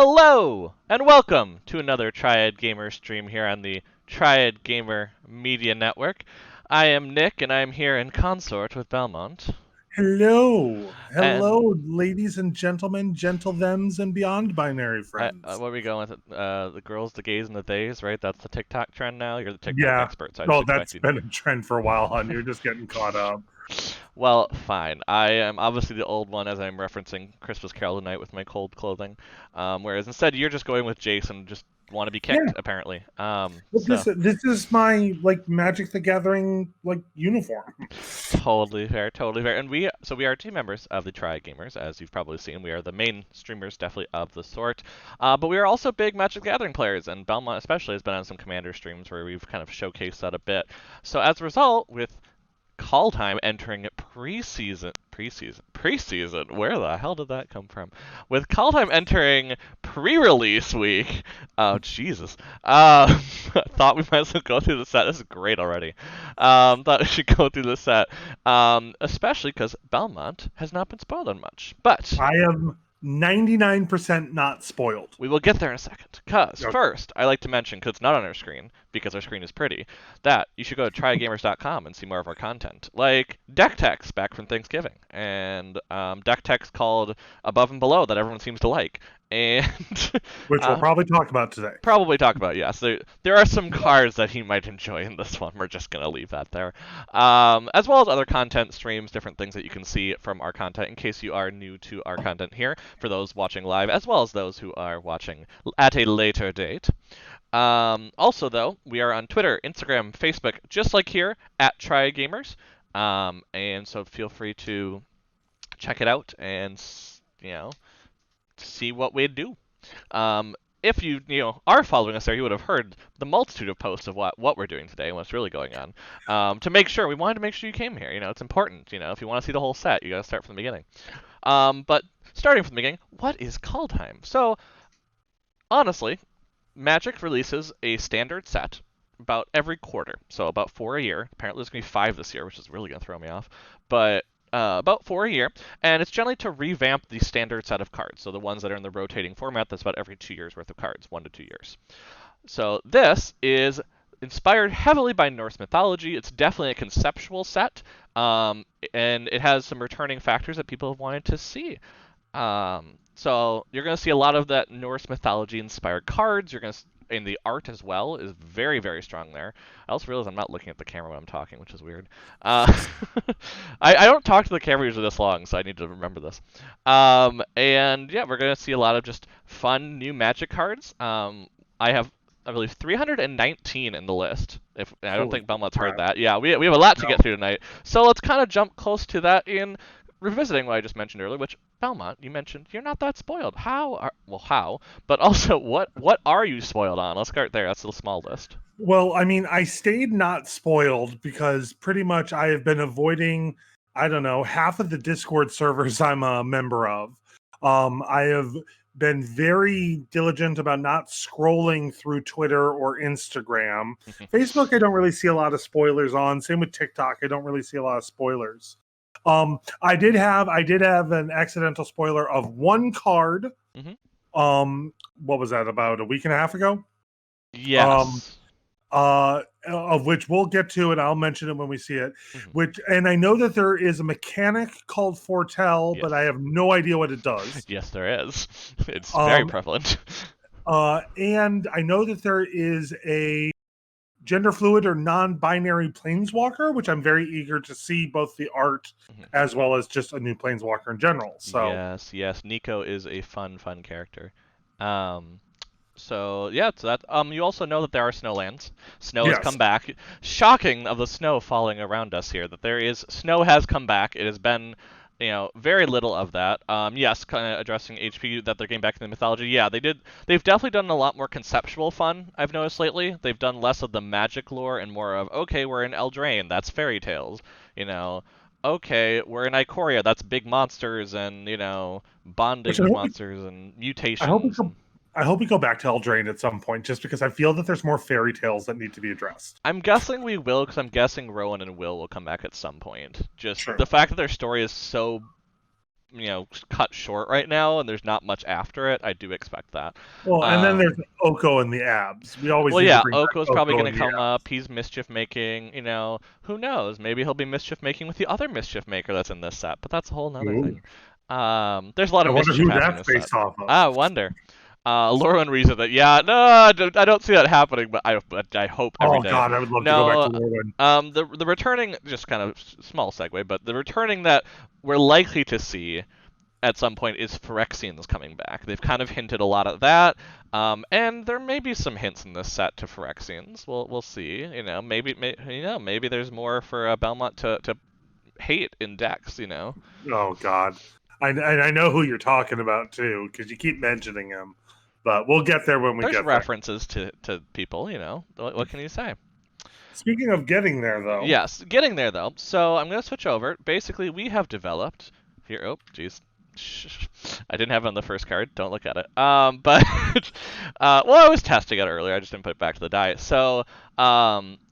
Hello, and welcome to another Triad Gamer stream here on the Triad Gamer Media Network. I am Nick, and I'm here in consort with Belmont. Hello. And Hello, ladies and gentlemen, gentle thems and beyond binary friends. what are we going with? The girls, the gays, and the theys, right? That's the TikTok trend now. You're the TikTok Yeah. expert, so I just Oh, expect that's you. been a trend for a while, hon. You're just getting caught up. Well, fine. I am obviously the old one as I'm referencing Christmas Carol tonight with my cold clothing. Whereas instead you're just going with Jason, just want to be Yeah. kicked, apparently. Well, So this is my Magic the Gathering uniform. totally fair, totally fair. And we are team members of the Triad Gamers, as you've probably seen. We are the main streamers, definitely of the sort. But we are also big Magic the Gathering players, and Belmont especially has been on some Commander streams where we've kind of showcased that a bit. So as a result, with Kaldheim entering preseason. Where the hell did that come from? With Kaldheim entering pre-release week. Oh Jesus. Thought we might as well go through the set. This is great already. Thought we should go through the set. Especially because Belmont has not been spoiled on much. But I am 99% not spoiled. we will get there in a second. Because Okay. first, I like to mention, because it's not on our screen, because our screen is pretty, that you should go to trygamers.com and see more of our content. Like deck techs back from Thanksgiving, and deck techs called Above and Below that everyone seems to like. And Which we'll uh, probably talk about today. probably talk about, yes. There are some cards that he might enjoy in this one. We're just going to leave that there. As well as other content streams, different things that you can see from our content in case you are new to our content here, for those watching live, as well as those who are watching at a later date. Also, though, we are on Twitter, Instagram, Facebook, just like here, at TryGamers. And so feel free to check it out and, see what we do. If you are following us there, you would have heard the multitude of posts of what we're doing today and what's really going on. To make sure, we wanted to make sure you came here. It's important. If you want to see the whole set, you got to start from the beginning. But starting from the beginning, what is Kaldheim? So, honestly, Magic releases a standard set about every quarter, so about 4 a year. Apparently, there's going to be 5 this year, which is really going to throw me off. But about 4 a year, and it's generally to revamp the standard set of cards. So the ones that are in the rotating format, that's about every 2 years worth of cards, 1 to 2 years. So this is inspired heavily by Norse mythology. It's definitely a conceptual set, and it has some returning factors that people have wanted to see. So you're going to see a lot of that Norse mythology inspired cards. You're going to and the art as well is very, very strong there. I also realize I'm not looking at the camera when I'm talking, which is weird. I don't talk to the camera usually this long, so I need to remember this. And yeah, we're going to see a lot of just fun new Magic cards. I have, I believe, 319 in the list. If I don't Holy think Belmont's heard crap. that. Yeah, we have a lot to No. get through tonight. So let's kind of jump close to that in revisiting what I just mentioned earlier, which Belmont, you mentioned you're not that spoiled. How? But also, what are you spoiled on? Let's start there. That's the small list. Well, I mean, I stayed not spoiled because pretty much I have been avoiding, I don't know, half of the Discord servers I'm a member of. I have been very diligent about not scrolling through Twitter or Instagram. Facebook, I don't really see a lot of spoilers on. Same with TikTok, I don't really see a lot of spoilers. I did have an accidental spoiler of one card. Mhm. What was that, about a week and a half ago? Yes. Of which we'll get to, and I'll mention it when we see it. Mhm. And I know that there is a mechanic called Foretell, but I Yes. have no idea what it does. Yes, there is. It's very prevalent. And I know that there is a gender fluid or non-binary planeswalker, which I'm very eager to see both the art Mhm. as well as just a new planeswalker in general. So Yes. Nico is a fun character. Um, So yeah, so that you also know that there are snowlands. Snow has yes. come back. Shocking of the snow falling around us here. That there is snow has come back. It has been, very little of that. Yes, kind of addressing HP that they're getting back in the mythology. Yeah, they did. They've definitely done a lot more conceptual fun. I've noticed lately. They've done less of the magic lore and more of, okay, we're in Eldraine. That's fairy tales. You know. Okay, we're in Ikoria. That's big monsters and bonding Which I with hope monsters and I hope we mutations. go I hope we go back to Eldraine at some point, just because I feel that there's more fairy tales that need to be addressed. I'm guessing we will, because I'm guessing Rowan and Will come back at some point. Just True. the fact that their story is so cut short right now, and there's not much after it. I do expect that. Well, and then there's Um, Oko and the abs. We always well, need to yeah, bring back Oko's probably Oko going and to the come up. abs. He's mischief making. Who knows? Maybe he'll be mischief making with the other mischief maker that's in this set, but that's a whole nother Ooh. thing. There's a lot I of wonder mischief who happening in that's this set. based off of. I wonder. Laura and Riza that, yeah, no, I don't see that happening, but I hope every Oh day. God, I would love to go back No, to Lorwyn. the returning, just kind of small segue, but the returning that we're likely to see at some point is Phyrexians coming back. They've kind of hinted a lot at that, and there may be some hints in this set to Phyrexians. We'll see. Maybe there's more for Belmont to hate in decks. Oh God, I know who you're talking about too, because you keep mentioning him. But we'll get there when we There's get there. references to people. What can you say? Speaking of getting there, though. Yes, getting there though. So I'm gonna switch over. Basically, we have developed here. Oh, jeez. I didn't have it on the first card. Don't look at it. But well, I was testing it earlier. I just didn't put it back to the die. So,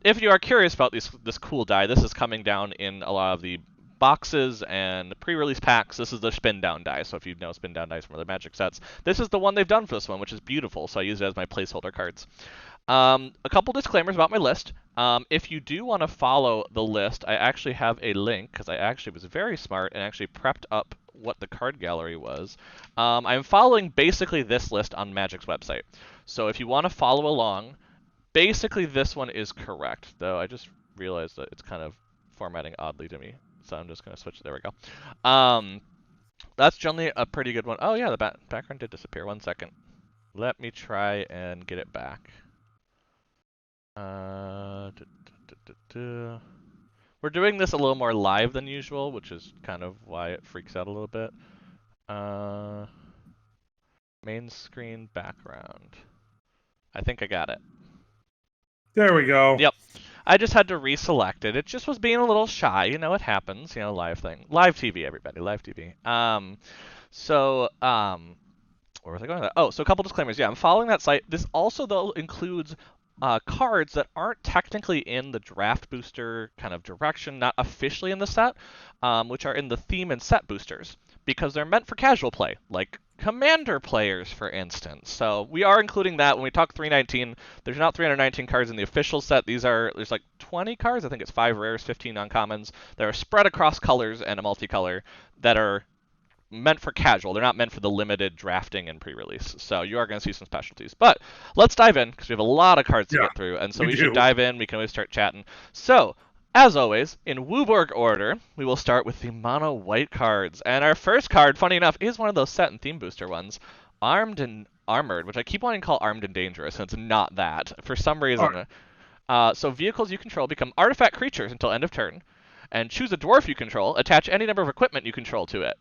if you are curious about this cool die, this is coming down in a lot of the boxes and pre-release packs. This is the spin down die. So if you know spin down dice from other Magic sets, this is the one they've done for this one, which is beautiful. So I use it as my placeholder cards. A couple disclaimers about my list. If you do want to follow the list, I actually have a link because I actually was very smart and actually prepped up what the card gallery was. I'm following basically this list on Magic's website. So if you want to follow along, basically this one is correct, though I just realized that it's kind of formatting oddly to me. So I'm just going to switch. There we go. That's generally a pretty good one. Oh yeah, the background did disappear. 1 second. Let me try and get it back. We're doing this a little more live than usual, which is kind of why it freaks out a little bit. Main screen background. I think I got it. There we go. Yep. I just had to reselect it. It just was being a little shy. It happens. Live thing. Live TV, everybody. Live TV. Where was I going with that? Oh, so a couple disclaimers. Yeah, I'm following that site. This also, though, includes cards that aren't technically in the draft booster kind of direction, not officially in the set, which are in the theme and set boosters, because they're meant for casual play, like Commander players, for instance. So we are including that when we talk 319. There's not 319 cards in the official set. There's like 20 cards. I think it's 5 rares, 15 uncommons. That are spread across colors and a multicolor that are meant for casual. They're not meant for the limited drafting and pre-release. So you are going to see some specialties. But let's dive in because we have a lot of cards to get through. And so we should dive in. We can always start chatting. So, as always, in Wooborg order, we will start with the mono white cards. And our first card, funny enough, is one of those set and theme booster ones. Armed and Armored, which I keep wanting to call Armed and Dangerous, and it's not that. For some reason. So vehicles you control become artifact creatures until end of turn. And choose a dwarf you control. Attach any number of equipment you control to it.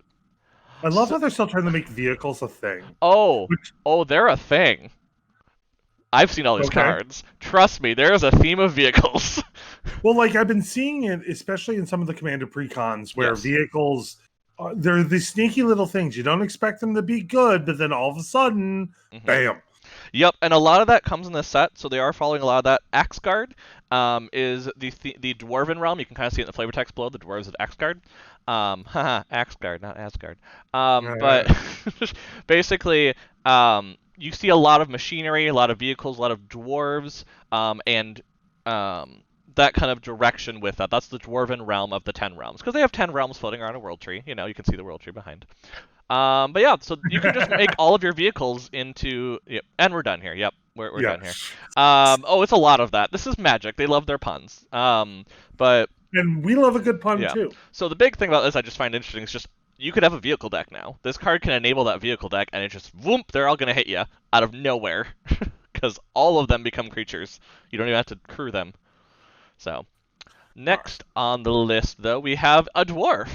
I love how they're still trying to make vehicles a thing. Oh, they're a thing. I've seen all these cards. Trust me, there is a theme of vehicles. Well, like I've been seeing it, especially in some of the Commander precons, where vehicles, they're these sneaky little things. You don't expect them to be good, but then all of a sudden, bam. Yep, and a lot of that comes in this set, so they are following a lot of that. Axgard is the Dwarven realm. You can kind of see it in the flavor text below, the Dwarves of Axgard. Axgard, not Asgard. But basically, you see a lot of machinery, a lot of vehicles, a lot of dwarves, and that kind of direction with that. That's the Dwarven realm of the 10 realms, because they have 10 realms floating around a world tree. You can see the world tree behind. But yeah, so you can just make all of your vehicles into... Yep, and we're done here. Yep, we're done here. It's a lot of that. This is Magic. They love their puns. But... And we love a good pun, too. So the big thing about this I just find interesting is just, you could have a vehicle deck now. This card can enable that vehicle deck, and it just, whoop, they're all going to hit you out of nowhere. Because all of them become creatures. You don't even have to crew them. So, next on the list, though, we have a dwarf.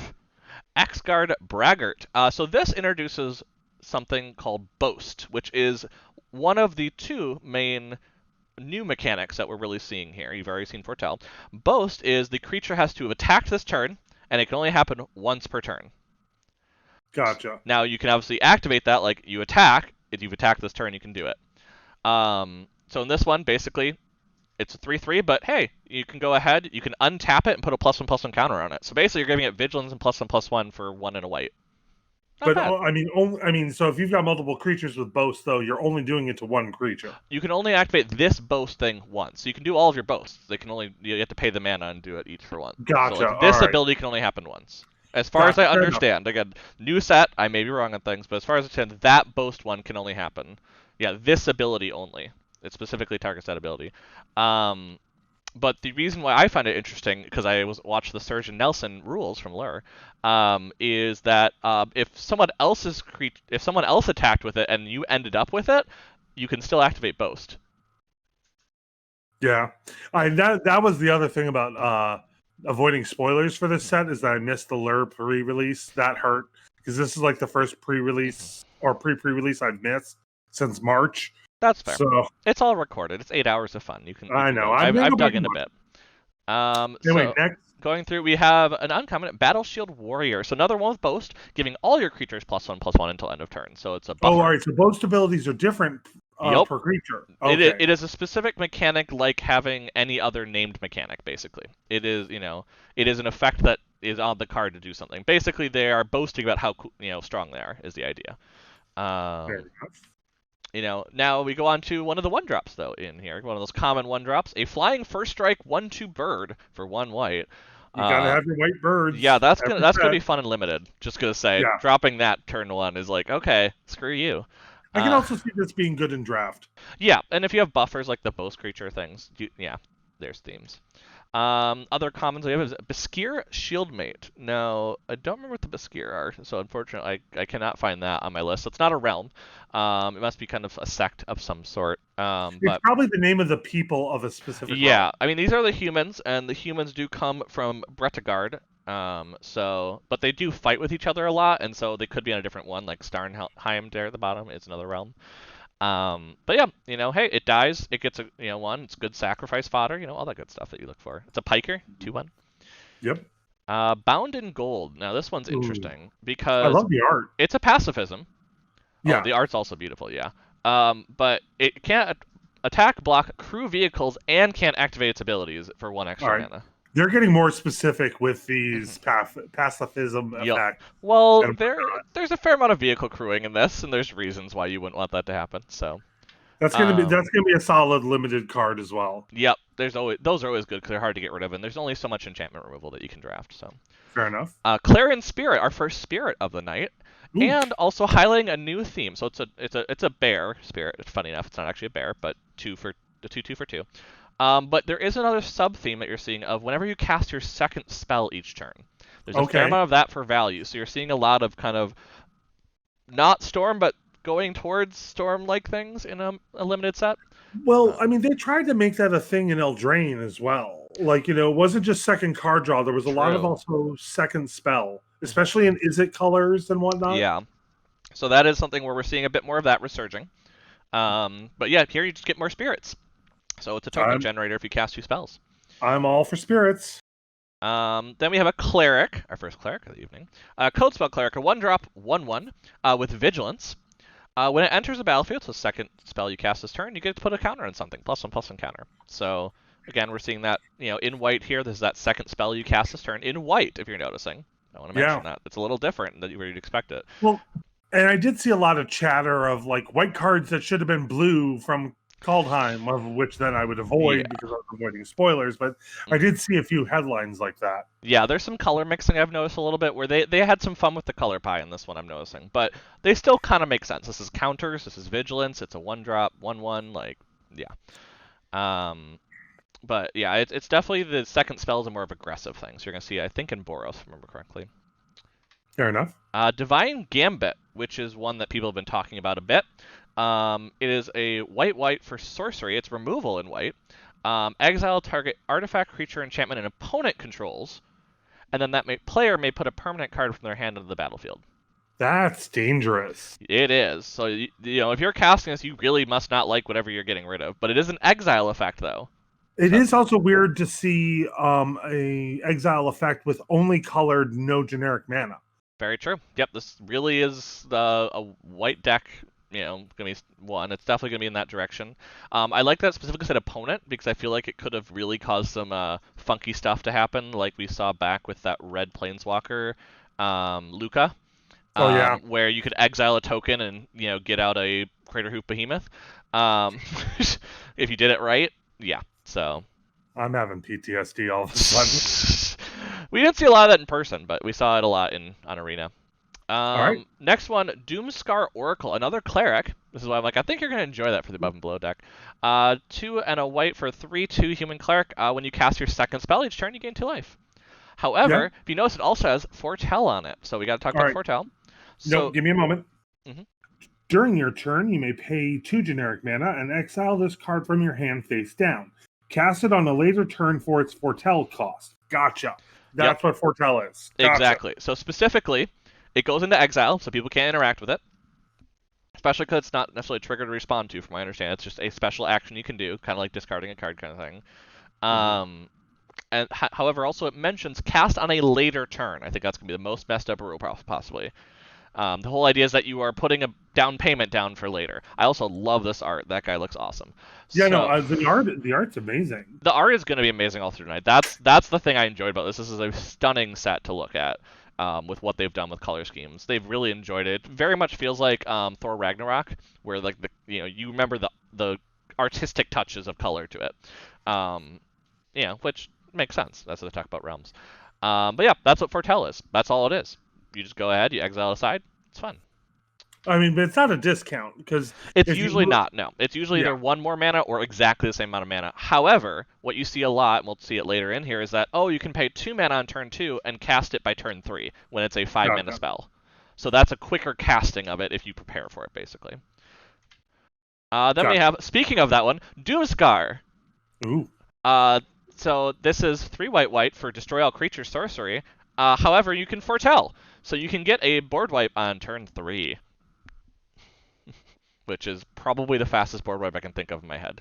Axgard Braggart. So this introduces something called Boast, which is one of the two main new mechanics that we're really seeing here. You've already seen Foretell. Boast is the creature has to have attacked this turn, and it can only happen once per turn. Gotcha. Now, you can obviously activate that, like you attack. If you've attacked this turn, you can do it. So in this one, basically, it's a 3/3, but hey, you can go ahead, you can untap it and put a +1/+1 counter on it. So basically, you're giving it Vigilance and +1/+1 for 1 and a white. Not But bad. I mean, so if you've got multiple creatures with boasts, though, you're only doing it to one creature. You can only activate this boast thing once. So you can do all of your boasts. They can only you have to pay the mana and do it each for one. So Gotcha. like All this right. ability can only happen once. As far as Gotcha. I Fair enough. understand, again, new set, I may be wrong on things, but as far as I understand, that boast one can only happen. Yeah, this ability only. It specifically targets that ability. Um, but the reason why I find it interesting, because I was watched the Surgeon Nelson rules from Lure, is that if someone if someone else attacked with it and you ended up with it, you can still activate Boast. Yeah. That was the other thing about avoiding spoilers for this set is that I missed the Lure pre-release. That hurt because this is like the first Mhm. pre-release or pre-release I've missed since March. That's fair. So It's all recorded. It's 8 hours of fun. You I can know. go. I'm gonna go I've back dug and in a watch bit. it. Anyway, next. Going through, we have an uncommon Battle Shield Warrior. So another one with Boast, giving all your creatures +1/+1 until end of turn. So it's a Oh, all buffer. right. So boast abilities are different Yep. per creature. Okay. It is a specific mechanic like having any other named mechanic, basically. It is, it is an effect that is on the card to do something. Basically, they are boasting about how, strong they are, is the idea. Fair Um, enough. Now we go on to one of the one drops though in here, one of those common one drops, a flying first strike 1/2 bird for 1 white. You got to Uh, have your white yeah, birds every that's gonna set. be fun and limited. Just gonna say, Yeah. dropping that turn one is like, okay, screw you. I can Uh, also see this being good in draft. yeah, and if you have buffers like the boast creature things, yeah, there's themes. Other commons we have is Baskir Shieldmate. Now, I don't remember what the Baskir are, so unfortunately I cannot find that on my list. It's not a realm. It must be kind of a sect of some sort. It's But probably the name of the people of a specific realm. yeah, I mean these are the humans, and the humans do come from Bretagard. But they do fight with each other a lot, and so they could be on a different one, like Starnheim there at the bottom is another realm. But yeah, hey, it dies, it gets a one, it's good sacrifice fodder, all that good stuff that you look for. It's a piker, 2/1. Yep. Bound in Gold. Now this one's Ooh. interesting I because love the art. it's a pacifism. Oh, Yeah. the art's also beautiful, yeah. But it can't attack, block crew vehicles, and can't activate its abilities for 1 extra All right. mana. They're getting more specific with Mhm. these pacifism Yep. effects. Well, And there's a fair amount of vehicle crewing in this, and there's reasons why you wouldn't want that to happen. So, that's gonna be a solid limited card as well. yep, there's always those are always good because they're hard to get rid of, and there's only so much enchantment removal that you can draft. So, Fair enough. Clarion Spirit, our first spirit of the night, Ooh. and also highlighting a new theme. So it's a bear spirit. It's funny enough, it's not actually a bear, but two for two. But there is another sub theme that you're seeing of whenever you cast your second spell each turn. There's a fair Okay. amount of that for value. So you're seeing a lot of kind of not storm, but going towards storm-like things in a limited set. Well, Uh, I mean, they tried to make that a thing in Eldraine as well. Like, it wasn't just second card draw. There was a lot of True. also second spell, Hmm. especially in Is It colors and whatnot. Yeah. So that is something where we're seeing a bit more of that resurging. But yeah, here you just get more spirits. So it's a token I'm generator if you cast 2 spells. I'm all for spirits. Then we have a cleric, our first cleric of the evening. Code spell cleric, a 1-drop, 1/1, with vigilance. When it enters the battlefield, so the second spell you cast this turn, you get to put a counter on something, +1/+1 counter. So again, we're seeing that in white here. This is that second spell you cast this turn in white. If you're noticing, I want to mention Yeah. that it's a little different than where you'd expect it. Well, and I did see a lot of chatter of like white cards that should have been blue from Kaldheim, of which then I would Yeah. avoid because I was avoiding spoilers. But I Hmm. did see a few headlines like that. Yeah, there's some color mixing I've noticed a little bit where they had some fun with the color pie in this one I'm noticing, but they still kind of make sense. This is counters, this is vigilance, it's a 1-drop, 1/1, like yeah. Um, but yeah, it's definitely the second spell is a more of aggressive thing. So you're gonna see, I think in Boros, if I remember correctly. Fair enough. Divine Gambit, which is one that people have been talking about a bit. It is a white for sorcery. It's removal in white. Exile target artifact, creature, enchantment, and opponent controls, and then that player may put a permanent card from their hand into the battlefield. That's dangerous. It is. So if you're casting this, you really must not like whatever you're getting rid of. But it is an exile effect, though. It So is also weird to see a exile effect with only colored, no generic mana. very true. Yep, this really is a white deck. Gonna be one. It's definitely gonna be in that direction. I like that specifically said opponent because I feel like it could have really caused some funky stuff to happen, like we saw back with that red planeswalker, Luca. Oh yeah, where you could exile a token and get out a Crater Hoof Behemoth. Um, if you did it right, yeah. So I'm having PTSD all of a sudden. we didn't see a lot of that in person, but we saw it a lot on Arena. All right. Next one, Doomscar Oracle, another cleric. This is why I'm like, I think you're gonna enjoy that for the above and below deck. 2 and a white for 3/2 human cleric. When you cast your second spell each turn, you gain 2 life. Yeah. However, if you notice, it also has Foretell on it, so we got to talk All about right. Foretell. Nope. So, Give me a moment. mhm. During your turn, you may pay 2 generic mana and exile this card from your hand face down. Cast it on a later turn for its Foretell cost. Gotcha. Yep, That's what Foretell is. Gotcha. exactly. So specifically, it goes into exile, so people can't interact with it. Especially because it's not necessarily triggered to respond to, from my understanding. It's just a special action you can do, kind of like discarding a card kind of thing. And however, also it mentions cast on a later turn. I think that's going to be the most messed up rule possibly. The whole idea is that you are putting a down payment down for later. I also love this art. That guy looks awesome. Yeah, So no, the art's amazing. the art is going to be amazing all through tonight. That's the thing I enjoyed about this. This is a stunning set to look at. With what they've done with color schemes, they've really enjoyed it. It very much feels like Thor Ragnarok, where like you remember the artistic touches of color to it. Which makes sense. That's what they talk about realms. But yeah, that's what Foretell is. That's all it is. You just go ahead, you exile aside. It's fun. I mean, but it's not a discount because It's usually not. No, it's usually Yeah. either 1 more mana or exactly the same amount of mana. However, what you see a lot, and we'll see it later in here, is that you can pay 2 mana on turn 2 and cast it by turn 3 when it's a 5 mana Gotcha. spell. So that's a quicker casting of it if you prepare for it, basically. Then we Gotcha. have, speaking of that one, Doomscar. Ooh. So this is 3 white for destroy all creatures sorcery. However, you can foretell, so you can get a board wipe on turn 3, which is probably the fastest board wipe I can think of in my head.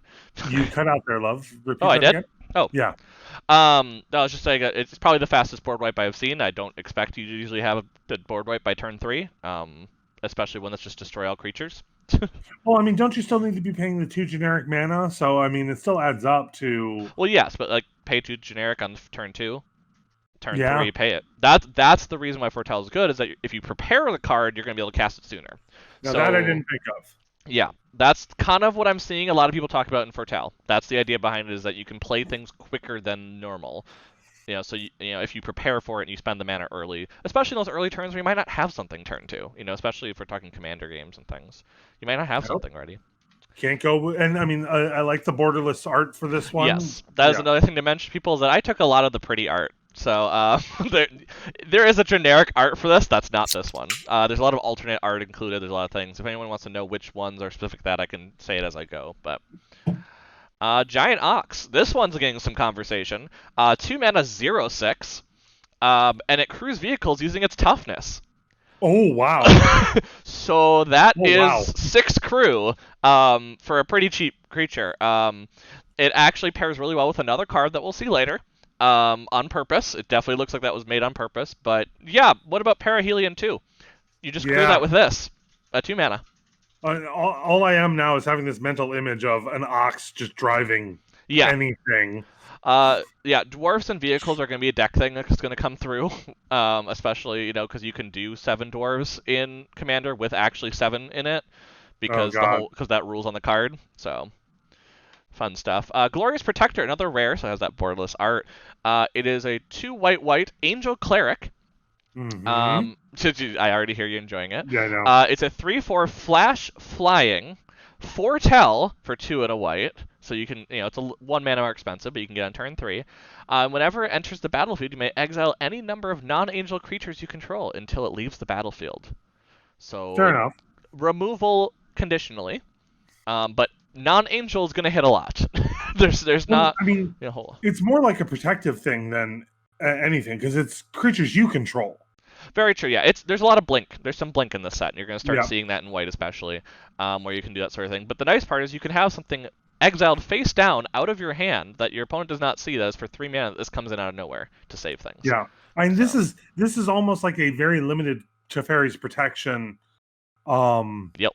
You cut out there, love. Repeat I that did? again? Oh. Yeah. I was just saying it's probably the fastest board wipe I've seen. I don't expect you to usually have a board wipe by turn 3, especially when it's just destroy all creatures. Well, I mean, don't you still need to be paying the 2 generic mana? So, I mean, it still adds up to. Well, yes, but like pay 2 generic on turn 2. Turn Yeah. 3, pay it. That's the reason why Foretell is good, is that if you prepare the card, you're going to be able to cast it sooner. Now, So, that I didn't think of. yeah, that's kind of what I'm seeing a lot of people talk about in Foretell. That's the idea behind it, is that you can play things quicker than normal. So if you prepare for it and you spend the mana early, especially in those early turns where you might not have something turn to, especially if we're talking commander games and things, you might not have something ready. Can't go, and I mean, I like the borderless art for this one. Yes, that is another thing to mention, people, is that I took a lot of the pretty art. So there is a generic art for this. That's not this one. There's a lot of alternate art included. There's a lot of things. If anyone wants to know which ones are specific to that, I can say it as I go. But Giant Ox. This one's getting some conversation. 2 mana 0/6, and it crews vehicles using its toughness. Oh, wow. So that is wow. 6 crew for a pretty cheap creature. It actually pairs really well with another card that we'll see later. On purpose. It definitely looks like that was made on purpose. But yeah, what about Perihelion 2? You just crew that with this. 2 mana. All I am now is having this mental image of an ox just driving anything. Dwarves and vehicles are going to be a deck thing that's going to come through, especially, because you can do 7 dwarves in Commander with actually 7 in it, because that rule's on the card. So fun stuff. Glorious Protector, another rare, so it has that borderless art. It is a 2 white Angel Cleric. Mm-hmm. I already hear you enjoying it. Yeah, I know. It's a 3/4 flash flying, foretell for 2 and a white. So you can, it's a 1 mana more expensive, but you can get on turn 3. Whenever it enters the battlefield, you may exile any number of non-angel creatures you control until it leaves the battlefield. So fair enough. Removal conditionally, but non-angel is going to hit a lot. there's not. I mean, it's more like a protective thing than anything, because it's creatures you control. Very true. Yeah, there's a lot of blink. There's some blink in this set, and you're going to start seeing that in white, especially, where you can do that sort of thing. But the nice part is you can have something exiled face down out of your hand that your opponent does not see. That is for 3 mana. This comes in out of nowhere to save things. Yeah, I mean, this is almost like a very limited Teferi's protection. Yep.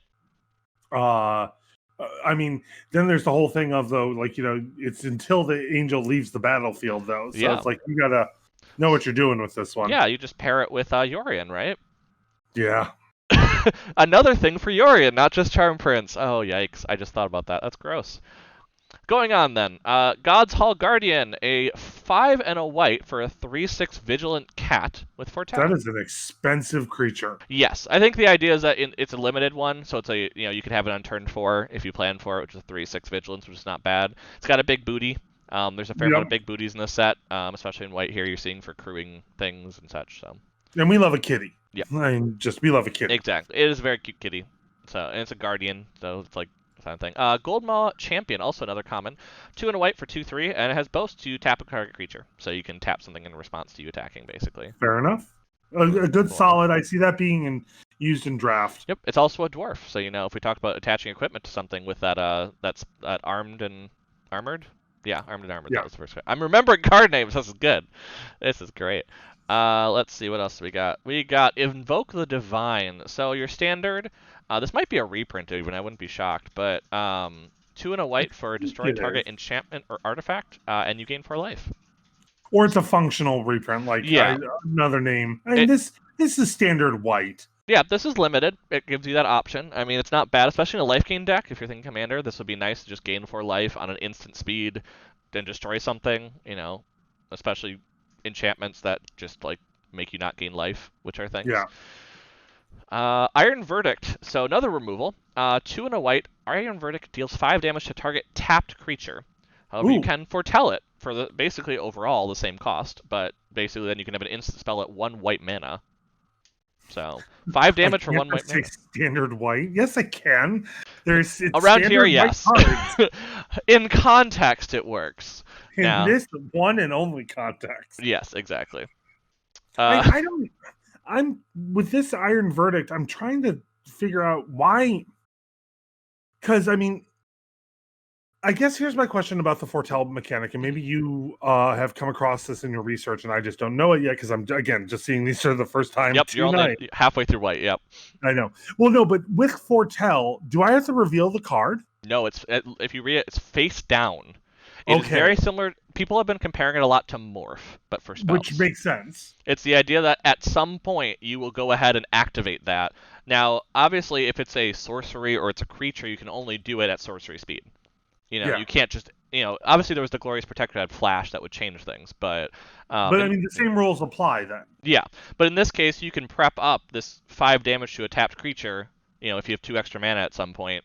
I mean, then there's the whole thing of, though, like, it's until the angel leaves the battlefield, though. So it's like you gotta know what you're doing with this one. Yeah, you just pair it with Yorion, right? Yeah. Another thing for Yorion, not just Charm Prince. Oh, yikes. I just thought about that. That's gross. Going on then. God's Hall Guardian, a 5 and a white for a 3/6 Vigilant Cat with That Foretell. is an expensive creature. Yes, I think the idea is that it's a limited one, so it's a you can have it on turn 4 if you plan for it, which is a 3/6 Vigilance, which is not bad. It's got a big booty. There's a fair amount of Yep. big booties in this set, especially in white here. You're seeing for crewing things and such. So And we love a kitty. yeah, We love a kitty. exactly. It is a very cute kitty. So and it's a guardian, so it's like kind of thing. Gold Maw Champion, also another common, 2 and a white for 2/3, and it has boast to tap a target creature, so you can tap something in response to you attacking, basically. Fair enough. A good solid. I see that being used in draft. Yep, it's also a dwarf, so if we talk about attaching equipment to something with that armed and armored, yeah, armed and armored. Yeah. That was the first. I'm remembering card names. This is good. This is great. Let's see what else we got. We got Invoke the Divine. So your standard. This might be a reprint even. I wouldn't be shocked, but 2 and a white for destroy target enchantment or artifact, and you gain 4 life. Or it's a functional reprint, like another name. I mean, this is standard white. Yeah, this is limited. It gives you that option. I mean, it's not bad, especially in a life gain deck. If you're thinking commander, this would be nice to just gain 4 life on an instant speed, then destroy something. Especially enchantments that just like make you not gain life, which are things. Yeah. Iron Verdict. So another removal. 2 and a white. Iron Verdict deals 5 damage to target tapped creature. However, you can foretell it for basically overall the same cost, but basically then you can have an instant spell at 1 white mana. So 5 damage for 1 white mana. Standard white? Yes, I can. It's around here, yes. In context, it works. In this one and only context. Yes, exactly. I'm with this Iron Verdict. I'm trying to figure out why. Because I mean, I guess here's my question about the foretell mechanic, and maybe you have come across this in your research, and I just don't know it yet because I'm again just seeing these for the first time. Yep, you're only halfway through white. Yep, I know. Well, no, but with foretell, do I have to reveal the card? No, if you read it, it's face down. It's very similar. People have been comparing it a lot to Morph, but for spells. Which makes sense. It's the idea that at some point you will go ahead and activate that. Now, obviously, if it's a sorcery or it's a creature, you can only do it at sorcery speed. You can't just, obviously there was the Glorious Protector that had Flash that would change things, but... I mean, the same rules apply then. Yeah, but in this case, you can prep up this 5 damage to a tapped creature, if you have 2 extra mana at some point,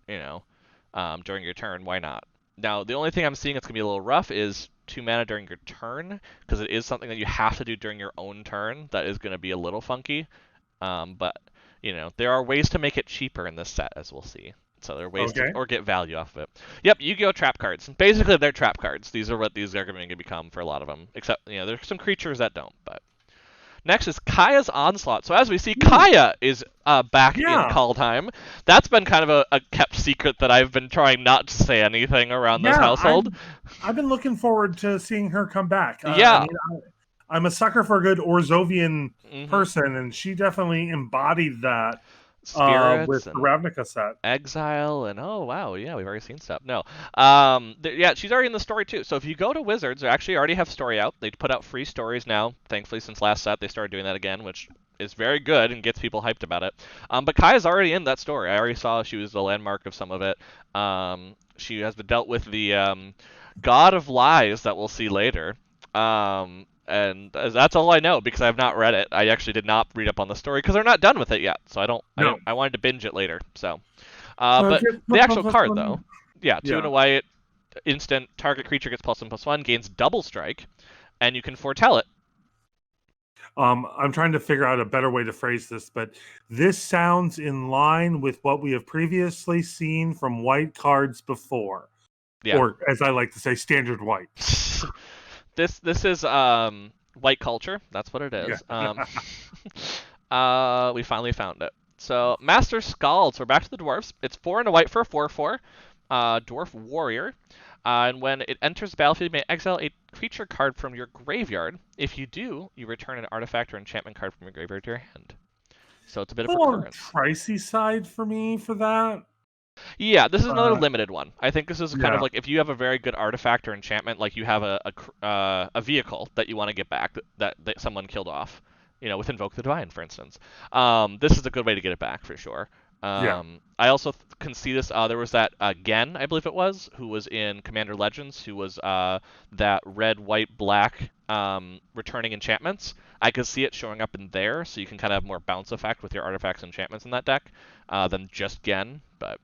during your turn, why not? Now, the only thing I'm seeing that's going to be a little rough is 2 mana during your turn, because it is something that you have to do during your own turn that is going to be a little funky. But, there are ways to make it cheaper in this set, as we'll see. So there are ways to or get value off of it. Yep, Yu-Gi-Oh! Trap cards. Basically, they're trap cards. These are what these are going to become for a lot of them. Except, there's some creatures that don't, but... Next is Kaya's Onslaught. So as we see, Kaya is back in Kaldheim. That's been kind of a kept secret that I've been trying not to say anything around this household. I've been looking forward to seeing her come back. Yeah. I'm a sucker for a good Orzovian person, and she definitely embodied that. With the Ravnica set, Exile, and oh wow, yeah, we've already seen stuff. No, she's already in the story too. So if you go to Wizards, they actually already have story out. They put out free stories now. Thankfully, since last set, they started doing that again, which is very good and gets people hyped about it. But Kaya's already in that story. I already saw she was the landmark of some of it. She has been dealt with the God of Lies that we'll see later. And that's all I know because I've not read it. I actually did not read up on the story because they're not done with it yet. So I wanted to binge it later. So, but the actual card though, 2 and a white, instant target creature gets +1/+1, gains double strike, and you can foretell it. I'm trying to figure out a better way to phrase this, but this sounds in line with what we have previously seen from white cards before, or as I like to say, standard white. This is white culture. That's what it is. Yeah. We finally found it. So Master Scalds. We're back to the dwarves. It's 4 and a white for a 4/4. Dwarf warrior. And when it enters the battlefield, you may exile a creature card from your graveyard. If you do, you return an artifact or enchantment card from your graveyard to your hand. So it's a bit of recurrence. Pricey side for me for that. Yeah, this is another limited one. I think this is kind of like if you have a very good artifact or enchantment, like you have a vehicle that you want to get back that someone killed off. with Invoke the Divine, for instance. This is a good way to get it back for sure. Yeah. I also can see this. There was that Gen, I believe it was, who was in Commander Legends, who was that red, white, black returning enchantments. I could see it showing up in there, so you can kind of have more bounce effect with your artifacts and enchantments in that deck than just Gen. But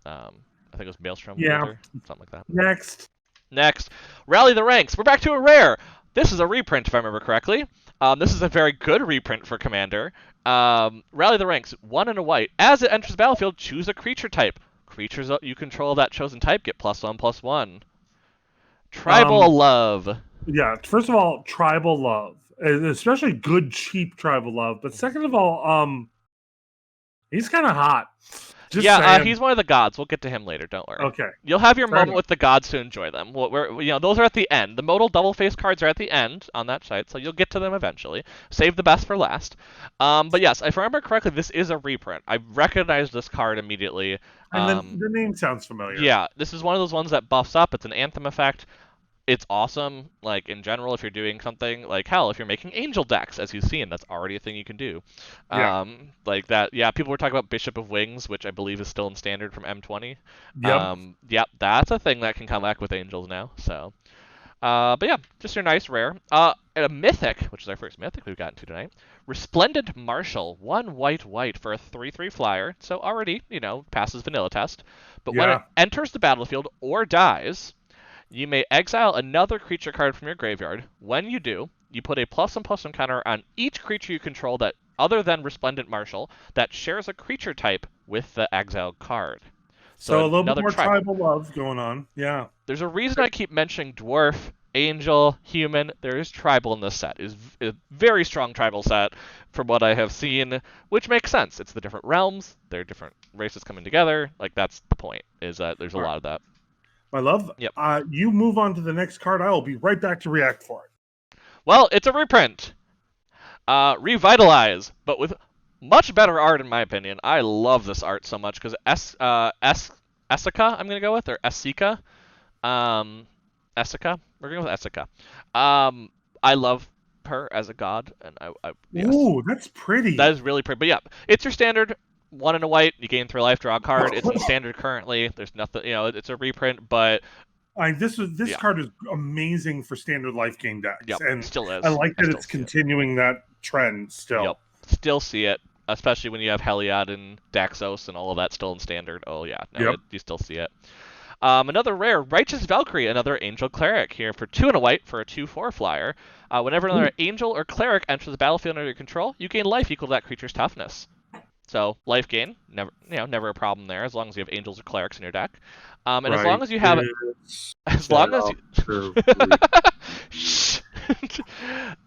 I think it was Maelstrom Yeah. Wielder, something like that. Next. Next, Rally the Ranks. We're back to a rare. This is a reprint, if I remember correctly. This is a very good reprint for Commander. Rally the Ranks, 1 and a white. As it enters the battlefield, choose a creature type. Creatures you control that chosen type get +1/+1. Tribal Um, Love. yeah. First of all, tribal love, especially good cheap tribal love. But second of all, he's kind of hot. Just Yeah, saying. he's one of the gods. We'll get to him later. Don't worry. Okay. You'll have your Fair moment enough. with the gods to enjoy them. Those are at the end. The modal double face cards are at the end on that site, so you'll get to them eventually. Save the best for last. But yes, if I remember correctly, this is a reprint. I recognized this card immediately. And then the name sounds familiar. Yeah, this is one of those ones that buffs up. It's an anthem effect. It's awesome, like, in general, if you're doing something, like, hell, if you're making angel decks, as you've seen, that's already a thing you can do. Yeah. Like that, yeah, people were talking about Bishop of Wings, which I believe is still in standard from M20. Yep. Yep, that's a thing that can come back with angels now, so. But yeah, just your nice rare. And a mythic, which is our first mythic we've gotten to tonight. Resplendent Marshal, 1 white white for a 3/3 flyer, so already, passes vanilla test. But when it Yeah. enters the battlefield or dies, you may exile another creature card from your graveyard. When you do, you put a +1/+1 counter on each creature you control that other than Resplendent Marshal that shares a creature type with the exiled card. So So a little bit another more tribal. tribal love going on. Yeah. There's a reason I keep mentioning dwarf, angel, human. There is tribal in this set. It's a very strong tribal set from what I have seen, which makes sense. It's the different realms. They're different races coming together. Like, that's the point, is that there's a All right. lot of that. My love. Yep. You move on to the next card. I will be right back to react for it. Well, it's a reprint. Revitalize, but with much better art in my opinion. I love this art so much because Essica, I'm gonna go with, or Essika, Essica. We're going with Essica. I love her as a god, and I yes, Ooh, that's that pretty. is really pretty. But yeah, it's your standard 1 and a white. You gain 3 life, draw a card. It's in standard currently. There's nothing, it's a reprint, but This yeah, card is amazing for standard life game decks, yep, and still I is. like I that still it's see it. continuing that trend Yep. still. Still see it, especially when you have Heliod and Daxos and all of that still in standard. Oh yeah, no, Yep. you still see it. Another rare, Righteous Valkyrie, another Angel Cleric here for 2 and a white for a 2/4 flyer. Whenever Ooh, another Angel or Cleric enters the battlefield under your control, you gain life equal to that creature's toughness. So life gain, never a problem there, as long as you have Angels or Clerics in your deck. And as right. long as you have, as long as you, Valkyrie. Shh.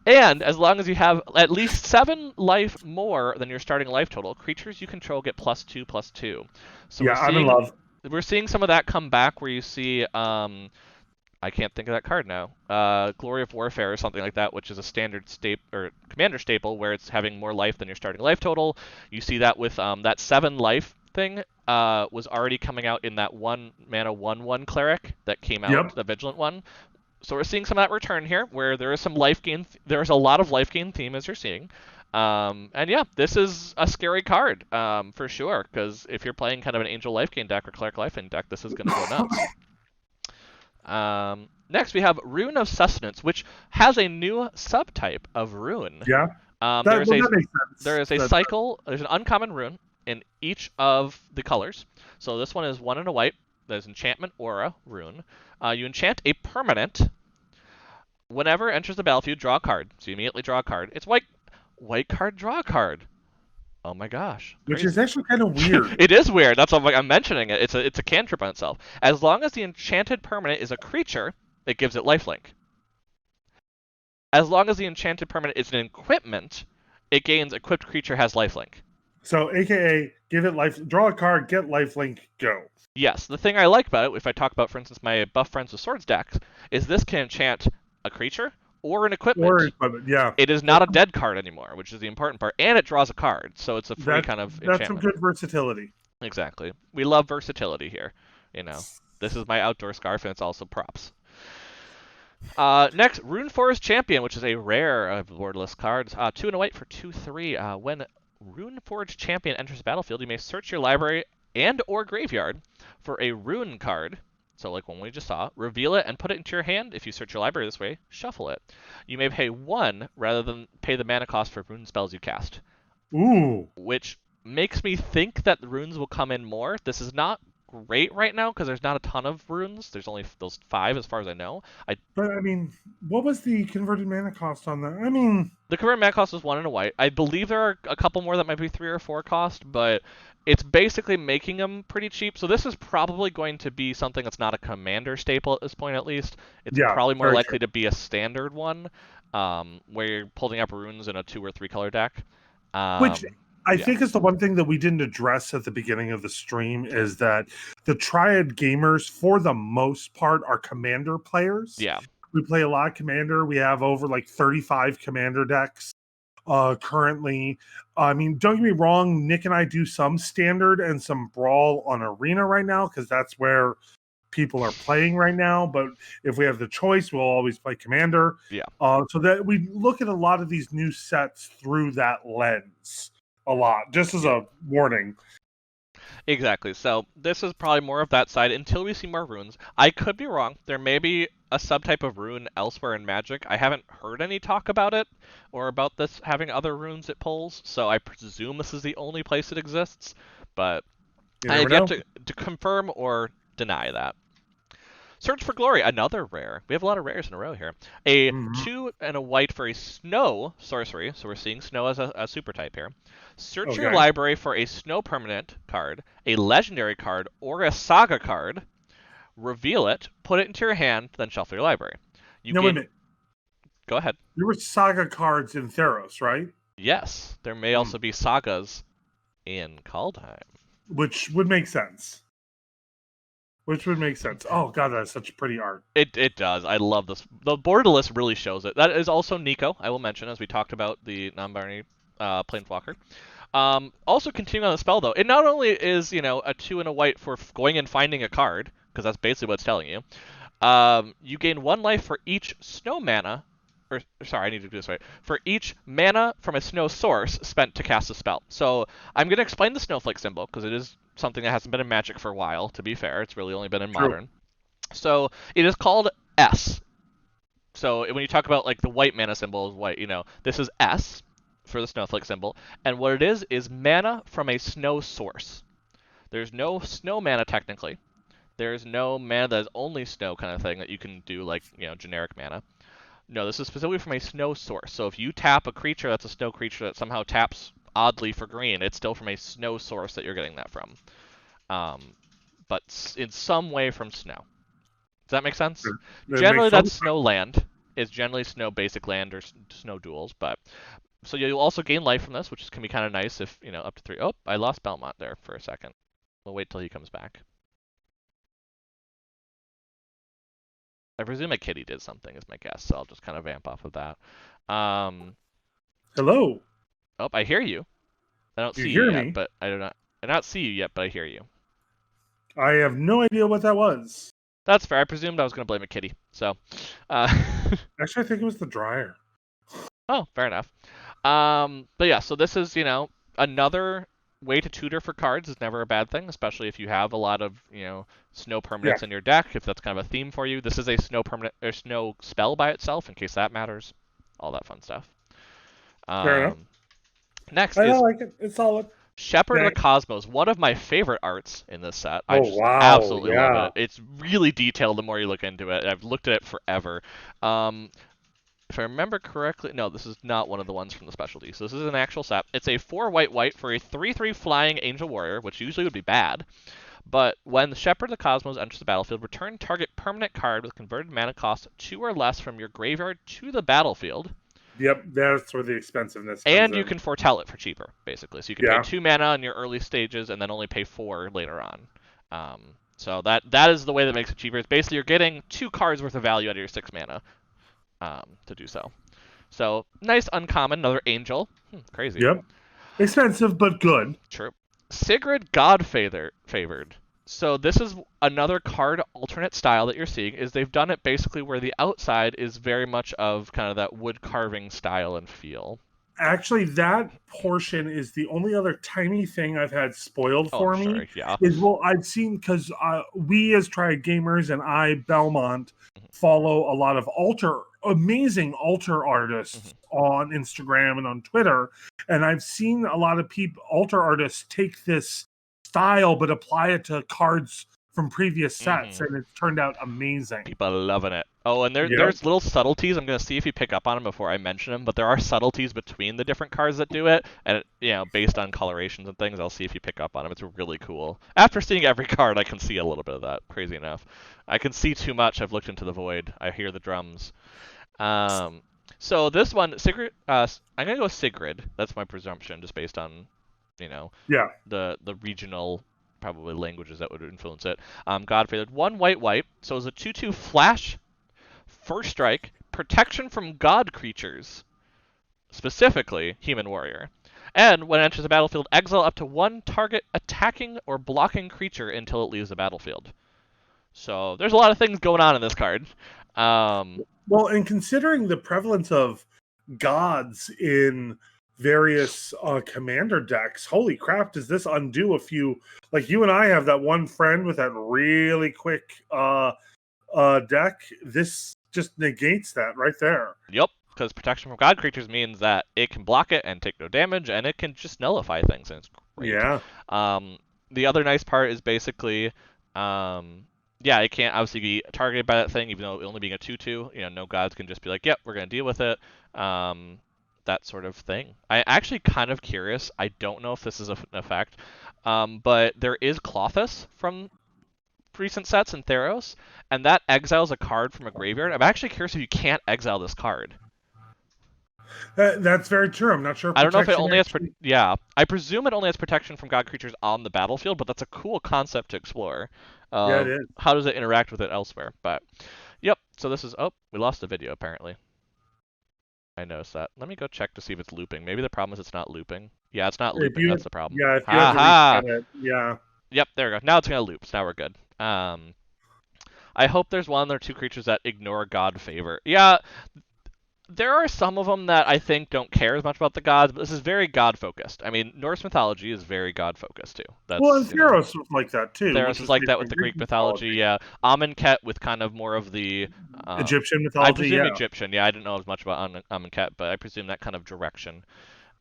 And as long as you have at least 7 life more than your starting life total, creatures you control get +2/+2. So Yeah, I'm in love. we're seeing some of that come back where you see I can't think of that card now. Glory of Warfare or something like that, which is a standard staple or commander staple where it's having more life than your starting life total. You see that with that 7 life thing was already coming out in that 1 mana 1/1 cleric that came out, Yep. the vigilant one. So we're seeing some of that return here, where there is some life gain. There's a lot of life gain theme as you're seeing, and yeah, this is a scary card for sure. Because if you're playing kind of an Angel life gain deck or Cleric life gain deck, this is going to go nuts. Next, we have Rune of Sustenance, which has a new subtype of rune. Yeah. There is a That makes sense. there is a cycle. There's an uncommon rune in each of the colors. So this one is 1 and a white. There's enchantment aura rune. You enchant a permanent. Whenever it enters the battlefield, draw a card. So you immediately draw a card. It's white. White card, draw a card. Oh my gosh, which is crazy. actually kind of weird. It is weird. That's why I'm mentioning it. It's a cantrip on itself. As long as the enchanted permanent is a creature, it gives it lifelink. As long as the enchanted permanent is an equipment, it gains equipped creature has lifelink. So, AKA, give it life, draw a card, get lifelink, go. Yes, the thing I like about it, if I talk about, for instance, my Buff Friends with Swords decks, is this can enchant a creature or an Or equipment. equipment, yeah. It is not a dead card anymore, which is the important part, and it draws a card, so it's a free kind of That's some enchantment. good versatility. Exactly. We love versatility here. This is my outdoor scarf, and it's also props. Next, Rune Forest Champion, which is a rare of boardless cards. 2 and a white for 2/3. When Rune Forge Champion enters the battlefield, you may search your library and or graveyard for a rune card. So like one we just saw, reveal it and put it into your hand. If you search your library this way, shuffle it. You may pay 1 rather than pay the mana cost for rune spells you cast, Ooh. which makes me think that the runes will come in more. This is not great right now because there's not a ton of runes. There's only those 5 as far as I know. But I mean, what was the converted mana cost on that? I mean, The converted mana cost is 1 and a white. I believe there are a couple more that might be 3 or 4 cost, but it's basically making them pretty cheap. So this is probably going to be something that's not a commander staple at this point, at least. It's yeah, probably more very likely true. to be a standard one, where you're pulling up runes in a 2 or 3 color deck. Which I Yeah, think is the one thing that we didn't address at the beginning of the stream is that the Triad gamers, for the most part, are commander players. yeah, We play a lot of commander. We have over like 35 commander decks currently. I mean, don't get me wrong, Nick and I do some standard and some brawl on arena right now because that's where people are playing right now. But if we have the choice, we'll always play commander. yeah. So that we look at a lot of these new sets through that lens a lot, just as Yeah. a warning. Exactly. So this is probably more of that side until we see more runes. I could be wrong. There may be a subtype of rune elsewhere in Magic. I haven't heard any talk about it or about this having other runes it pulls, so I presume this is the only place it exists, but You I never have yet know. to confirm or deny that. Search for Glory, another rare. We have a lot of rares in a row here. A Mhm. 2 and a white for a snow sorcery, so we're seeing snow as a super type here. Search your Okay. library for a snow permanent card, a legendary card, or a saga card. Reveal it, put it into your hand, then shuffle your library. You Now, wait a gain. minute. Go ahead. There were saga cards in Theros, right? Yes, there may Hmm. also be sagas in Kaldheim. Which would make sense. Which would make sense. Oh, God, that's such pretty art. It does. I love this. The borderless really shows it. That is also Nico, I will mention, as we talked about the non-binary planeswalker. Also continuing on the spell though, it not only is a 2 and a white for going and finding a card, because that's basically what it's telling you. You gain 1 life for each snow mana, or sorry, I need to do this right. For each mana from a snow source spent to cast a spell. So I'm gonna explain the snowflake symbol because it is something that hasn't been in Magic for a while. To be fair, it's really only been in True. Modern. So it is called S. So when you talk about like the white mana symbol is white, this is S for the snowflake symbol, and what it is mana from a snow source. There's no snow mana technically. There's no mana that is only snow kind of thing that you can do like generic mana. No, this is specifically from a snow source. So if you tap a creature that's a snow creature that somehow taps oddly for green, it's still from a snow source that you're getting that from. But in some way from snow. Does that make sense? That makes Generally, total that's snow land. Is generally snow basic land or snow duels, but so you'll also gain life from this, which can be kind of nice if up to 3. Oh, I lost Belmont there for a second. We'll wait till he comes back. I presume a kitty did something, is my guess, so I'll just kind of vamp off of that. Um, Hello. oh, I hear you. I don't You see you hear yet, me? but I don't see you yet, but I hear you. I have no idea what that was. That's fair. I presumed I was going to blame a kitty, so. Uh, Actually, I think it was the dryer. oh, fair enough. But yeah, so this is another way to tutor for cards is never a bad thing, especially if you have a lot of snow Yeah, permanents in your deck. If that's kind of a theme for you, this is a snow permanent or snow spell by itself, in case that matters. All that fun stuff. fair enough. Um, Next I is don't like it. It's solid. Shepherd of the Next. Cosmos, one of my favorite arts in this set. I Oh, just wow. absolutely love Yeah. it. It's really detailed the more you look into it. I've looked at it forever. Um, if I remember correctly, no, this is not one of the ones from the specialty. So this is an actual set. It's a 4 white white for a 3/3 flying angel warrior, which usually would be bad. But when the Shepherd of the Cosmos enters the battlefield, return target permanent card with converted mana cost 2 or less from your graveyard to the battlefield. Yep, that's where the expensiveness comes And you in. can foretell it for cheaper, basically. So you can pay Yeah, 2 mana in your early stages and then only pay 4 later on. So that is the way that makes it cheaper. It's basically you're getting 2 cards worth of value out of your 6 mana to do so. So nice uncommon, another angel. Crazy. yep. Expensive, but good. True. Sigrid God favored. So this is another card alternate style that you're seeing, is they've done it basically where the outside is very much of kind of that wood carving style and feel. Actually, that portion is the only other tiny thing I've had spoiled Oh, for me. sure, yeah. Is, well, I've seen, because we as Triad Gamers and I, Belmont, Mhm, follow a lot of amazing altar mhm, artists on Instagram and on Twitter, and I've seen a lot of altar artists take this style but apply it to cards from previous sets, mhm. and it's turned out amazing. People are loving it. Oh, and Yep. there's little subtleties. I'm gonna see if you pick up on them before I mention them. But there are subtleties between the different cards that do it, and based on colorations and things, I'll see if you pick up on them. It's really cool. After seeing every card, I can see a little bit of that. Crazy enough, I can see too much. I've looked into the void. I hear the drums. Um, so this one, Sigrid. I'm gonna go with Sigrid. That's my presumption, just based on, you know, Yeah. the regional probably languages that would influence it. God favored, one white, so it's a 2/2 flash, first strike, protection from god creatures, specifically human warrior. And when it enters the battlefield, exile up to one target attacking or blocking creature until it leaves the battlefield. So there's a lot of things going on in this card. Um, Well, and considering the prevalence of gods in various commander decks, holy crap, does this undo a few? Like, you and I have that one friend with that really quick deck. This just negates that right there. yep, because protection from god creatures means that it can block it and take no damage, and it can just nullify things, and it's great. Yeah. Um, the other nice part is basically, yeah, it can't obviously be targeted by that thing, even though only being a 2/2. No gods can just be like, yep, we're gonna deal with it. Um, that sort of thing. I actually kind of curious. I don't know if this is an effect, but there is Klothys from recent sets in Theros, and that exiles a card from a graveyard. I'm actually curious if you can't exile this card. That's very true. I'm not sure if I don't know if it protection only has actually. yeah. I presume it only has protection from god creatures on the battlefield, but that's a cool concept to explore. Yeah, it is. How does it interact with it elsewhere? But yep. So this is we lost the video apparently. I noticed that. Let me go check to see if it's looping. Maybe the problem is it's not looping. Yeah, it's not If looping. you, That's the problem. yeah, if you had Ha to ha. reset it, yeah. Yep. There we go. Now it's gonna loop. So now we're good. I hope there's one or two creatures that ignore god favor. Yeah, there are some of them that I think don't care as much about the gods, but this is very god focused. I mean, Norse mythology is very god focused too. Well, and That's. Theros was like that too, Theros which is was like based that with on the Greek Greek mythology, mythology. yeah. Amonkhet with kind of more of the, Egyptian I mythology, presume yeah. Egyptian. Yeah, I didn't know as much about Amonkhet, but I presume that kind of direction.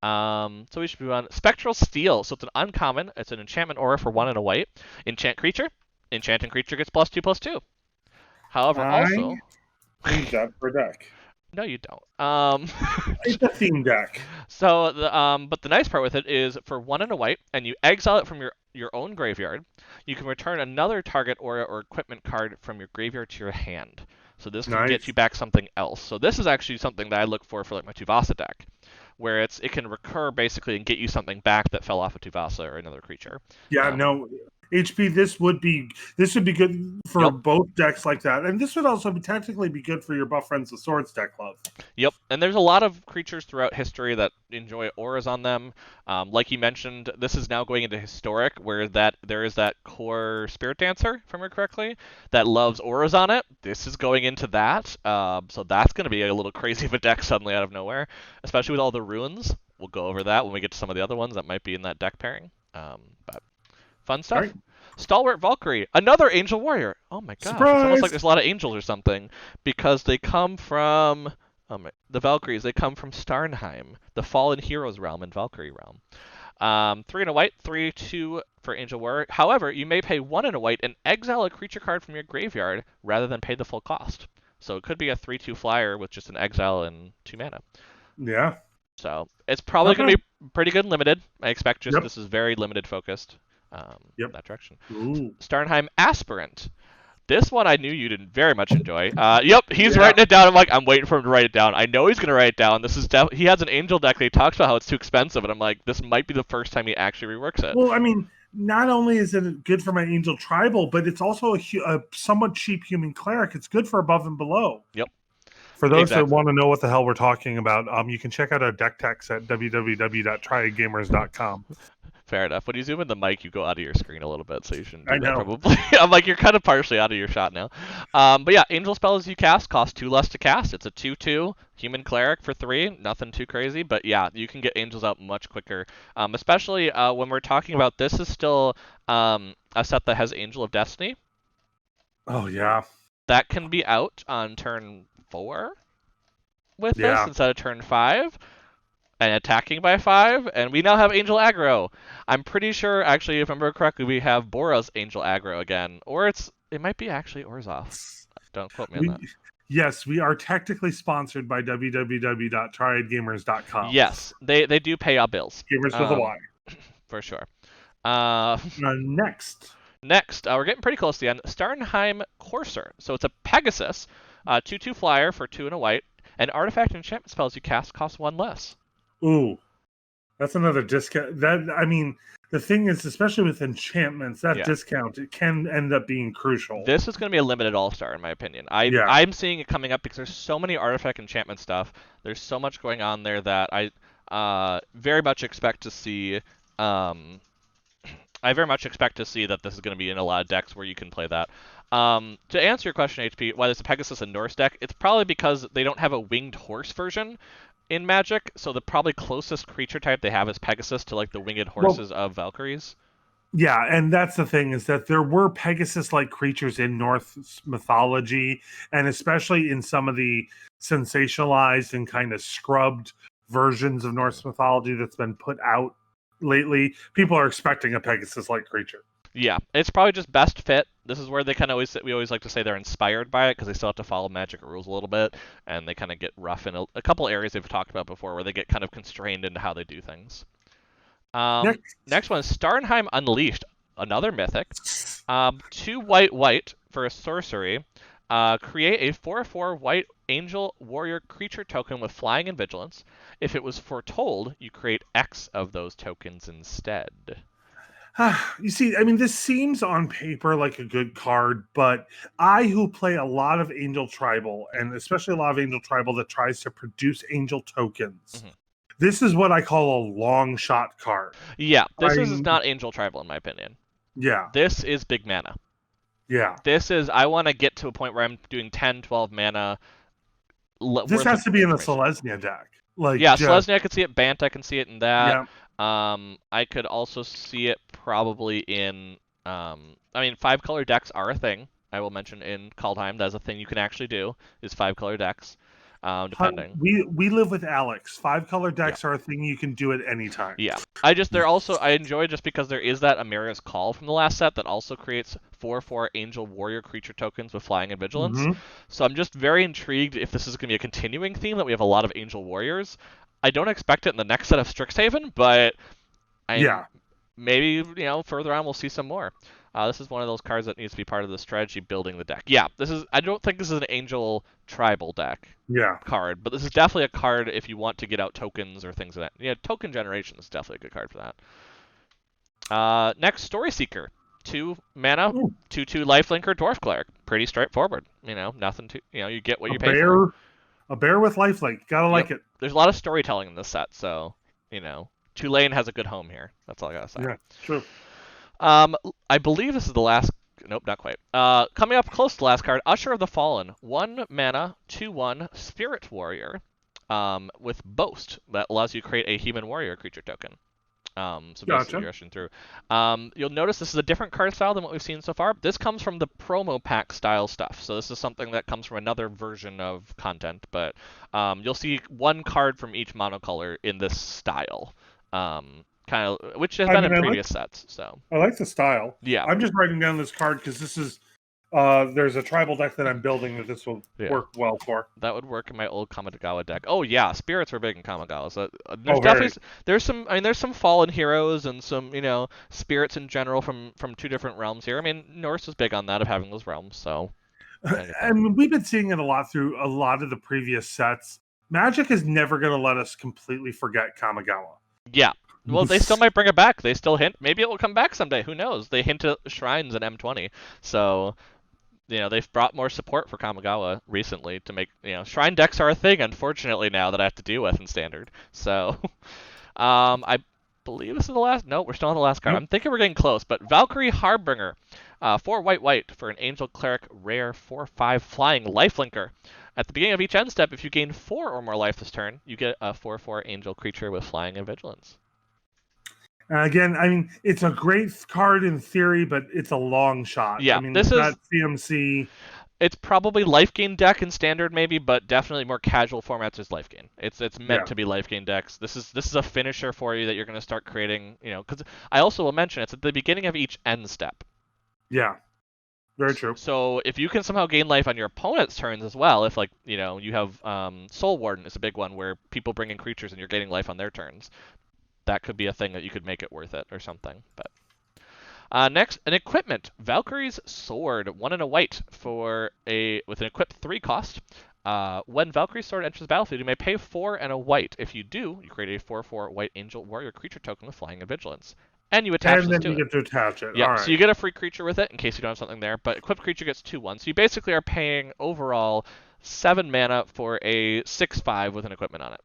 So we should move on. Spectral Steel. So it's an uncommon. It's an enchantment aura for 1 and a white. Enchant creature. Enchanting creature gets +2/+2. However, I also, need that for a deck. no, you don't. It's a theme deck. So but the nice part with it is for 1 and a white, and you exile it from your own graveyard, you can return another target aura or equipment card from your graveyard to your hand. So this can get you Nice. back something else. So this is actually something that I look for like my Tuvasa deck, where it can recur basically and get you something back that fell off a Tuvasa or another creature. Yeah, no, HP. This would be good for Yep. both decks like that, and this would also technically be good for your Buff Friends of Swords deck, love. Yep, and there's a lot of creatures throughout history that enjoy auras on them. Like you mentioned, this is now going into historic, where there is that core spirit dancer, if I remember correctly, that loves auras on it. This is going into that, so that's going to be a little crazy of a deck suddenly out of nowhere, especially with all the runes. We'll go over that when we get to some of the other ones that might be in that deck pairing. But fun All right, stuff. Stalwart Valkyrie, another angel warrior. Oh my gosh, it's almost like surprise! there's a lot of angels or something because they come from the Valkyries. They come from Starnheim, the fallen heroes realm and Valkyrie realm. 3 and a white, 3/2 for angel warrior. However, you may pay 1 and a white and exile a creature card from your graveyard rather than pay the full cost. So it could be a 3/2 flyer with just an exile and 2 mana. Yeah. So it's probably Not going to bad. be pretty good and limited. I expect just Yep. this is very limited focused. Yep. That direction. Ooh. Starnheim Aspirant. This one I knew you didn't very much enjoy. Yep, he's Yeah. writing it down. I'm like, I'm waiting for him to write it down. I know he's gonna write it down. This is he has an angel deck that he talks about how it's too expensive, and I'm like, this might be the first time he actually reworks it. Well, I mean, not only is it good for my Angel Tribal, but it's also a somewhat cheap human cleric. It's good for above and below. Yep. For those Exactly. that want to know what the hell we're talking about, you can check out our deck text at www.triadgamers.com. Fair enough. When you zoom in the mic, you go out of your screen a little bit, so you shouldn't I do that know. probably. I'm like, you're kind of partially out of your shot now. But yeah, angel spells you cast cost 2 less to cast. It's a 2/2 human cleric for 3. Nothing too crazy, but yeah, you can get angels out much quicker. Especially when we're talking about this is still a set that has Angel of Destiny. Oh yeah, That can be out on turn 4 with this yeah. instead of turn 5 and attacking by 5, and we now have Angel Aggro. I'm pretty sure, actually, if I remember correctly, we have Bora's Angel Aggro again, or it might be actually Orzhov. Don't quote me on We that. yes, we are technically sponsored by www.triadgamers.com. Yes, they do pay our bills, Gamers with a Y. for sure. Uh, Next. Next, we're getting pretty close to the end. Starnheim Courser. So it's a Pegasus, 2/2 flyer for 2 and a white, and artifact and enchantment spells you cast cost 1 less. Ooh, that's another discount. The thing is, especially with enchantments, that discount it can end up being crucial. This is going to be a limited all-star, in my opinion. I'm seeing it coming up because there's so many artifact enchantment stuff. There's so much going on there that I very much expect to see. I very much expect to see that this is going to be in a lot of decks where you can play that. To answer your question, HP, why there's a Pegasus and Norse deck, it's probably because they don't have a winged horse version in Magic, so the probably closest creature type they have is Pegasus to like the winged horses of Valkyries. Yeah, and that's the thing is that there were Pegasus-like creatures in Norse mythology, and especially in some of the sensationalized and kind of scrubbed versions of Norse mythology that's been put out lately. People are expecting a Pegasus-like creature. Yeah, it's probably just best fit. This is where they kind of we always like to say they're inspired by it because they still have to follow Magic rules a little bit, and they kind of get rough in a couple areas they've talked about before where they get kind of constrained into how they do things. Next one is Starnheim Unleashed, another mythic. 2 white for a sorcery. Create a 4/4 white angel warrior creature token with flying and vigilance. If it was foretold, you create X of those tokens instead. You see, I mean, this seems on paper like a good card, but I, who play a lot of Angel Tribal, and especially a lot of Angel Tribal that tries to produce Angel tokens, this is what I call a long shot card. Yeah, this is not Angel Tribal in my opinion. Yeah. This is big mana. Yeah. This is, I want to get to a point where I'm doing 10, 12 mana. This has to be in the Selesnya deck. Selesnya, I could see it. Bant, I can see it in that. Yeah. I could also see it probably in, 5-color decks are a thing. I will mention in Kaldheim, that's a thing you can actually do, is 5-color decks, depending. We live with Alex. 5-color decks are a thing you can do at any time. Yeah. I enjoy just because there is that Amira's Call from the last set that also creates 4/4 Angel Warrior creature tokens with flying and vigilance. So I'm just very intrigued if this is going to be a continuing theme, that we have a lot of Angel Warriors. I don't expect it in the next set of Strixhaven, but maybe, further on we'll see some more. This is one of those cards that needs to be part of the strategy building the deck. Yeah, I don't think this is an Angel Tribal deck card, but this is definitely a card if you want to get out tokens or things like that. Yeah, token generation is definitely a good card for that. Next, Story Seeker. 2 mana, 2/2 lifelinker, Dwarf Cleric. Pretty straightforward. Nothing too, you get what you pay for. A bear with lifelink. Gotta like it. There's a lot of storytelling in this set, so, Tulane has a good home here. That's all I gotta say. Yeah, true. I believe this is the last. Nope, not quite. Coming up close to the last card, Usher of the Fallen. 1 mana, 2/1 Spirit Warrior, with Boast that allows you to create a human warrior creature token. So basically you're rushing through. You'll notice this is a different card style than what we've seen so far. This comes from the promo pack style stuff. So this is something that comes from another version of content, but you'll see 1 card from each monocolor in this style. Which has been in previous sets. So I like the style. Yeah. I'm just writing down this card because this is there's a tribal deck that I'm building that this will work well for. That would work in my old Kamigawa deck. Oh yeah, spirits were big in Kamigawa. So there's some fallen heroes and some, spirits in general from 2 different realms here. I mean, Norse is big on that, of having those realms, so and we've been seeing it a lot through a lot of the previous sets. Magic is never going to let us completely forget Kamigawa. Yeah. Well, they still might bring it back. They still hint. Maybe it will come back someday. Who knows? They hint at shrines in M20. So, they've brought more support for Kamigawa recently to make, shrine decks are a thing, unfortunately, now that I have to deal with in Standard. So, I believe this is the last. No, we're still on the last card. Nope. I'm thinking we're getting close, but Valkyrie Harbinger, 4 white for an Angel Cleric rare 4/5 flying lifelinker. At the beginning of each end step, if you gain 4 or more life this turn, you get a 4/4 Angel creature with flying and vigilance. Again, I mean, it's a great card in theory, but it's a long shot. Yeah, I mean, this it's is. not CMC. It's probably life gain deck in standard maybe, but definitely more casual formats is life gain. It's meant to be life gain decks. This is a finisher for you that you're going to start creating. Because I also will mention it's at the beginning of each end step. Yeah, very true. So if you can somehow gain life on your opponent's turns as well, if you have Soul Warden is a big one where people bring in creatures and you're getting life on their turns, that could be a thing that you could make it worth it or something. But next, an equipment. Valkyrie's Sword, 1 and a white with an equip 3 cost. When Valkyrie's Sword enters the battlefield, you may pay 4 and a white. If you do, you create a 4/4 white Angel Warrior creature token with flying and vigilance. And you attach And this then to you it. get to attach it. Yeah, All right. so you get a free creature with it in case you don't have something there, but equipped creature gets 2/1. So you basically are paying overall 7 mana for a 6/5 with an equipment on it.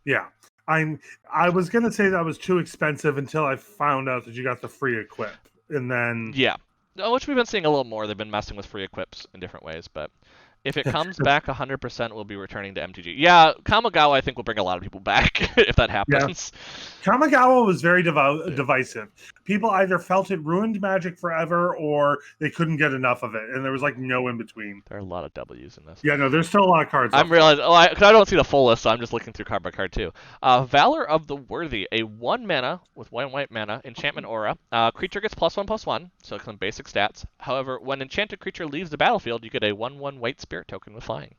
Yeah. I was gonna say that was too expensive until I found out that you got the free equip. And then Yeah. Which we've been seeing a little more. They've been messing with free equips in different ways, but if it comes back 100%, we'll be returning to MTG. Yeah, Kamigawa I think will bring a lot of people back if that happens. Kamigawa was very divisive. People either felt it ruined Magic forever or they couldn't get enough of it, and there was like no in between. There are a lot of W's in this. Yeah, no, there's still a lot of cards. I'm realizing, because I don't see the full list, so I'm just looking through card by card too. Valor of the Worthy, a 1 mana with 1 white mana, enchantment aura. Creature gets +1/+1, so it's some basic stats. However, when enchanted creature leaves the battlefield, you get a 1/1 white spirit token with flying.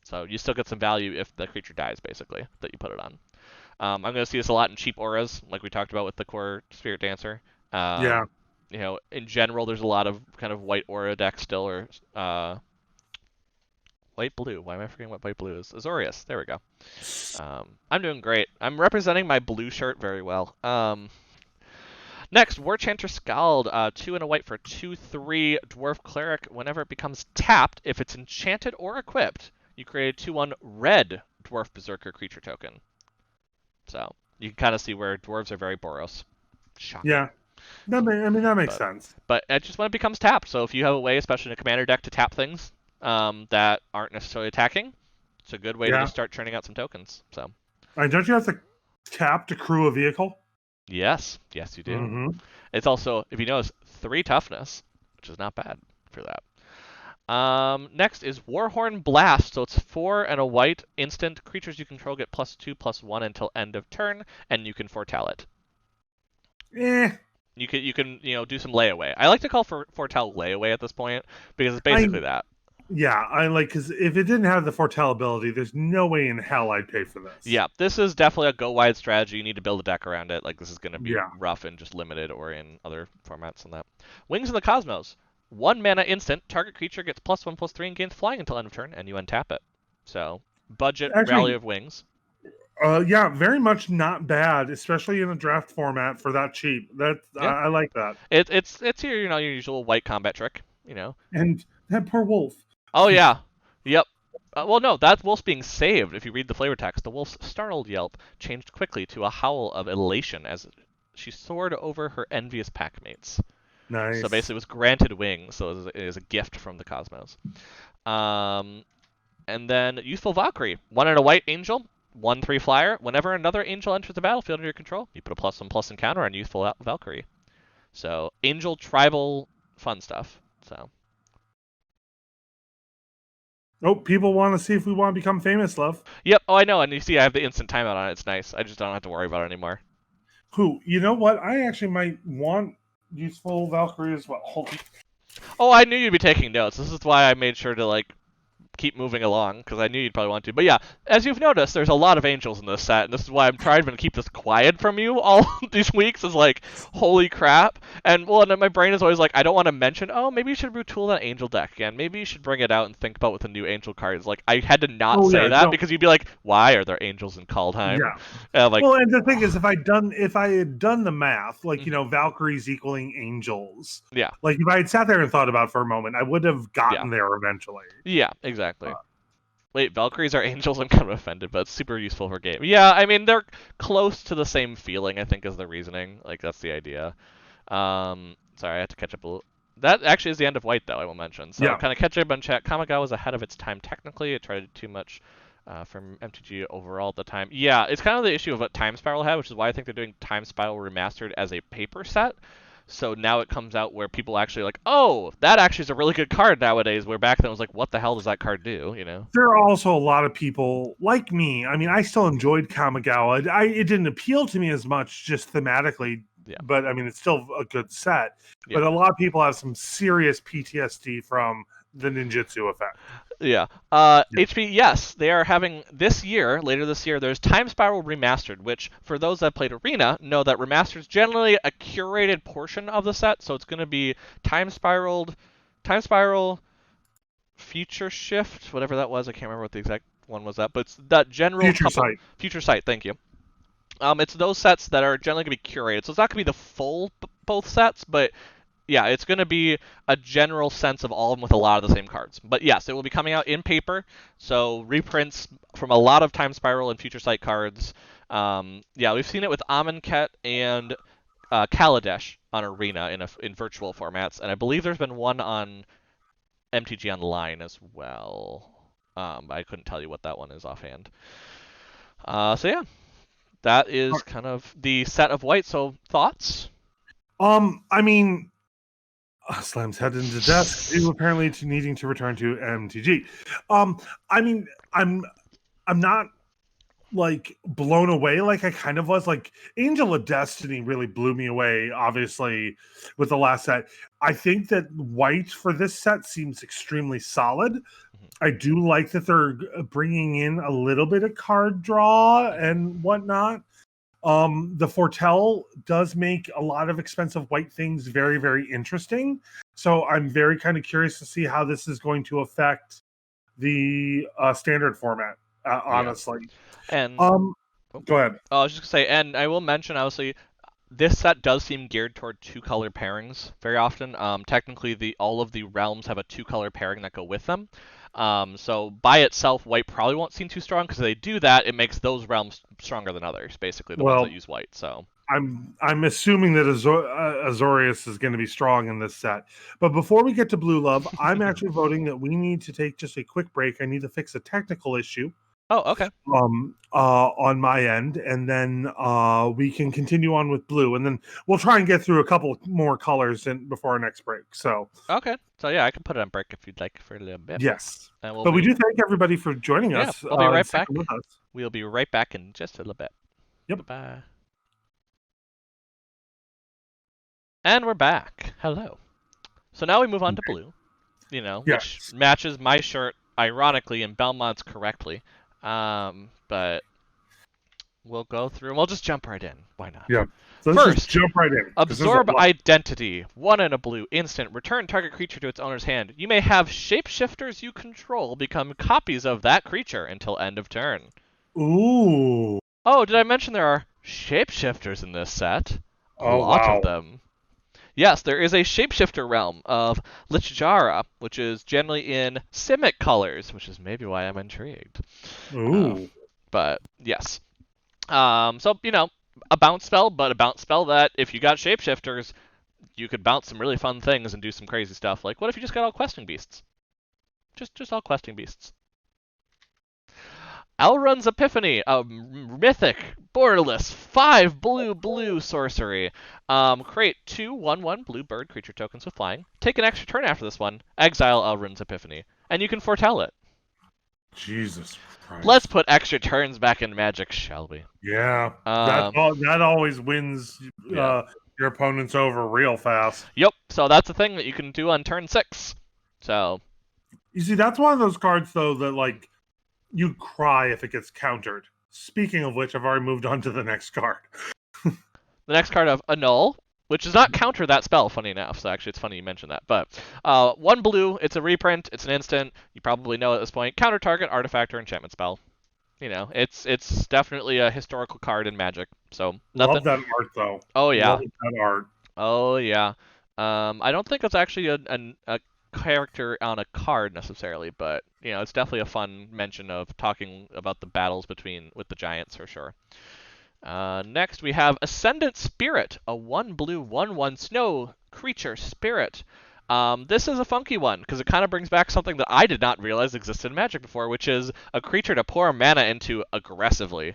So you still get some value if the creature dies, basically, that you put it on. I'm going to see this a lot in cheap auras, like we talked about with the core Spirit Dancer. Yeah. In general, there's a lot of kind of white aura decks still, or white blue. Why am I forgetting what white blue is? Azorius. There we go. I'm doing great. I'm representing my blue shirt very well. Next, War Chanter Scald, 2 and a white for 2/3 Dwarf Cleric. Whenever it becomes tapped, if it's enchanted or equipped, you create a 2/1 red Dwarf Berserker creature token. So you can kind of see where dwarves are very Boros. Shocking. Yeah. That makes sense. But it's just when it becomes tapped. So if you have a way, especially in a commander deck, to tap things that aren't necessarily attacking, it's a good way to just start churning out some tokens. So. Don't you have to tap to crew a vehicle? Yes, you do. Mm-hmm. It's also, if you notice, 3 toughness, which is not bad for that. Next is Warhorn Blast. So it's 4 and a white instant. Creatures you control get +2/+1 until end of turn, and you can foretell it. You can do some layaway. I like to call foretell layaway at this point because it's basically that. Yeah, because if it didn't have the foretell ability, there's no way in hell I'd pay for this. Yeah, this is definitely a go wide strategy. You need to build a deck around it. Like this is going to be rough and just limited, or in other formats than that. Wings of the Cosmos. 1 mana instant. Target creature gets +1/+3 and gains flying until end of turn, and you untap it. So budget Rally of Wings. Yeah, very much not bad, especially in a draft format for that cheap. I like that. It's your usual white combat trick. And that poor wolf. Oh yeah, yep. Well, no, that wolf's being saved. If you read the flavor text, the wolf's startled yelp changed quickly to a howl of elation as she soared over her envious packmates. Nice. So basically, it was granted wings. So it is a gift from the cosmos. And then Youthful Valkyrie, 1 and a white angel, 1/3 flyer. Whenever another angel enters the battlefield under your control, you put a +1/+1 encounter on Youthful Valkyrie. So angel tribal fun stuff. So. Oh, people want to see if we want to become famous, love. Yep. Oh, I know. And you see, I have the instant timeout on it. It's nice. I just don't have to worry about it anymore. You know what? I actually might want Useful Valkyrie as well. Oh, I knew you'd be taking notes. This is why I made sure to keep moving along, because I knew you'd probably want to. But yeah, as you've noticed, there's a lot of angels in this set, and this is why I'm trying to keep this quiet from you all these weeks, is holy crap. And my brain is always I don't want to mention, maybe you should retool that angel deck again. Maybe you should bring it out and think about what the new angel cards. I had to not say that, because you'd be like, why are there angels in Kaldheim? Yeah. And the thing is, if I had done the math, Valkyries equaling angels. Yeah. If I had sat there and thought about it for a moment, I would have gotten there eventually. Yeah, exactly. Wait, Valkyries are angels? I'm kind of offended, but it's super useful for game. Yeah, I mean, they're close to the same feeling, I think, is the reasoning. Like, that's the idea. Sorry, I had to catch up a little. That actually is the end of white, though, I will mention. So, Yeah. kind of catch up on chat. Kamigawa was ahead of its time technically. It tried to do too much from MTG overall at the time. Yeah, it's kind of the issue of what Time Spiral had, which is why I think they're doing Time Spiral Remastered as a paper set. So now it comes out where people actually like, oh, that actually is a really good card nowadays. Where back then it was like, what the hell does that card do? You know? There are also a lot of people like me. I mean, I still enjoyed Kamigawa. It didn't appeal to me as much just thematically, Yeah. but I mean, it's still a good set. Yeah. But a lot of people have some serious PTSD from the ninjutsu effect. Yeah. Yeah. HP, yes, they are having this year, later this year, there's Time Spiral Remastered, which, for those that played Arena, know that Remastered is generally a curated portion of the set, so it's going to be Time Spiral, Future Shift, whatever that was, I can't remember what the exact one was that, but it's that general Future couple, Sight. Future Sight, thank you. It's those sets that are generally going to be curated, so it's not going to be the full both sets, but yeah, it's going to be a general sense of all of them with a lot of the same cards. But yes, it will be coming out in paper, so reprints from a lot of Time Spiral and Future Sight cards. Yeah, we've seen it with Amonkhet and Kaladesh on Arena in virtual formats, and I believe there's been one on MTG Online as well. I couldn't tell you what that one is offhand. So yeah, that is kind of the set of white. So thoughts? I mean, Slam's head into the desk, due apparently to needing to return to MTG. I mean, I'm not like blown away like I kind of was. Like Angel of Destiny really blew me away, obviously, with the last set. I think that white for this set seems extremely solid. I do like that they're bringing in a little bit of card draw and whatnot. The Foretell does make a lot of expensive white things very, very interesting. So I'm very kind of curious to see how this is going to affect the standard format. Yeah, Honestly, and um, oh, go ahead. I was just gonna say, and I will mention, obviously, this set does seem geared toward two-color pairings very often. Technically, all of the realms have a two-color pairing that go with them. So by itself, white probably won't seem too strong because if they do that, it makes those realms stronger than others. Basically, the ones that Well, use white. So I'm assuming that Azorius is going to be strong in this set. But before we get to Blue Love, I'm actually voting that we need to take just a quick break. I need to fix a technical issue oh, okay, on my end, and then we can continue on with Blue, and then we'll try and get through a couple more colors before our next break. So okay. So yeah, I can put it on break if you'd like for a little bit, yes, and we'll but we be do thank everybody for joining yeah, us we'll be and right back. sticking with us. We'll be right back in just a little bit. Yep. Bye. And we're back. Hello. So now we move on to blue, which Yes. matches my shirt, ironically, and Belmont's correctly. But we'll go through and we'll just jump right in. Why not? Yeah. So let's just First, jump right in. This is a absorb lot. identity. 1 in a blue. Instant. Return target creature to its owner's hand. You may have shapeshifters you control become copies of that creature until end of turn. Ooh. Oh, did I mention there are shapeshifters in this set? A Oh lot of wow. them. Yes, there is a shapeshifter realm of Lichjara, which is generally in Simic colors, which is maybe why I'm intrigued. Uh, Ooh. but yes. So, a bounce spell, but a bounce spell that if you got shapeshifters, you could bounce some really fun things and do some crazy stuff. Like, what if you just got all questing beasts? Just all questing beasts. Elrond's Epiphany, a mythic, borderless, 5 blue sorcery. Create 2 1/1 blue bird creature tokens with flying. Take an extra turn after this one. Exile Elrond's Epiphany. And you can foretell it. Jesus Let's Christ. put extra turns back in Magic, shall we? Yeah. That always wins Yeah. your opponents over real fast. Yep, so that's the thing that you can do on turn 6. So. You see, that's one of those cards though that like you cry if it gets countered. Speaking of which, I've already moved on to the next card. The next card of Annul, which does not counter that spell, funny enough. So actually, it's funny you mentioned that. But 1 blue, it's a reprint, it's an instant. You probably know at this point. Counter target artifact or enchantment spell. It's definitely a historical card in Magic. So nothing. Love that art though. Oh yeah. Love that art. Oh yeah. I don't think it's actually character on a card necessarily, but it's definitely a fun mention of talking about the battles with the giants for sure. Next, we have Ascendant Spirit, a 1 blue 1/1 snow creature spirit. This is a funky one because it kind of brings back something that I did not realize existed in Magic before, which is a creature to pour mana into aggressively.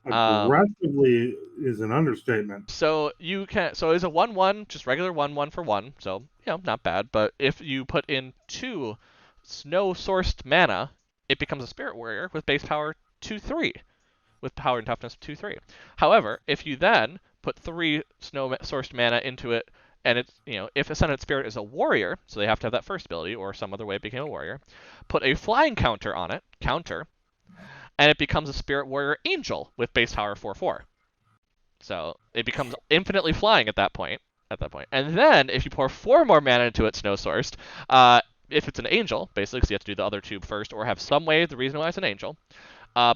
Aggressively is an understatement. So it's a 1/1, just regular 1/1 for 1, so not bad. But if you put in 2 snow sourced mana, it becomes a Spirit Warrior with base power 2/3. With power and toughness 2/3. However, if you then put 3 snow-sourced mana into it, and it's if Ascendant Spirit is a warrior, so they have to have that first ability or some other way it became a warrior, put a flying counter on it, and it becomes a Spirit Warrior Angel with base power 4/4. So it becomes infinitely flying at that point. And then if you pour 4 more mana into it, snow-sourced, if it's an angel, basically, because you have to do the other 2 first, or have some way the reason why it's an angel.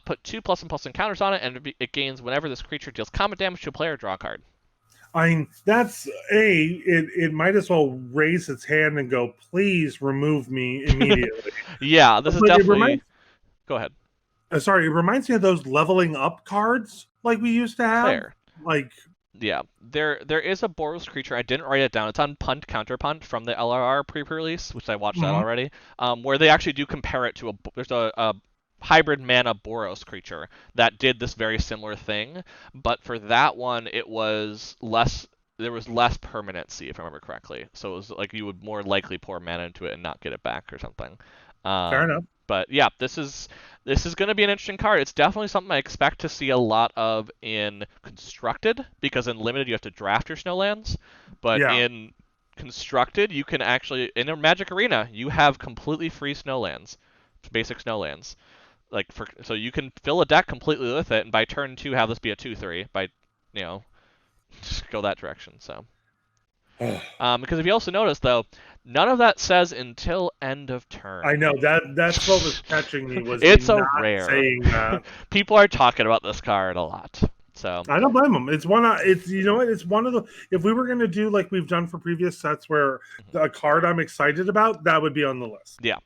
Put 2 + and counters on it, and it gains whenever this creature deals combat damage to a player, draw a card. I mean, it might as well raise its hand and go, please remove me immediately. Yeah, this is But definitely. Go ahead. Sorry, it reminds me of those leveling up cards like we used to have. Fair. Like, yeah, there is a Boros creature. I didn't write it down. It's on Punt Counterpunt from the LRR pre-release, which I watched that already. Where they actually do compare it to there's a hybrid mana Boros creature that did this very similar thing, but for that one it was less. There was less permanency, if I remember correctly. So it was like you would more likely pour mana into it and not get it back or something. fair enough. But yeah, this is going to be an interesting card. It's definitely something I expect to see a lot of in Constructed, because in Limited you have to draft your snowlands, but in Constructed you can actually, in a Magic Arena, you have completely free snowlands, basic snowlands. So you can fill a deck completely with it, and by turn 2 have this be a 2/3 by just go that direction. So because if you also notice though, none of that says until end of turn. I know that's what was catching me was it's not rare. saying that. People are talking about this card a lot. So I don't blame them. It's one. It's it's one of the. If we were going to do like we've done for previous sets, where a card I'm excited about, that would be on the list. Yeah.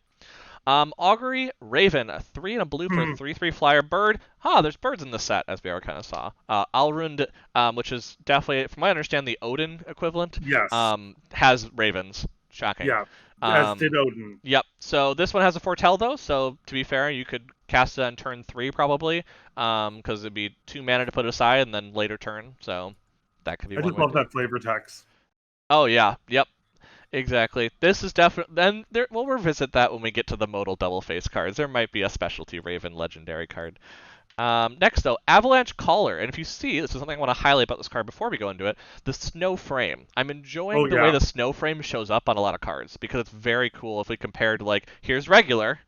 Augury Raven, a 3 and a blue for a 3/3 flyer bird. There's birds in the set, as we already kind of saw. Alrund, which is definitely, from what I understand, the Odin equivalent. Yes. Has ravens. Shocking. Yeah. As did Odin. Yep. So this one has a foretell though. So to be fair, you could cast it on turn 3 probably, because it'd be 2 mana to put aside and then later turn. So that could be. I just love that flavor text. Oh yeah. Yep. Exactly. This is definitely. Then we'll revisit that when we get to the modal double face cards. There might be a specialty Raven legendary card. Next, though, Avalanche Caller. And if you see, this is something I want to highlight about this card before we go into it, the snow frame. I'm enjoying the way the snow frame shows up on a lot of cards, because it's very cool if we compare to, like, here's regular,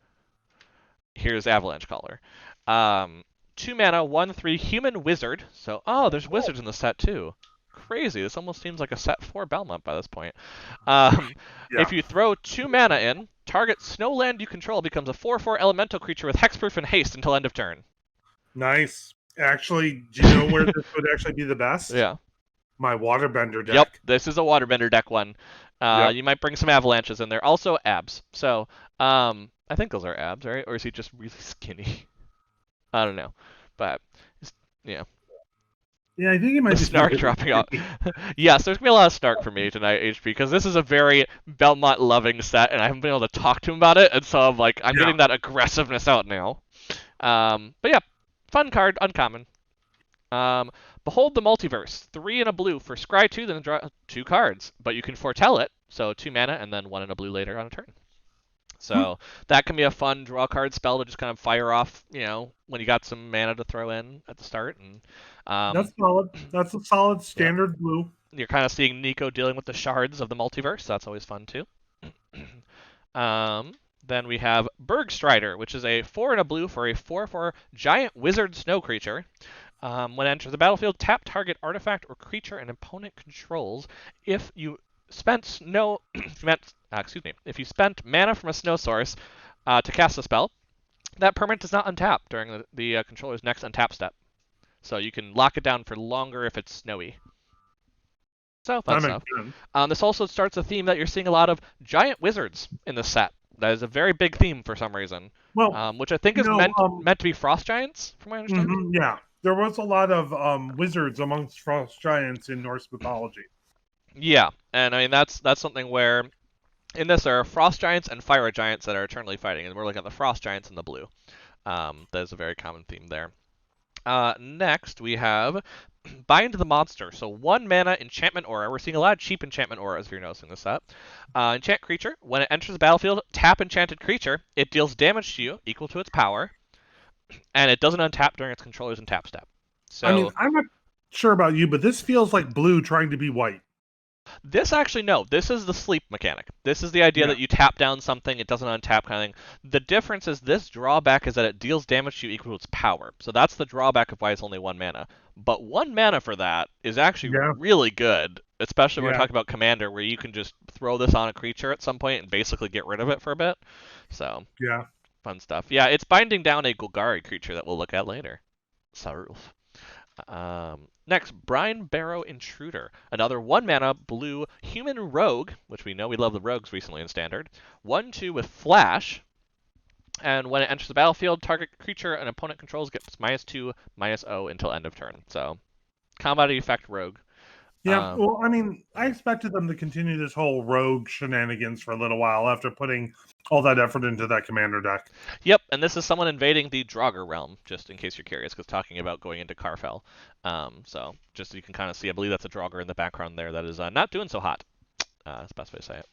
here's Avalanche Caller. 2 mana, 1/3 human wizard. So, there's wizards in the set, too. Crazy. This almost seems like a set 4 Belmont by this point. If you throw 2 mana in, target snowland you control becomes a 4/4 elemental creature with hexproof and haste until end of turn. Nice. Actually, do you know where this would actually be the best? Yeah. My waterbender deck. Yep, this is a waterbender deck one. You might bring some avalanches in there. Also abs. So, I think those are abs, right? Or is he just really skinny? I don't know. But, yeah. Yeah, I think it might be snark dropping out. Yes, there's gonna be a lot of snark for me tonight, HP, because this is a very Belmont loving set, and I haven't been able to talk to him about it, and so I'm like, I'm getting that aggressiveness out now. But yeah, fun card, uncommon. Behold the Multiverse, 3 and a blue for scry 2, then draw 2 cards, but you can foretell it, so 2 mana and then 1 and a blue later on a turn. So that can be a fun draw card spell to just kind of fire off, when you got some mana to throw in at the start. And that's solid. That's a solid standard blue. You're kind of seeing Nico dealing with the shards of the multiverse. So that's always fun too. Then we have Bergstrider, which is a 4 and a blue for a 4/4 giant wizard snow creature. When it enters the battlefield, tap target artifact or creature an opponent controls. If you spent if you spent mana from a snow source to cast a spell, that permanent does not untap during the controller's next untap step. So you can lock it down for longer if it's snowy. So, fun That makes stuff. sense. This also starts a theme that you're seeing a lot of giant wizards in this set. That is a very big theme for some reason, Well, which I think you is know, meant to be frost giants, from what I understand. yeah, there was a lot of wizards amongst frost giants in Norse mythology. Yeah, and I mean that's something where in this there are frost giants and fire giants that are eternally fighting, and we're looking at the frost giants in the blue. That is a very common theme there. Next, we have Bind the Monster. So 1 mana enchantment aura. We're seeing a lot of cheap enchantment auras if you're noticing this set. Enchant creature. When it enters the battlefield, tap enchanted creature. It deals damage to you equal to its power, and it doesn't untap during its controller's untap step. I mean, So I'm not sure about you, but this feels like blue trying to be white. this actually, no, this is the sleep mechanic. This is the idea Yeah, that you tap down something, it doesn't untap kind of thing. The difference is this drawback is that it deals damage to you equal to its power. So that's the drawback of why it's only 1 mana. But 1 mana for that is actually yeah, really good, especially when we're yeah, talking about Commander, where you can just throw this on a creature at some point and basically get rid of it for a bit. So, yeah. fun stuff. Yeah, it's binding down a Golgari creature that we'll look at later. Sarulf. Next, Brine Barrow Intruder. Another 1 mana blue human rogue, which we know we love the rogues recently in Standard. 1/2 with flash. And when it enters the battlefield, target creature an opponent controls gets -2, -0 until end of turn. So, combat effect rogue. Yeah, Um, well, I mean, I expected them to continue this whole rogue shenanigans for a little while after putting all that effort into that commander deck. Yep, and this is someone invading the Draugr realm, just in case you're curious, because talking about going into Karfell. So, just so you can kind of see, I believe that's a Draugr in the background there that is not doing so hot. That's the best way to say it.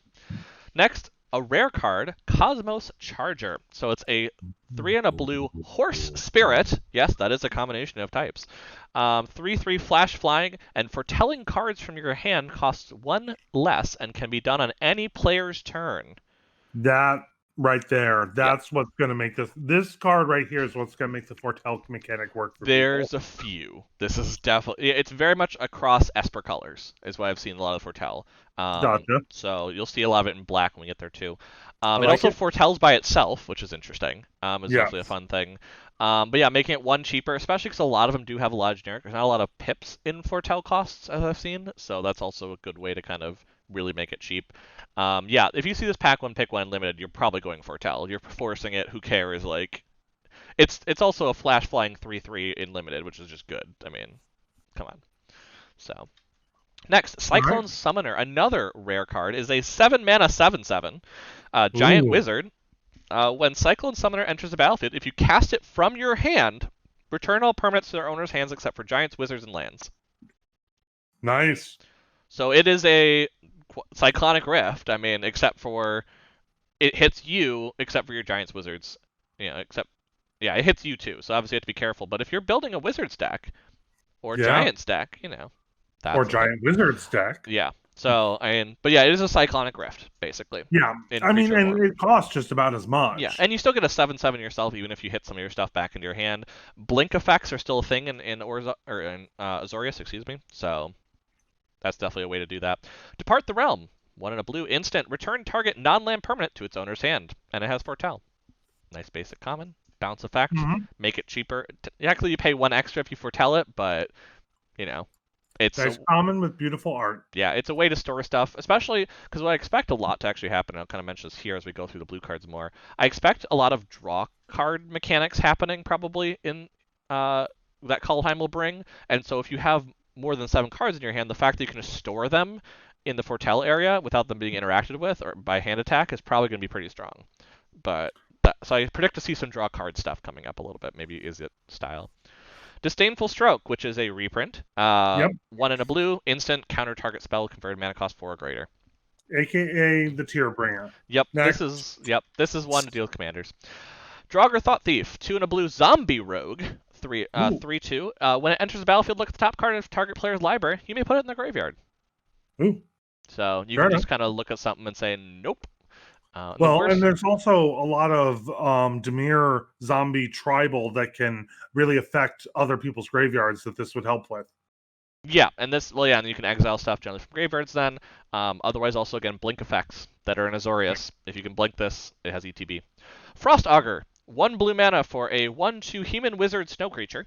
Next, a rare card, Cosmos Charger. So it's a 3 and a blue horse spirit. Yes, that is a combination of types. 3/3 flash flying, and foretelling cards from your hand costs 1 less and can be done on any player's turn. That right there, Yep. that's what's going to make this card right here is what's going to make the foretell mechanic work for people. There's a few. This is definitely, it's very much across Esper colors, is what I've seen a lot of foretell. Gotcha. So you'll see a lot of it in black when we get there too. I It like also it. foretells by itself, which is interesting. Is Yeah. definitely a fun thing. But yeah, making it 1 cheaper, especially because a lot of them do have a lot of generic. There's not a lot of pips in foretell costs, as I've seen. So that's also a good way to kind of really make it cheap. Yeah, if you see this pack 1, pick 1 limited, you're probably going foretell. You're forcing it. Who cares? Like, it's also a flash flying 3/3 in limited, which is just good. I mean, come on. So next, All right. Cyclone Summoner, another rare card, is a 7 mana 7/7 giant Ooh, wizard. When Cyclone Summoner enters the battlefield, if you cast it from your hand, return all permanents to their owner's hands except for giants, wizards, and lands. nice. So it is a Cyclonic Rift. I mean, except for it hits you, except for your giants, wizards. Except yeah, it hits you too. So obviously you have to be careful. But if you're building a wizard stack or Yeah. giant stack, Or that's a thing. giant wizard stack. Yeah. So but yeah, it is a Cyclonic Rift basically Yeah. in I mean, creature and form. it costs just about as Yeah, much. and you still get a 7/7 yourself, even if you hit some of your stuff back into your hand. Blink effects are still a thing in Azorius, excuse me. So that's definitely a way to do that. Depart the Realm. 1 and a blue instant. Return target non-land permanent to its owner's hand, and it has foretell. Nice basic common. Bounce effect. Hmm. Make it cheaper. Actually, you pay 1 extra if you foretell it, but you know, it's Nice a, common with beautiful art. yeah, it's a way to store stuff, especially because what I expect a lot to actually happen, and I'll kind of mention this here as we go through the blue cards more. I expect a lot of draw card mechanics happening probably in that Kaldheim will bring, and so if you have more than 7 cards in your hand, the fact that you can store them in the foretell area without them being interacted with or by hand attack is probably going to be pretty strong. But so I predict to see some draw card stuff coming up a little bit, maybe is it style. Disdainful Stroke, which is a reprint. Yep. 1 and a blue, instant, counter target spell, converted mana cost 4 or greater. AKA the tier bringer. Yep, Next. this is one to deal with commanders. Draugr Thought Thief, 2 and a blue zombie rogue, 3/2. When it enters the battlefield, look at the top card of target player's library. You may put it in the graveyard. Ooh, So you fair can enough. just kind of look at something and say, nope. The Well, and worst. there's also a lot of Demir zombie tribal that can really affect other people's graveyards that this would help with. Yeah, and and you can exile stuff generally from graveyards then. Otherwise, also, again, blink effects that are in Azorius. If you can blink this, it has ETB. Frost Augur. 1 blue mana for a 1/2 human wizard snow creature.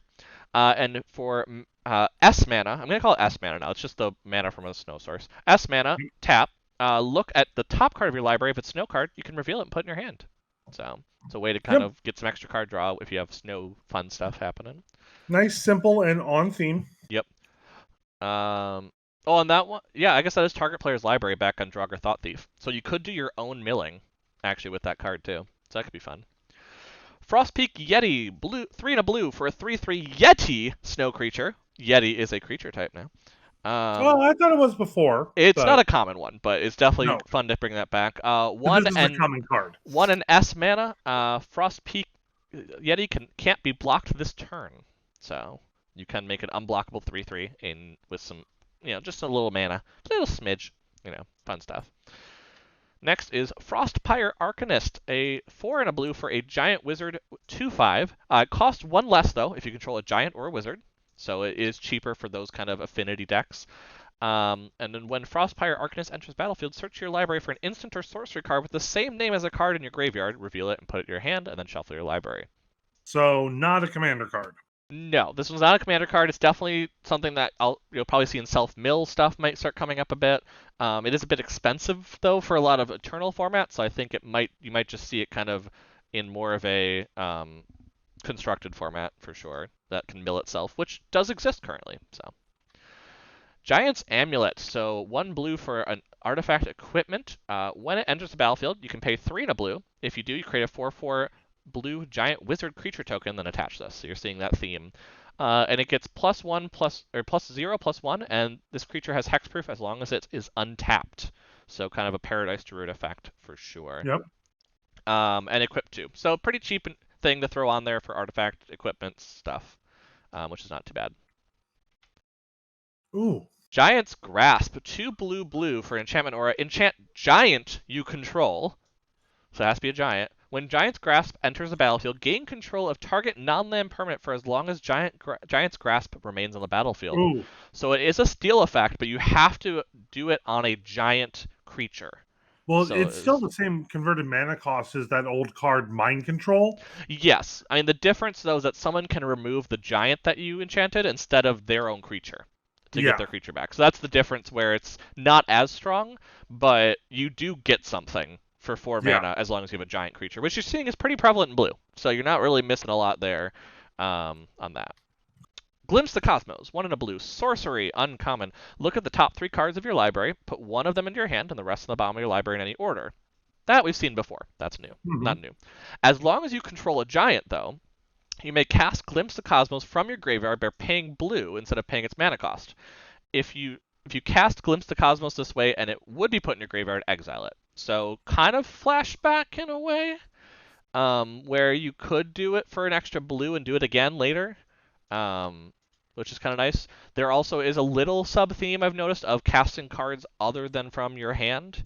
And for S mana, I'm going to call it S mana now. It's just the mana from a snow source. S mana, tap. Look at the top card of your library. If it's a snow card, you can reveal it and put it in your hand. So it's a way to kind Yep. of get some extra card draw if you have snow fun stuff happening. Nice, simple, and on theme. Yep. Oh, and that one, yeah, I guess that is target player's library back on Draugr Thought Thief. So you could do your own milling, actually, with that card too. So that could be fun. Frostpeak Yeti, blue, 3 and a blue for a 3/3 Yeti snow creature. Yeti is a creature type now. Well, I thought it was before. It's not But a common one, but it's definitely no, fun to bring that back. but this is a common card. 1 and S mana. Frostpeak Yeti can't be blocked this turn, so you can make an unblockable 3/3 in with some, just a little mana, a little smidge, fun stuff. Next is Frostpire Arcanist, a 4 and a blue for a giant wizard 2/5. Cost 1 less though if you control a giant or a wizard, so it is cheaper for those kind of affinity decks. And then when Frostpire Arcanist enters battlefield, search your library for an instant or sorcery card with the same name as a card in your graveyard, reveal it and put it in your hand, and then shuffle your library. So not a commander card. No, this one's not a commander card. It's definitely something that you'll probably see in self-mill stuff might start coming up a bit. It is a bit expensive though for a lot of Eternal formats, so I think you might just see it kind of in more of a constructed format for sure that can mill itself, which does exist currently. So Giant's Amulet, so 1 blue for an artifact equipment. When it enters the battlefield, you can pay 3 and a blue. If you do, you create a 4/4 blue giant wizard creature token, then attach this. So you're seeing that theme. And it gets +1 +0/+1, and this creature has hexproof as long as it is untapped. So kind of a Paradise Druid effect for sure. Yep. And equip 2. So pretty cheap thing to throw on there for artifact equipment stuff, which is not too bad. Ooh. Giant's Grasp, 2 blue for enchantment aura. Enchant giant you control. So it has to be a giant. When Giant's Grasp enters the battlefield, gain control of target non-land permanent for as long as Giant's Grasp remains on the battlefield. Ooh. So it is a steal effect, but you have to do it on a giant creature. Well, So it's still the same converted mana cost as that old card, Mind Control. Yes. I mean, the difference, though, is that someone can remove the giant that you enchanted instead of their own creature to get their creature back. So that's the difference where it's not as strong, but you do get something for 4 mana as long as you have a giant creature, which you're seeing is pretty prevalent in blue. So you're not really missing a lot there on that. Glimpse the Cosmos, 1 and a blue, sorcery, uncommon. Look at the top 3 cards of your library, put 1 of them into your hand, and the rest in the bottom of your library in any order. That we've seen before. That's new. Not new. As long as you control a giant, though, you may cast Glimpse the Cosmos from your graveyard by paying blue instead of paying its mana cost. If you cast Glimpse the Cosmos this way and it would be put in your graveyard, exile it. So kind of flashback in a way, where you could do it for an extra blue and do it again later, which is kind of nice. There also is a little sub-theme I've noticed of casting cards other than from your hand.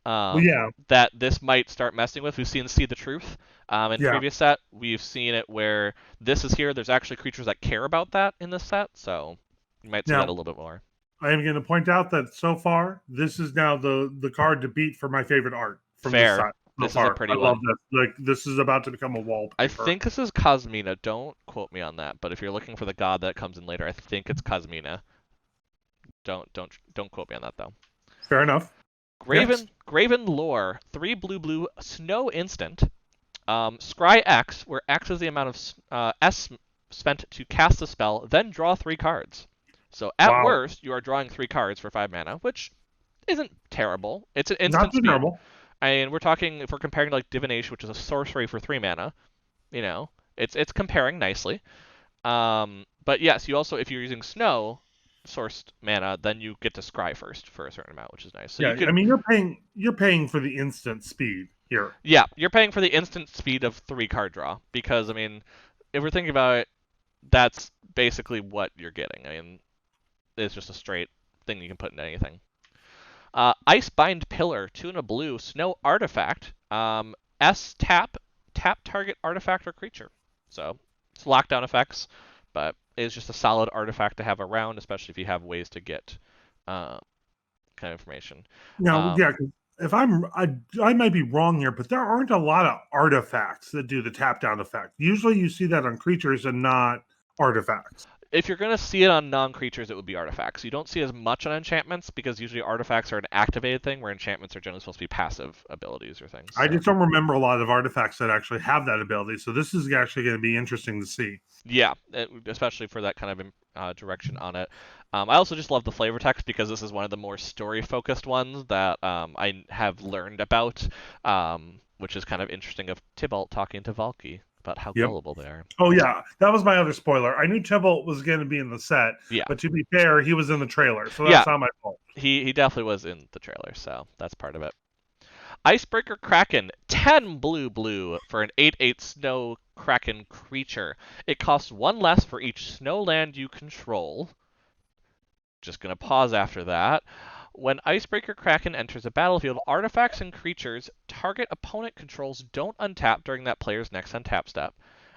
That this might start messing with. We've seen See the Truth in previous set. We've seen it where this is here. There's actually creatures that care about that in this set, so you might see that a little bit more. I am going to point out that so far, this is now the card to beat for my favorite art from Fair. this set. This is a pretty one. I love this. Like, this is about to become a wallpaper. I think this is Cosmina. Don't quote me on that, but if you're looking for the god that comes in later, I think it's Cosmina. Don't quote me on that though. Fair enough. Graven Lore, 3 blue snow instant. Scry X, where X is the amount of S spent to cast the spell, then draw 3 cards. So at worst, you are drawing 3 cards for 5 mana, which isn't terrible. It's an instant speed. Not terrible. I mean, we're talking, if we're comparing to like Divination, which is a sorcery for 3 mana, it's comparing nicely. But yes, you also, if you're using snow sourced mana, then you get to scry first for a certain amount, which is nice. So I mean, you're paying for the instant speed here. Yeah, you're paying for the instant speed of 3 card draw, because I mean, if we're thinking about it, that's basically what you're getting. I mean, it's just a straight thing you can put into anything. Icebind Pillar, 2 and a blue, snow artifact. Tap target artifact or creature. So it's lockdown effects, but it's just a solid artifact to have around, especially if you have ways to get kind of information. No, if I might be wrong here, but there aren't a lot of artifacts that do the tap down effect. Usually you see that on creatures and not artifacts. If you're going to see it on non-creatures, it would be artifacts. You don't see as much on enchantments because usually artifacts are an activated thing, where enchantments are generally supposed to be passive abilities or things. I So. just don't remember a lot of artifacts that actually have that ability. So this is actually going to be interesting to see. Yeah, especially for that kind of direction on it. I also just love the flavor text because this is one of the more story-focused ones that I have learned about, which is kind of interesting of Tybalt talking to Valky about how Yep. gullible they are. Oh yeah, that was my other spoiler. I knew Tybalt was going to be in the set, Yeah, but to be fair, he was in the trailer, so yeah, that's not my fault. he definitely was in the trailer, so that's part of it. Icebreaker Kraken, 10 blue for an 8/8 snow Kraken creature. It costs 1 less for each snow land you control. Just going to pause after that. When Icebreaker Kraken enters a battlefield, artifacts and creatures target opponent controls don't untap during that player's next untap step.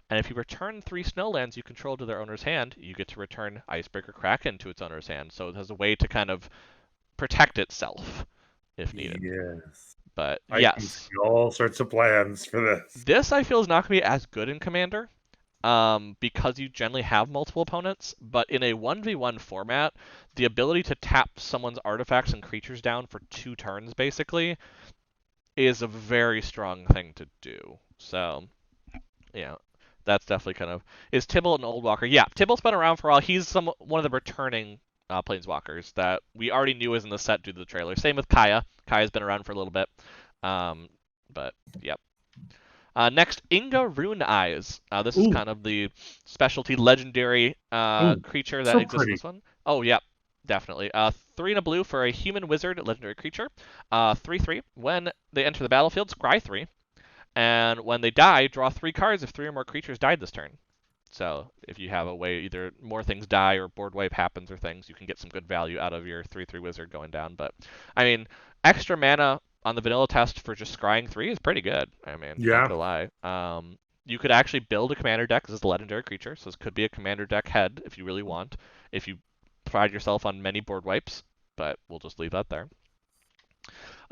And if you return 3 snowlands you control to their owner's hand, you get to return Icebreaker Kraken to its owner's hand. So it has a way to kind of protect itself if needed. Yes. But I can yes, see all sorts of plans for this. this I feel is not going to be as good in Commander. Because you generally have multiple opponents, but in a 1v1 format, the ability to tap someone's artifacts and creatures down for 2 turns, basically, is a very strong thing to do. So, yeah, that's definitely kind of... Is Tybalt an old walker? Yeah, Tybalt's been around for a while. He's one of the returning planeswalkers that we already knew was in the set due to the trailer. Same with Kaya. Kaya's been around for a little bit. But, yep. Next, Inga Rune Eyes. This is Ooh, kind of the specialty legendary ooh, creature that so exists in pretty. this one. Oh, yeah, definitely. 3 and a blue for a human wizard legendary creature. 3/3. When they enter the battlefield, scry 3. And when they die, draw 3 cards if 3 or more creatures died this turn. So if you have a way, either more things die or board wipe happens or things, you can get some good value out of your 3/3 wizard going down. But, I mean, extra mana on the vanilla test for just scrying 3 is pretty good. I mean, not Yeah, gonna lie. You could actually build a commander deck. This is a legendary creature, so this could be a commander deck head if you really want, if you pride yourself on many board wipes, but we'll just leave that there.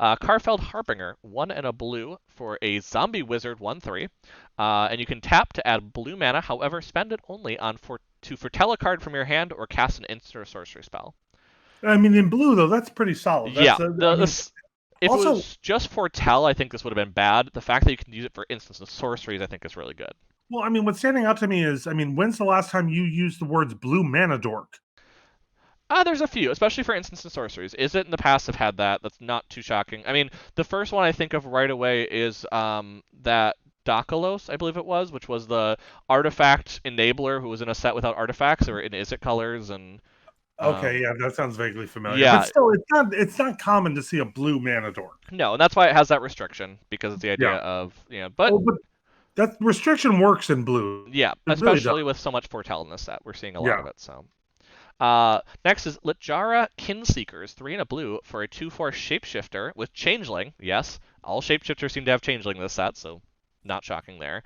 Karfeld Harbinger, 1 and a blue for a zombie wizard 1/3. And you can tap to add blue mana, however, spend it only on to foretell a card from your hand or cast an instant or sorcery spell. I mean in blue though, that's pretty solid. Yeah, I mean, if it also, was just foretell, I think this would have been bad. The fact that you can use it for instants and sorceries, I think, is really good. well, I mean, what's standing out to me is, I mean, when's the last time you used the words blue mana dork? There's a few, especially for instants and sorceries. Is it in the past have had that? That's not too shocking. I mean, the first one I think of right away is that Dakalos, I believe it was, which was the artifact enabler who was in a set without artifacts, or in Izzet colors, and Okay, um, yeah, that sounds vaguely familiar. But yeah, still, it's not common to see a blue mana dork. no, and that's why it has that restriction because it's the idea Yeah. of but Oh, but that restriction works in blue. yeah, It really does. especially with so much foretell in this set, we're seeing a lot Yeah. of it. So. Next is Litjara Kinseekers, 3 and a blue for a 2/4 shapeshifter with changeling. Yes, all shapeshifters seem to have changeling in this set, so not shocking there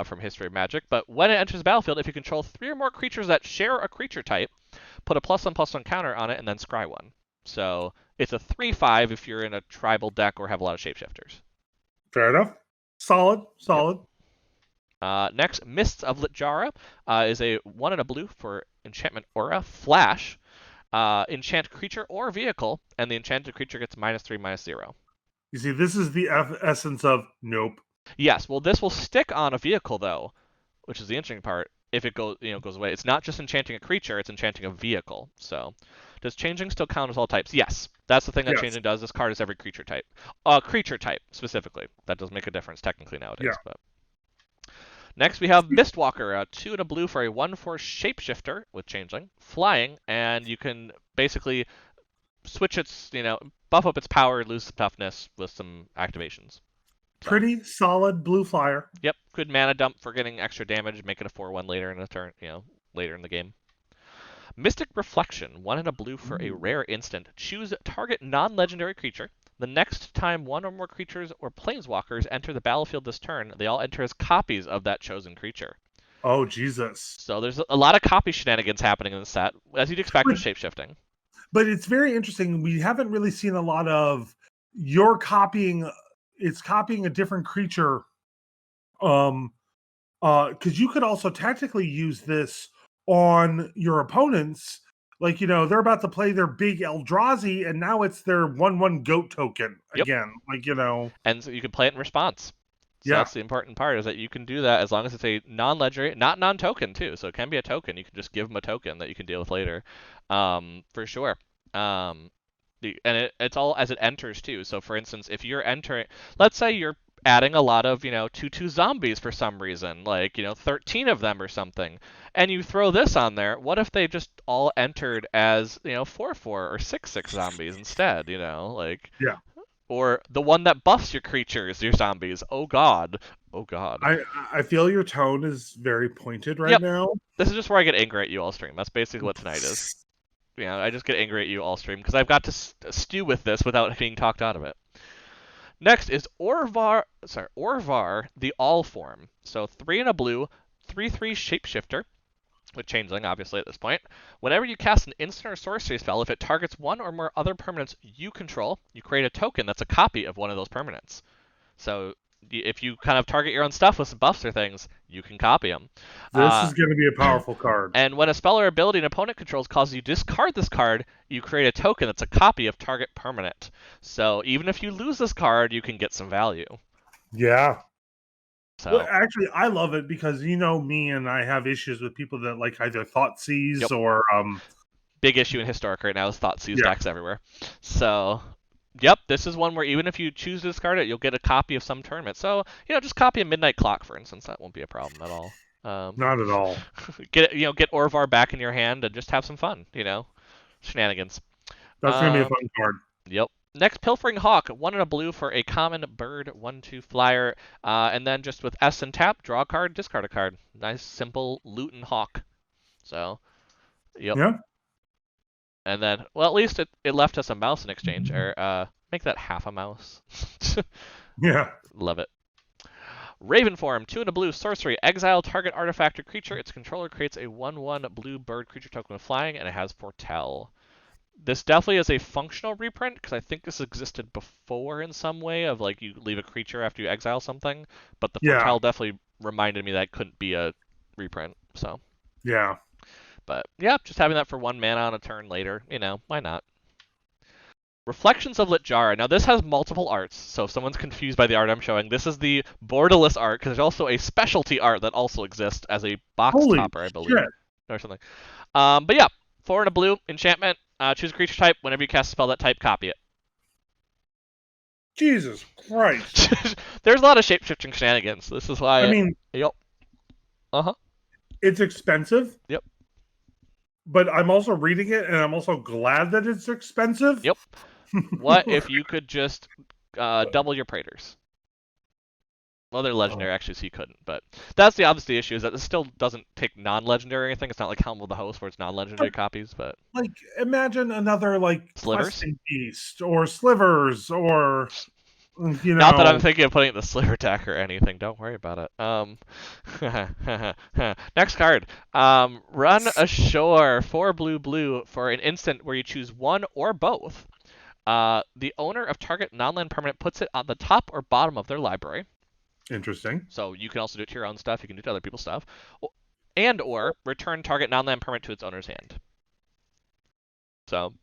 from History of Magic. But when it enters the battlefield, if you control 3 or more creatures that share a creature type, put a +1/+1 counter on it and then scry 1. So it's a 3/5 if you're in a tribal deck or have a lot of shapeshifters. Fair enough. Solid. Yep. Solid. Next, Mists of Litjara is a 1 and a blue for enchantment aura flash. Enchant creature or vehicle, and the enchanted creature gets -3/-0. You see, this is the essence of nope. Yes, well, this will stick on a vehicle though, which is the interesting part. If it goes away, it's not just enchanting a creature; it's enchanting a vehicle. So, does changing still count as all types? Yes, that's the thing that Yes. changing does. This card is every creature type. Creature type specifically. That does make a difference technically nowadays, Yeah. but. Next, we have Mistwalker, 2 and a blue for a 1/4 shapeshifter with changeling, flying, and you can basically switch its, buff up its power, lose some toughness with some activations. So, Pretty solid blue flyer. yep, good mana dump for getting extra damage, make it a 4/1 later in the turn, later in the game. Mystic Reflection, 1 and a blue for a rare instant. Choose target non-legendary creature. The next time 1 or more creatures or planeswalkers enter the battlefield this turn, they all enter as copies of that chosen creature. Oh, Jesus. So there's a lot of copy shenanigans happening in the set, as you'd expect with But, shapeshifting. but it's very interesting. We haven't really seen a lot of you're copying. It's copying a different creature. Because you could also technically use this on your opponents. Like, they're about to play their big Eldrazi, and now it's their 1/1 goat token Yep. again. Like, And so you can play it in response. So yeah. that's the important part, is that you can do that as long as it's a non-legendary, not non-token too. So it can be a token. You can just give them a token that you can deal with later, for sure. Um, and it's all as it enters too. So for instance, if you're entering, let's say you're adding a lot of 2/2 zombies for some reason, like 13 of them or something, and you throw this on there. What if they just all entered as 4/4 or 6/6 zombies instead? Like, Yeah. or the one that buffs your creatures, your zombies. Oh god. Oh god. I feel your tone is very pointed right Yep. now. This is just where I get angry at you all stream. That's basically what tonight is. I just get angry at you all stream because I've got to stew with this without being talked out of it. Next is Orvar the All form. So 3 and a blue, 3/3 shapeshifter, with changeling obviously at this point. Whenever you cast an instant or sorcery spell, if it targets one or more other permanents you control, you create a token that's a copy of one of those permanents. So if you kind of target your own stuff with some buffs or things, you can copy them. This is going to be a powerful card. And when a spell or ability an opponent controls causes you to discard this card, you create a token that's a copy of target permanent. So even if you lose this card, you can get some value. Yeah. So Well, actually, I love it because me, and I have issues with people that like either Thoughtseize Yep. or big issue in Historic right now is Thoughtseize Yeah. decks everywhere. So yep, this is one where even if you choose to discard it, you'll get a copy of some tournament. So just copy a Midnight Clock, for instance. That won't be a problem at all. Not at all. Get Orvar back in your hand and just have some fun. Shenanigans. That's going to be a fun card. Yep. Next, Pilfering Hawk, 1 and a blue for a common bird, 1/2 flyer, and then just with S and tap, draw a card, discard a card. Nice, simple loot and hawk. So, yep. Yeah. And then, well, at least it left us a mouse in exchange, or make that half a mouse. Yeah. Love it. Raven form, 2 and a blue, sorcery, exile target artifact or creature. Its controller creates a 1/1 blue bird creature token with flying, and it has foretell. This definitely is a functional reprint, because I think this existed before in some way, of like you leave a creature after you exile something, but the Yeah. foretell definitely reminded me that it couldn't be a reprint, so. Yeah. But yeah, just having that for 1 mana on a turn later, why not? Reflections of Litjara. Now this has multiple arts, so if someone's confused by the art I'm showing, this is the borderless art, because there's also a specialty art that also exists as a box Holy topper, I believe, shit. or something. But yeah, 4 and a blue, enchantment, choose a creature type. Whenever you cast a spell that type, copy it. Jesus Christ. There's a lot of shape-shifting shenanigans. This is why. I mean, yep. It's expensive. Yep. But I'm also reading it, and I'm also glad that it's expensive. Yep. What if you could just double your Praetors? Well, they're legendary, actually, so you couldn't. But that's the obvious issue, is that this still doesn't take non-legendary or anything. It's not like Helm of the Host, where it's non-legendary copies, but... Like, imagine another, Slivers? Questing Beast, or Slivers, or... Not that I'm thinking of putting it in the sliver deck or anything. Don't worry about it. Next card. Run ashore 4 blue for an instant where you choose one or both. The owner of target non-land permanent puts it on the top or bottom of their library. Interesting. So you can also do it to your own stuff. You can do it to other people's stuff. And or return target non-land permanent to its owner's hand. So...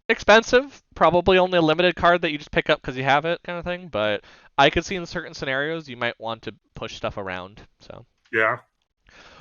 expensive, probably only a limited card that you just pick up because you have it, kind of thing. But I could see in certain scenarios you might want to push stuff around. So yeah.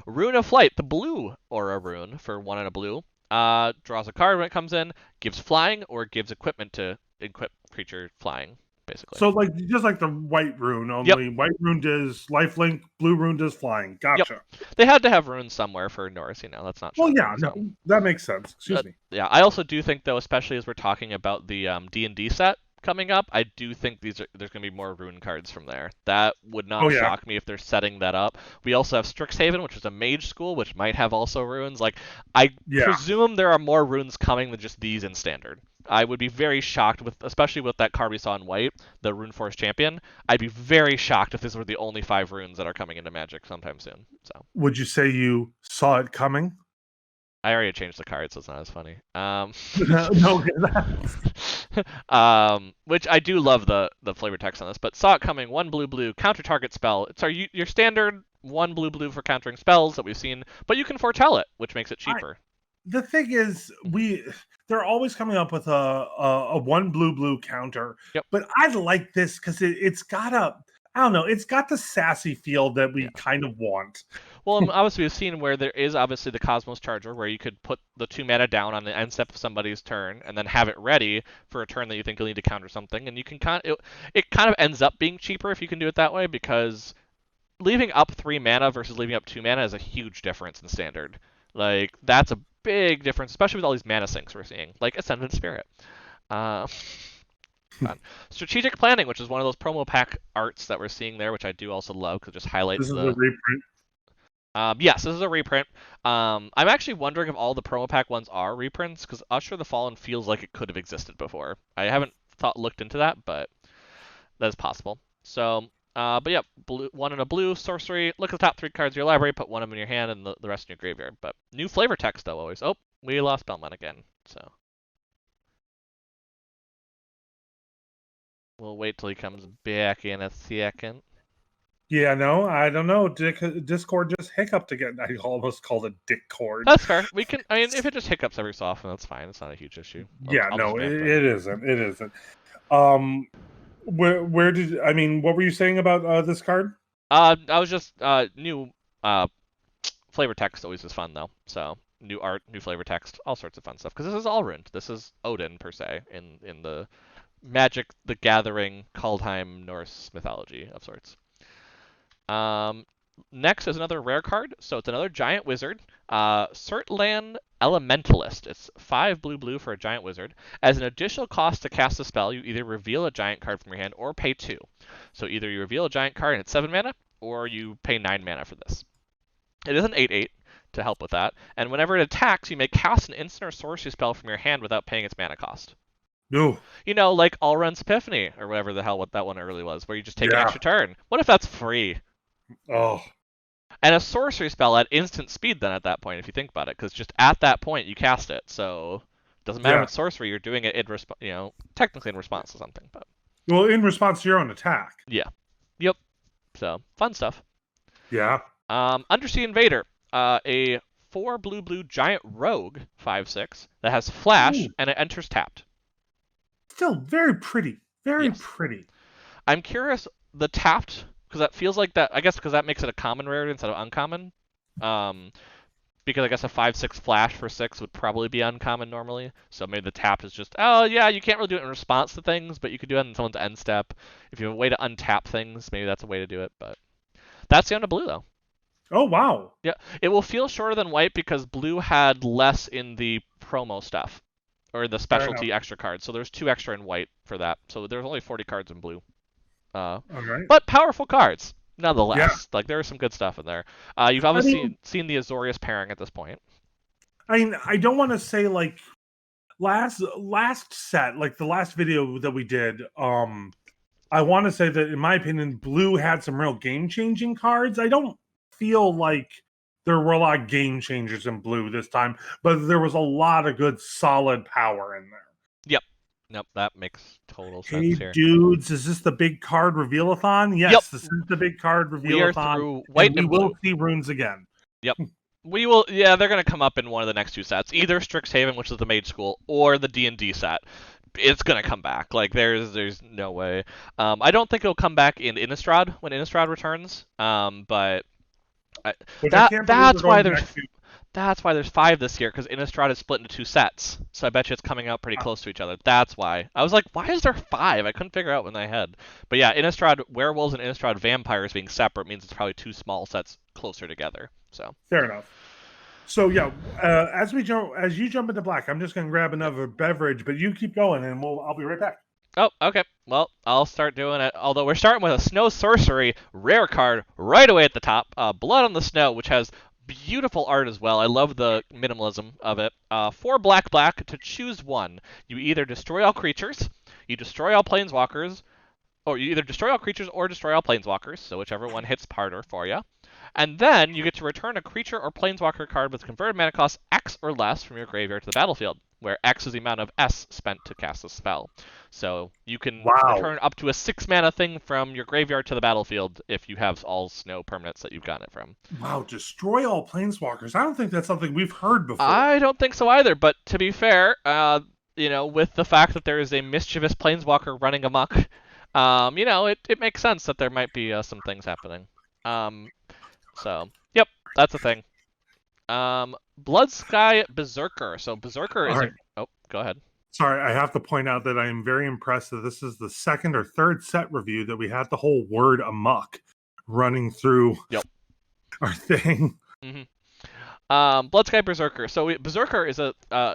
Rune of Flight, the blue aura rune for 1 and a blue, draws a card when it comes in, gives flying or gives equipment to equip creature flying, basically. So just like the white rune, only white rune does lifelink, blue rune does flying. Gotcha. Yep. They had to have runes somewhere for Norse, that's not shocking. Well, yeah, no, that makes sense. Excuse me. Yeah, I also do think, though, especially as we're talking about the D&D set coming up, I do think there's going to be more rune cards from there. That would not shock me if they're setting that up. We also have Strixhaven, which is a mage school, which might have also runes. Like, I presume there are more runes coming than just these in Standard. I would be very shocked, especially with that card we saw in white, the Rune Force Champion. I'd be very shocked if these were the only 5 runes that are coming into Magic sometime soon. So, would you say you saw it coming? I already changed the card, so it's not as funny. No, Which I do love the flavor text on this, but saw it coming. One blue blue counter target spell. It's your standard one blue blue for countering spells that we've seen, but you can foretell it, which makes it I, cheaper. the thing is, they're always coming up with a one blue counter, Yep. but I like this because it's got a, I don't know, it's got the sassy feel that Yeah. we kind of want. Well, obviously we've seen where there is obviously the Cosmos Charger, where you could put the 2 mana down on the end step of somebody's turn, and then have it ready for a turn that you think you'll need to counter something, and you can it kind of ends up being cheaper if you can do it that way, because leaving up 3 mana versus leaving up 2 mana is a huge difference in standard. Like, that's a big difference, especially with all these mana sinks we're seeing, like Ascendant Spirit. Uh, Fun. Strategic Planning, which is one of those promo pack arts that we're seeing there, which I do also love because it just highlights This is a the. reprint. Yes, this is a reprint. I'm actually wondering if all the promo pack ones are reprints, because Usher the Fallen feels like it could have existed before. I haven't looked into that, but that's possible. So, but yeah, one in a blue sorcery. Look at the top 3 cards of your library, put one of them in your hand, and the rest in your graveyard. But new flavor text though always. Oh, we lost Belmont again. So we'll wait till he comes back in a second. Yeah, no, I don't know. Discord just hiccuped again. I almost called it Dickcord. That's fair. We can. I mean, if it just hiccups every so often, that's fine. It's not a huge issue. Yeah, I'll no, just vamp it isn't. It isn't. Where did I mean? What were you saying about this card? I was just new flavor text always is fun though. So new art, new flavor text, all sorts of fun stuff. Because this is Allruined. This is Odin per se in the Magic the Gathering Kaldheim Norse mythology of sorts. Next is another rare card. So it's another giant wizard. Surtland Elementalist. It's 5 blue blue for a giant wizard. As an additional cost to cast a spell, you either reveal a giant card from your hand or pay 2. So either you reveal a giant card and it's 7 mana, or you pay 9 mana for this. It is an 8/8 to help with that. And whenever it attacks, you may cast an instant or sorcery spell from your hand without paying its mana cost. No. You know, like Allrun's Epiphany, or whatever the hell what that one early was, where you just take an extra turn. What if that's free? Oh. And a sorcery spell at instant speed then at that point, if you think about it, because just at that point you cast it. So it doesn't matter if it's sorcery, you're doing it in technically in response to something. But well, in response to your own attack. Yeah. Yep. So fun stuff. Yeah. Undersea Invader, a 4 blue blue giant rogue 5/6 that has flash and it enters tapped. Still very pretty. Very pretty. I'm curious, the tapped, because that feels like that, I guess because that makes it a common rarity instead of uncommon. Because I guess a 5/6 flash for 6 would probably be uncommon normally. So maybe the tapped is just, oh yeah, you can't really do it in response to things, but you could do it in someone's end step. If you have a way to untap things, maybe that's a way to do it. But that's the end of blue though. Oh wow. Yeah, it will feel shorter than white because blue had less in the promo stuff. Or the specialty extra cards. So there's 2 extra in white for that. So there's only 40 cards in blue. Right. But powerful cards, nonetheless. Yeah. Like, there is some good stuff in there. You've obviously seen the Azorius pairing at this point. I mean, I don't want to say, like, last set, like the last video that we did, I want to say that, in my opinion, blue had some real game-changing cards. I don't feel like there were a lot of game changers in blue this time, but there was a lot of good, solid power in there. Yep. Nope, that makes total sense here. Hey, dudes, is this the big card reveal-a-thon? Yes, This is the big card reveal-a-thon. We are through white and we will see runes again. Yep. We will, yeah, they're going to come up in one of the next 2 sets. Either Strixhaven, which is the Mage School, or the D&D set. It's going to come back. Like, there's no way. I don't think it'll come back in Innistrad when Innistrad returns, but... That's why there's 5 this year, because Innistrad is split into 2 sets. So I bet you it's coming out pretty close to each other. That's why. I was like, why is there 5? I couldn't figure out in my head. But yeah, Innistrad Werewolves and Innistrad Vampires being separate means it's probably 2 small sets closer together. So fair enough. So yeah, as you jump into black, I'm just gonna grab another beverage, but you keep going, and I'll be right back. Oh, okay. Well, I'll start doing it. Although we're starting with a Snow Sorcery rare card right away at the top. Blood on the Snow, which has beautiful art as well. I love the minimalism of it. 4 black to choose one. You either destroy all creatures, you destroy all planeswalkers, or you either destroy all creatures or destroy all planeswalkers, so whichever one hits harder for you. And then you get to return a creature or planeswalker card with converted mana cost X or less from your graveyard to the battlefield, where X is the amount of S spent to cast the spell. So you can Wow. return up to a 6 mana thing from your graveyard to the battlefield if you have all snow permanents that you've gotten it from. Wow, destroy all planeswalkers. I don't think that's something we've heard before. I don't think so either, but to be fair, with the fact that there is a mischievous planeswalker running amok, it makes sense that there might be some things happening. Yep, that's a thing. Blood Sky Berserker. So Berserker All is a. right. Oh, go ahead. Sorry, I have to point out that I am very impressed that this is the second or third set review that we had the whole word amok running through Yep. our thing. Mm-hmm. Blood Sky Berserker. So Berserker is a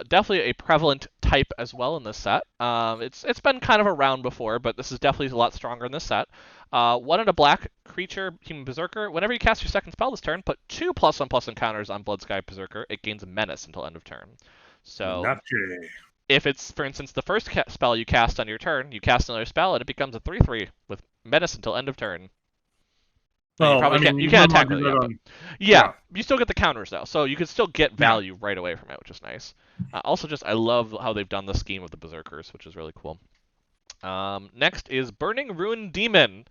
definitely a prevalent type as well in this set. It's been kind of around before, but this is definitely a lot stronger in this set. 1 and a black creature, human Berserker. Whenever you cast your second spell this turn, put 2 +1/+1 encounters on Blood Sky Berserker. It gains a menace until end of turn. So Nutjay. if it's, for instance, the first spell you cast on your turn, you cast another spell and it becomes a 3/3 with menace until end of turn. You Well, probably I mean, you can't I'm not attack with it doing yet, that but on. yeah, you still get the counters though, so you can still get Yeah. value right away from it, which is nice. Also, just I love how they've done the scheme of the berserkers, which is really cool. Next is Burning Ruin Demon.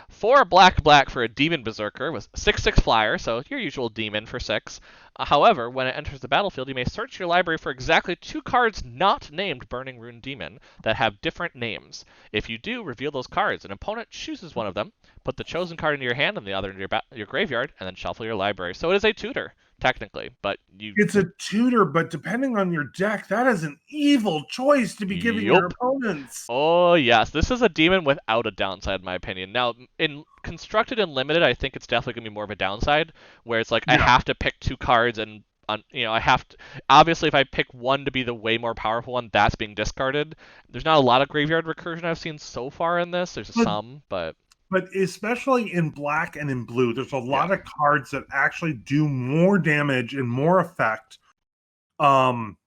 4 black for a demon berserker with 6/6 flyer, so your usual demon for 6. However, when it enters the battlefield, you may search your library for exactly 2 cards not named Burning Ruin Demon that have different names. If you do, reveal those cards. An opponent chooses one of them, put the chosen card into your hand and the other into your graveyard, and then shuffle your library. So it is a tutor, technically, but you. It's a tutor, but depending on your deck, that is an evil choice to be giving your Yup. opponents. Oh yes, this is a demon without a downside, in my opinion. Now, in constructed and limited, I think it's definitely gonna be more of a downside, where it's like I Yeah. have to pick 2 cards, and I have to. Obviously, if I pick one to be the way more powerful one, that's being discarded. There's not a lot of graveyard recursion I've seen so far in this. There's But some, but but especially in black and in blue, there's a yeah, lot of cards that actually do more damage and more effect um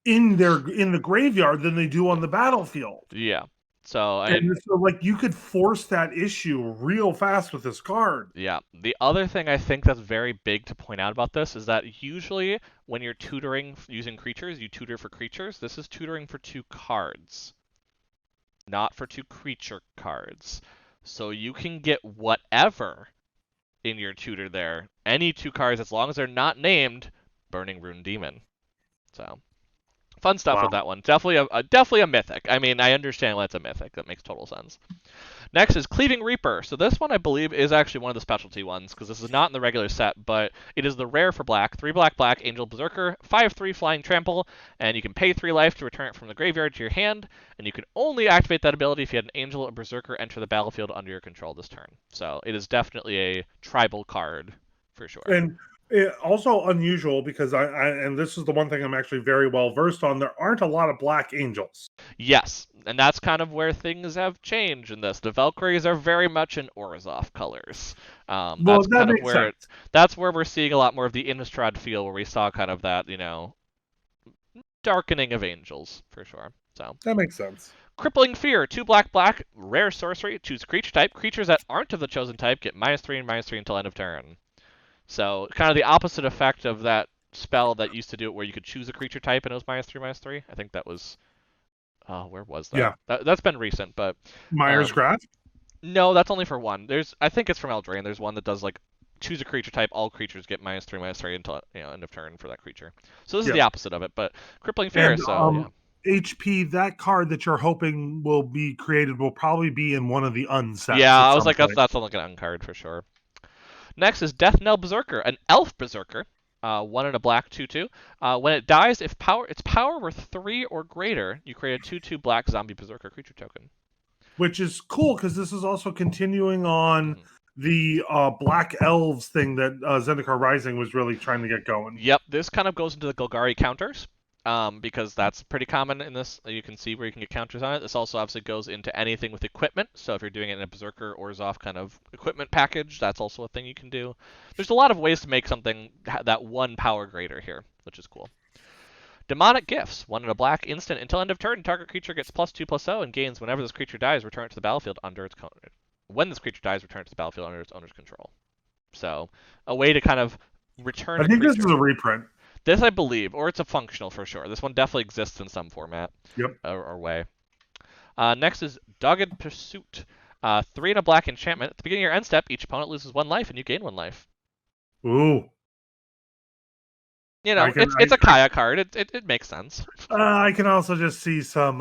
in the graveyard than they do on the battlefield. yeah. So And so like you could force that issue real fast with this card. yeah. The other thing I think that's very big to point out about this is that usually when you're tutoring using creatures, you tutor for creatures. This is tutoring for 2 cards, not for 2 creature cards. So you can get whatever in your tutor there. Any 2 cards, as long as they're not named Burning Rune Demon. So fun stuff Wow. with that one. Definitely a mythic. I mean, I understand why it's a mythic. That makes total sense. Next is Cleaving Reaper. So this one I believe is actually one of the specialty ones because this is not in the regular set, but it is the rare for black. 3 black Angel Berserker, 5/3 Flying Trample, and you can pay 3 life to return it from the graveyard to your hand, and you can only activate that ability if you had an Angel or Berserker enter the battlefield under your control this turn. So it is definitely a tribal card for sure. And also unusual because and this is the one thing I'm actually very well versed on. There aren't a lot of black angels. Yes, and that's kind of where things have changed in this. The Valkyries are very much in Orzhov colors. Well, That's that kind of makes where sense. that's where we're seeing a lot more of the Innistrad feel, where we saw kind of that, darkening of angels for sure. So, That makes sense. Crippling Fear, 2 black, rare sorcery. Choose creature type. Creatures that aren't of the chosen type get -3 and -3 until end of turn. So, kind of the opposite effect of that spell that used to do it, where you could choose a creature type and it was -3, -3. I think that was. Oh, where was that? Yeah. That's been recent, but Myers um, Graph. no, that's only for one. I think it's from Eldraine. There's one that does like choose a creature type. All creatures get -3, -3 until end of turn for that creature. So this is Yeah. the opposite of it, but Crippling Fear. And So yeah, HP, that card that you're hoping will be created will probably be in one of the unsets yeah. at I was some like, point. that's like an uncard for sure. Next is Death Knell Berserker, an elf berserker. 1 and a black 2/2. When it dies, if its power were 3 or greater, you create a 2/2 black zombie berserker creature token. Which is cool because this is also continuing on Mhm. the Black Elves thing that Zendikar Rising was really trying to get going. Yep, this kind of goes into the Golgari counters, because that's pretty common in this. You can see where you can get counters on it. This also obviously goes into anything with equipment. So if you're doing it in a Berserker or Zoff kind of equipment package, that's also a thing you can do. There's a lot of ways to make something that 1 power greater here, which is cool. Demonic Gifts. 1 and a black instant until end of turn. Target creature gets +2/+0 and gains whenever this creature dies. Return it to the battlefield under its. When this creature dies, return it to the battlefield under its owner's control. So a way to kind of return I a think this is creature. a reprint. This I believe, or it's a functional for sure. This one definitely exists in some format Yep. or way. Next is Dogged Pursuit. 3 and a black enchantment. At the beginning of your end step, each opponent loses 1 life and you gain 1 life. Ooh. You I know, can it's a Kaya card. It makes sense. I can also just see some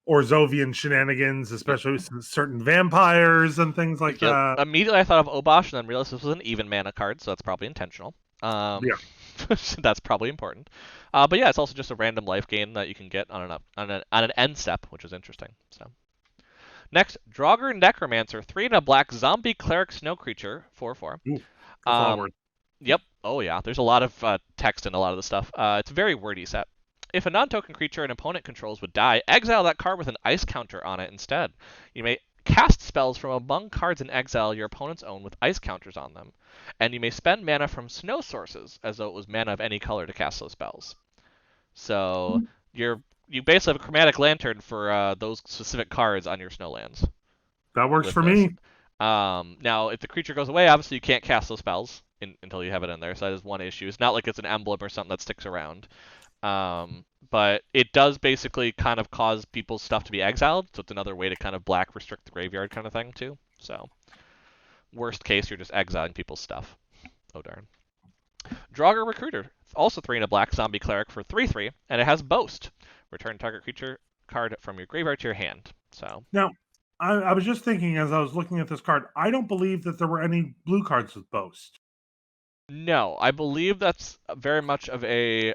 Orzovian shenanigans, Yep. especially with certain vampires and things like Yep. that. Immediately I thought of Obosh and then realized this was an even mana card, so that's probably intentional. Yeah. That's probably important. But yeah, it's also just a random life gain that you can get on an end step, which is interesting. So next, Draugr Necromancer, 3 and a black zombie cleric snow creature, 4/4. Ooh, that's a lot of Um, words. yep. Oh yeah. There's a lot of text in a lot of the stuff. It's a very wordy set. If a non-token creature an opponent controls would die, exile that card with an ice counter on it instead. You may cast spells from among cards in exile your opponents own with ice counters on them, and you may spend mana from snow sources as though it was mana of any color to cast those spells. So you basically have a chromatic lantern for those specific cards on your snowlands That works with for this. me. Now, if the creature goes away, obviously you can't cast those spells until you have it in there. So that is one issue. It's not like it's an emblem or something that sticks around. But it does basically kind of cause people's stuff to be exiled. So it's another way to kind of black restrict the graveyard kind of thing too. So worst case, you're just exiling people's stuff. Oh darn. Draugr Recruiter, also 3 and a black zombie cleric for 3/3, and it has Boast. Return target creature card from your graveyard to your hand. So Now, I was just thinking as I was looking at this card, I don't believe that there were any blue cards with Boast. no, I believe that's very much of a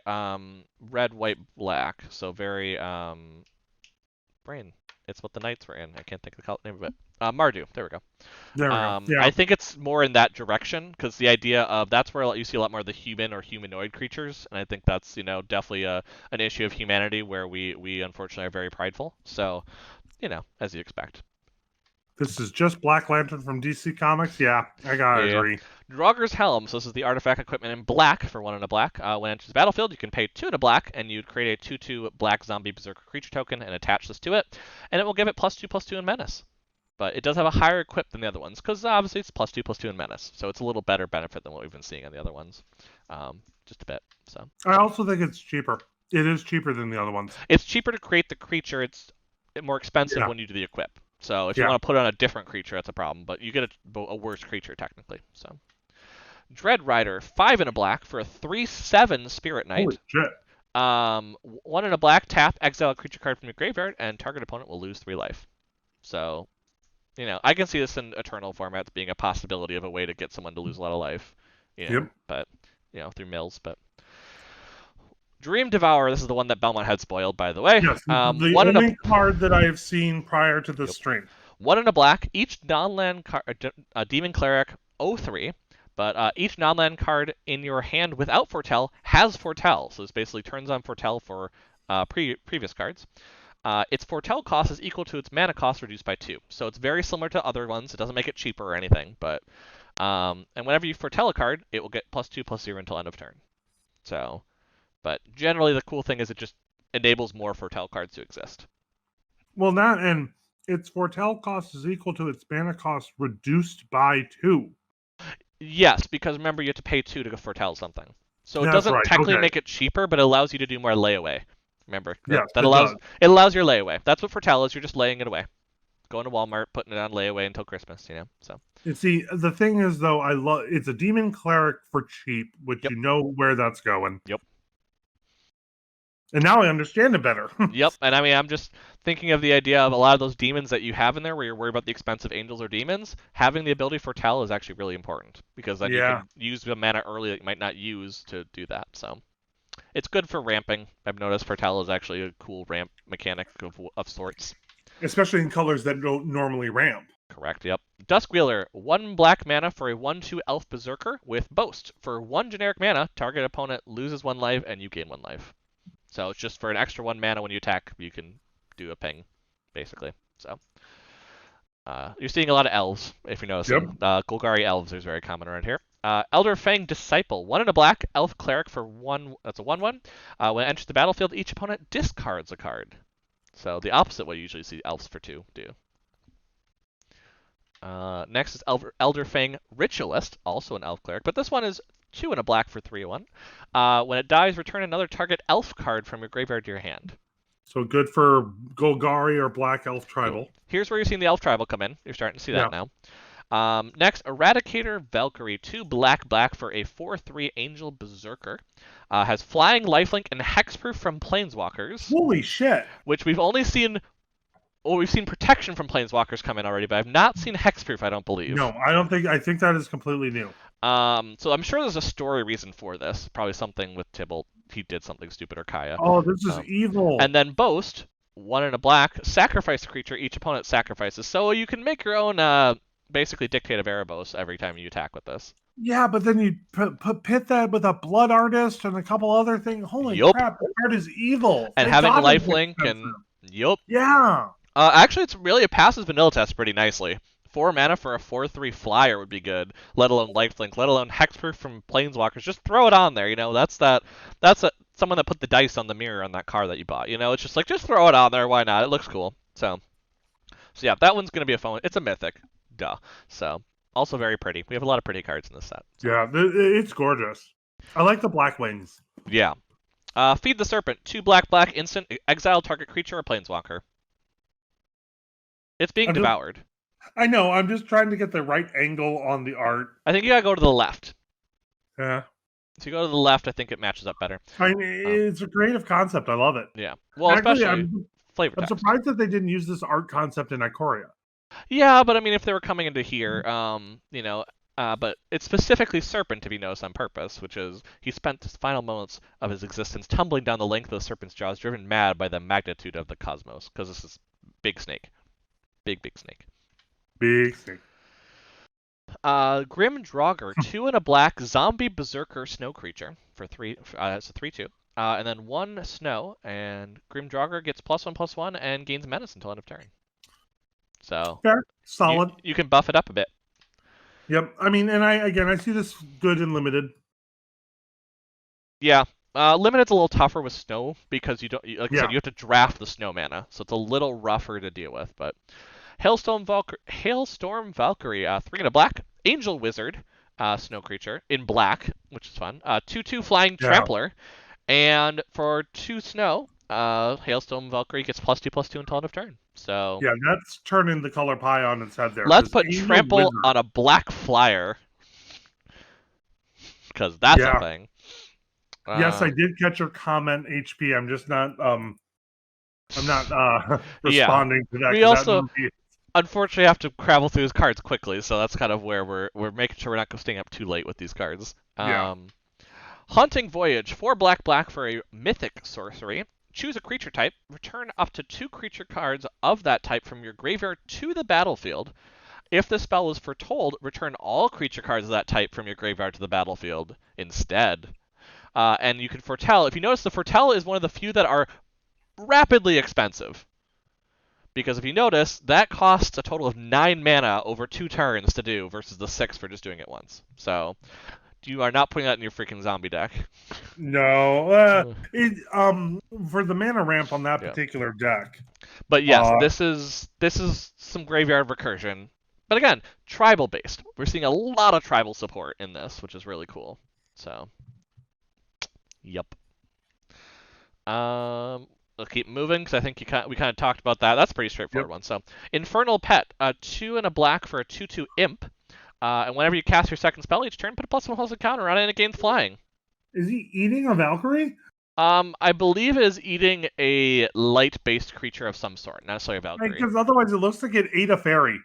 red, white, black. So very brain. It's what the knights were in. I can't think of the name of it. Mardu. There we go. There we go. Yeah. I think it's more in that direction because the idea of that's where you see a lot more of the human or humanoid creatures, and I think that's definitely an issue of humanity where we unfortunately are very prideful. So as you expect. This is just Black Lantern from DC Comics. Yeah, I gotta Yeah. agree. Draugur's Helm. So this is the artifact equipment in black for 1 and a black. When it enters the battlefield, you can pay 2 and a black, and you'd create a 2/2 black zombie berserker creature token and attach this to it, and it will give it +2/+2 in menace. But it does have a higher equip than the other ones, because obviously it's +2/+2 in menace, so it's a little better benefit than what we've been seeing on the other ones, just a bit. So I also think it's cheaper. It is cheaper than the other ones. it's cheaper to create the creature. It's more expensive Yeah. when you do the equip. So if you Yeah. want to put it on a different creature, that's a problem. But you get a worse creature technically. So Dread Rider, 5 and a black for a 3/7 Spirit Holy Knight. shit. 1 and a black, tap, exile a creature card from your graveyard, and target opponent will lose 3 life. So I can see this in Eternal formats being a possibility of a way to get someone to lose a lot of life. Yep. But through mills. But Dream Devourer, this is the one that Belmont had spoiled, by the way. Yes. The One and only card that I have seen prior to this Yep. stream. 1 and a black. Each non-land demon cleric 0/3, but each non-land card in your hand without Foretell has Foretell. So this basically turns on Foretell for previous cards. Its Foretell cost is equal to its mana cost reduced by 2. So it's very similar to other ones. It doesn't make it cheaper or anything, but and whenever you Foretell a card, it will get +2/+0 until end of turn. So, but generally the cool thing is it just enables more Foretell cards to exist. Well, not and its Foretell cost is equal to its mana cost reduced by 2. Yes, because remember you have to pay 2 to foretell something. So it That's doesn't right. technically Okay. make it cheaper, but it allows you to do more layaway. Remember Yes, that it allows does. it allows your layaway. That's what foretell is. You're just laying it away, going to Walmart, putting it on layaway until Christmas. So You see, the thing is, though, I love it's a demon cleric for cheap, which Yep. you know where that's going. Yep. And now I understand it better. Yep. And I mean, I'm just thinking of the idea of a lot of those demons that you have in there, where you're worried about the expensive angels or demons. Having the ability foretell is actually really important because then you Yeah. can use the mana early that you might not use to do that. So it's good for ramping. I've noticed foretell is actually a cool ramp mechanic of sorts. Especially in colors that don't normally ramp. Correct, yep. Duskwheeler, 1 black mana for a 1/2 elf berserker with Boast. For 1 generic mana, target opponent loses 1 life and you gain 1 life. So it's just for an extra 1 mana when you attack, you can do a ping, basically. So you're seeing a lot of elves, if you're noticing. Golgari elves is very common around here. Elder Fang Disciple, 1 and a black, elf cleric for 1. That's a 1/1. When it enters the battlefield, each opponent discards a card. So the opposite what you usually see elves for 2 do. Next is Elderfang Ritualist, also an elf cleric, but this one is 2 and a black for 3/1. When it dies, return another target elf card from your graveyard to your hand. So good for Golgari or Black Elf Cool. Tribal. Here's where you're seeing the elf tribal come in. You're starting to see that Yeah. now. Next, Eradicator Valkyrie, 2 black for a 4/3 Angel Berserker. Has flying, lifelink, and hexproof from Planeswalkers, Holy shit. which we've only seen. Well, we've seen protection from Planeswalkers come in already, but I've not seen hexproof, I don't believe. No, I think that is completely new. So I'm sure there's a story reason for this. Probably something with Tybalt. He did something stupid, or Kaya. Oh, this is evil. And then Boast, 1 and a black, sacrifice a creature each opponent sacrifices. So you can make your own, basically Dictate of Erebos every time you attack with this. Yeah, but then you pit that with a Blood Artist and a couple other things. Holy Yup. crap, that card is evil. And Thank having God it's lifelink expensive. and yup. Yeah. Actually, it passes vanilla test pretty nicely. 4 mana for a 4/3 flyer would be good, let alone lifelink, let alone hexproof from Planeswalkers. Just throw it on there, that's someone that put the dice on the mirror on that car that you bought. It's just like, just throw it on there, why not? It looks cool. So yeah, that one's going to be a fun one. It's a mythic, duh. So, also very pretty. We have a lot of pretty cards in this set. So. Yeah, it's gorgeous. I like the black wings. Yeah. Feed the Serpent, 2 black, instant, exile target creature or Planeswalker. It's being devoured. I know, I'm just trying to get the right angle on the art. I think you gotta go to the left. Yeah. So you go to the left, I think it matches up better. I mean, it's a creative concept. I love it. Yeah. Well, Actually, especially flavor I'm text. surprised that they didn't use this art concept in Ikoria. Yeah, but I mean, if they were coming into here, but it's specifically Serpent, if you notice, on purpose, which is he spent his final moments of his existence tumbling down the length of the Serpent's jaws, driven mad by the magnitude of the cosmos, because this is big snake. Big snake. Big snake. Grim Draugr, 2 and a black zombie berserker snow creature for 3. It's a 3/2. And then 1 snow, and Grim Draugr gets +1/+1 and gains menace until end of turn. So Fair, solid. You can buff it up a bit. Yep. I mean, and I see this good and limited. Yeah. Limited's a little tougher with snow because you don't, like I Yeah. said, you have to draft the snow mana, so it's a little rougher to deal with. But Hailstorm Valkyrie, 3 and a black, Angel Wizard, snow creature in black, which is fun. 2/2 flying trampler, and for 2 snow, Hailstorm Valkyrie gets +2/+2 until end of turn. So yeah, that's turning the color pie on its head there. Let's put Angel trample Wizard. on a black flyer, because that's a thing. Yes, I did catch your comment, HP. I'm just not responding to that. We also unfortunately have to travel through his cards quickly, so that's kind of where we're making sure we're not staying up too late with these cards. Hunting Voyage, 4 black for a mythic sorcery. Choose a creature type. Return up to 2 creature cards of that type from your graveyard to the battlefield. If the spell is foretold, return all creature cards of that type from your graveyard to the battlefield instead. And you can foretell. If you notice, the foretell is one of the few that are rapidly expensive. Because if you notice, that costs a total of 9 mana over 2 turns to do versus the 6 for just doing it once. So you are not putting that in your freaking zombie deck. No. For the mana ramp on that particular deck. But yes, this is some graveyard recursion. But again, tribal based. We're seeing a lot of tribal support in this, which is really cool. So yep. We'll keep moving because I think we kind of talked about that. That's a pretty straightforward one. So Infernal Pet, 2 and a black for a 2/2 imp. And whenever you cast your second spell each turn, put a +1/+1 counter on it and it gains flying. Is he eating a Valkyrie? I believe it is eating a light-based creature of some sort, not necessarily a Valkyrie. Because otherwise it looks like it ate a fairy.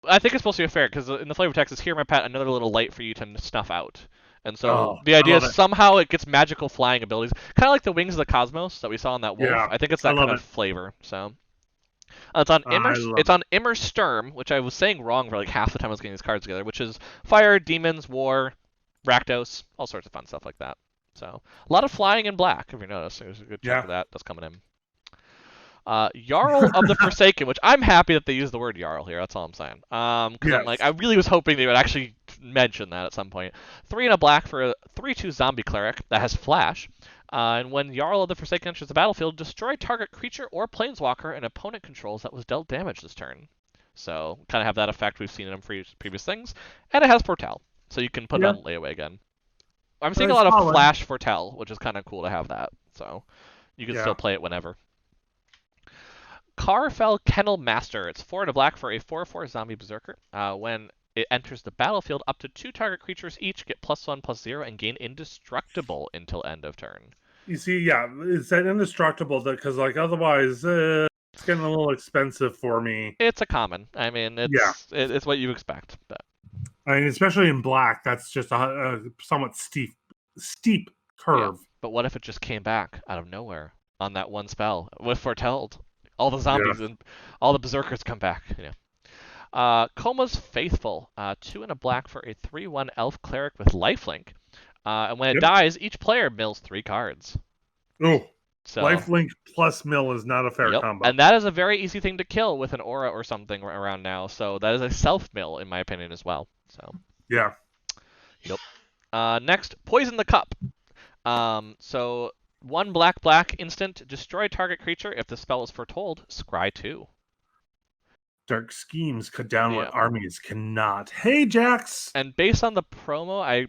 I think it's supposed to be a fairy, because in the flavor text is here, my pet, another little light for you to snuff out. And so the idea is somehow it gets magical flying abilities, kind of like the Wings of the Cosmos that we saw in that wolf. Yeah, I think it's that kind of flavor. So it's on Immer Sturm, which I was saying wrong for like half the time I was getting these cards together, which is fire, demons, war, Rakdos, all sorts of fun stuff like that. So a lot of flying in black, if you notice. There's a good chunk of that that's coming in. Jarl of the Forsaken, which I'm happy that they use the word Jarl here. That's all I'm saying. Because I'm like, I really was hoping they would actually mention that at some point. 3 and a black for a 3/2 zombie cleric that has flash. And when Jarl of the Forsaken enters the battlefield, destroy target creature or planeswalker an opponent controls that was dealt damage this turn. So kind of have that effect we've seen in previous things. And it has Foretell, so you can put it Yeah, on layaway again. I'm seeing a it's lot of solid. Flash Foretell, which is kind of cool to have that. So you can still Yeah. play it whenever. Carfell Kennel Master. It's 4 and a black for a 4/4 zombie berserker. When it enters the battlefield, up to 2 target creatures each get +1/+0 and gain indestructible until end of turn. You see, yeah, it's that indestructible that because like otherwise it's getting a little expensive for me. It's a common. I mean, Yeah, it's what you expect. But I mean, especially in black, that's just a somewhat steep yeah. curve. But what if it just came back out of nowhere on that one spell with Foretelled? All the Yeah. zombies and all the berserkers come back. Coma's Faithful, 2 and a black for a 3/1 elf cleric with lifelink. And when it Yep. dies, each player mills 3 cards. Oh, So, lifelink plus mill is not a fair yep. combo. And that is a very easy thing to kill with an aura or something around now. So that is a self mill, in my opinion, as well. So, Yeah. yep. Next, Poison the Cup. So 1 black instant, destroy target creature. If the spell is foretold, scry 2. Dark schemes cut down what Yeah. armies cannot. Hey, Jax. And based on the promo, I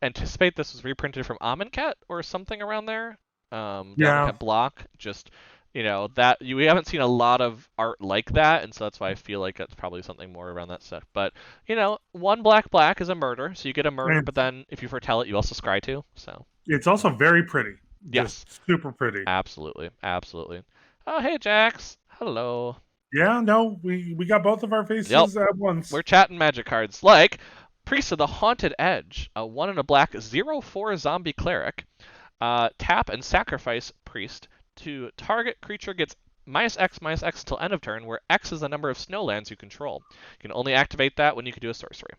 anticipate this was reprinted from Amonkhet or something around there. The Yeah. Amonkhet block, just that we haven't seen a lot of art like that, and so that's why I feel like that's probably something more around that stuff. But 1 black is a murder, so you get a murder, And but then if you foretell it, you also scry 2. So it's also very pretty. yes, Just super pretty. absolutely. Oh hey Jax, hello. Yeah, no, we got both of our Yep, faces at once. we're chatting magic cards like Priest of the Haunted Edge, a 1 and a black 0/4 zombie cleric. Tap and sacrifice Priest to target creature gets -X until end of turn, where X is the number of snowlands you control. You can only activate that when you can do a sorcery.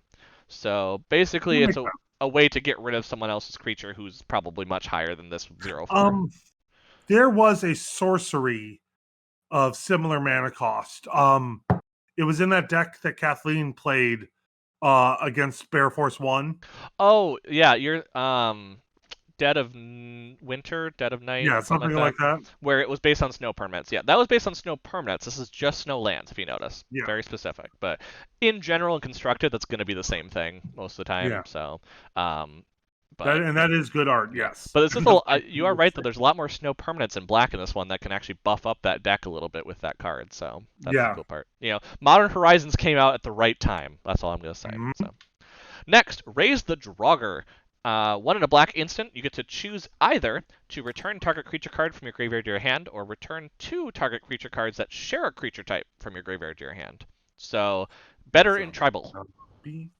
So basically, it's a way to get rid of someone else's creature who's probably much higher than this 0/4. There was a sorcery of similar mana cost. It was in that deck that Kathleen played against Bear Force One. Oh yeah, you're Dead of Winter, Dead of Night, Yeah, something something like like that, that. where it was based on snow permanents. Yeah, that was based on snow permanents. This is just snow lands, if you notice. Yeah, Very specific. But in general and constructed, that's going to be the same thing most of the time. yeah. So, but That is good art. yeah. Yes, But it's just you are right that there's a lot more snow permanents in black in this one that can actually buff up that deck a little bit with that card. So that's the Yeah. cool part. Modern Horizons came out at the right time. That's all I'm going to say. Mhm. So. Next, Raise the Draugr. 1 and a black instant, you get to choose either to return target creature card from your graveyard to your hand, or return 2 target creature cards that share a creature type from your graveyard to your hand. So, better in tribal. Zombie.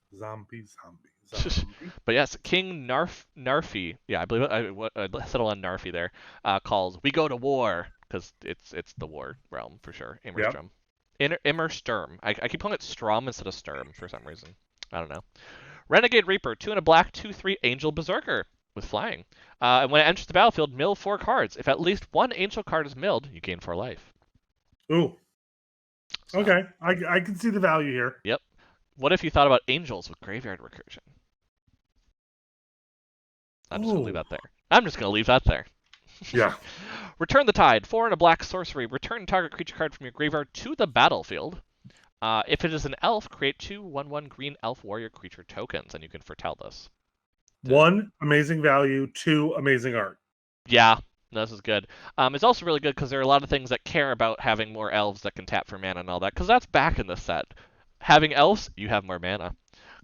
But yes, King Narfi, yeah, I believe I settled on Narfi there, calls We Go to War, because it's the war realm for sure, Immersturm. Immersturm. I keep calling it Strom instead of Sturm for some reason. I don't know. Renegade Reaper, 2 and a black, 2/3 Angel Berserker with flying. And when it enters the battlefield, mill 4 cards. If at least 1 Angel card is milled, you gain 4 life. Ooh. So, Okay, I can see the value here. yep. What if you thought about Angels with Graveyard Recursion? I'm just going to leave that there. Yeah. Return the Tide, 4 and a black sorcery. Return target creature card from your graveyard to the battlefield. If it is an elf, create 2 1/1 green elf warrior creature tokens, and you can foretell this. 1, amazing value. 2, amazing art. Yeah, this is good. It's also really good because there are a lot of things that care about having more elves that can tap for mana and all that, because that's back in the set. Having elves, you have more mana.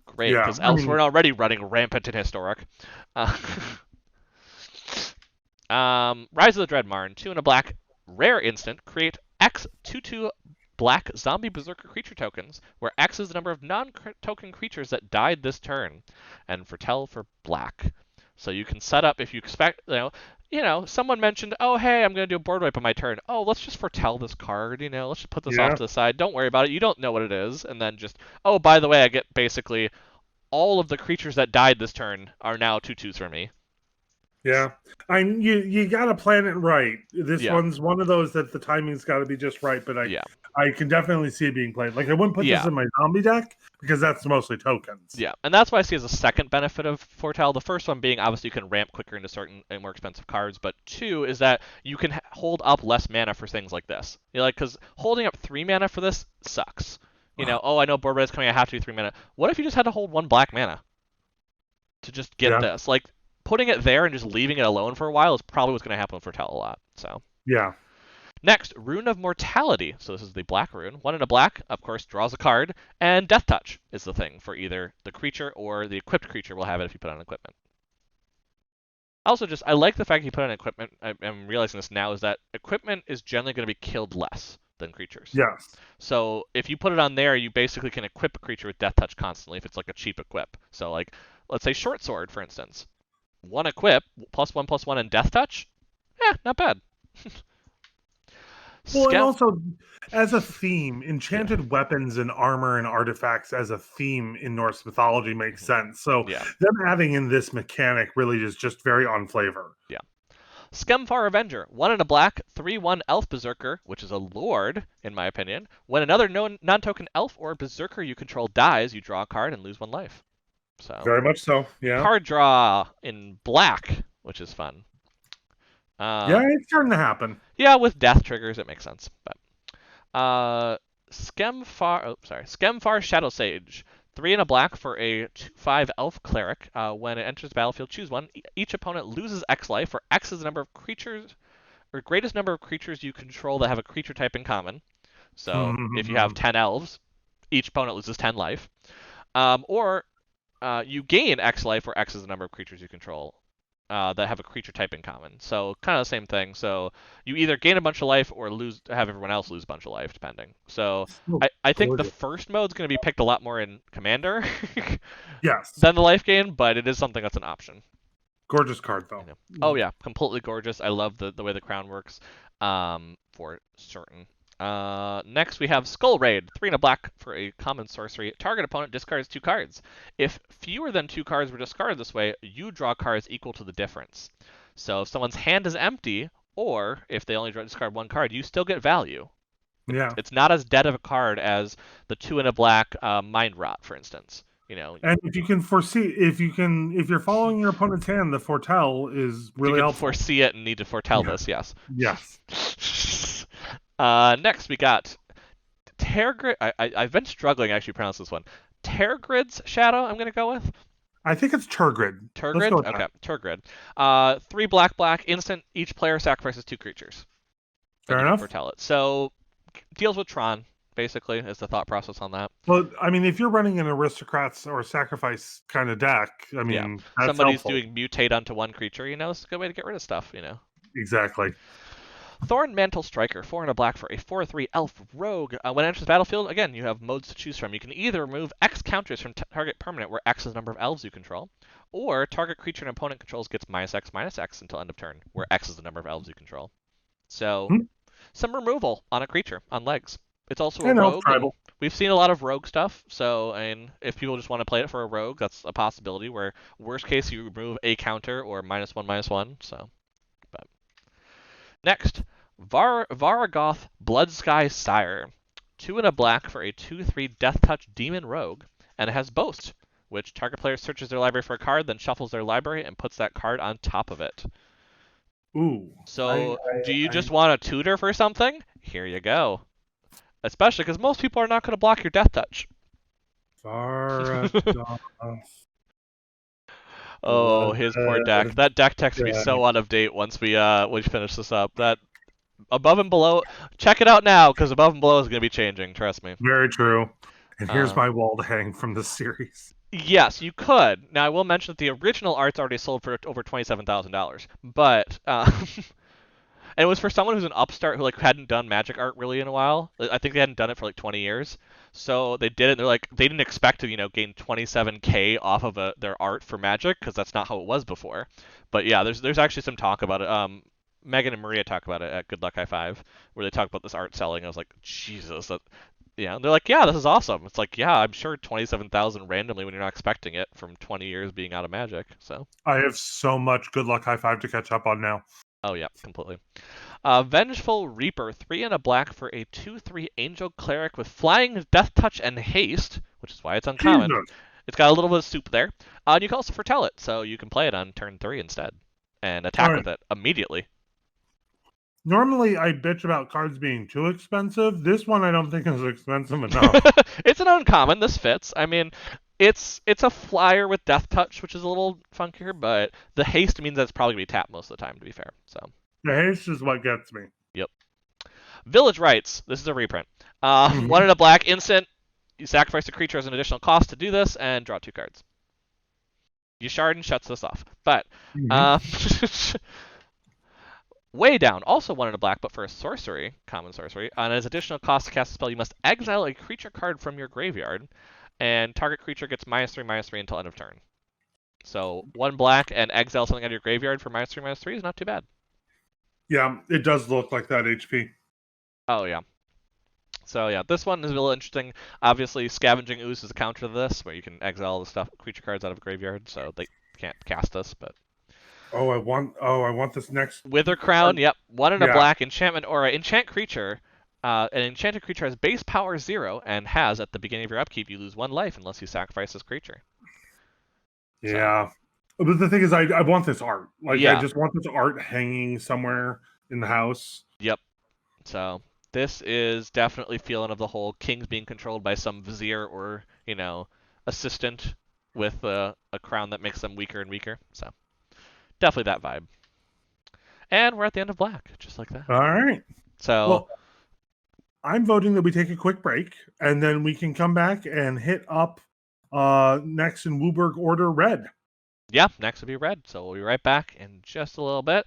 Great, Yeah, because elves were already running rampant in Historic. Rise of the Dreadmarn, 2 and a black, rare instant, create X 2/2 black zombie berserker creature tokens, where X is the number of non-token creatures that died this turn, and foretell for black. So you can set up if you expect, someone mentioned, oh hey, I'm gonna do a board wipe on my turn. Oh, let's just foretell this card. Let's just put this off to the side. Don't worry about it. You don't know what it is, and then just, oh, by the way, I get basically all of the creatures that died this turn are now 2/2s for me. Yeah, you got to plan it right. This one's one of those that the timing's got to be just right. But I can definitely see it being played. Like I wouldn't put this in my zombie deck because that's mostly tokens. Yeah, and that's what I see as a second benefit of Foretell. The first one being obviously you can ramp quicker into certain and more expensive cards, but 2 is that you can hold up less mana for things like this. Because holding up 3 mana for this sucks. Oh, I know board red is coming, I have to do 3 mana. What if you just had to hold 1 black mana to just get Yeah, this? Like, putting it there and just leaving it alone for a while is probably what's going to happen with Foretell a lot. So. yeah, Next, Rune of Mortality. So this is the black rune. 1 in a black, of course, draws a card, and Death Touch is the thing for either the creature or the equipped creature will have it if you put on equipment. Also, I like the fact you put on equipment. I'm realizing this now is that equipment is generally going to be killed less than creatures. yes. So if you put it on there, you basically can equip a creature with Death Touch constantly if it's like a cheap equip. So like, let's say Short Sword, for instance. 1 equip, +1/+1 and Death Touch. Not bad. Well, and Scam. also as a theme, Yeah. enchanted weapons and armor and artifacts as a theme in Norse mythology makes Mhm. sense. So Yeah. them adding in this mechanic really is just very on flavor. Yeah. Skemfar Avenger, 1 in a black, 3/1 Elf Berserker, which is a lord, in my opinion. When another non-token elf or berserker you control dies, you draw a card and lose 1 life. So, Very much so. Yeah. card draw in black, which is fun. Yeah, Uh, it's starting to happen. yeah, with death triggers, it makes sense. But Skemfar Shadow Sage. 3 in a black for a 2/5 elf cleric. When it enters the battlefield, choose one. Each opponent loses X life, where X is the number of creatures or greatest number of creatures you control that have a creature type in common. So if you have 10 elves, each opponent loses 10 life. Or you gain X life, where X is the number of creatures you control that have a creature type in common. So kind of the same thing. So you either gain a bunch of life or have everyone else lose a bunch of life, depending. So Oh, I think the gorgeous. first mode is going to be picked a lot more in Commander Yes. than the life gain, but it is something that's an option. Gorgeous card though. Oh yeah, completely gorgeous. I love the way the crown works, for certain. Next we have Skull Raid, 3 in a black for a common sorcery. Target opponent discards 2 cards. If fewer than 2 cards were discarded this way, you draw cards equal to the difference. So if someone's hand is empty, or if they only discard 1 card, you still get value. Yeah. It's not as dead of a card as the 2 in a black Mind Rot, for instance. And if you can foresee, if you're following your opponent's hand, the foretell is If you really can helpful. foresee it and need to foretell Yeah. this, yes. Yes. Next we got Tergrid. I've been struggling actually to pronounce this one. Tergrid's Shadow. I'm gonna go with I think it's Turgrid. Let's go Turgrid. with Okay, that. Turgrid. 3 black instant. Each player sacrifices 2 creatures, and Fair you can enough. foretell it. So deals with Tron basically is the thought process on that. Well, I mean, if you're running an aristocrats or sacrifice kind of deck, I Yeah, mean, that's somebody's helpful. doing mutate onto one creature. It's a good way to get rid of stuff. Exactly. Thorn Mantle Striker, 4 in a black for a 4/3 elf rogue. When it enters the battlefield, again, you have modes to choose from. You can either remove X counters from target permanent, where X is the number of elves you control, or target creature an opponent controls gets -X/-X until end of turn, where X is the number of elves you control. So, Hmm. some removal on a creature, on legs. It's also a And elf rogue, and tribal. we've seen a lot of rogue stuff. So, and if people just want to play it for a rogue, that's a possibility. Where worst case you remove a counter or -1/-1. So, but next, Varagoth Bloodsky Sire. 2 in a black for a 2/3 Death Touch Demon Rogue, and it has Boast, which target player searches their library for a card, then shuffles their library and puts that card on top of it. Ooh. So, do you just want a tutor for something? Here you go. Especially because most people are not going to block your Death Touch. Faragoth Oh, his poor deck. That deck tech's gonna be Blood. so out of date once we finish this up. That above and below, check it out now because above and below is gonna be changing. Trust me. Very true. And here's Uh, my wall to hang from this series. yes, you could. Now I will mention that the original art's already sold for over $27,000, but and it was for someone who's an upstart who like hadn't done Magic art really in a while. I think they hadn't done it for like 20 years. So they did it. And they're like they didn't expect to gain 27K off of their art for Magic because that's not how it was before. But yeah, there's actually some talk about it. Megan and Maria talk about it at Good Luck High Five, where they talk about this art selling. I was like, Jesus, yeah. And they're like, yeah, this is awesome. It's like, yeah, I'm sure 27,000 randomly when you're not expecting it from 20 years being out of Magic. So. I have so much good luck high five to catch up on now. Oh yeah, completely. Vengeful Reaper, 3 in a black for a 2/3 Angel Cleric with Flying, Death Touch, and Haste, which is why it's uncommon. Jesus. It's got a little bit of soup there. And you can also foretell it, so you can play it on turn 3 instead and All attack right. with it immediately. Normally, I bitch about cards being too expensive. This one I don't think is expensive enough. It's an uncommon. This fits. I mean, it's a flyer with Death Touch, which is a little funkier, but the haste means that it's probably gonna be tapped most of the time. To be fair, so The haste is what gets me. yep. Village Rites. This is a reprint. One Mhm. in a black instant. You sacrifice a creature as an additional cost to do this, and draw 2 cards. Yshardin shuts this off, but Mhm. um, way down. Also one in a black, but for a sorcery, common sorcery. And as additional cost to cast a spell, you must exile a creature card from your graveyard, and target creature gets -3/-3 until end of turn. So 1 black and exile something out of your graveyard for -3/-3 is not too bad. Yeah, it does look like that HP. Oh yeah. So yeah, this one is a little interesting. Obviously, Scavenging Ooze is a counter to this, where you can exile the stuff creature cards out of a graveyard, so they can't cast us. But I want this next Wither card. Crown, yep, 1 in a Yeah. black enchantment aura. Enchant creature. An enchanted creature has base power 0 and has at the beginning of your upkeep you lose 1 life unless you sacrifice this creature. So Yeah. But the thing is, I want this art. Like, I yeah, just want this art hanging somewhere in the house. yep. So this is definitely feeling of the whole kings being controlled by some vizier or assistant with a crown that makes them weaker and weaker. So definitely that vibe. And we're at the end of black, just like that. All right. So Well, I'm voting that we take a quick break and then we can come back and hit up next in Wooburg Order Red. yeah, next will be red. So we'll be right back in just a little bit.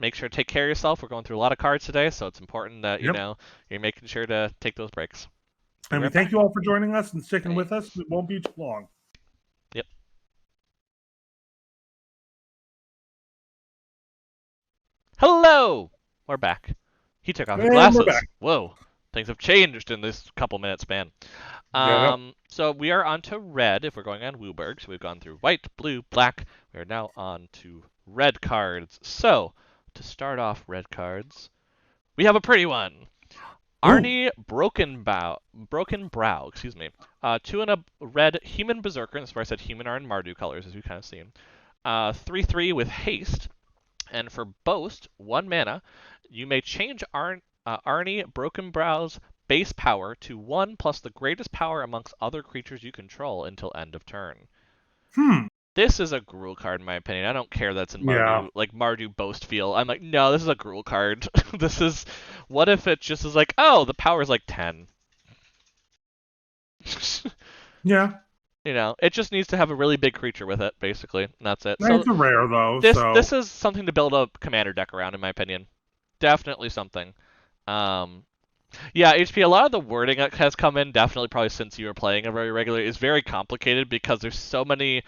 Make sure to take care of yourself. We're going through a lot of cards today, so it's important that Yep. you're making sure to take those breaks. Be And we right thank back. you all for joining us and sticking with us. Thanks. It won't be too long. Yep. Hello. We're back. He took off his And we're glasses. back. Whoa. Things have changed in this couple minute span. Yep. So we are on to red if we're going on Wooburg. So we've gone through white, blue, black. We are now on to red cards. So to start off red cards, we have a pretty one. Ooh. Arnie Broken Brow, excuse me. 2 and a red human berserker. That's where I said human are in Mardu colors, as we've kind of seen. 3/3 with haste. And for boast, 1 mana, you may change Arnie Broken Brow's base power to 1 plus the greatest power amongst other creatures you control until end of turn. Hmm. This is a Gruul card in my opinion. I don't care that's in Yeah. Mardu, like Mardu Boast feel. I'm like, no, this is a Gruul card. This is, what if it just is like, oh, the power is like 10. Yeah. It just needs to have a really big creature with it, basically, and that's it. So It's a rare though, this so this is something to build a commander deck around, in my opinion. Definitely something. Um, Yeah, HP, a lot of the wording that has come in, definitely probably since you were playing it very regularly, is very complicated because there's so many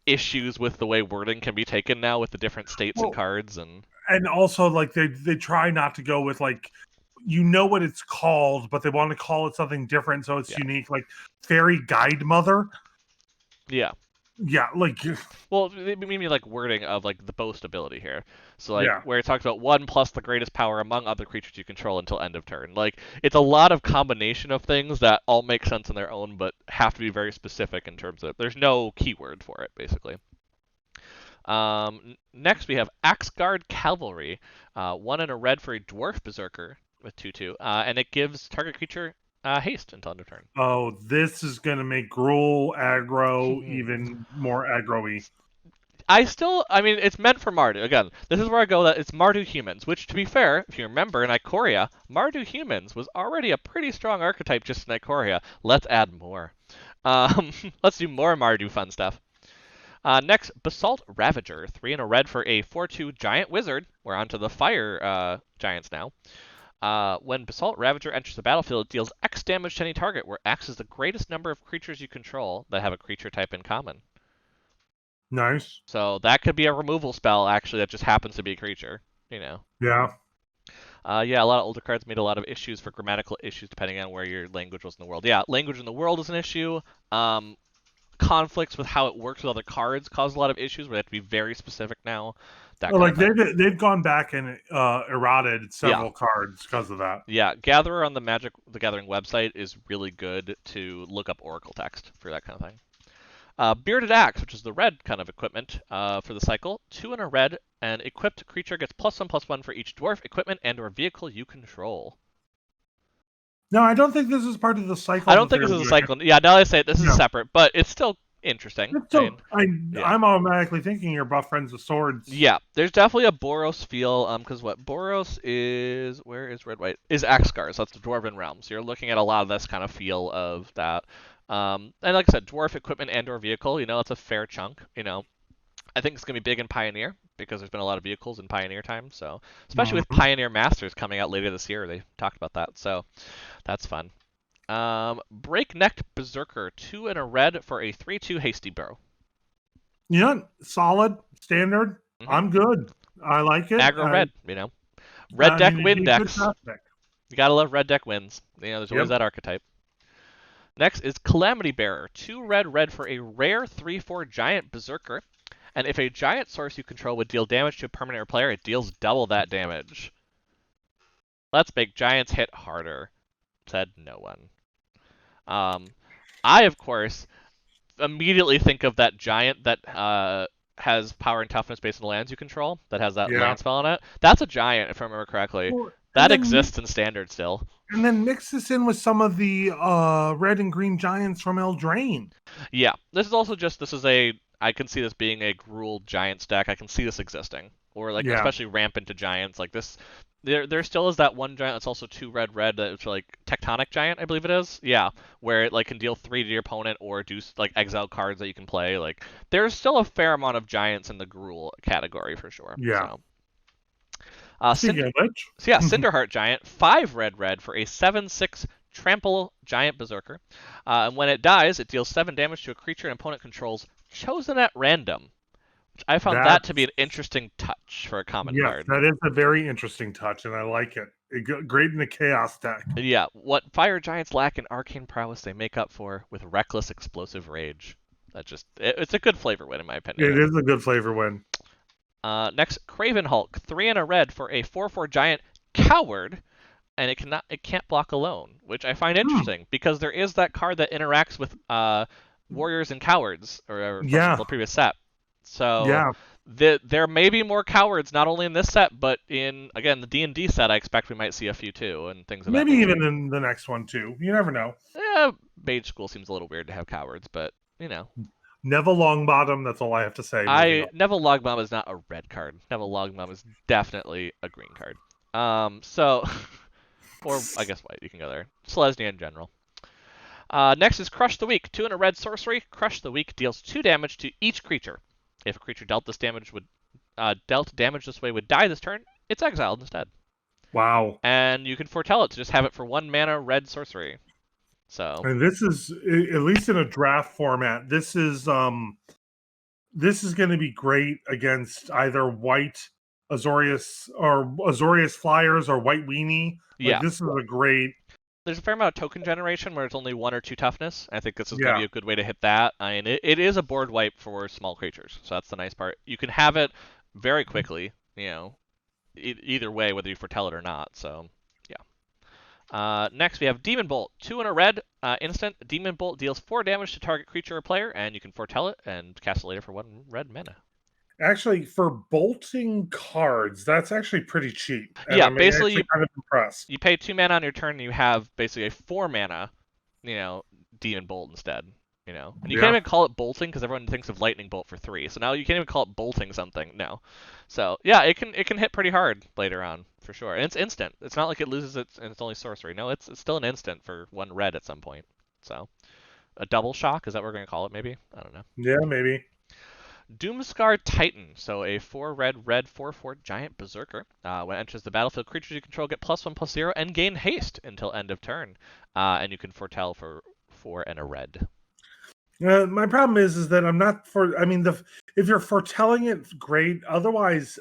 issues with the way wording can be taken now with the different states and well, cards and and also like they try not to go with like what it's called, but they want to call it something different so it's yeah. unique, like Fairy Guide Mother. Yeah. Yeah, like Well, I mean like wording of like the boast ability here. So like yeah. where it talks about 1 plus the greatest power among other creatures you control until end of turn. Like it's a lot of combination of things that all make sense on their own but have to be very specific in terms of there's no keyword for it basically. Next, we have Axeguard Cavalry, 1 and a red for a Dwarf Berserker with 2/2, and it gives target creature haste until end of turn. Oh, this is gonna make Gruul aggro even more aggro-y. I mean, it's meant for Mardu. Again, this is where I go that it's Mardu humans, which, to be fair, if you remember in Ikoria, Mardu humans was already a pretty strong archetype just in Ikoria. Let's add more. Let's do more Mardu fun stuff. Next, Basalt Ravager, 3 and a red for a 4/2 giant wizard. We're on to the fire giants now. When Basalt Ravager enters the battlefield, it deals X damage to any target, where X is the greatest number of creatures you control that have a creature type in common. Nice. So that could be a removal spell, actually, that just happens to be a creature. Yeah. Yeah, a lot of older cards made a lot of issues for grammatical issues depending on where your language was in the world. Yeah, language in the world is an issue. Conflicts with how it works with other cards cause a lot of issues where they have to be very specific now. That kind Like of thing. they've gone back and eroded Yeah. several cards because of that. Yeah, Gatherer on the Magic the Gathering website is really good to look up Oracle text for that kind of thing. Bearded Axe, which is the red kind of equipment for the cycle. 2 and a red, and equipped creature gets +1/+1 for each dwarf, equipment, and/or vehicle you control. No, I don't think this is part of the I cycle don't that think they're this is a doing. cycle. Yeah, now that I say it, this is No, separate, but it's still interesting. it's I still, mean, yeah. I'm automatically thinking your buff friends of swords. Yeah, there's definitely a Boros feel, because what Boros is, where is red white? Is Axgar, so that's the Dwarven realm. So you're looking at a lot of this kind of feel of that. And like I said, dwarf equipment and/or vehicle, it's a fair chunk. I think it's gonna be big in Pioneer because there's been a lot of vehicles in Pioneer time. So especially with Mhm. Pioneer Masters coming out later this year, they talked about that. So that's fun. Breakneck Berserker, 2 and a red for a 3/2 hasty bow. Yeah, solid, standard. Mm-hmm. I'm good. I like it. Aggro red, Red I deck mean, it'd win be a good decks. prospect. You gotta love red deck wins. There's always Yep. that archetype. Next is Calamity Bearer, 2 red for a rare 3/4 giant berserker. And if a giant source you control would deal damage to a permanent or player, it deals double that damage. Let's make giants hit harder, said no one. I, of course, immediately think of that giant that has power and toughness based on the lands you control, that has that Yeah. land spell on it. That's a giant, if I remember correctly. Well, That exists in Standard still. and then mix this in with some of the red and green giants from Eldraine. Yeah, I can see this being a Gruul giant stack. I can see this existing, or like Yeah. especially ramp into giants like this. There still is that one giant that's also 2 red that's like Tectonic Giant, I believe it is. Yeah, where it like can deal 3 to your opponent or do like exile cards that you can play. Like there's still a fair amount of giants in the Gruul category for sure. Yeah. So, Speaking of which, so yeah, Cinderheart Giant, 5 red for a 7/6 Trample Giant Berserker. And when it dies, it deals 7 damage to a creature an opponent controls chosen at random. Which I found that to be that's an interesting touch for a common yes, card. that is a very interesting touch, and I like it. Great in the chaos deck. Yeah, what fire giants lack in arcane prowess, they make up for with reckless explosive rage. It's a good flavor win in my It opinion. is a good flavor win. Next, Craven Hulk, 3 and a red for a 4/4 giant coward, and it can't block alone, which I find interesting because there is that card that interacts with warriors and cowards or from Yeah. the previous set. So Yeah. there may be more cowards not only in this set but in again the D&D set. I expect we might see a few too and things of that Maybe nature. even in the next one too. You never know. Mage School seems a little weird to have cowards, but Neville Longbottom. That's all I have to say. Moving on. Neville Logbomb is not a red card. Neville Logbomb is definitely a green card. So or I guess white. You can go there. Selesnya in general. Next is Crush the Weak. 2 and a red sorcery. Crush the Weak deals 2 damage to each creature. If a creature dealt damage this way would die this turn, it's exiled instead. Wow. And you can foretell it to just have it for 1 mana red sorcery. So And this is at least in a draft format. This is going to be great against either white Azorius or Azorius Flyers or white Weenie. yeah, This is a great. there's a fair amount of token generation where it's only 1 or 2 toughness. I think this is going to Yeah. be a good way to hit that. I mean, it is a board wipe for small creatures, so that's the nice part. You can have it very quickly, either way, whether you foretell it or not. So, yeah. Next, we have Demon Bolt. 2 and a red instant. Demon Bolt deals 4 damage to target creature or player, and you can foretell it and cast it later for 1 red mana. Actually, for bolting cards, that's actually pretty cheap. And Yeah, I'm basically actually kind of impressed. you pay 2 mana on your turn, and you have basically a 4 mana, Demon Bolt instead. And you can't even call it bolting because everyone thinks of Lightning Bolt for 3. So now you can't even call it bolting something. No. So yeah, it can hit pretty hard later on for sure. And it's instant. It's not like it loses its and it's only sorcery. No, it's still an instant for 1 red at some point. So a double shock is that what we're gonna call it? Maybe I don't know. Yeah, maybe. Doomscar Titan, so a 4 red 4/4 giant berserker. When it enters the battlefield, creatures you control get +1/+0 and gain haste until end of turn. And you can foretell for 4 and a red. My problem is that I'm not for. I mean, if you're foretelling it, great. Otherwise,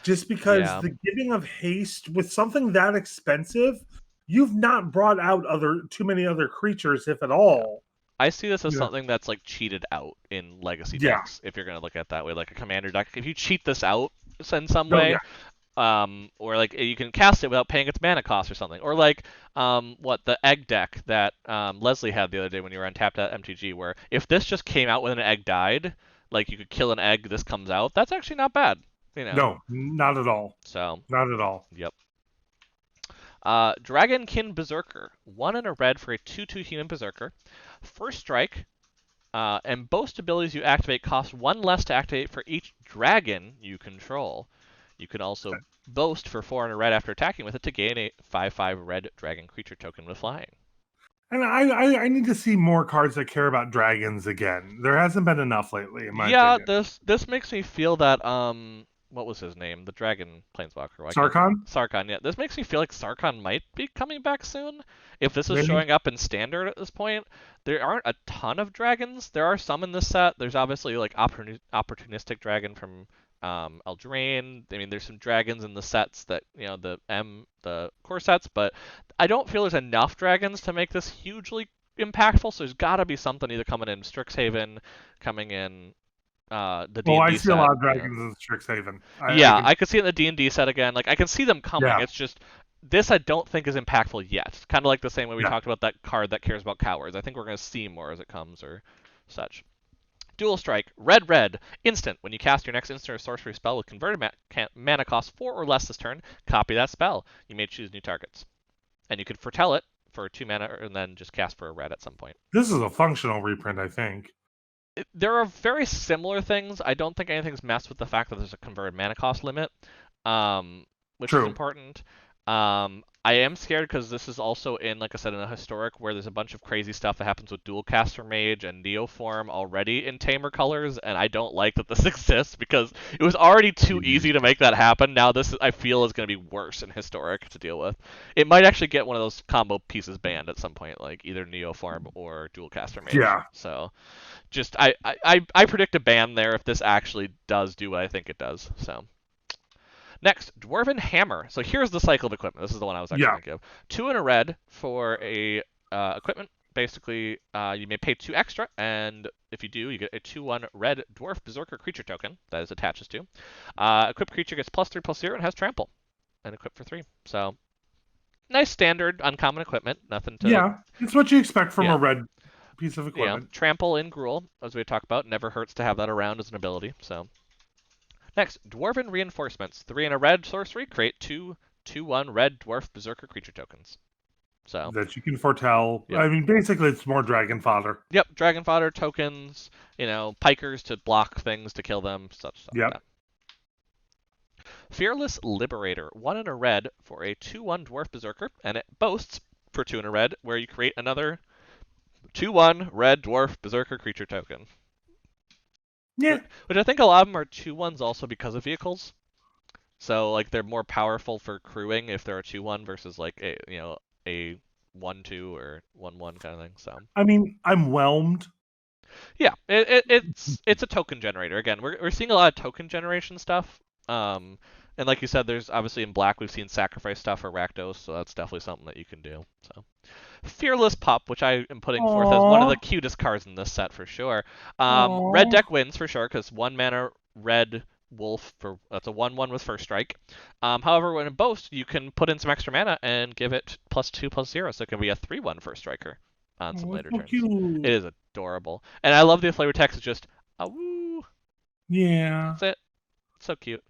just because Yeah. the giving of haste with something that expensive, you've not brought out too many other creatures, if at all. I see this as Yeah. something that's like cheated out in legacy Yeah. decks. If you're gonna look at it that way, like a commander deck, if you cheat this out in some Oh, way, yeah. Or like you can cast it without paying its mana cost or something. Or like what the egg deck that Leslie had the other day when you were on tapped at MTG, where if this just came out when an egg died, like you could kill an egg, this comes out. That's actually not bad, you know. No, not at all. So, Not at all. yep. Dragonkin Berserker, 1 and a red for a 2/2 human berserker. First strike, and boast abilities you activate cost 1 less to activate for each dragon you control. You can also boast for 4 and a red after attacking with it to gain a 5/5 red dragon creature token with flying. And I need to see more cards that care about dragons again. There hasn't been enough lately, in my Yeah, opinion. this makes me feel that what was his name? The dragon planeswalker. Why can't Sarkhan, Sarkhan? Yeah, this makes me feel like Sarkhan might be coming back soon. If this is maybe. showing up in standard at this point, there aren't a ton of dragons. There are some in this set. There's obviously like opportunistic dragon from Eldraine. I mean, there's some dragons in the sets that the core sets, but I don't feel there's enough dragons to make this hugely impactful. So there's got to be something either coming in Strixhaven, coming in the Oh, I D&D see a set. lot of Yeah, dragons in Strixhaven. I yeah, can. I could see it in the D&D set again. Like I can see them coming. Yeah, It's just this I don't think is impactful yet. Kind of like the same way we yeah. talked about that card that cares about cowards. I think we're going to see more as it comes or such. Dual Strike, red, red, instant. When you cast your next instant or sorcery spell with converted mana cost 4 or less this turn, copy that spell. You may choose new targets. And you could foretell it for 2 mana and then just cast for a red at some point. This is a functional reprint, I think. There are very similar things. I don't think anything's messed with the fact that there's a converted mana cost limit, which is True. important. I am scared because this is also in, like I said, in a historic where there's a bunch of crazy stuff that happens with dual caster mage and neoform already in tamer colors, and I don't like that this exists because it was already too Mhm. easy to make that happen. Now this I feel is going to be worse in historic to deal with. It might actually get one of those combo pieces banned at some point, like either neoform or dual caster mage. Yeah, So just I predict a ban there if this actually does do what I think it does. So next, Dwarven Hammer. So here's the cycle of equipment. This is the one I was actually yeah. thinking of. 2 and a red for a equipment. Basically, you may pay 2 extra, and if you do, you get a 2/1 red dwarf berserker creature token that is attaches to. Equipped creature gets +3/+0 and has trample, and equipped for 3. So nice standard uncommon equipment. Nothing to Yeah, it's what you expect from yeah. a red piece of equipment. Trample in Gruul, as we talked about, never hurts to have that around as an ability. So next, Dwarven Reinforcements. 3 and a red sorcery, create 2/2/1 red dwarf berserker creature tokens. So, That you can foretell. yep. I mean, basically, it's more dragon fodder. Yep, dragon fodder tokens, pikers to block things to kill them, such stuff like Yep. that. Fearless Liberator. 1 and a red for a 2/1 dwarf berserker, and it boasts for 2 and a red, where you create another 2/1 red dwarf berserker creature token. Yeah. Which I think a lot of them are 2/1s also because of vehicles. So like they're more powerful for crewing if they're a 2/1 versus like a 1/2 or 1/1 kind of thing. So I mean, I'm whelmed. yeah, it's a token generator. Again, we're seeing a lot of token generation stuff. And like you said, there's obviously in black we've seen sacrifice stuff for Rakdos, so that's definitely something that you can do. So Fearless Pup, which I am putting forth as one of the Aww. cutest cards in this set for sure. Red Aww. deck wins for sure because 1 mana red wolf for that's a 1/1 with first strike. However, when in boast, you can put in some extra mana and give it +2/+0, so it can be a 3/1 first striker on some Oh, it's later so turns. It cute. is adorable, and I love the flavor text. It's just a woo. Yeah. That's it. It's so cute.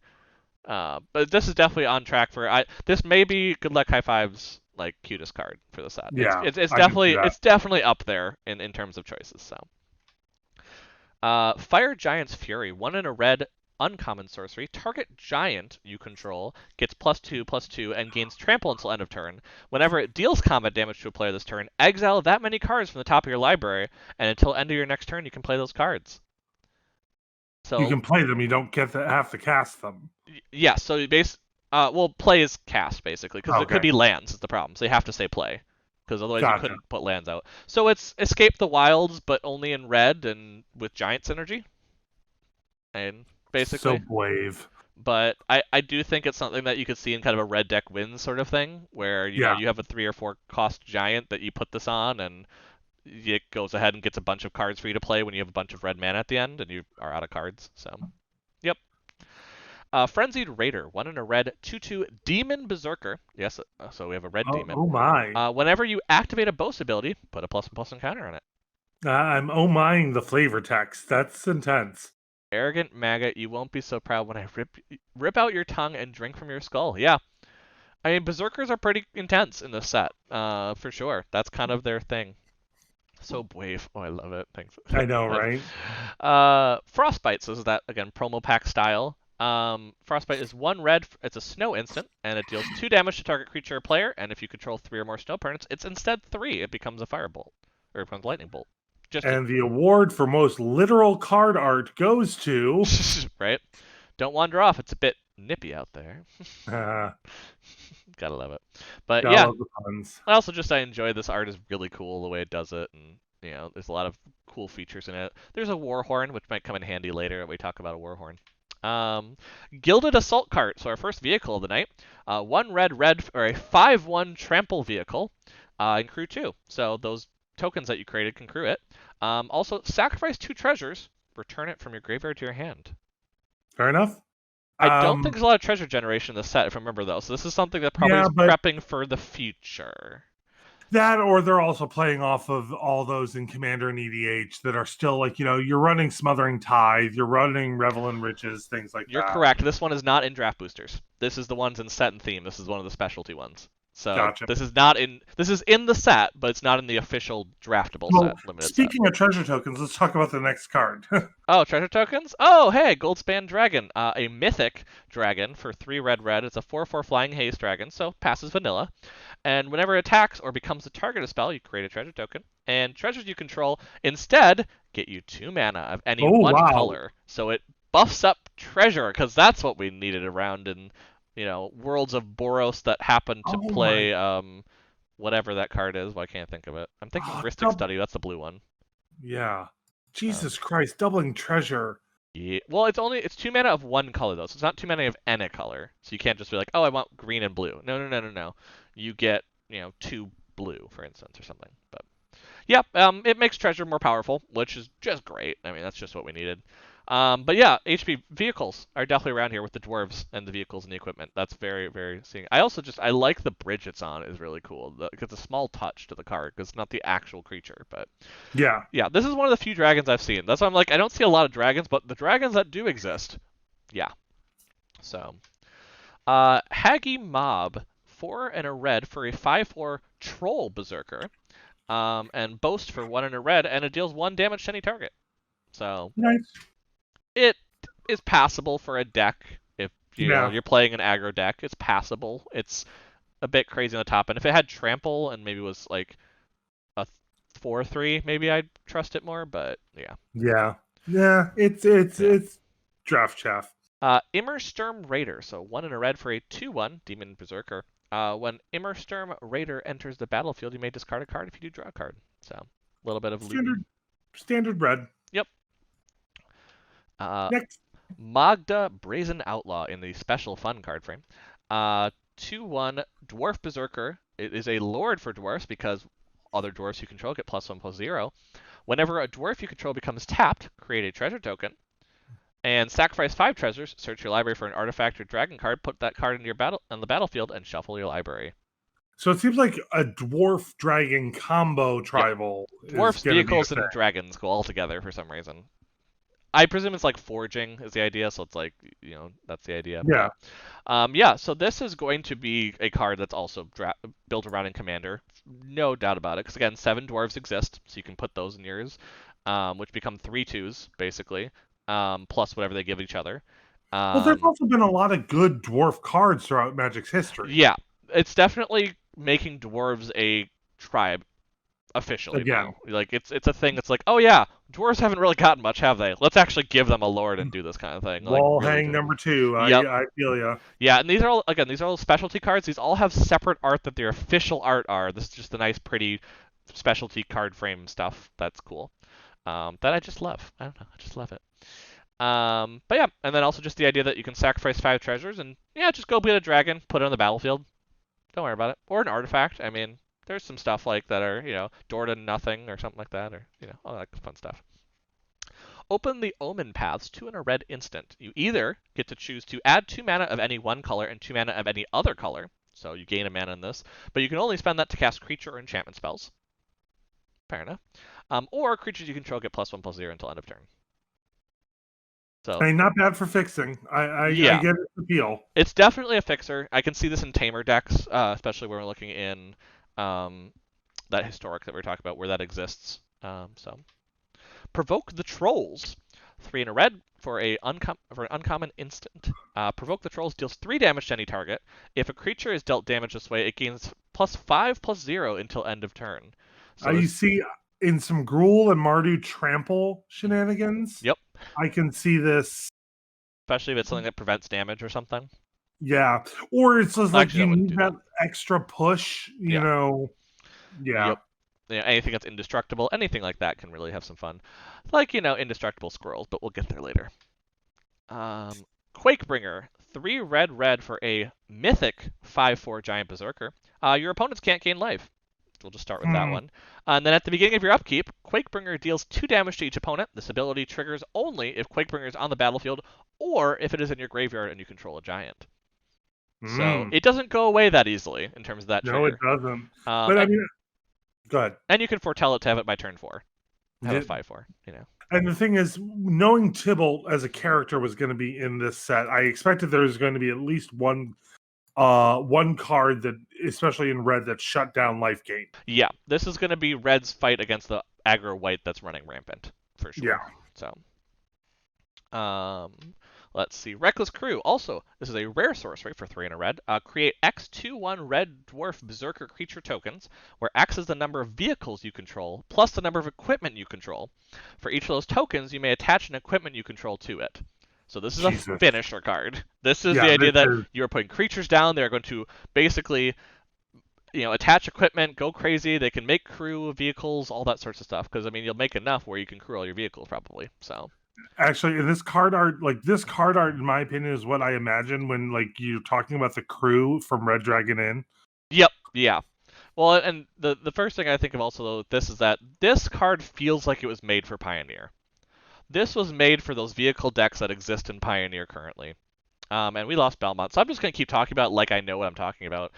But this is definitely on track for this may be Good Luck High Five's like cutest card for the set. It's Yeah. it's, it's I can see definitely that. it's definitely up there in terms of choices. So Fire Giant's Fury, 1 in a red uncommon sorcery. Target giant you control gets +2/+2 and gains trample until end of turn. Whenever it deals combat damage to a player this turn, exile that many cards from the top of your library, and until end of your next turn you can play those cards. You So can play them. You don't have to cast them. yeah, so you well, play is cast basically because it could Okay. be lands is the problem. So you have to say play because otherwise you Gotcha. couldn't put lands out. So it's Escape the Wilds, but only in red and with giant synergy, and So basically. brave. But I do think it's something that you could see in kind of a red deck wins sort of thing, where Yeah. you have a 3 or 4 cost giant that you put this on, and it goes ahead and gets a bunch of cards for you to play when you have a bunch of red mana at the end and you are out of cards. So, yep. Frenzied Raider, 1 in a red, 2/2 Demon Berserker. Yes, so we have a red Oh, demon. oh my. Whenever you activate a boast ability, put a +1/+1 counter on it. I'm oh mying the flavor text. That's intense. Arrogant maggot, you won't be so proud when I rip out your tongue and drink from your skull. Yeah, I mean berserkers are pretty intense in this set, for sure. That's kind of their thing. So brave. Oh, I love it. Thanks. I know, right? Frostbite. So this is that again promo pack style. Frostbite is 1 red. It's a snow instant, and it deals 2 damage to target creature or player. And if you control 3 or more snow permanents, it's instead 3. It becomes a firebolt, or it becomes lightning bolt. Just And the award for most literal card art goes to right. Don't wander off. It's a bit nippy out there. uh, Gotta love it. But gotta yeah, love the puns. I enjoy this art is really cool the way it does it, and there's a lot of cool features in it. There's a war horn which might come in handy later when we talk about a war horn. Gilded Assault Cart, so our first vehicle of the night. 1 red, or a 5/1 trample vehicle in crew 2. So those tokens that you created can crew it. Also, sacrifice 2 treasures, return it from your graveyard to your hand. Fair enough. I don't think there's a lot of treasure generation in this set, if I remember, though. So this is something that probably Yeah, is but prepping for the future. that, or they're also playing off of all those in Commander and EDH that are still like, you're running Smothering Tithe, you're running Revel in Riches, things like You're that. correct. This one is not in draft boosters. This is the ones in set and theme. This is one of the specialty ones. So Gotcha. this is not in. This is in the set, but it's not in the official draftable Well, set, limited set. speaking of treasure tokens, let's talk about the next card. Oh, treasure tokens? Oh, hey, Goldspan Dragon. A mythic dragon for 3 red. It's a 4/4 flying haze dragon, so passes vanilla. And whenever it attacks or becomes the target of a spell, you create a treasure token. And treasures you control instead get you 2 mana of any Oh, one wow. color. So it buffs up treasure, because that's what we needed around in, Worlds of Boros that happen to Oh play whatever that card is. Well, I can't think of it. I'm thinking Ristic Study. That's the blue one. Yeah. Jesus Christ, doubling treasure. Yeah. Well, it's 2 mana of 1 color though, so it's not 2 mana of any color. So you can't just be like, oh, I want green and blue. No. You get 2 blue, for instance, or something. But yeah, it makes treasure more powerful, which is just great. I mean, that's just what we needed. But yeah, HP vehicles are definitely around here with the dwarves and the vehicles and the equipment. That's very, very seeing. I like the bridge it's on is really cool. It's a small touch to the card because it's not the actual creature. But Yeah. this is one of the few dragons I've seen. That's why I'm like, I don't see a lot of dragons, but the dragons that do exist, yeah. So, Haggy Mob, 4 and a red for a 5/4 troll berserker. And boast for 1 and a red, and it deals 1 damage to any target. So Nice. it is passable for a deck if Yeah. you're playing an aggro deck. It's passable. It's a bit crazy on the top end. If it had trample and maybe was like a 4/3, maybe I'd trust it more. But yeah. Yeah. It's draft chaff. Immersturm Raider, so 1 and a red for a 2/1 Demon Berserker. When Immersturm Raider enters the battlefield, you may discard a card if you do draw a card. So a little bit of Standard red. Yep. Next. Magda Brazen Outlaw in the special fun card frame. 2/1 Dwarf Berserker. It is a lord for dwarfs because other dwarfs you control get +1/+0. Whenever a dwarf you control becomes tapped, create a treasure token. And sacrifice 5 treasures, search your library for an artifact or dragon card, put that card into your on the battlefield, and shuffle your library. So it seems like a dwarf dragon combo tribal. Dwarfs, vehicles, and dragons go all together for some reason. I presume it's like forging is the idea, so it's like, that's the idea. Yeah. But, so this is going to be a card that's also built around in Commander. No doubt about it, because again, 7 dwarves exist, so you can put those in yours, which become 3/2s, basically. Plus whatever they give each other. Well, there's also been a lot of good dwarf cards throughout Magic's history. Yeah, it's definitely making dwarves a tribe officially. Again. Now. Like it's a thing. It's like, oh yeah, dwarves haven't really gotten much, have they? Let's actually give them a lord and do this kind of thing. Wall really hang number 2. Yep. I feel ya. Yeah, and these are all specialty cards. These all have separate art that their official art are. This is just the nice, pretty specialty card frame stuff. That's cool. That I just love. I don't know. I just love it. But yeah, and then also just the idea that you can sacrifice 5 treasures and just go get a dragon, put it on the battlefield. Don't worry about it. Or an artifact. I mean, there's some stuff like that are, door to nothing or something like that, or all that fun stuff. Open the Omen Paths 2 and a red instant. You either get to choose to add 2 mana of any one color and 2 mana of any other color, so you gain a mana in this, but you can only spend that to cast creature or enchantment spells. Fair enough. Or creatures you control get +1/+0 until end of turn. So, I mean, not bad for fixing. I yeah, get its appeal. it's definitely a fixer. I can see this in Tamer decks, especially when we're looking in that historic that we were talking about, where that exists. So, Provoke the Trolls. 3 and a red for an uncommon instant. Provoke the Trolls deals 3 damage to any target. If a creature is dealt damage this way, it gains +5/+0 until end of turn. So You this, see in some Gruul and Mardu trample shenanigans, yep, I can see this. especially if it's something that prevents damage or something. Yeah. Or it's just like Actually, you that wouldn't need do that that. extra push, you Yeah, know. Yeah. yep. Yeah, anything that's indestructible, anything like that can really have some fun. Like, indestructible squirrels, but we'll get there later. Quakebringer, 3 red for a mythic 5/4 giant berserker. Your opponents can't gain life. We'll just start with that Hmm. one. And then at the beginning of your upkeep, Quakebringer deals 2 damage to each opponent. This ability triggers only if Quakebringer is on the battlefield or if it is in your graveyard and you control a giant. So Hmm. it doesn't go away that easily in terms of that No, it trigger. doesn't. Um, But I and, mean, go ahead. and you can foretell it to have it by turn 4. Have a Yeah. 5/4. And the thing is, knowing Tybalt as a character was going to be in this set, I expected there was going to be at least one card that, especially in red, that shut down life gain. Yeah, this is going to be Red's fight against the aggro white that's running rampant, for Yeah. sure. So, um, let's see. Reckless Crew. Also, this is a rare sorcery for 3 and a red. Create X/2/1 red dwarf berserker creature tokens, where X is the number of vehicles you control, plus the number of equipment you control. For each of those tokens, you may attach an equipment you control to it. So this is a Jesus. finisher card. This is the Yeah, idea this that is. you are putting creatures down. They're going to basically attach equipment, go crazy. They can make crew vehicles, all that sorts of stuff. Because I mean, you'll make enough where you can crew all your vehicles probably. So Actually, in this card art, in my opinion, is what I imagine when you're talking about the crew from Red Dragon Inn. yep, yeah. Well, and the first thing I think of also though, this is that this card feels like it was made for Pioneer. This was made for those vehicle decks that exist in Pioneer currently. And we lost Belmont, so I'm just gonna keep talking about it like I know what I'm talking about,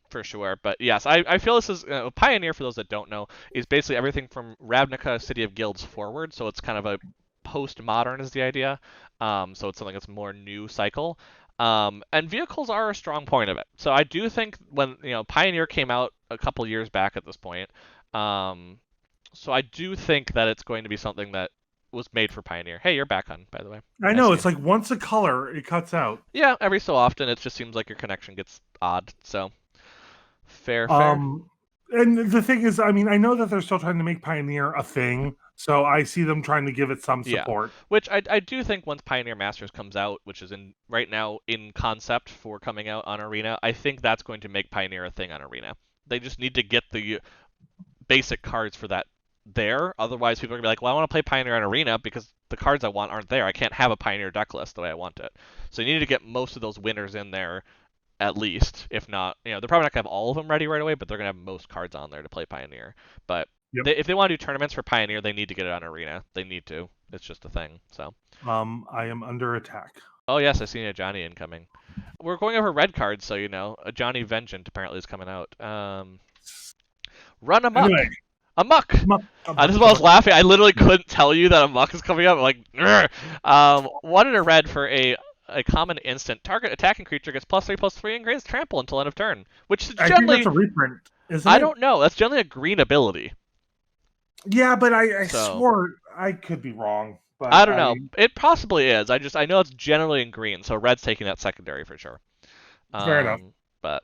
for sure. But yes, I feel this is Pioneer. For those that don't know, is basically everything from Ravnica, City of Guilds forward. So it's kind of a post-modern is the idea. So it's something that's more new cycle. And vehicles are a strong point of it. So I do think when Pioneer came out a couple years back at this point, so I do think that it's going to be something that was made for Pioneer. Hey, you're back on, by the way. I I know see you. it's like once a color, it cuts out. Yeah, every so often it just seems like your connection gets odd. So fair. Um, and the thing is, I mean, I know that they're still trying to make Pioneer a thing, so I see them trying to give it some Yeah, support. which I do think once Pioneer Masters comes out, which is in right now in concept for coming out on Arena, I think that's going to make Pioneer a thing on Arena. They just need to get the basic cards for that there. Otherwise, people are gonna be like, "Well, I want to play Pioneer on Arena because the cards I want aren't there. I can't have a Pioneer deck list the way I want it." So you need to get most of those winners in there at least. If not, they're probably not gonna have all of them ready right away, but they're gonna have most cards on there to play Pioneer. But Yep. if they want to do tournaments for Pioneer, they need to get it on Arena. They need to. It's just a thing. So. I am under attack. Oh yes, I seen a Johnny incoming. We're going over red cards, so a Johnny Vengeant apparently is coming out. Run amok. Anyway, Amok. This is why I was come laughing. I literally couldn't tell you that Amok is coming up. I'm like, 1 and a red for a common instant. Target attacking creature gets +3/+3 and gains trample until end of turn. Which is I think that's generally, a reprint, isn't I it? don't know. That's generally a green ability. Yeah, but I So swore I could be wrong. I But don't know. It possibly is. I know it's generally in green, so red's taking that secondary for sure. fair enough. But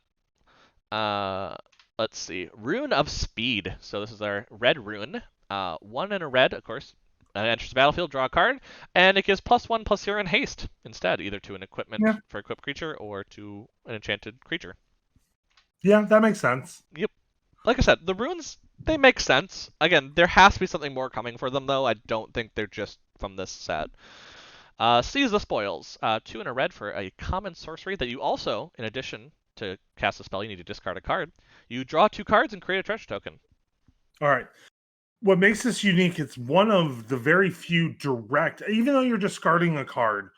Uh, let's see. Rune of Speed. So this is our red rune. 1 and a red, of course. Enters the battlefield, draw a card, and it gives +1/+0 in haste instead, either to an equipment Yeah, for equipped creature or to an enchanted creature. yeah, that makes sense. Yep. Like I said, the runes, they make sense. Again, there has to be something more coming for them, though. I don't think they're just from this set. Seize the Spoils. 2 and a red for a common sorcery that you also, in addition to cast a spell, you need to discard a card. You draw 2 cards and create a treasure token. All right. what makes this unique, it's one of the very few direct, even though you're discarding a card,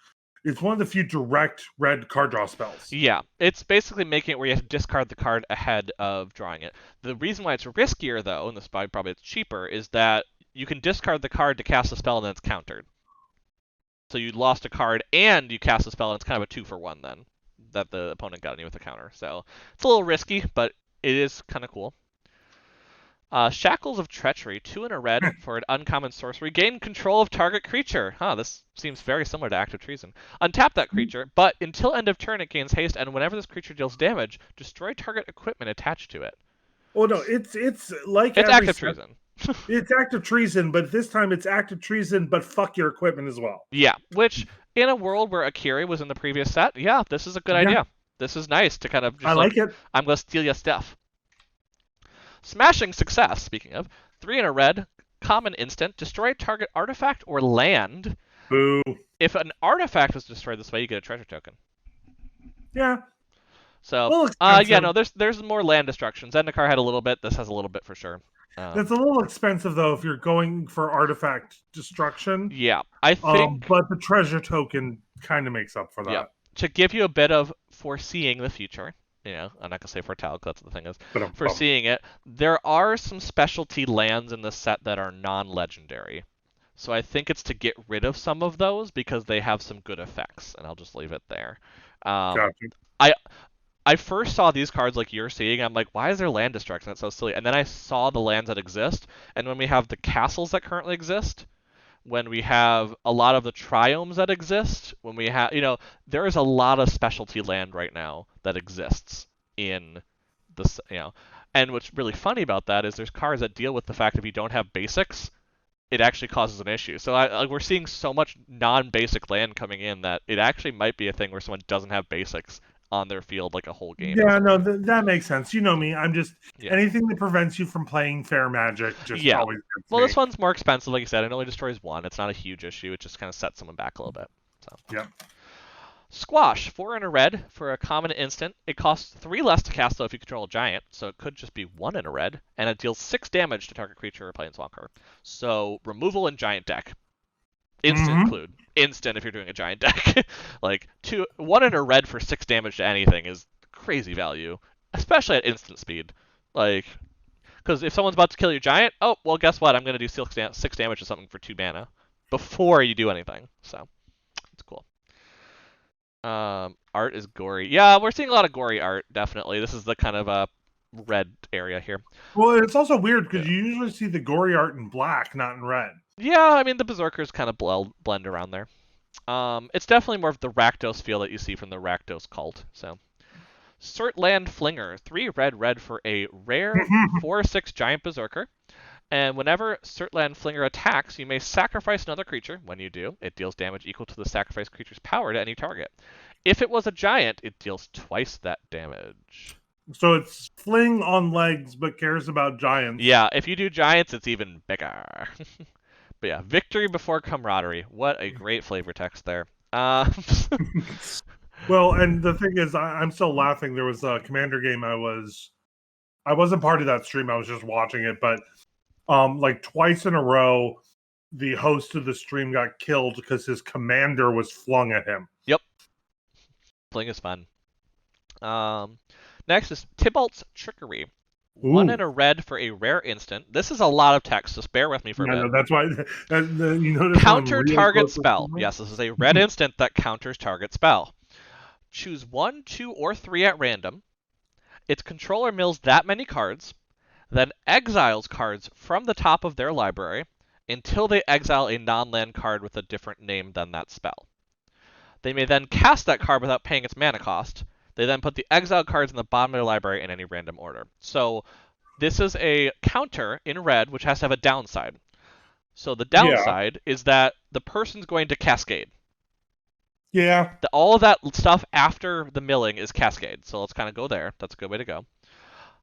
it's one of the few direct red card draw spells. Yeah, it's basically making it where you have to discard the card ahead of drawing it. The reason why it's riskier, though, and this probably it's cheaper, is that you can discard the card to cast a spell and then it's countered. So you lost a card and you cast a spell and it's kind of a 2-for-1 then that the opponent got on you with a counter. So it's a little risky, but it is kind of cool. Shackles of Treachery, 2 and a red for an uncommon sorcery. Gain control of target creature. This seems very similar to Act of Treason. Untap that creature, but until end of turn it gains haste, and whenever this creature deals damage, destroy target equipment attached to it. Oh no, it's like It's every Act of set. Treason. It's Act of Treason, but this time it's Act of Treason, but fuck your equipment as well. Yeah, which in a world where Akiri was in the previous set, yeah, this is a good idea. This is nice to kind of just I like it. I'm gonna steal your stuff. Smashing Success, speaking of, 3 and a red, common instant, destroy target artifact or land. Boo. If an artifact is destroyed this way, you get a treasure token. Yeah. So, yeah, no, there's more land destruction. Zendikar had a little bit. This has a little bit for sure. That's a little expensive though if you're going for artifact destruction. Yeah, I think. But the treasure token kind of makes up for that. Yeah, to give you a bit of foreseeing the future. You know, I'm not gonna say foretell because that's what the thing is. Foreseeing it, there are some specialty lands in this set that are non-legendary. So I think it's to get rid of some of those because they have some good effects, and I'll just leave it there. Gotcha. I first saw these cards like you're seeing. I'm like, why is there land destruction? That's so silly. And then I saw the lands that exist, and when we have the castles that currently exist, when we have a lot of the triomes that exist, when we have, there is a lot of specialty land right now that exists in this, and what's really funny about that is there's cards that deal with the fact if you don't have basics, it actually causes an issue. So we're seeing so much non-basic land coming in that it actually might be a thing where someone doesn't have basics on their field like a whole game. Yeah, no, that makes sense. You know me. I'm just anything that prevents you from playing fair Magic just always gets me. This one's more expensive, like you said. It only destroys 1. It's not a huge issue. It just kind of sets someone back a little bit. So. Yep. Squash, 4 and a red for a common instant. It costs 3 less to cast though if you control a giant, so it could just be 1 and a red, and it deals 6 damage to target creature or planeswalker. So removal in giant deck. Instant include. Instant if you're doing a giant deck. Like 1 and a red for 6 damage to anything is crazy value, especially at instant speed. Like, because if someone's about to kill your giant, oh well, guess what? I'm gonna do 6 damage to something for 2 mana before you do anything. So it's cool. Art is gory. Yeah, we're seeing a lot of gory art. Definitely, this is the kind of red area here. Well, it's also weird because you usually see the gory art in black, not in red. Yeah, I mean the berserkers kind of blend around there. It's definitely more of the Rakdos feel that you see from the Rakdos cult. So, Surtland Flinger, 3 red for a rare 4/6 giant berserker. And whenever Surtland Flinger attacks, you may sacrifice another creature. When you do, it deals damage equal to the sacrificed creature's power to any target. If it was a giant, it deals twice that damage. So it's fling on legs, but cares about giants. Yeah, if you do giants, it's even bigger. But yeah, victory before camaraderie. What a great flavor text there. Well, and the thing is, I'm still laughing. There was a Commander game I wasn't part of that stream. I was just watching it, but like twice in a row, the host of the stream got killed because his commander was flung at him. Yep. Fling is fun. Next is Tybalt's Trickery. Ooh. 1 and a red for a rare instant. This is a lot of text, just bear with me for a bit. No, that's why you notice counter target spell. Yes, this is a red instant that counters target spell. Choose 1, 2, or 3 at random. Its controller mills that many cards, then exiles cards from the top of their library until they exile a non-land card with a different name than that spell. They may then cast that card without paying its mana cost. They then put the exiled cards in the bottom of their library in any random order. So this is a counter in red, which has to have a downside. So the downside is that the person's going to cascade. Yeah. All of that stuff after the milling is cascade. So let's kind of go there. That's a good way to go.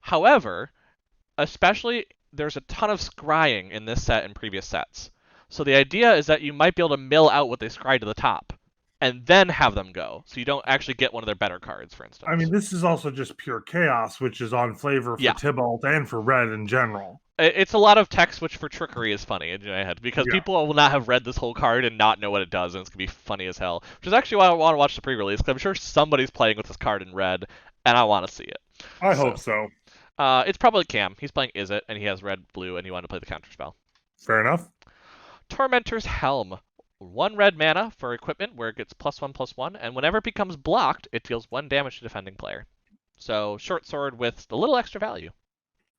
However, especially there's a ton of scrying in this set and previous sets. So the idea is that you might be able to mill out what they scry to the top and then have them go. So you don't actually get one of their better cards, for instance. I mean, this is also just pure chaos, which is on flavor for Tybalt and for red in general. It's a lot of text, which for trickery is funny in my head because Yeah, people will not have read this whole card and not know what it does, and it's gonna be funny as hell. Which is actually why I want to watch the pre-release because I'm sure somebody's playing with this card in red, and I want to see it. I hope So, so. it's probably Cam. He's playing Is It, and he has red, blue, and he wanted to play the counter spell. Fair enough. Tormentor's Helm. 1 red mana for equipment where it gets +1/+1, and whenever it becomes blocked, it deals 1 damage to defending player. So short sword with a little extra value.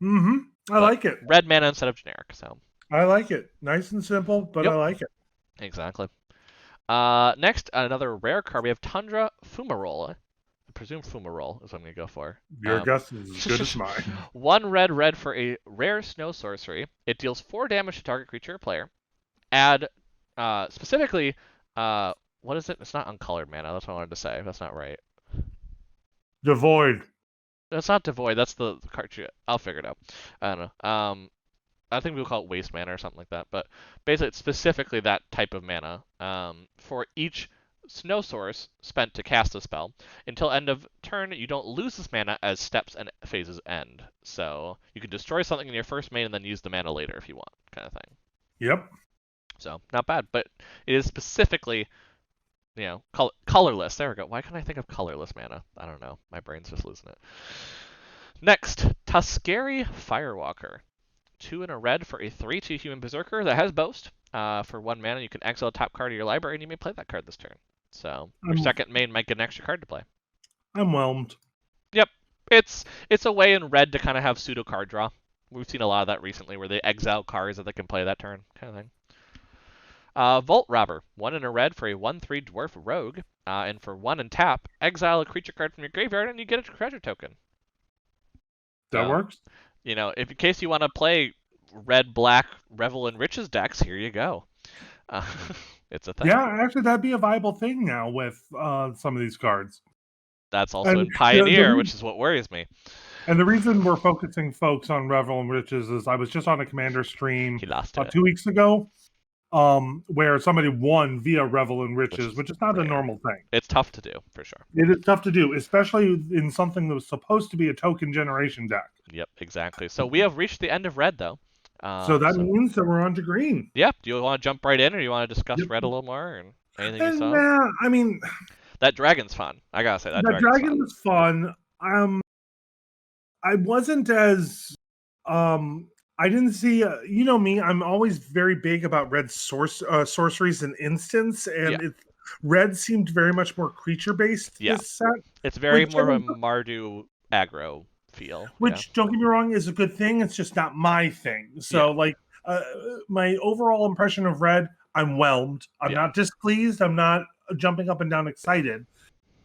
I But like it. red mana instead of generic. So I like it. Nice and simple, but I yep, like it. exactly. Next, another rare card. We have Tundra Fumarole. I presume Fumarole is what I'm gonna go for. Your guess is as good as mine. 1 red for a rare snow sorcery. It deals 4 damage to target creature or player. Add specifically what is it? It's not uncolored mana. That's what I wanted to say. That's not right. Devoid. That's not devoid. That's the card. I'll figure it out. I don't know. I think we'll call it waste mana or something like that. But basically, it's specifically that type of mana. For each snow source spent to cast a spell until end of turn, you don't lose this mana as steps and phases end. So you can destroy something in your first main and then use the mana later if you want, kind of thing. Yep. So not bad, but it is specifically, colorless. There we go. Why can't I think of colorless mana? I don't know. My brain's just losing it. Next, Tuskeri Firewalker. 2 and a red for a 3/2 human berserker that has boast. For 1 mana, you can exile a top card of your library, and you may play that card this turn. So your second main might get an extra card to play. I'm whelmed. Yep, it's a way in red to kind of have pseudo card draw. We've seen a lot of that recently, where they exile cards that they can play that turn, kind of thing. Vault Robber, 1 and a red for a 1/3 dwarf rogue, and for 1 and tap, exile a creature card from your graveyard, and you get a treasure token. That works. If in case you want to play red-black Revel in Riches decks, here you go. It's a thing. Yeah, actually, that'd be a viable thing now with some of these cards. That's also in Pioneer, which is what worries me. And the reason we're focusing folks on Revel in Riches is I was just on a Commander stream He lost 2 weeks ago, where somebody won via Revel in Riches, which is not a normal thing. It's tough to do, for sure. It is tough to do, especially in something that was supposed to be a token generation deck. Yep, exactly. So we have reached the end of red, though. So that means that we're on to green. Yep. Do you want to jump right in, or do you want to discuss red a little more? And anything you saw? Nah, I mean, that dragon's fun. I gotta say that dragon was fun. I wasn't as I didn't see. You know me. I'm always very big about red sorceries and instants, and red seemed very much more creature based. Yeah. This set. It's very more of a Mardu aggro feel. Which, don't get me wrong, is a good thing. It's just not my thing. So, my overall impression of red, I'm whelmed. I'm not displeased. I'm not jumping up and down excited.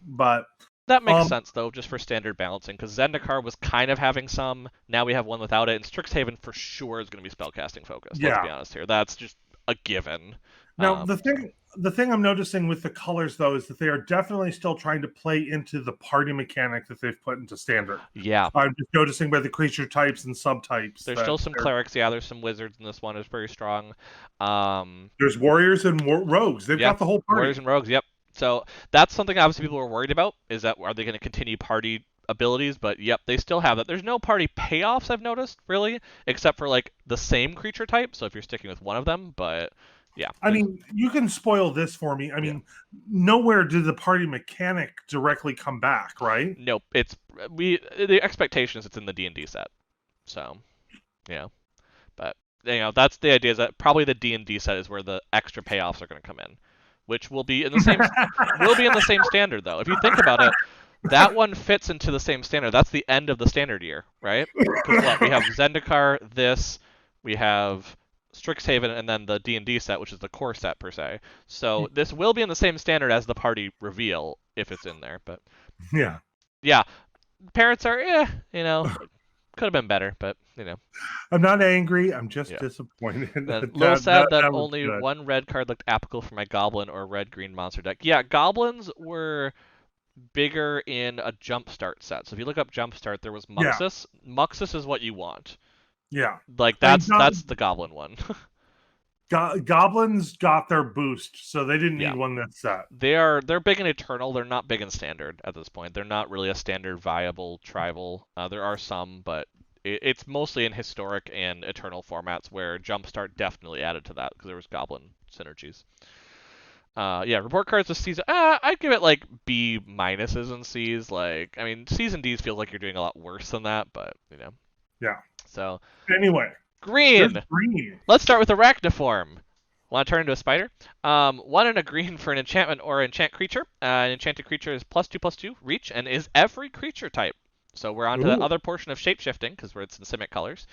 But that makes sense, though, just for standard balancing, because Zendikar was kind of having some. Now we have one without it, and Strixhaven for sure is going to be spellcasting focused. Let's be honest here. That's just a given. Now, the thing I'm noticing with the colors, though, is that they are definitely still trying to play into the party mechanic that they've put into standard. Yeah. I'm just noticing by the creature types and subtypes. There's still some clerics. Yeah, there's some wizards in this one. It's very strong. There's warriors and rogues. They've got the whole party. Warriors and rogues, yep. So that's something obviously people were worried about, is that are they going to continue party abilities? But yep, they still have that. There's no party payoffs I've noticed, really, except for like the same creature type, so if you're sticking with one of them, but yeah. I mean, you can spoil this for me. I mean, nowhere did the party mechanic directly come back, right? Nope. The expectation is it's in the D&D set. So, but that's the idea, is that probably the D&D set is where the extra payoffs are going to come in, which will be in the same standard, though. If you think about it, that one fits into the same standard. That's the end of the standard year, right? Because we have Zendikar, we have Strixhaven, and then the D&D set, which is the core set per se. So this will be in the same standard as the party reveal if it's in there. But yeah, parents are could have been better, but I'm not angry. I'm just disappointed. A little sad that only good. 1 red card looked applicable for my goblin or red-green monster deck. Yeah, goblins were bigger in a jumpstart set. So if you look up jumpstart, there was Muxus. Muxus is what you want. Yeah, like that's the goblin one. Goblins got their boost, so they didn't need one that set. They're big in Eternal. They're not big in Standard at this point. They're not really a standard viable tribal. There are some, but it's mostly in historic and eternal formats where Jumpstart definitely added to that because there was Goblin synergies. Yeah, report cards this season. I'd give it like B minuses and C's. Like, I mean, C's and D's feel like you're doing a lot worse than that, but Yeah. So Anyway, there's green. green. Let's start with Arachniform. Want to turn into a spider? One and a green for an enchantment or enchant creature. An enchanted creature is +2/+2 reach and is every creature type. So we're on to the Ooh. other portion of shapeshifting because it's in Simic colors.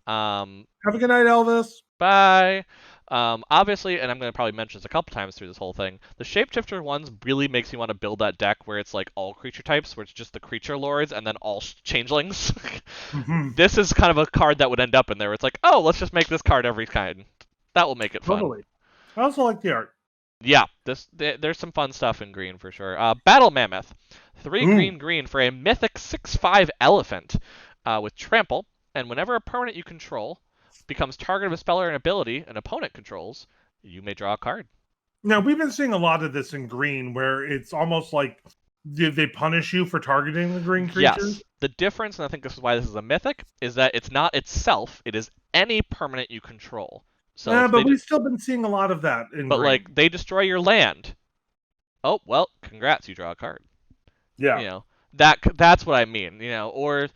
Have a good night, Elvis. Bye. Obviously, and I'm going to probably mention this a couple times through this whole thing, the shapeshifter ones really makes me want to build that deck where it's like all creature types, where it's just the creature lords and then all changelings. Mm-hmm. This is kind of a card that would end up in there. Where it's like, oh, let's just make this card every kind. That will make it fun. Totally. I also like the art. Yeah, there's some fun stuff in green for sure. Battle Mammoth, 3 green for a mythic 6/5 elephant with trample, and whenever a permanent you control becomes target of a spell or an ability an opponent controls, you may draw a card. Now, we've been seeing a lot of this in green where it's almost like they punish you for targeting the green creatures. Yes. The difference, and I think this is why this is a mythic, is that it's not itself, it is any permanent you control. So But we've still been seeing a lot of that in But green. like they destroy your land. Oh, well, congrats, you draw a card. Yeah. That's what I mean, or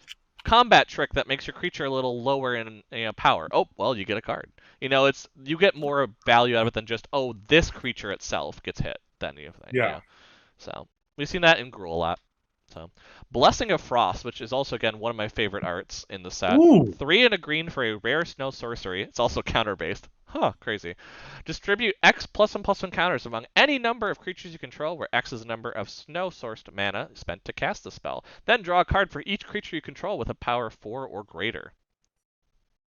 combat trick that makes your creature a little lower in power. Oh, well, you get a card. It's you get more value out of it than just this creature itself gets hit than anything. Yeah. So we've seen that in Gruul a lot. So Blessing of Frost, which is also again one of my favorite arts in the set. Ooh. 3 and a green for a rare snow sorcery. It's also counter based. Huh, crazy. Distribute X +1/+1 counters among any number of creatures you control, where X is the number of snow-sourced mana spent to cast the spell. Then draw a card for each creature you control with a power 4 or greater.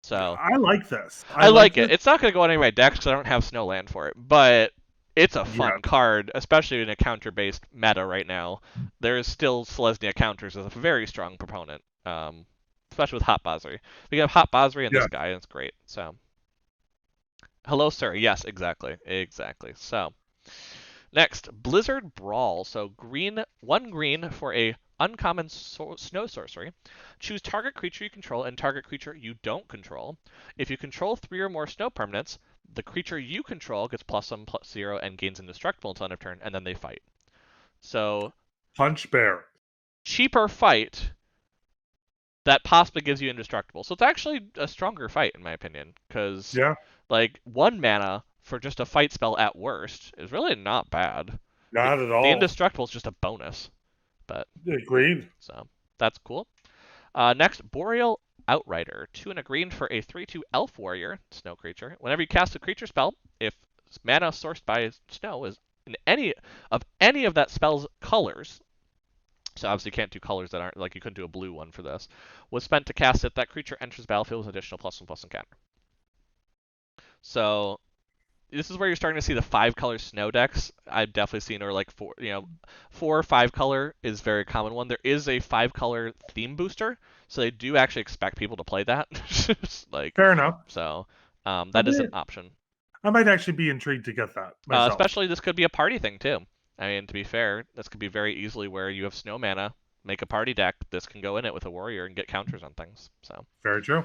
So I like this. I like it. It's not going to go on any of my decks because I don't have Snowland for it, but it's a fun card, especially in a counter-based meta right now. There is still Selesnya counters as a very strong proponent, especially with Hot Basri. We have Hot Basri and this guy, and it's great. So. Hello, sir. Yes, exactly. So, next, Blizzard Brawl. So, 1 green for a uncommon snow sorcery. Choose target creature you control and target creature you don't control. If you control 3 or more snow permanents, the creature you control gets +1/+0 and gains indestructible until end of turn, and then they fight. So, Punch Bear. Cheaper fight that possibly gives you indestructible. So it's actually a stronger fight in my opinion, because like 1 mana for just a fight spell at worst is really not bad. Not at all. The indestructible is just a bonus, but agreed. So that's cool. Next, Boreal Outrider, 2 and a green for a 3/2 elf warrior, snow creature. Whenever you cast a creature spell, if mana sourced by snow is in any of that spell's colors, so obviously you can't do colors that aren't, like you couldn't do a blue one for this, was spent to cast it, that creature enters the battlefield with an additional +1/+1 counter. So this is where you're starting to see the 5-color snow decks. I've definitely seen, or like 4 or 5-color is very common one. There is a 5-color theme booster, so they do actually expect people to play that. Fair enough. So that is an option. I might actually be intrigued to get that myself. Especially this could be a party thing too. I mean, to be fair, this could be very easily where you have snow mana, make a party deck, this can go in it with a warrior and get counters on things. So very true.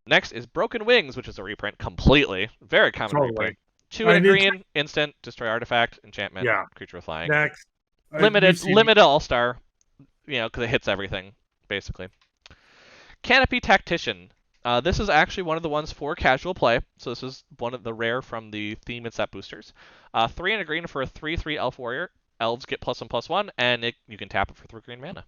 Next is Broken Wings, which is a reprint completely. Very common reprint. 2 and a green, instant, destroy artifact, enchantment, creature with flying. Next. Limited all-star, because it hits everything, basically. Canopy Tactician. This is actually one of the ones for casual play, so this is one of the rare from the theme and set boosters. 3 and a green for a 3/3 elf warrior. Elves get +1/+1, and you can tap it for 3 green mana.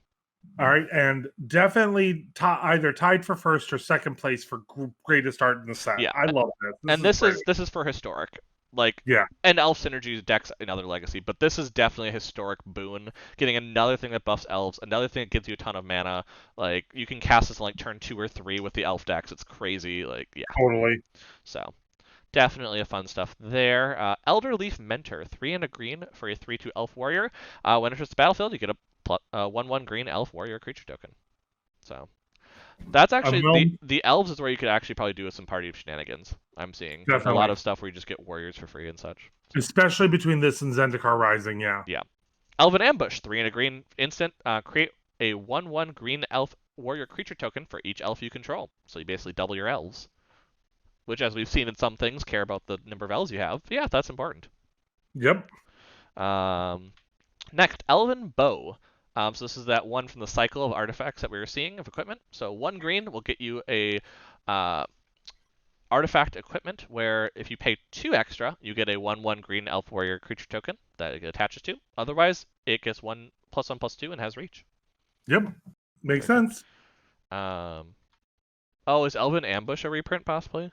All right, and definitely either tied for first or second place for greatest art in the set. Yeah, I love this. This is for historic. And Elf Synergy's decks another legacy, but this is definitely a historic boon. Getting another thing that buffs elves, another thing that gives you a ton of mana. Like, you can cast this on turn 2 or 3 with the elf decks. It's crazy. Totally. So, definitely a fun stuff there. Elder Leaf Mentor, 3 and a green for a 3/2 elf warrior. When it enters the battlefield, you get a 1/1 green elf warrior creature token. So. That's actually the elves is where you could actually probably do some party of shenanigans. I'm seeing a lot of stuff where you just get warriors for free and such. Especially between this and Zendikar Rising, Yeah. Elven Ambush, 3 and a green instant. Create a 1/1 green elf warrior creature token for each elf you control. So you basically double your elves, which, as we've seen in some things, care about the number of elves you have. Yeah, that's important. Yep. Um, Next, Elven Bow. So this is that one from the cycle of artifacts that we were seeing of equipment. So 1 green will get you a uh, artifact equipment where if you pay 2 extra, you get a 1/1 green elf warrior creature token that it attaches to. Otherwise, it gets 1+1/+2 and has reach. Yep. Makes Very cool. sense. Oh, is Elven Ambush a reprint possibly?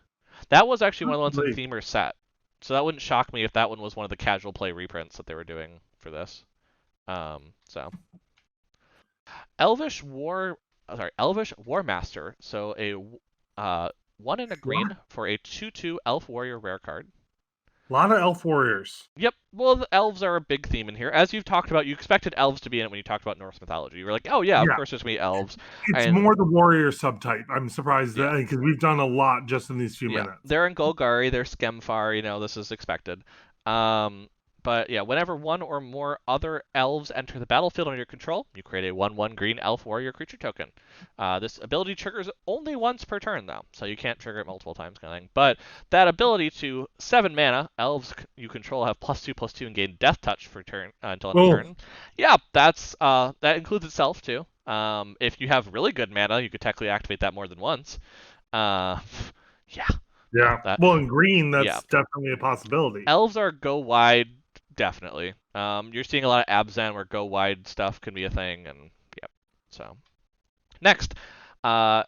That was actually one of the ones in Possibly. Themer set. So that wouldn't shock me if that one was one of the casual play reprints that they were doing for this. So Elvish Warmaster. So a 1 and a green for a 2/2 Elf Warrior rare card. A lot of elf warriors. Yep. Well, the elves are a big theme in here. As you've talked about, you expected elves to be in it when you talked about Norse mythology. You were like, oh yeah, of Yeah. course there's gonna be elves. It's And more the warrior subtype. I'm surprised yeah, that because we've done a lot just in these few yeah, minutes. they're in Golgari, they're Skemfar. This is expected. Um, but yeah, whenever one or more other elves enter the battlefield under your control, you create a 1/1 green elf warrior creature token. This ability triggers only once per turn, though, so you can't trigger it multiple times, kind of thing. But that ability to 7 mana, elves you control have +2/+2 and gain Death Touch for turn until end of Oh, turn. Yeah, that includes itself too. If you have really good mana, you could technically activate that more than once. Uh, yeah, yeah, yeah. Well, in green, yeah. that's definitely a possibility. Elves are go wide, definitely. You're seeing a lot of Abzan where go wide stuff can be a thing, and yep. So next, uh,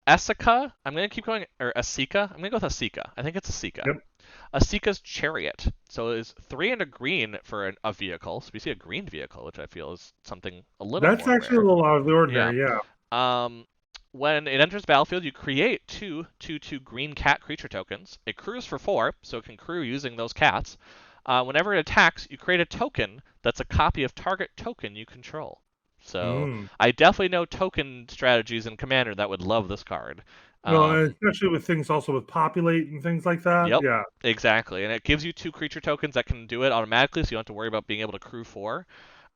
Esika. I'm gonna keep going, or Asika. I'm gonna go with Asika. I think it's Asika. Yep. Asika's Chariot. So it's 3 and a green for a vehicle. So we see a green vehicle, which I feel is something a little That's more actually a rare. little out of the Yeah. ordinary. Yeah. When it enters battlefield, you create 2/2 green cat creature tokens. It crews for 4, so it can crew using those cats. Whenever it attacks, you create a token that's a copy of target token you control. So Mm. I definitely know token strategies in Commander that would love this card. Well, Um, especially with things also with populate and things like that. yep, Yeah. exactly. And it gives you 2 creature tokens that can do it automatically, so you don't have to worry about being able to crew 4.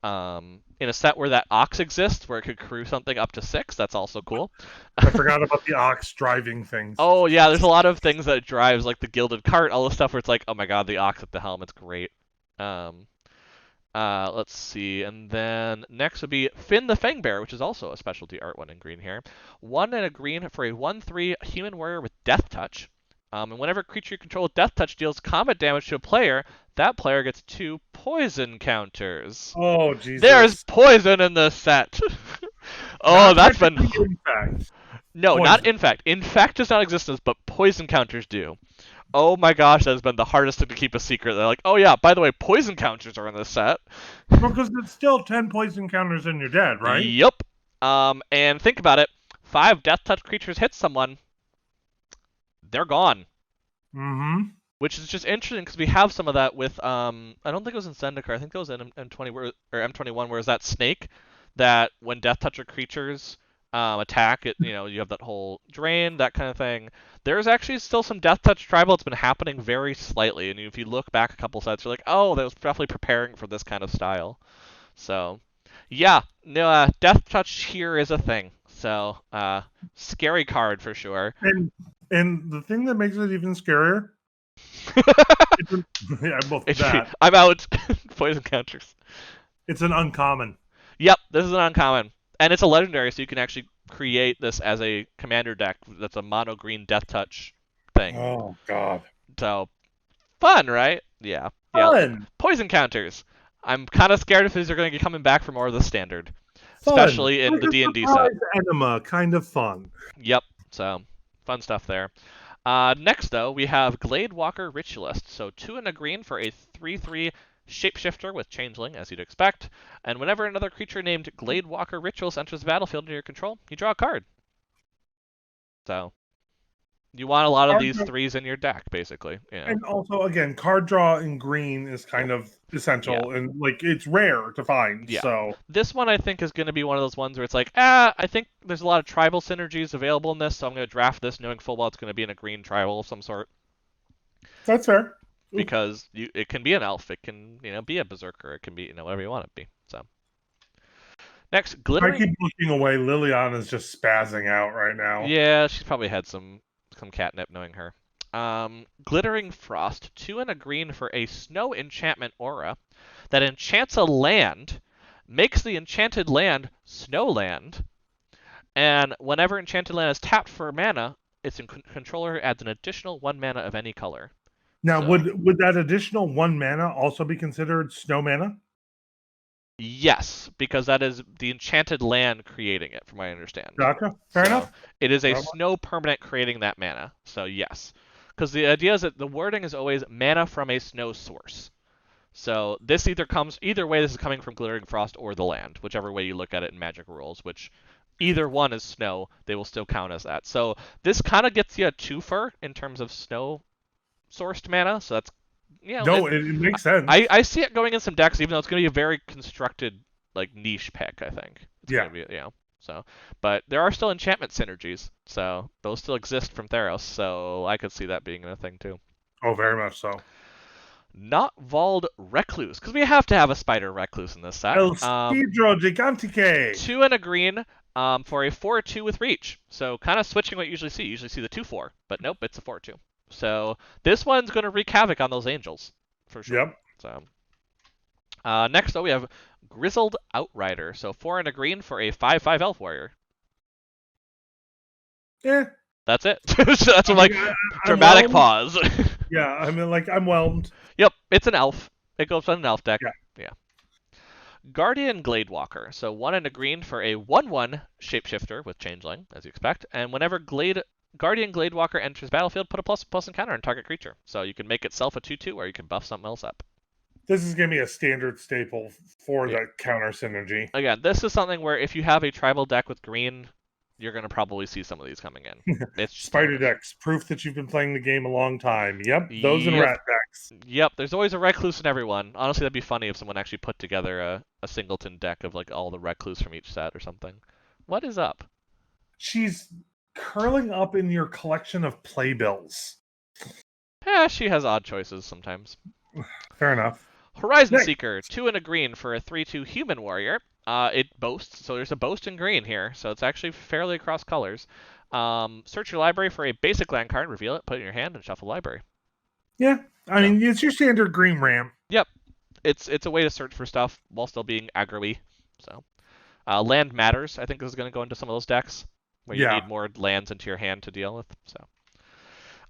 In a set where that Ox exists, where it could crew something up to 6, that's also cool. I forgot about the ox driving things. Oh yeah, there's a lot of things that it drives, like the gilded cart, all the stuff where it's like, oh my god, the ox at the helm, it's great. Um, let's see, and then next would be Finn the Fangbearer, which is also a specialty art one in green here. 1 and a green for a 1/3 human warrior with Death Touch. And whenever a creature you control with Death Touch deals combat damage to a player, that player gets 2 poison counters. Oh There's Jesus! poison in this set. Oh, Not that's been technically impact. no, not Poison. infect. Infect does not exist, but poison counters do. Oh my gosh, that has been the hardest thing to keep a secret. They're like, oh yeah, by the way, poison counters are in this set. Well, because it's still 10 poison counters and you're dead, right? Yup. And think about it. 5 death touch creatures hit someone, they're gone. Mm-hmm. Which is just interesting because we have some of that with I don't think it was in Zendikar. I think it was in M20 or M21, where is that snake that when death toucher creatures attack it, you have that whole drain, that kind of thing. There's actually still some death touch tribal that's been happening very slightly, and if you look back a couple sets, you're like, oh, that was definitely preparing for this kind of style. So yeah, no, death touch here is a thing. So scary card for sure. And the thing that makes it even scarier, yeah, both HP. that. I'm out. Poison counters. It's an uncommon. Yep, this is an uncommon. And it's a legendary, so you can actually create this as a commander deck that's a mono green death touch thing. Oh God. So fun, right? Yeah. Yeah. Fun. Poison counters. I'm kind of scared if these are going to be coming back for more of the standard, Fun. especially in Like the a D&D set. surprise enema, kind of fun. Yep. So fun stuff there. Next, though, we have Gladewalker Ritualist. So 2 and a green for a 3/3 shapeshifter with changeling, as you'd expect. And whenever another creature named Gladewalker Ritualist enters the battlefield under your control, you draw a card. So you want a lot of these 3s in your deck, basically. And also, again, card draw in green is kind of essential, and like it's rare to find. Yeah. So This one I think is going to be one of those ones where it's like, I think there's a lot of tribal synergies available in this, so I'm going to draft this knowing full well it's going to be in a green tribal of some sort. that's fair. Because it can be an elf, it can be a berserker, it can be whatever you want it to be. So Next, If I glittering. keep looking away, Liliana's just spazzing out right now. Yeah, she's probably had some catnip knowing her. Glittering Frost, 2 and a green for a snow enchantment aura that enchants a land, makes the enchanted land Snowland, and whenever enchanted land is tapped for mana, its controller adds an additional 1 mana of any color. Now, So, would that additional 1 mana also be considered snow mana? yes, because that is the enchanted land creating it, from what I understand. Gotcha. Fair So, enough. it is a Well, snow permanent creating that mana. So, yes. Because the idea is that the wording is always mana from a snow source. So this either way this is coming from Glittering Frost or the land, whichever way you look at it in Magic rules, which either one is snow, they will still count as that. So this kind of gets you a twofer in terms of snow sourced mana. So that's no, it makes sense. I see it going in some decks, even though it's going to be a very constructed like niche pick. I think it's going Yeah. to be so, but there are still enchantment synergies, so those still exist from Theros. So I could see that being a thing too. Oh, very much so. Not Vald Recluse, because we have to have a spider recluse in this set. El Spidro Gigante. 2 and a green for a 4/2 with reach. So kind of switching what you usually see. You usually see the 2/4, but nope, it's a 4/2. So this one's going to wreak havoc on those angels, for sure. Yep. So next, though, we have Grizzled Outrider. So 4 and a green for a 5/5 elf warrior. Yeah. That's it. That's I like mean, dramatic whelmed. pause. Yeah, I mean, like, I'm whelmed. Yep, it's an elf. It goes on an elf deck. Yeah. Yeah. Guardian Gladewalker. So 1 and a green for a 1/1 shapeshifter with changeling, as you expect. And whenever Guardian Gladewalker enters battlefield, put a +++ encounter on target creature. So you can make itself a 2/2, or you can buff something else up. This is going to be a standard staple for Yeah. the counter synergy. Again, this is something where if you have a tribal deck with green, you're going to probably see some of these coming in. It's just Spider decks, proof that you've been playing the game a long time. Yep, those and Yep. rat decks. Yep, there's always a Recluse in everyone. Honestly, that'd be funny if someone actually put together a singleton deck of like all the Recluse from each set or something. What is up? She's curling up in your collection of playbills. Yeah, she has odd choices sometimes. Fair enough. Horizon Next. Seeker, 2 and a green for a 3/2 human warrior. It boasts, so there's a boast in green here, so it's actually fairly across colors. Search your library for a basic land card, reveal it, put it in your hand, and shuffle library. Yeah, I mean, it's your standard green ramp. Yep, it's a way to search for stuff while still being aggro-y. So, land matters. I think this is going to go into some of those decks where you need more lands into your hand to deal with. So,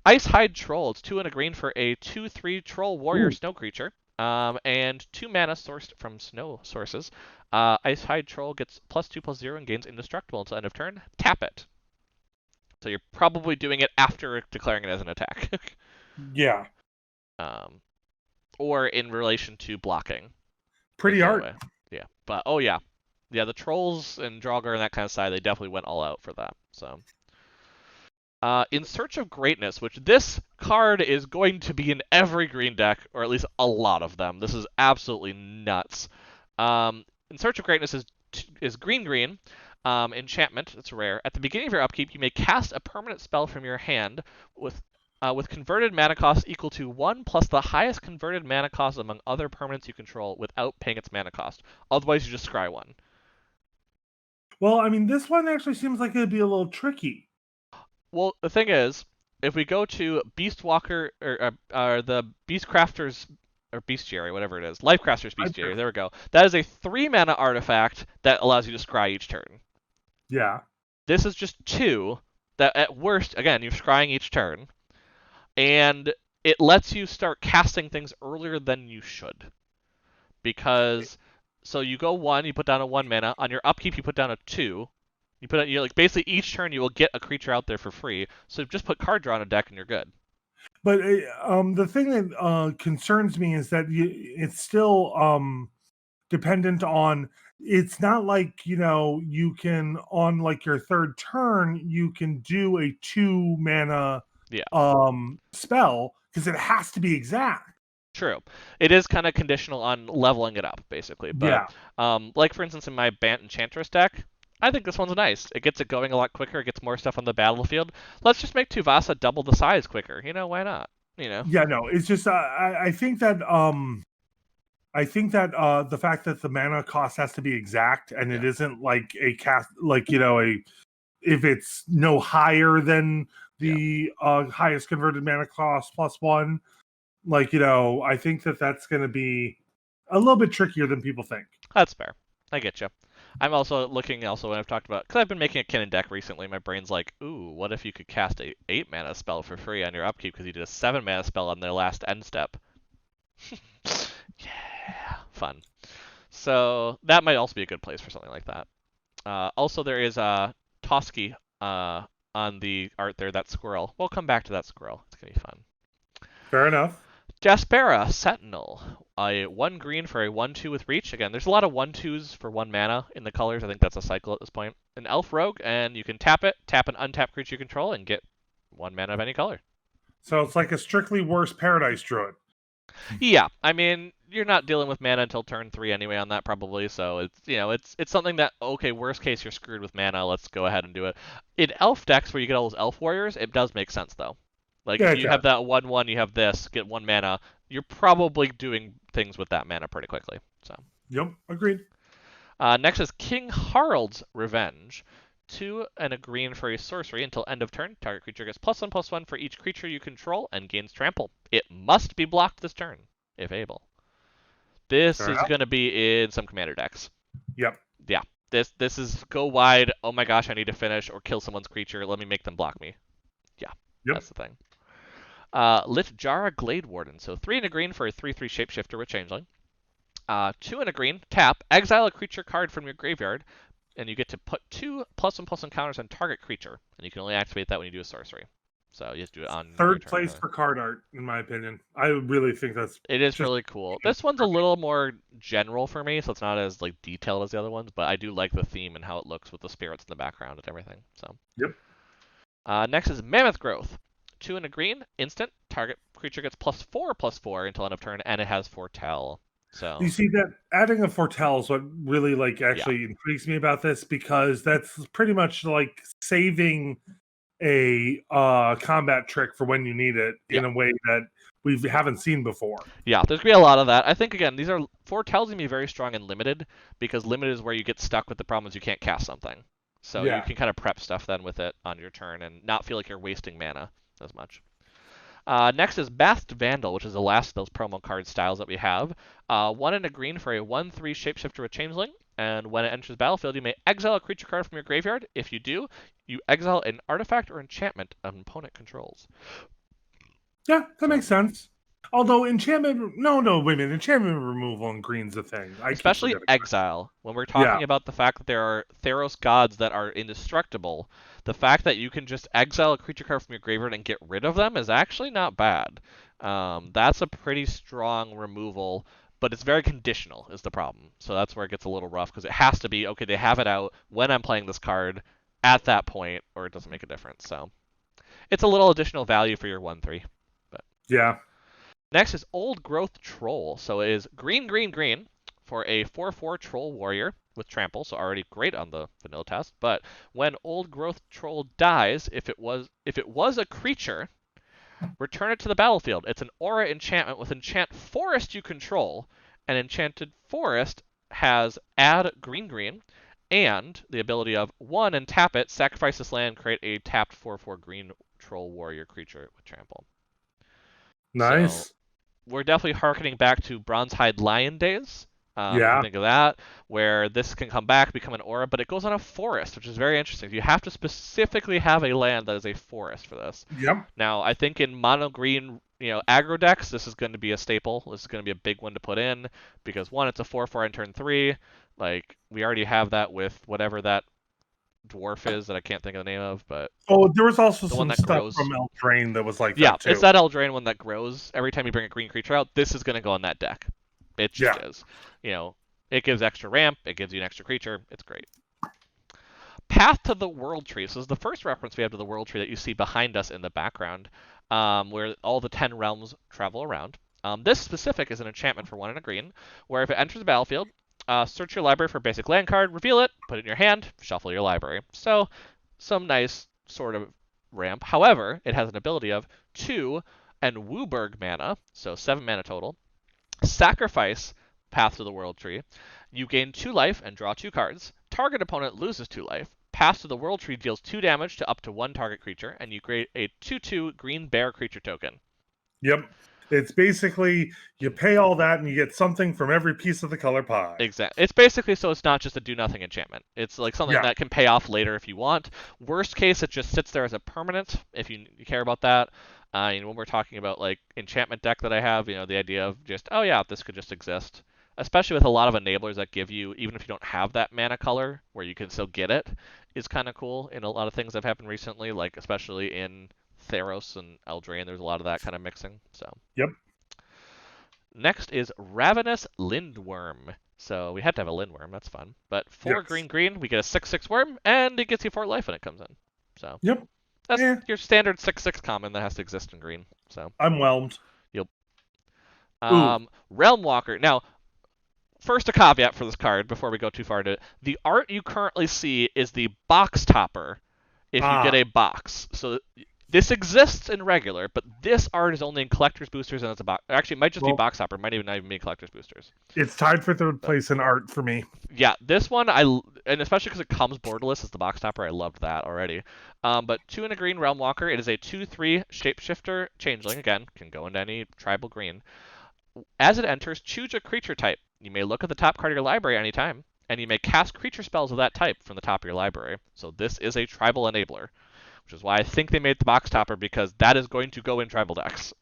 Icehide Troll. It's 2 and a green for a 2/3 troll warrior snow creature. And 2 mana sourced from snow sources. Icehide Troll gets +2/+0 and gains indestructible until end of turn. Tap it. So you're probably doing it after declaring it as an attack. Yeah. Or in relation to blocking. Pretty art. Yeah. But oh yeah. Yeah, the trolls and Draugr and that kind of side, they definitely went all out for that. So In Search of Greatness, which this card is going to be in every green deck, or at least a lot of them. This is absolutely nuts. In Search of Greatness is green, enchantment. It's rare. At the beginning of your upkeep, you may cast a permanent spell from your hand with converted mana cost equal to 1 plus the highest converted mana cost among other permanents you control without paying its mana cost. Otherwise, you just scry 1. Well, I mean, this one actually seems like it'd be a little tricky. Well, the thing is, if we go to Beastwalker or the Beastcrafters or Bestiary, whatever it is, Lifecrafters Bestiary, there we go. That is a 3 mana artifact that allows you to scry each turn. Yeah. This is just 2 that at worst, again, you're scrying each turn, and it lets you start casting things earlier than you should. Because, so you go 1, you put down a 1 mana, on your upkeep you put down a 2, you like basically each turn you will get a creature out there for free. So just put card draw on a deck and you're good. But the thing that concerns me is that it's still dependent on. It's not like you can on like your third turn you can do a 2 mana spell because it has to be exact. True. It is kind of conditional on leveling it up, basically. But like for instance in my Bant Enchantress deck, I think this one's nice. It gets it going a lot quicker. It gets more stuff on the battlefield. Let's just make Tuvasa double the size quicker. Why not? Yeah, no, it's just I think that I think that the fact that the mana cost has to be exact and it Yeah. isn't like a cast, like, a if it's no higher than Yeah. the highest converted mana cost plus one, like, I think that that's going to be a little bit trickier than people think. That's fair. I get you. I'm also looking when I've talked about, because I've been making a Kinnan deck recently, my brain's like, ooh, what if you could cast a 8 mana spell for free on your upkeep because you did a 7 mana spell on their last end step? Yeah, fun. So that might also be a good place for something like that. Also, there is Toski on the art there, that squirrel. We'll come back to that squirrel. It's going to be fun. Fair enough. Jaspera, Sentinel. A 1 green for a 1/2 with reach. Again, there's a lot of 1/2s for 1 mana in the colors. I think that's a cycle at this point. An elf rogue, and you can tap it, tap an untapped creature you control, and get 1 mana of any color. So it's like a strictly worse Paradise Druid. Yeah, I mean, you're not dealing with mana until turn 3 anyway on that probably, so it's something that, okay, worst case you're screwed with mana, let's go ahead and do it. In elf decks where you get all those elf warriors, it does make sense though. Like Yeah, if it you does. have that 1/1, you have this, get 1 mana, you're probably doing things with that mana pretty quickly. So Yep, agreed. next is King Harald's Revenge. 2 and a green for a sorcery until end of turn. Target creature gets +1/+1 for each creature you control and gains trample. It must be blocked this turn, if able. This Fair is enough. going to be in some commander decks. Yep. Yeah, this is go wide. Oh my gosh, I need to finish or kill someone's creature. Let me make them block me. Yeah, Yep. that's the thing. Litjara Glade Warden. So 3 and a green for a 3/3 shapeshifter with changeling. 2 and a green, tap, exile a creature card from your graveyard, and you get to put 2 +1/+1 counters on target creature, and you can only activate that when you do a sorcery. So you have to do it on your Third turn. place for card art, in my opinion. I really think that's It is just really cool. This one's a little more general for me, so it's not as like detailed as the other ones, but I do like the theme and how it looks with the spirits in the background and everything. So Yep. next is Mammoth Growth. 2 and a green, instant. Target creature gets +4/+4 until end of turn, and it has Foretell. You So see that adding a foretell is what really like yeah, actually intrigues me about this, because that's pretty much like saving a combat trick for when you need it yeah, in a way that we haven't seen before. yeah. There's gonna be a lot of that. I think again, these are Foretell's gonna be very strong and limited because limited is where you get stuck with the problems you can't cast something. So you Yeah. can kind of prep stuff then with it on your turn and not feel like you're wasting mana as much. Next is Bathed Vandal, which is the last of those promo card styles that we have. 1 and a green for a 1/3 shapeshifter with changeling, and when it enters the battlefield, you may exile a creature card from your graveyard. If you do, you exile an artifact or enchantment an opponent controls. Yeah, that So, makes sense. Although enchantment, no, wait a minute, enchantment removal on green's a thing. I keep especially forgetting. exile, when we're Yeah, talking about the fact that there are Theros gods that are indestructible, the fact that you can just exile a creature card from your graveyard and get rid of them is actually not bad. That's a pretty strong removal, but it's very conditional, is the problem. So that's where it gets a little rough, because it has to be, okay, they have it out when I'm playing this card at that point, or it doesn't make a difference. So it's a little additional value for your 1/3. But yeah. next is Old Growth Troll. So it is green, green, green for a 4/4 Troll Warrior with Trample, so already great on the vanilla test. But when Old Growth Troll dies, if it was a creature, return it to the battlefield. It's an aura enchantment with Enchant Forest you control. An Enchanted Forest has add green, green, and the ability of 1 and tap it, sacrifice this land, create a tapped 4/4 green Troll Warrior creature with Trample. So Nice. we're definitely harkening back to Bronzehide Lion days. If you Yeah. think of that, where this can come back, become an aura, but it goes on a forest, which is very interesting. You have to specifically have a land that is a forest for this. Yep. Now, I think in mono green, aggro decks, this is going to be a staple. This is going to be a big one to put in because one, it's a 4/4 on turn 3. Like we already have that with whatever that dwarf is that I can't think of the name of, but Oh, there was also the one some that stuff grows. from Eldraine that was like Yeah, that it's too. that Eldraine one that grows every time you bring a green creature out. This is going to go on that deck. It just Yeah. is. It gives extra ramp. It gives you an extra creature. It's great. Path to the World Tree. So this is the first reference we have to the World Tree that you see behind us in the background, where all the 10 realms travel around. This specific is an enchantment for 1 and a green, where if it enters the battlefield, search your library for a basic land card, reveal it, put it in your hand, shuffle your library. So some nice sort of ramp. However, it has an ability of 2 and Wooburg mana, so 7 mana total. Sacrifice Path to the World Tree. You gain 2 life and draw 2 cards. Target opponent loses 2 life. Path to the World Tree deals 2 damage to up to 1 target creature, and you create a 2/2 green bear creature token. Yep. It's basically you pay all that and you get something from every piece of the color pie. Exactly. It's basically so it's not just a do nothing enchantment. It's like something Yeah. that can pay off later if you want. Worst case, it just sits there as a permanent if you care about that. When we're talking about like enchantment deck that I have, the idea of just, oh yeah, this could just exist. Especially with a lot of enablers that give you, even if you don't have that mana color, where you can still get it, is kind of cool in a lot of things that have happened recently, like especially in Theros and Eldraine, there's a lot of that kind of mixing. So. Yep. Next is Ravenous Lindworm. So we had to have a Lindworm, that's fun. But 4 Yes. green, we get a 6/6 worm, and it gets you 4 life when it comes in. So Yep. that's Yeah. your standard 6/6 common that has to exist in green. So I'm whelmed. yep. Ooh. Realm Walker. Now, first a caveat for this card before we go too far into it. The art you currently see is the box topper if you get Ah. a box. So this exists in regular, but this art is only in collector's boosters and it's a box. Actually, it might just be Well, box topper. It might even not even be collector's boosters. it's tied for third place in art for me. Yeah, this one and especially because it comes borderless as the box topper, I loved that already. But 2 and a green Realm Walker. It is a 2/3 shapeshifter changeling. Again, can go into any tribal green. As it enters, choose a creature type. You may look at the top card of your library anytime, and you may cast creature spells of that type from the top of your library. So this is a tribal enabler, which is why I think they made the box topper because that is going to go in tribal decks.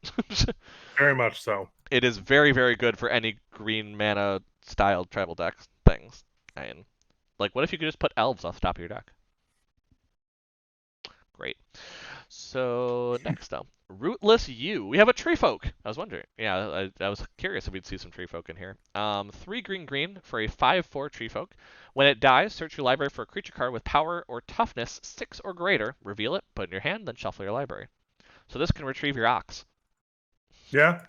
Very much so. It is very, very good for any green mana styled tribal deck things. And like, what if you could just put elves off the top of your deck? Great. So next up, Rootless U. We have a tree folk. I was wondering. Yeah, I was curious if we'd see some tree folk in here. 3 green for a 5/4 tree folk. When it dies, search your library for a creature card with power or toughness 6 or greater. Reveal it, put it in your hand, then shuffle your library. So this can retrieve your ox. Yeah.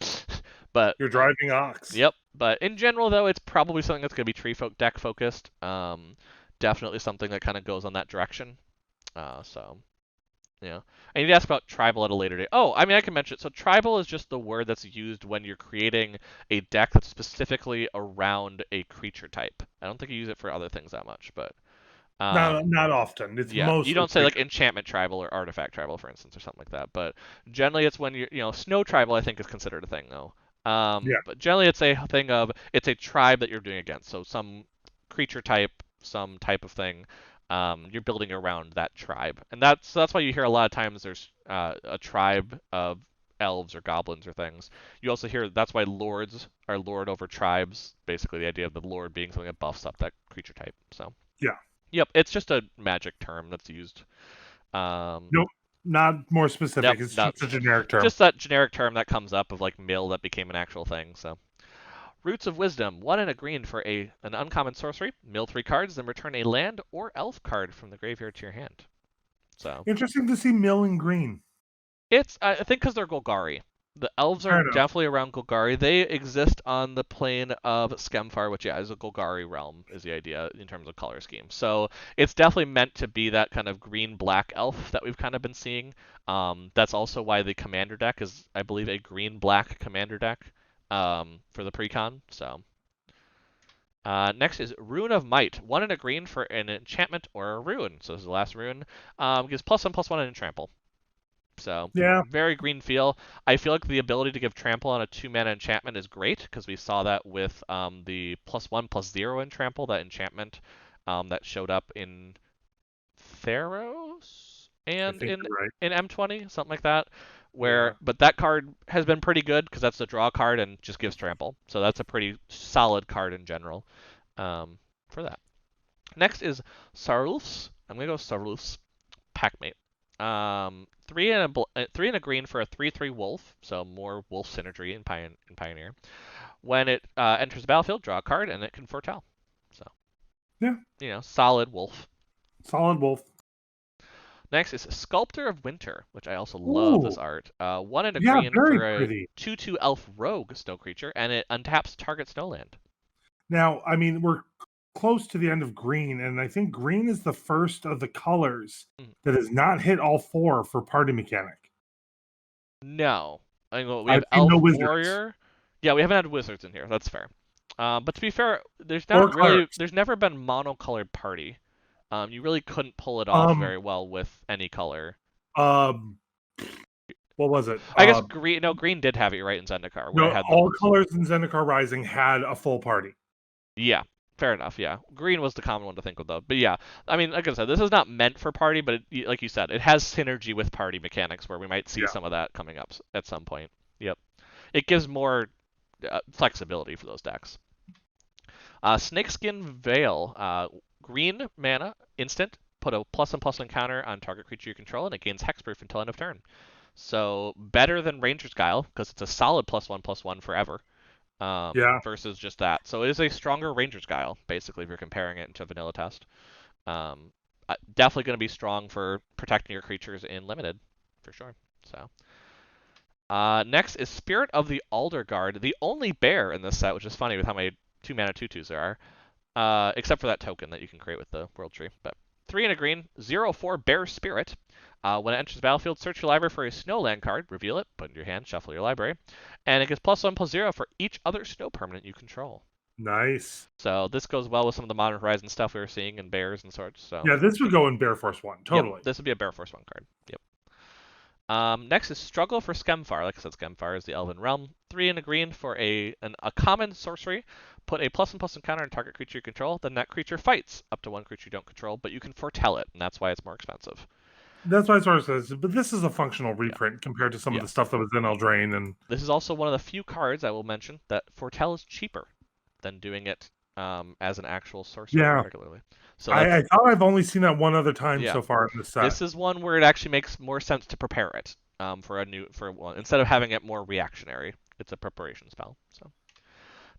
But You're driving ox. Yep. But in general, though, it's probably something that's going to be tree folk deck focused. Definitely something that kind of goes on that direction. So. Yeah. And you'd ask about tribal at a later date. Oh, I mean, I can mention it. So tribal is just the word that's used when you're creating a deck that's specifically around a creature type. I don't think you use it for other things that much, but Not often. It's yeah, you mostly don't say like creature. enchantment tribal or artifact tribal, for instance, or something like that. But generally, it's when snow tribal. I think is considered a thing though. Yeah. But generally, it's a thing of it's a tribe that you're doing against. So some creature type, some type of thing. You're building around that tribe, and that's why you hear a lot of times there's a tribe of elves or goblins or things. You also hear that's why lords are lord over tribes. Basically, the idea of the lord being something that buffs up that creature type. So. Yeah. Yep, it's just a magic term that's used. Nope. Not more specific. Yep, It's just a generic term. just that generic term that comes up of like mill that became an actual thing. So, Roots of Wisdom, 1 and a green for an uncommon sorcery. Mill 3 cards, then return a land or elf card from the graveyard to your hand. So Interesting to see Mill in green. it's I think because they're Golgari. The elves are Fair enough. definitely around Golgari. They exist on the plane of Skemfar, which is a Golgari realm, is the idea in terms of color scheme. So it's definitely meant to be that kind of green-black elf that we've kind of been seeing. That's also why the commander deck is, I believe, a green-black commander deck for the precon. So next is Rune of Might, 1 and a green for an enchantment or a rune. So this is the last rune. Gives +1/+1 and trample. So Yeah. very green feel. I feel like the ability to give trample on a 2-mana enchantment is great because we saw that with the +1/+0 in trample, that enchantment that showed up in Theros I and think you're right. in M20, something like that. Yeah. But that card has been pretty good because that's the draw card and just gives trample. So that's a pretty solid card in general for that. Next is Sarulf's. I'm gonna go Sarulf's Packmate. 3 and a green for a 3/3 wolf, so more wolf synergy in Pioneer. When it enters the battlefield, draw a card, and it can foretell. So Yeah. Solid wolf. Solid wolf. Next is Sculptor of Winter, which I also love this Ooh. art. 1 and a Yeah, green very for a pretty. 2/2 elf rogue snow creature, and it untaps target snowland. Now, I mean, we're close to the end of green, and I think green is the first of the colors that has not hit all 4 for party mechanic. No. I mean, we I've have seen elf no wizards. warrior. Yeah, we haven't had wizards in here. That's fair. But to be fair, Or colors. there's never been monocolored party. You really couldn't pull it off Um, very well with any color. um, what was it? I guess green. No, green did have it right in Zendikar, where it No, had all those. colors in Zendikar Rising had a full party. Yeah, fair enough. Yeah, green was the common one to think of though. But yeah, I mean, like I said, this is not meant for party, but like you said, it has synergy with party mechanics, where we might see Yeah, some of that coming up at some point. Yep, it gives more flexibility for those decks. Snakeskin Veil, green mana, instant. Put a +1/+1 counter on target creature you control, and it gains hexproof until end of turn. So better than Ranger's Guile because it's a solid +1/+1 forever. yeah. Versus just that. So it is a stronger Ranger's Guile, basically, if you're comparing it to vanilla test. Um, Definitely going to be strong for protecting your creatures in limited, for sure. So next is Spirit of the Alder Guard, the only bear in this set, which is funny with how many 2-mana 2/2s there are. Except for that token that you can create with the World Tree. But 3 and a green, 0/4 Bear Spirit. When it enters the battlefield, search your library for a Snowland card, reveal it, put it in your hand, shuffle your library, and it gets +1/+0 for each other snow permanent you control. Nice. So this goes well with some of the Modern Horizon stuff we were seeing in bears and sorts. So Yeah, this would go in Bear Force 1. yep, Totally. this would be a Bear Force 1 card. Yep. Next is Struggle for Skemfar. Like I said, Skemfar is the Elven Realm. 3 and a green for a common sorcery. Put a +1/+1 counter on target creature you control. Then that creature fights up to one creature you don't control, but you can foretell it, and that's why it's more expensive. That's why I sort of says, but this is a functional Yeah, reprint compared to some of yeah. the stuff that was in Eldraine. And This is also one of the few cards I will mention that foretell is cheaper than doing it as an actual sorcery yeah, regularly. So I that's thought I've only seen that one other time yeah. so far in the set. This is one where it actually makes more sense to prepare it for one instead of having it more reactionary. It's a preparation spell. So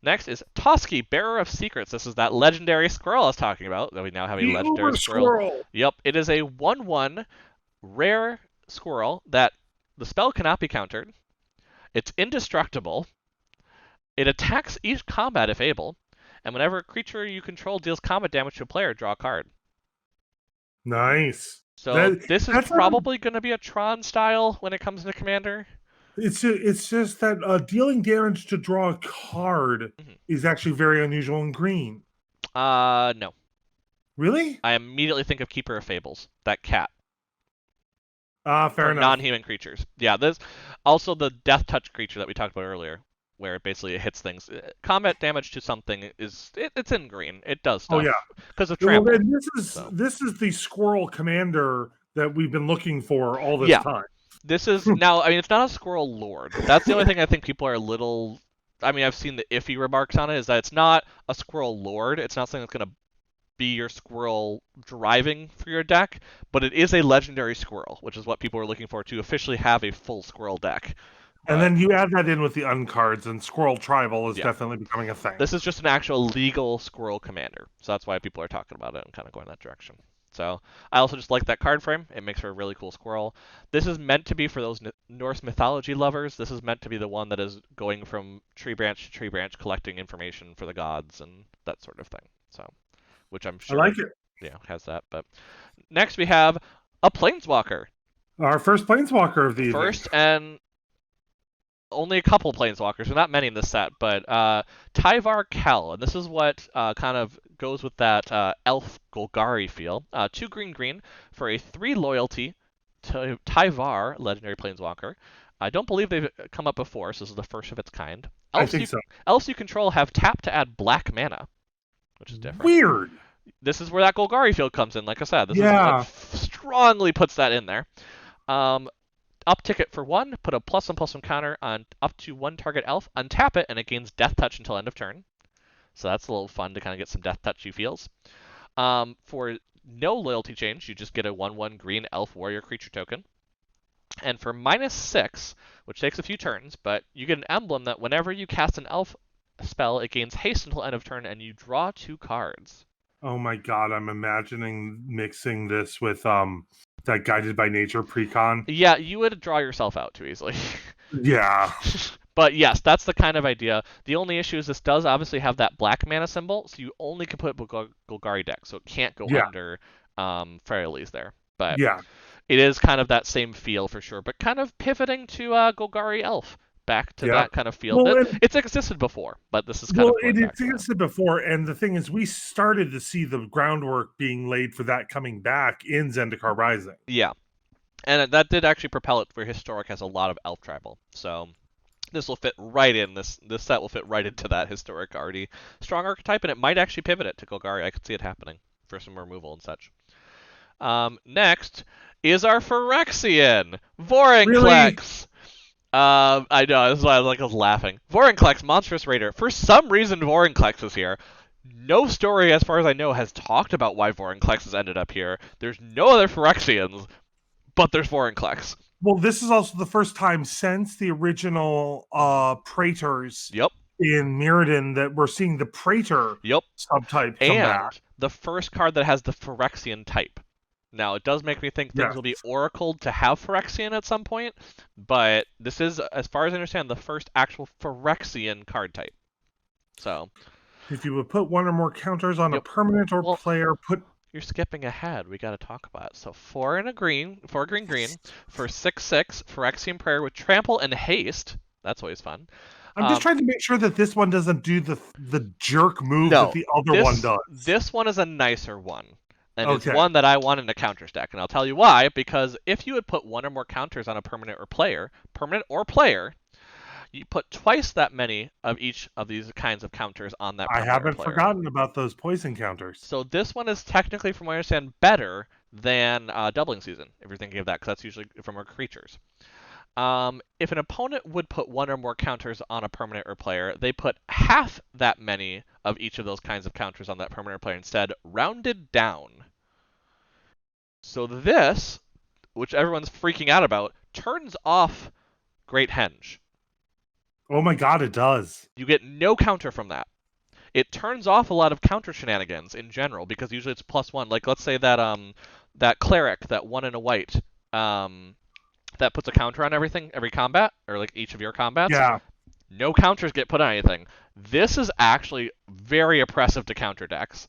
next is Toski, Bearer of Secrets. This is that legendary squirrel I was talking about. That we now have a The legendary Uber squirrel. Squirrel. Yep, it is a 1/1 rare squirrel that the spell cannot be countered. It's indestructible. It attacks each combat if able, and whenever a creature you control deals combat damage to a player, draw a card. Nice. So That this is that's not. probably going to be a Tron style when it comes to Commander. It's just that dealing damage to draw a card Mm-hmm. is actually very unusual in green. No. Really? I immediately think of Keeper of Fables, that cat Fair for enough. non-human creatures. Yeah, this also the Death Touch creature that we talked about earlier, where it basically hits things. Combat damage to something it's in green. It does Oh yeah. stuff because of Well, trample. then So this is the squirrel commander that we've been looking for all this yeah, time. this is now. I mean, it's not a Squirrel Lord. That's the only thing I think people are a little. I mean, I've seen the iffy remarks on it. Is that it's not a Squirrel Lord. It's not something that's going to be your squirrel driving for your deck, but it is a legendary squirrel, which is what people are looking for to officially have a full squirrel deck. And But then you add that in with the uncards, and squirrel tribal is yeah, definitely becoming a thing. this is just an actual legal squirrel commander, so that's why people are talking about it and kind of going that direction. So I also just like that card frame. It makes for a really cool squirrel. This is meant to be for those Norse mythology lovers. This is meant to be the one that is going from tree branch to tree branch, collecting information for the gods and that sort of thing. So, which I'm I sure, like it. has that. But next we have a Planeswalker. Our first planeswalker of the evening. First and only a couple Planeswalkers, so not many in this set, but Tyvar Kell, and this is what kind of goes with that Elf Golgari feel. 2 green green for a 3 loyalty to Tyvar, legendary Planeswalker. I don't believe they've come up before, so this is the first of its kind. I think so. Elves you control have tap to add black mana, which is different. Weird. This is where that Golgari field comes in. Like I said, this is what Yeah. strongly puts that in there. Um, Uptick it for 1, put a +1/+1 counter on up to 1 target elf, untap it, and it gains Death Touch until end of turn. So that's a little fun to kind of get some Death Touchy feels. For no loyalty change, you just get a 1/1 green elf warrior creature token. And for -6, which takes a few turns, but you get an emblem that whenever you cast an elf spell, it gains haste until end of turn, and you draw 2 cards. Oh my god, I'm imagining mixing this with that guided by nature precon. Yeah, you would draw yourself out too easily. Yeah. But yes, that's the kind of idea. The only issue is this does obviously have that black mana symbol, so you only can put Golgari deck, so it can't go Yeah. under Fairleys there. But Yeah. it is kind of that same feel for sure, but kind of pivoting to Golgari Elf. back to Yeah. that kind of feel. Well, That and it's existed before, but this is kind well, of it going back to that. existed before, and the thing is, we started to see the groundwork being laid for that coming back in Zendikar Rising. Yeah, and that did actually propel it where Historic has a lot of elf tribal. So this will fit right in. This set will fit right into that Historic already strong archetype, and it might actually pivot it to Golgari. I could see it happening for some removal and such. Next is our Phyrexian Really? Vorinclex. I know, that's why I was laughing. Vorinclex, Monstrous Raider. For some reason, Vorinclex is here. No story, as far as I know, has talked about why Vorinclex has ended up here. There's no other Phyrexians, but there's Vorinclex. Well, this is also the first time since the original Praetors Yep, in Mirrodin that we're seeing the Praetor yep. subtype come back. And the first card that has the Phyrexian type. Now, it does make me think things Yes. will be oracled to have Phyrexian at some point, but this is, as far as I understand, the first actual Phyrexian card type. So, If you would put one or more counters on a yep. permanent or Well, player, put. you're skipping ahead. We got to talk about it. So 4 green green for 6/6 Phyrexian Prayer with trample and haste. That's always fun. I'm just trying to make sure that this one doesn't do the jerk move that No, the other one does. this one is a nicer one, and it's Okay. one that I want in a counters deck, and I'll tell you why. Because if you would put one or more counters on a permanent or player, you put twice that many of each of these kinds of counters on that I permanent or haven't player. forgotten about those poison counters. So this one is technically, from what I understand, better than Doubling Season, if you're thinking of that, because that's usually from our creatures. If an opponent would put one or more counters on a permanent or player, they put half that many of each of those kinds of counters on that permanent or player instead, rounded down. So this, which everyone's freaking out about, turns off Great Henge. Oh my god, it does. You get no counter from that. It turns off a lot of counter shenanigans in general, because usually it's +1. Like, let's say that cleric, that 1 and a white, that puts a counter on everything, every combat, or like each of your combats. Yeah. No counters get put on anything. This is actually very oppressive to counter decks.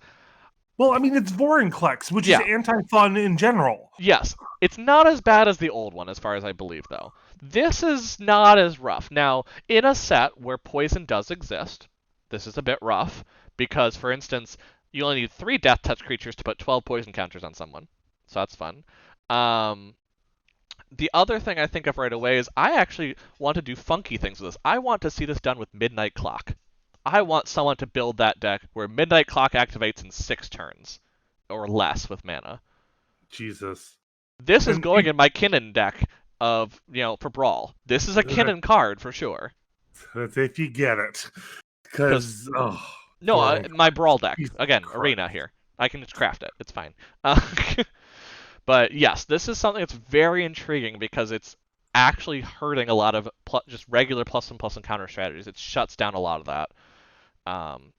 Well, I mean, it's Vorinclex, which Yeah. is anti-fun in general. Yes, it's not as bad as the old one, as far as I believe, though. This is not as rough. Now, in a set where poison does exist, this is a bit rough, because, for instance, you only need 3 Death Touch creatures to put 12 poison counters on someone. So that's fun. The other thing I think of right away is I actually want to do funky things with this. I want to see this done with Midnight Clock. I want someone to build that deck where Midnight Clock activates in 6 turns, or less with mana. Jesus. This is And going in my Kinnan deck of, for Brawl. This is a Kinnan card for sure. That's if you get it. Because, No, my Brawl deck. Jesus Again, Christ. Arena here. I can just craft it. It's fine. But yes, this is something that's very intriguing because it's actually hurting a lot of just regular +1/+1 counter strategies. It shuts down a lot of that.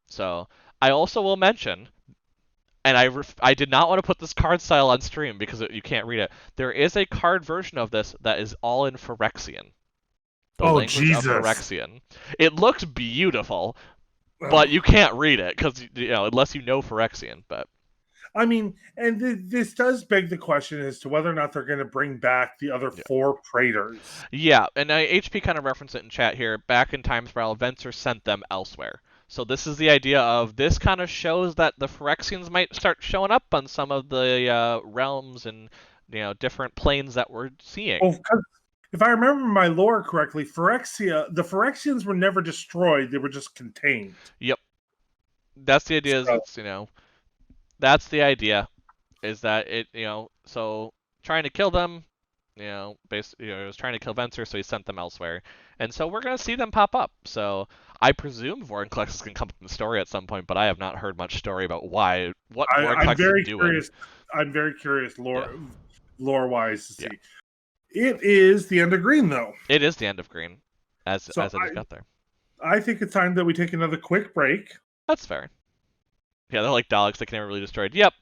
So I also will mention, and I did not want to put this card style on stream because you can't read it. There is a card version of this that is all in Phyrexian. The language Jesus. of Phyrexian. It looks beautiful, but you can't read it because unless you know Phyrexian. But I mean, and this does beg the question as to whether or not they're going to bring back the other 4 Praetors. Yeah, and HP kind of referenced it in chat here. Back in times where Venser sent them elsewhere. So this is the idea of this kind of shows that the Phyrexians might start showing up on some of the realms and different planes that we're seeing. Well, if I remember my lore correctly, the Phyrexians were never destroyed; they were just contained. Yep, that's the idea. That's the idea, is that it so trying to kill them. Basically, it was trying to kill Venser, so he sent them elsewhere. And so we're going to see them pop up. So I presume Vorinclex is going to come up in the story at some point, but I have not heard much story about what Vorinclex is doing. Curious. I'm very curious lore-wise to see. It is the end of green, though. It is the end of green, as I just got there. I think it's time that we take another quick break. That's fair. Yeah, they're like Daleks that can never be destroyed. Yep.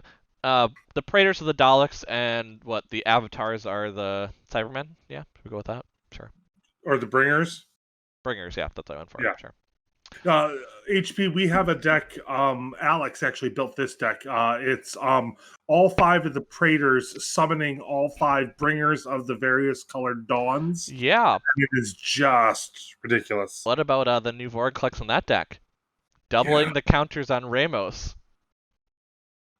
The Praetors are the Daleks, and the Avatars are the Cybermen. Yeah, should we go with that? Sure. Or the Bringers. Bringers, yeah, that's what I went for. Yeah. Sure. Uh, HP, we have a deck. Alex actually built this deck. It's all five of the Praetors summoning all five bringers of the various colored dawns. Yeah. And it is just ridiculous. What about the new Vortex on that deck? Yeah. Doubling the counters on Ramos.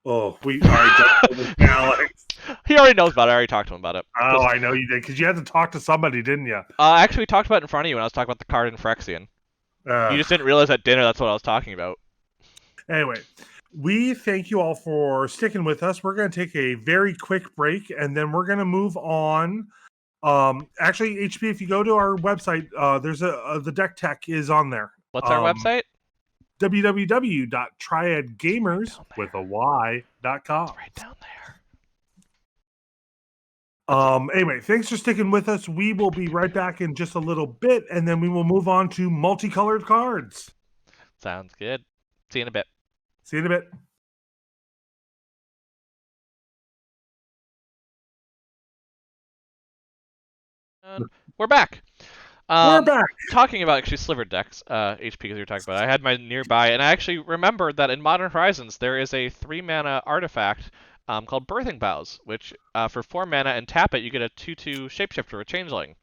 Oh, we all right. Alex. He already knows about it. I already talked to him about it. Oh, I know you did because you had to talk to somebody, didn't you? Actually, we talked about it in front of you when I was talking about the card in Phyrexian. You just didn't realize at dinner that's what I was talking about. Anyway, we thank you all for sticking with us. We're going to take a very quick break, and then we're going to move on. Actually, HP, if you go to our website, there's the deck tech is on there. What's our website? www.triadgamers with a y.com. It's right down there. Anyway, thanks for sticking with us. We will be right back in just a little bit, and then we will move on to multicolored cards. Sounds good. See you in a bit. See you in a bit. And we're back. We're back. Talking about actually slivered decks, HP, because you're talking about it. I had mine nearby, and I actually remembered that in Modern Horizons there is a 3-mana artifact called Birthing Boughs, which for 4 mana and tap it, you get a 2/2 shapeshifter or changeling.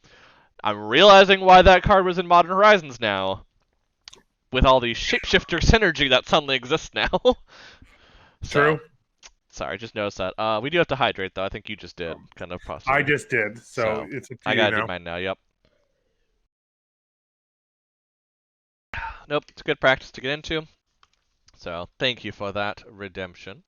I'm realizing why that card was in Modern Horizons now, with all the shapeshifter synergy that suddenly exists now. True. Sorry, just noticed that. We do have to hydrate, though. I think you just did, kind of. Possibly. I just did, so it's up to I you gotta now. do mine now. Yep. Nope, it's good practice to get into. So thank you for that redemption.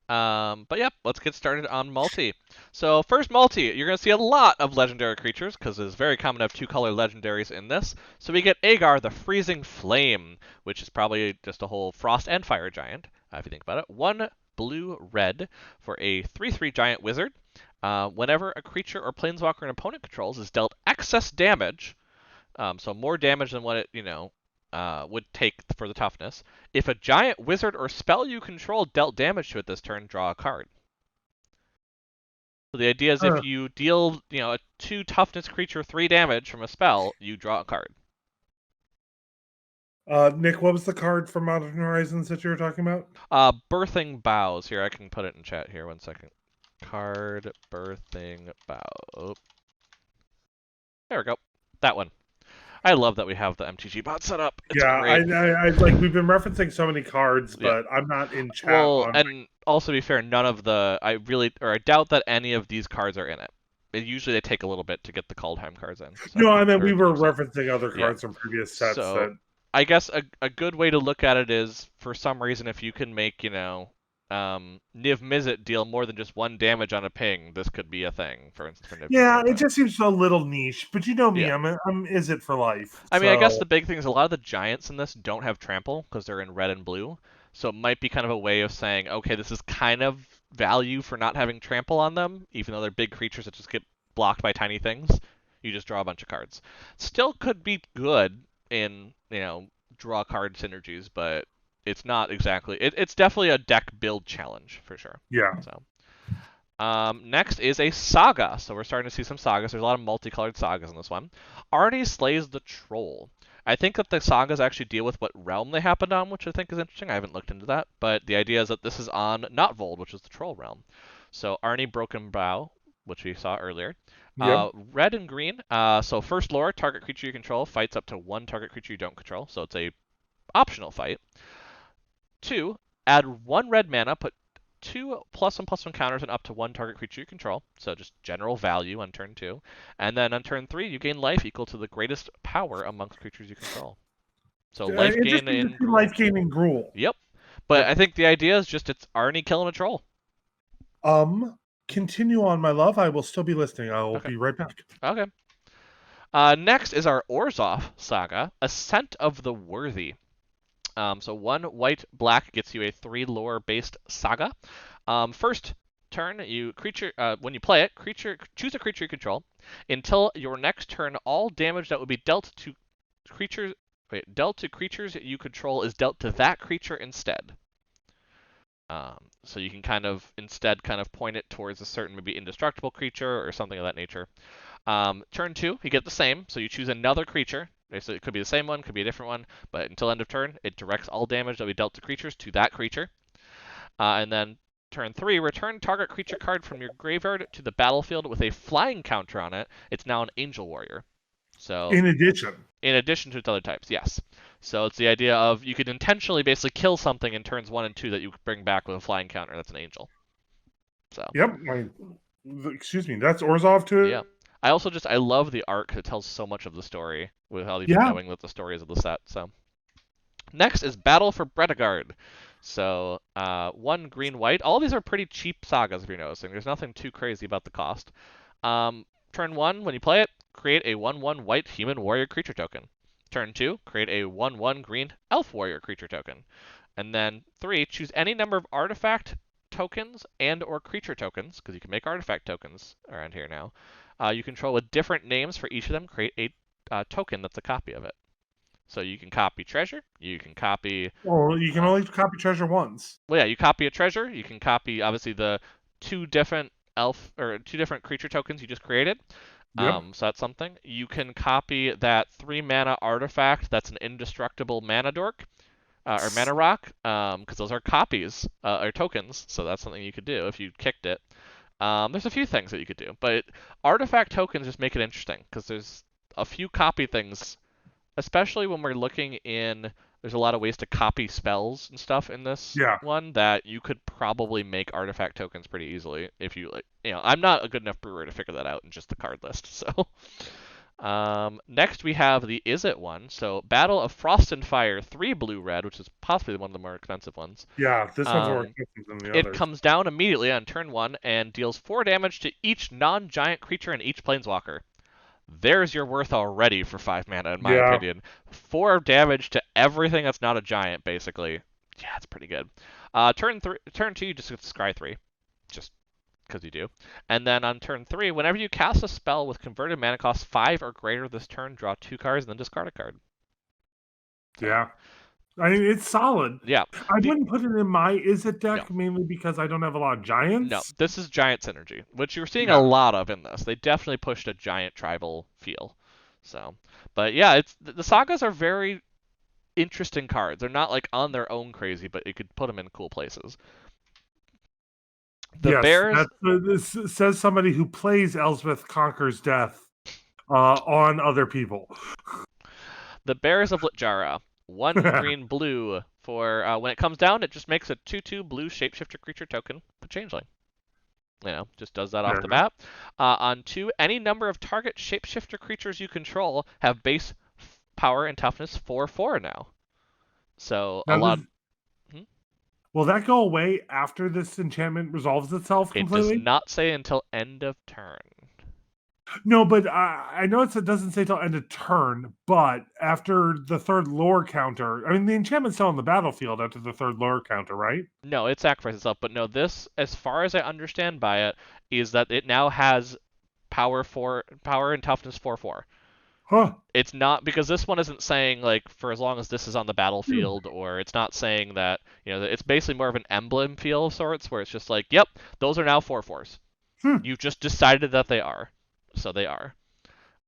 But yep, let's get started on multi. So first multi, you're going to see a lot of legendary creatures because it's very common to have 2-color legendaries in this. So we get Agar, the Freezing Flame, which is probably just a whole frost and fire giant, if you think about it. 1 blue-red for a 3/3 giant wizard. Whenever a creature or planeswalker an opponent controls is dealt excess damage, so more damage than what it, would take for the toughness. If a giant wizard or spell you control dealt damage to it this turn, draw a card. So the idea is if you deal, a 2 toughness creature 3 damage from a spell, you draw a card. Nick, what was the card from Modern Horizons that you were talking about? Birthing Boughs. Here, I can put it in chat here. 1 second. Card Birthing Bough. There we go. That one. I love that we have the MTG bot set up. It's great. I like we've been referencing so many cards, but I'm not in chat. Well, and also to be fair, none of the I doubt that any of these cards are in it. Usually they take a little bit to get the Kaldheim cards in. So no, I mean we were referencing other cards from previous sets. So I guess a good way to look at it is, for some reason, if you can make Niv Mizzet deal more than just 1 damage on a ping, this could be a thing, for instance. For Niv it just seems a little niche, but you know me, I'm Izzet for life. I mean, I guess the big thing is a lot of the giants in this don't have trample because they're in red and blue, so it might be kind of a way of saying, okay, this is kind of value for not having trample on them, even though they're big creatures that just get blocked by tiny things. You just draw a bunch of cards. Still could be good in, draw card synergies, but it's not exactly. It's definitely a deck build challenge for sure. Yeah. So, next is a saga. So we're starting to see some sagas. There's a lot of multicolored sagas in this one. Arnie slays the troll. I think that the sagas actually deal with what realm they happened on, which I think is interesting. I haven't looked into that, but the idea is that this is on Notvold, which is the troll realm. So Arnie Broken Bow, which we saw earlier. Red and green. So first lore, target creature you control fights up to 1 target creature you don't control. So it's a optional fight. 2, add 1 red mana, put 2 +1/+1 counters on up to 1 target creature you control. So just general value on turn 2. And then on turn 3, you gain life equal to the greatest power amongst creatures you control. So life gain in Gruul. Life gain in Gruul. Yep. But I think the idea is just it's Arnie killing a troll. Continue on, my love. I will still be listening. I will be right back. Okay. Next is our Orzhov saga, Ascent of the Worthy. So 1 white/black gets you a 3 lore based saga. First turn, when you play it, choose a creature you control. Until your next turn, all damage that would be dealt to creatures you control is dealt to that creature instead. So you can instead point it towards a certain maybe indestructible creature or something of that nature. Turn 2, you get the same. So you choose another creature. So it could be the same one, could be a different one, but until end of turn, it directs all damage that we dealt to creatures to that creature. And then turn 3, return target creature card from your graveyard to the battlefield with a flying counter on it. It's now an Angel Warrior. So In addition. in addition to its other types, yes. So it's the idea of you could intentionally basically kill something in turns 1 and 2 that you could bring back with a flying counter. That's an Angel. So Yep. Excuse me. That's Orzhov too. yeah. I love the art 'cause it tells so much of the story without even Yeah. knowing what the story is of the set. So next is Battle for Bretagard. So, 1 green white. All these are pretty cheap sagas if you're noticing. There's nothing too crazy about the cost. Turn 1, when you play it, create a 1/1 white human warrior creature token. Turn 2, create a 1/1 green elf warrior creature token. And then 3, choose any number of artifact tokens and or creature tokens, because you can make artifact tokens around here now. You control with different names for each of them. Create a token that's a copy of it. So you can copy treasure. You can copy. Well, you can only copy treasure once. Well, yeah, you copy a treasure. You can copy obviously the two different creature tokens you just created. Yep. So that's something. You can copy that 3 mana artifact that's an indestructible mana dork or mana rock, because those are copies or tokens. So that's something you could do if you kicked it. There's a few things that you could do, but artifact tokens just make it interesting because there's a few copy things, especially when we're looking in. There's a lot of ways to copy spells and stuff in this Yeah. one that you could probably make artifact tokens pretty easily if you like. I'm not a good enough brewer to figure that out in just the card list. So, next we have the Is It one. So Battle of Frost and Fire, 3 blue-red, which is possibly one of the more expensive ones. Yeah. This one's more Um, expensive than the it others. comes down immediately on turn 1 and deals 4 damage to each non-giant creature and each planeswalker. There's your worth already for 5 mana, in my Yeah. opinion. 4 damage to everything that's not a giant, basically. Yeah, it's pretty good. Turn 2, you just get Scry 3, just because you do. And then on turn 3, whenever you cast a spell with converted mana cost 5 or greater this turn, draw 2 cards and then discard a card. So, Yeah. I mean, it's solid. yeah. I wouldn't put it in my Is It No. deck mainly because I don't have a lot of No, giants. this is giant synergy, which you're seeing a Yeah. lot of in this. They definitely pushed a giant tribal feel. So, but yeah, the sagas are very interesting cards. They're not like on their own crazy, but you could put them in cool places. The Yes, Bears, that's this says somebody who plays Elspeth Conquers Death on other people. the Bears of Litjara. 1 green blue for when it comes down, it just makes a 2/2 blue shapeshifter creature token, the Changeling. Just does that off the bat. On 2, any number of target shapeshifter creatures you control have base power and toughness 4/4 now. So a Now, lot. will that go away after this enchantment resolves itself It does completely? not say until end of turn. No, but I know it doesn't say till end of turn, but after the 3rd lore counter, I mean, the enchantment's still on the battlefield after the 3rd lore counter, right? No, it sacrifices itself, but no, this, as far as I understand by it, is that it now has power and toughness 4/4. Huh. It's not because this one isn't saying like for as long as this is on the Hmm. battlefield, or it's not saying that it's basically more of an emblem feel of sorts, where it's just like, yep, those are now 4/4s. Hmm. You just decided that they are, so they are.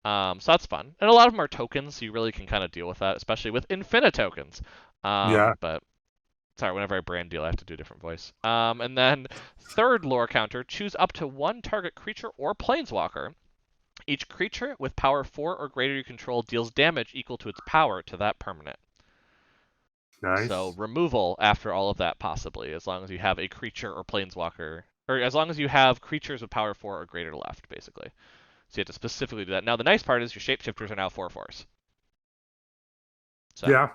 So that's fun, and a lot of them are tokens, so you really can kind of deal with that, especially with infinite tokens. Yeah. But sorry, whenever I brand deal, I have to do a different voice. And then 3rd lore counter, choose up to 1 target creature or planeswalker. Each creature with power 4 or greater you control deals damage equal to its power to that permanent. So Nice. removal after all of that, possibly, as long as you have a creature or planeswalker, or as long as you have creatures with power 4 or greater left, basically. So you have to specifically do that. Now the nice part is your shapeshifters are now 4/4s. So. Yeah.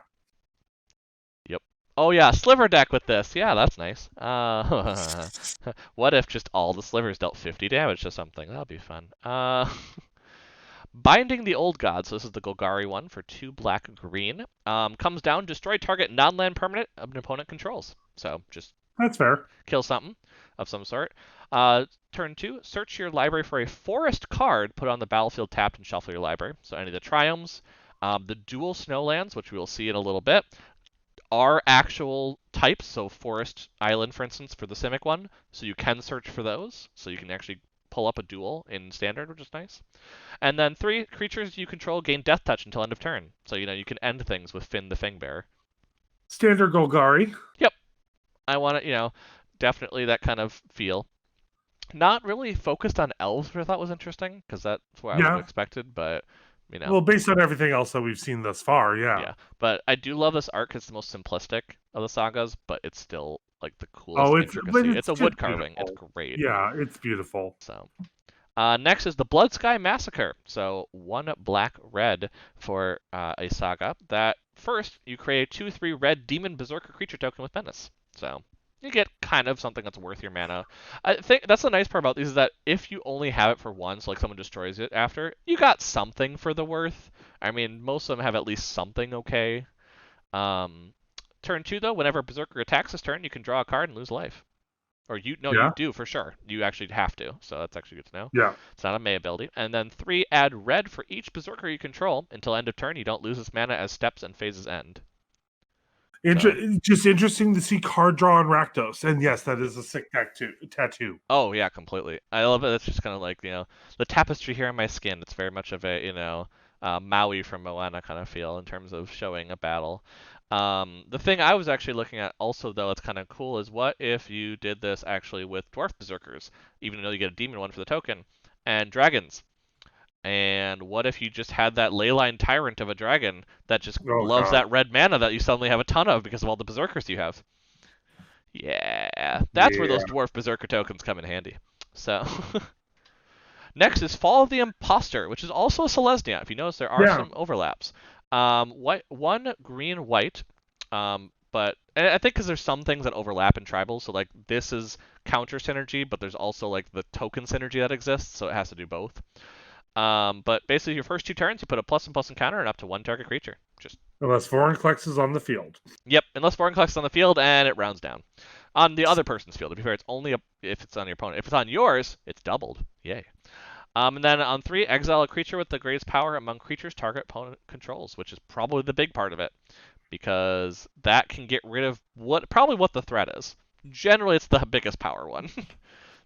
Yep. Oh yeah, sliver deck with this. Yeah, that's nice. What if just all the slivers dealt 50 damage to something? That'd be fun. Binding the Old Gods. So this is the Golgari one for 2 black green. Comes down, destroy target non-land permanent an opponent controls. So just That's fair. kill something of some sort. Turn 2, search your library for a forest card, put on the battlefield tapped and shuffle your library. So any of the Triomes, the dual snowlands, which we will see in a little bit, are actual types. So forest island, for instance, for the Simic one. So you can search for those. So you can actually pull up a duel in Standard, which is nice. And then 3 creatures you control gain Death Touch until end of turn. So, you can end things with Finn the Fangbearer. Standard Golgari. Yep. I want it, definitely that kind of feel. Not really focused on elves, which I thought was interesting, because that's what I would have Yeah. expected, but, Well, based on everything else that we've seen thus far, yeah. yeah. But I do love this art 'cause it's the most simplistic of the sagas, but it's still, like, the coolest Oh, but intricacy. It's it's a just wood carving. It's beautiful. great. Yeah, it's beautiful. So, next is the Blood Sky Massacre. So 1 black red for a saga. That first, you create a 2/3 red demon berserker creature token with menace. So you get kind of something that's worth your mana. I think that's the nice part about these is that if you only have it for once, like someone destroys it after, you got something for the worth. I mean, most of them have at least something okay. Turn 2, though, whenever Berserker attacks this turn, you can draw a card and lose life. Or you Yeah. do for sure. You actually have to, so that's actually good to know. Yeah. It's not a May ability. And then 3, add red for each Berserker you control. Until end of turn, you don't lose this mana as steps and phases end. Just interesting to see card draw on Rakdos. And yes, that is a sick tattoo. Oh, yeah, completely. I love it. It's just kind of like, the tapestry here on my skin. It's very much of a, Maui from Moana kind of feel in terms of showing a battle. The thing I was actually looking at also, though, it's kind of cool, is what if you did this actually with Dwarf Berserkers, even though you get a demon one for the token, and dragons? And what if you just had that Leyline Tyrant of a dragon that just Oh, loves God. that red mana that you suddenly have a ton of because of all the Berserkers you have? Yeah, that's where those Yeah. Dwarf Berserker tokens come in handy. So, next is Fall of the Imposter, which is also a Selesnya. If you notice, there are Yeah. some overlaps. 1 green white, but and I think because there's some things that overlap in tribals, so like this is counter synergy, but there's also like the token synergy that exists, so it has to do both. But basically, your first 2 turns, you put a +1/+1 counter and up to 1 target creature. Just Unless Vorinclex is on the field. Yep, unless Vorinclex is on the field and it rounds down. On the other person's field, to be fair, it's only if it's on your opponent. If it's on yours, it's doubled. Yay. And then on 3, exile a creature with the greatest power among creatures target opponent controls, which is probably the big part of it, because that can get rid of probably what the threat is. Generally, it's the biggest power one,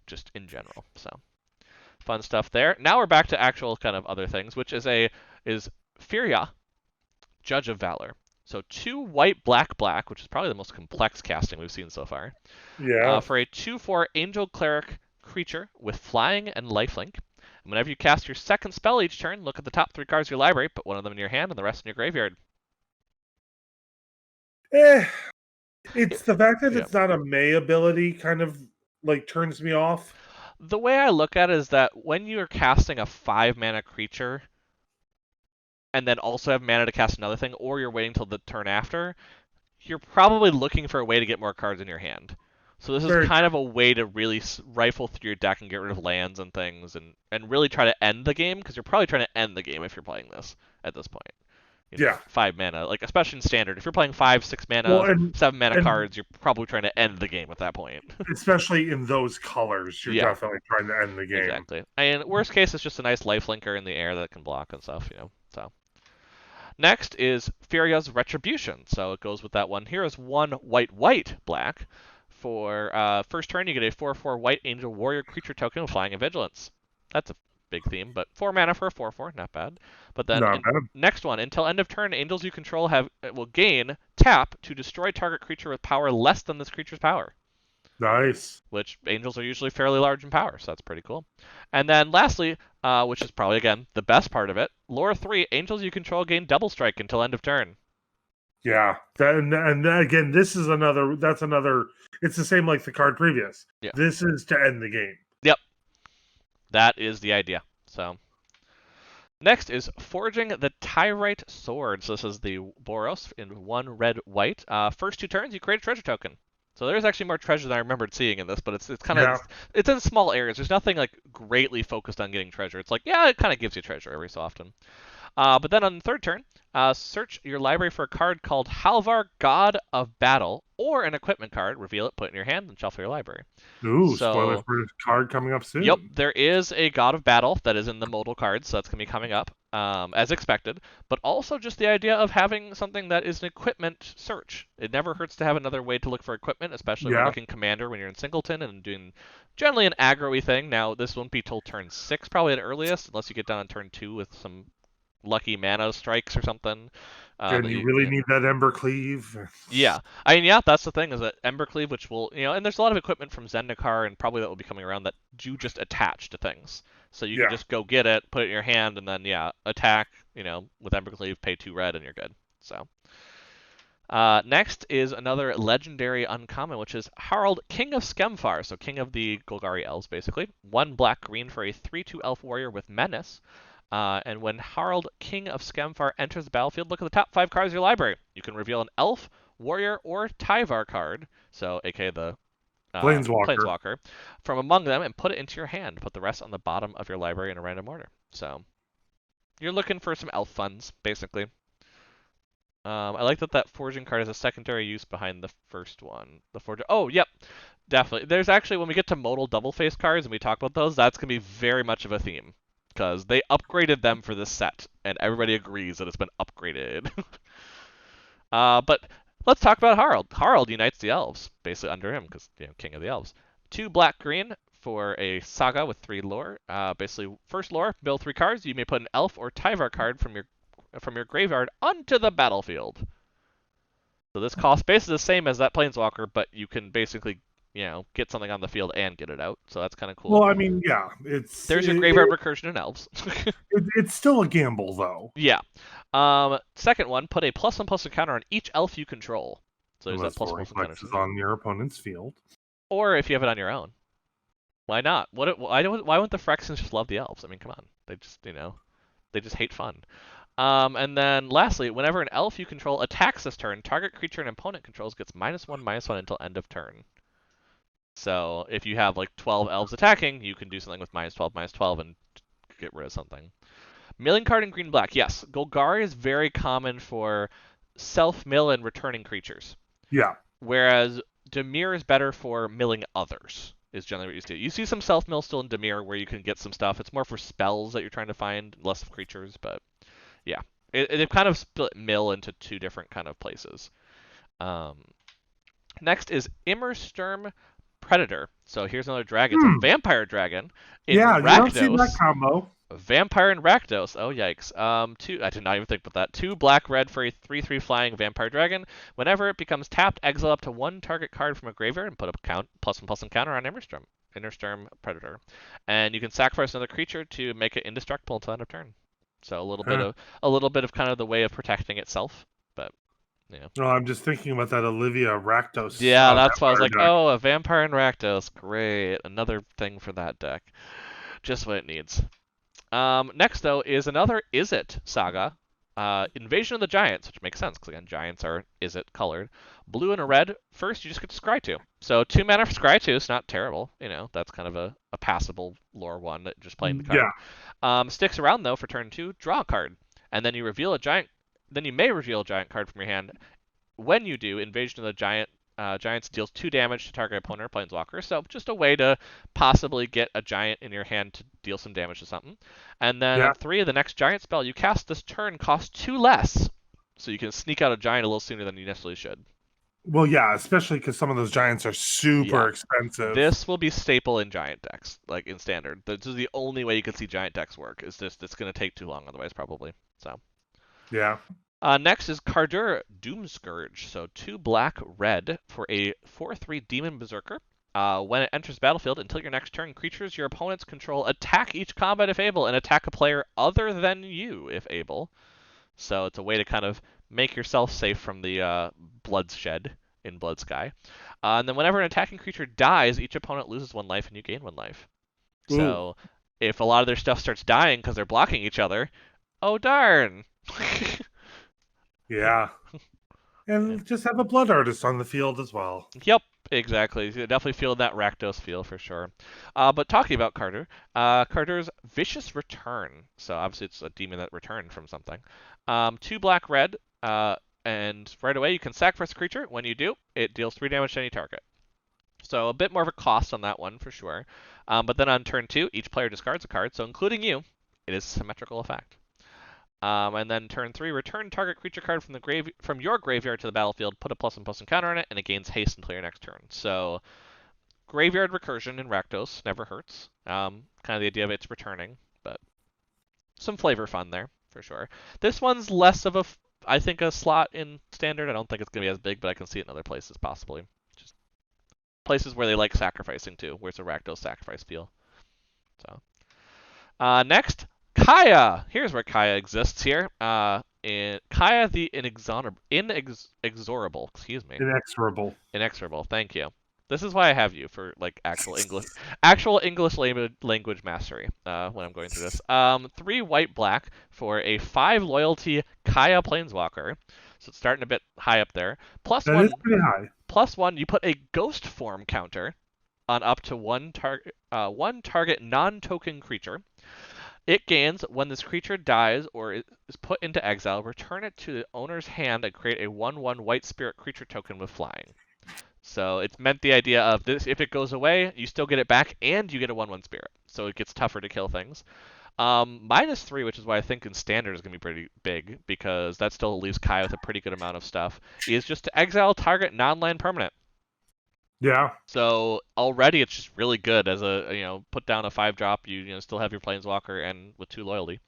just in general. So, fun stuff there. Now we're back to actual kind of other things, which is Furia, Judge of Valor. So 2 white, black, black, which is probably the most complex casting we've seen so far. Yeah. For a 2/4 Angel Cleric creature with flying and lifelink. And whenever you cast your second spell each turn, look at the top 3 cards of your library, put 1 of them in your hand and the rest in your graveyard. It's the fact that Yeah. it's not a May ability kind of like turns me off. The way I look at it is that when you're casting a 5-mana creature and then also have mana to cast another thing, or you're waiting till the turn after, you're probably looking for a way to get more cards in your hand. So this is kind of a way to really rifle through your deck and get rid of lands and things, and really try to end the game, because you're probably trying to end the game if you're playing this at this point. Yeah. 5 mana, like especially in Standard. If you're playing 5, 6 mana, 7 mana cards, you're probably trying to end the game at that point. Especially in those colors, you're definitely trying to end the game. Exactly. And worst case, it's just a nice lifelinker in the air that can block and stuff, So. Next is Furia's Retribution. So it goes with that one. Here is 1 white, white, black. For first turn, you get a 4/4 white angel warrior creature token with flying and vigilance. That's a big theme, but 4 mana for a 4/4, not bad. But then next one, until end of turn, angels you control will gain tap to destroy target creature with power less than this creature's power. Nice. Which angels are usually fairly large in power, so that's pretty cool. And then lastly, which is probably again the best part of it, lore 3, angels you control gain double strike until end of turn. Yeah, and again, this is another. That's another. It's the same like the card previous. Yeah. This is to end the game. Yep. That is the idea. So next is Forging the Tyrite Sword. So this is the Boros in 1 red white. First 2 turns, you create a treasure token. So there's actually more treasure than I remembered seeing in this, but it's kind of it's in small areas. There's nothing like greatly focused on getting treasure. It's like, yeah, it kind of gives you treasure every so often. But then on the third turn, search your library for a card called Halvar, God of Battle, or an equipment card. Reveal it, put it in your hand, and shuffle your library. Ooh, spoilers for a card coming up soon. Yep, there is a God of Battle that is in the modal cards, so that's going to be coming up. as expected, but also just the idea of having something that is an equipment search. It never hurts to have another way to look for equipment, especially when Yeah. looking commander when you're in singleton and doing generally an aggro-y thing. Now, this won't be till turn 6 probably at earliest, unless you get down on turn 2 with some lucky mana strikes or something. And That you you, really you need that Ember Cleave. yeah, I mean, yeah, that's the thing is that Embercleave, which will, and there's a lot of equipment from Zendikar and probably that will be coming around that do just attach to things. So you can Yeah. just go get it, put it in your hand, and then yeah, attack, with Embercleave, pay 2 red, and you're good. So next is another legendary uncommon, which is Harald, King of Skemfar, so King of the Golgari Elves, basically. 1 black-green for a 3/2 Elf Warrior with Menace. And when Harald, King of Skemfar, enters the battlefield, look at the top 5 cards of your library. You can reveal an Elf, Warrior, or Tyvar card, so aka the Planeswalker. Planeswalker, from among them and put it into your hand. Put the rest on the bottom of your library in a random order. So you're looking for some Elf funds, basically. I like that forging card has a secondary use behind the first one. The forger. Oh, yep, definitely. There's actually, when we get to modal double face cards and we talk about those, that's gonna be very much of a theme because they upgraded them for this set, and everybody agrees that it's been upgraded. But let's talk about Harald. Harald unites the elves, basically under him because king of the elves. 2 black-green for a saga with 3 lore. Basically, first lore, build 3 cards. You may put an elf or Tyvar card from your graveyard onto the battlefield. So this costs basically the same as that Planeswalker, but you can basically, get something on the field and get it out. So that's kind of cool. Well, I mean, yeah, There's your graveyard recursion in elves. it's still a gamble though. Yeah. Second one, put a +1/+1 counter on each elf you control. So there's that Unless plus Roaring +1 counter Flex is system. on your opponent's field. Or if you have it on your own. Why not? Why wouldn't the Phyrexians just love the elves? I mean, come on. They just, they just hate fun. And then lastly, whenever an elf you control attacks this turn, target creature an opponent controls gets -1/-1 until end of turn. So if you have like 12 elves attacking, you can do something with -12/-12 and get rid of something. Milling card in green-black. Yes, Golgari is very common for self-mill and returning creatures. Yeah. Whereas Dimir is better for milling others, is generally what you see. You see some self-mill still in Dimir where you can get some stuff. It's more for spells that you're trying to find, less of creatures, but yeah. They've kind of split mill into 2 different kind of places. Next is Immersturm Predator. So here's another dragon. It's a vampire dragon in Yeah, you don't see that Rakdos. combo. Vampire and Rakdos. Oh yikes. I did not even think about that. 2 black-red for a 3/3 flying vampire dragon. Whenever it becomes tapped, exile up to 1 target card from a graveyard and put a +1/+1 counter on Immersturm Predator. And you can sacrifice another creature to make it indestructible until end of turn. So a little bit of kind of the way of protecting itself, but No, I'm just thinking about that Olivia Rakdos. yeah, that's why I was like, deck. oh, a vampire and Rakdos, great, another thing for that deck, just what it needs. Next though is another Izzet saga, Invasion of the Giants, which makes sense because again, giants are Izzet colored. Blue and a red. First, you just get to scry 2. So 2 mana for scry 2 is not terrible. That's kind of a passable lore one that just playing the card. Yeah. Sticks around though for turn 2, draw a card, and then you reveal a giant. Then you may reveal a giant card from your hand. When you do, Invasion of the Giants deals 2 damage to target opponent or planeswalker. So just a way to possibly get a giant in your hand to deal some damage to something. And then on 3, the next giant spell you cast this turn costs 2 less. So you can sneak out a giant a little sooner than you necessarily should. Well, yeah, especially because some of those giants are super expensive. This will be staple in giant decks, like in standard. This is the only way you can see giant decks work. It's just it's going to take too long otherwise, probably. So. Yeah. Next is Kardur Doomscourge. So 2 black-red for a 4/3 Demon Berserker. When it enters battlefield, until your next turn, creatures your opponents control attack each combat if able, and attack a player other than you if able. So it's a way to kind of make yourself safe from the bloodshed in Blood Sky. And then whenever an attacking creature dies, each opponent loses 1 life and you gain 1 life. Ooh. So if a lot of their stuff starts dying because they're blocking each other, oh darn! Yeah. And just have a blood artist on the field as well. Yep, exactly. You definitely feel that Rakdos feel for sure. But talking about Carter, Carter's Vicious Return. So obviously it's a demon that returned from something. 2 black-red, and right away you can sacrifice a creature. When you do, it deals 3 damage to any target. So a bit more of a cost on that one for sure. But then on turn 2, each player discards a card, so including you, it is a symmetrical effect. And then turn 3, return target creature card from your graveyard to the battlefield, put a +1/+1 counter on it, and it gains haste until your next turn. So graveyard recursion in Rakdos never hurts. Kind of the idea of it's returning, but some flavor fun there for sure. This one's less of I think a slot in standard. I don't think it's gonna be as big, but I can see it in other places possibly. Just places where they like sacrificing too, where it's a Rakdos sacrifice feel. So next, Kaya. Here's where Kaya exists here. In Kaya the inexorable. Excuse me. Inexorable. Inexorable. Thank you. This is why I have you for like actual English language mastery when I'm going through this. 3 white black for a 5 loyalty Kaya Planeswalker. So it's starting a bit high up there. Plus That one, is pretty high. +1. You put a ghost form counter on up to one target non-token creature. It gains when this creature dies or is put into exile. Return it to the owner's hand and create a 1/1 white spirit creature token with flying. So it's meant the idea of this: if it goes away, you still get it back, and you get a 1/1 spirit. So it gets tougher to kill things. -3, which is why I think in standard is going to be pretty big, because that still leaves Kai with a pretty good amount of stuff, is just to exile target non-land permanent. Yeah. So already it's just really good as a, put down a 5-drop, you still have your Planeswalker and with 2 loyalty.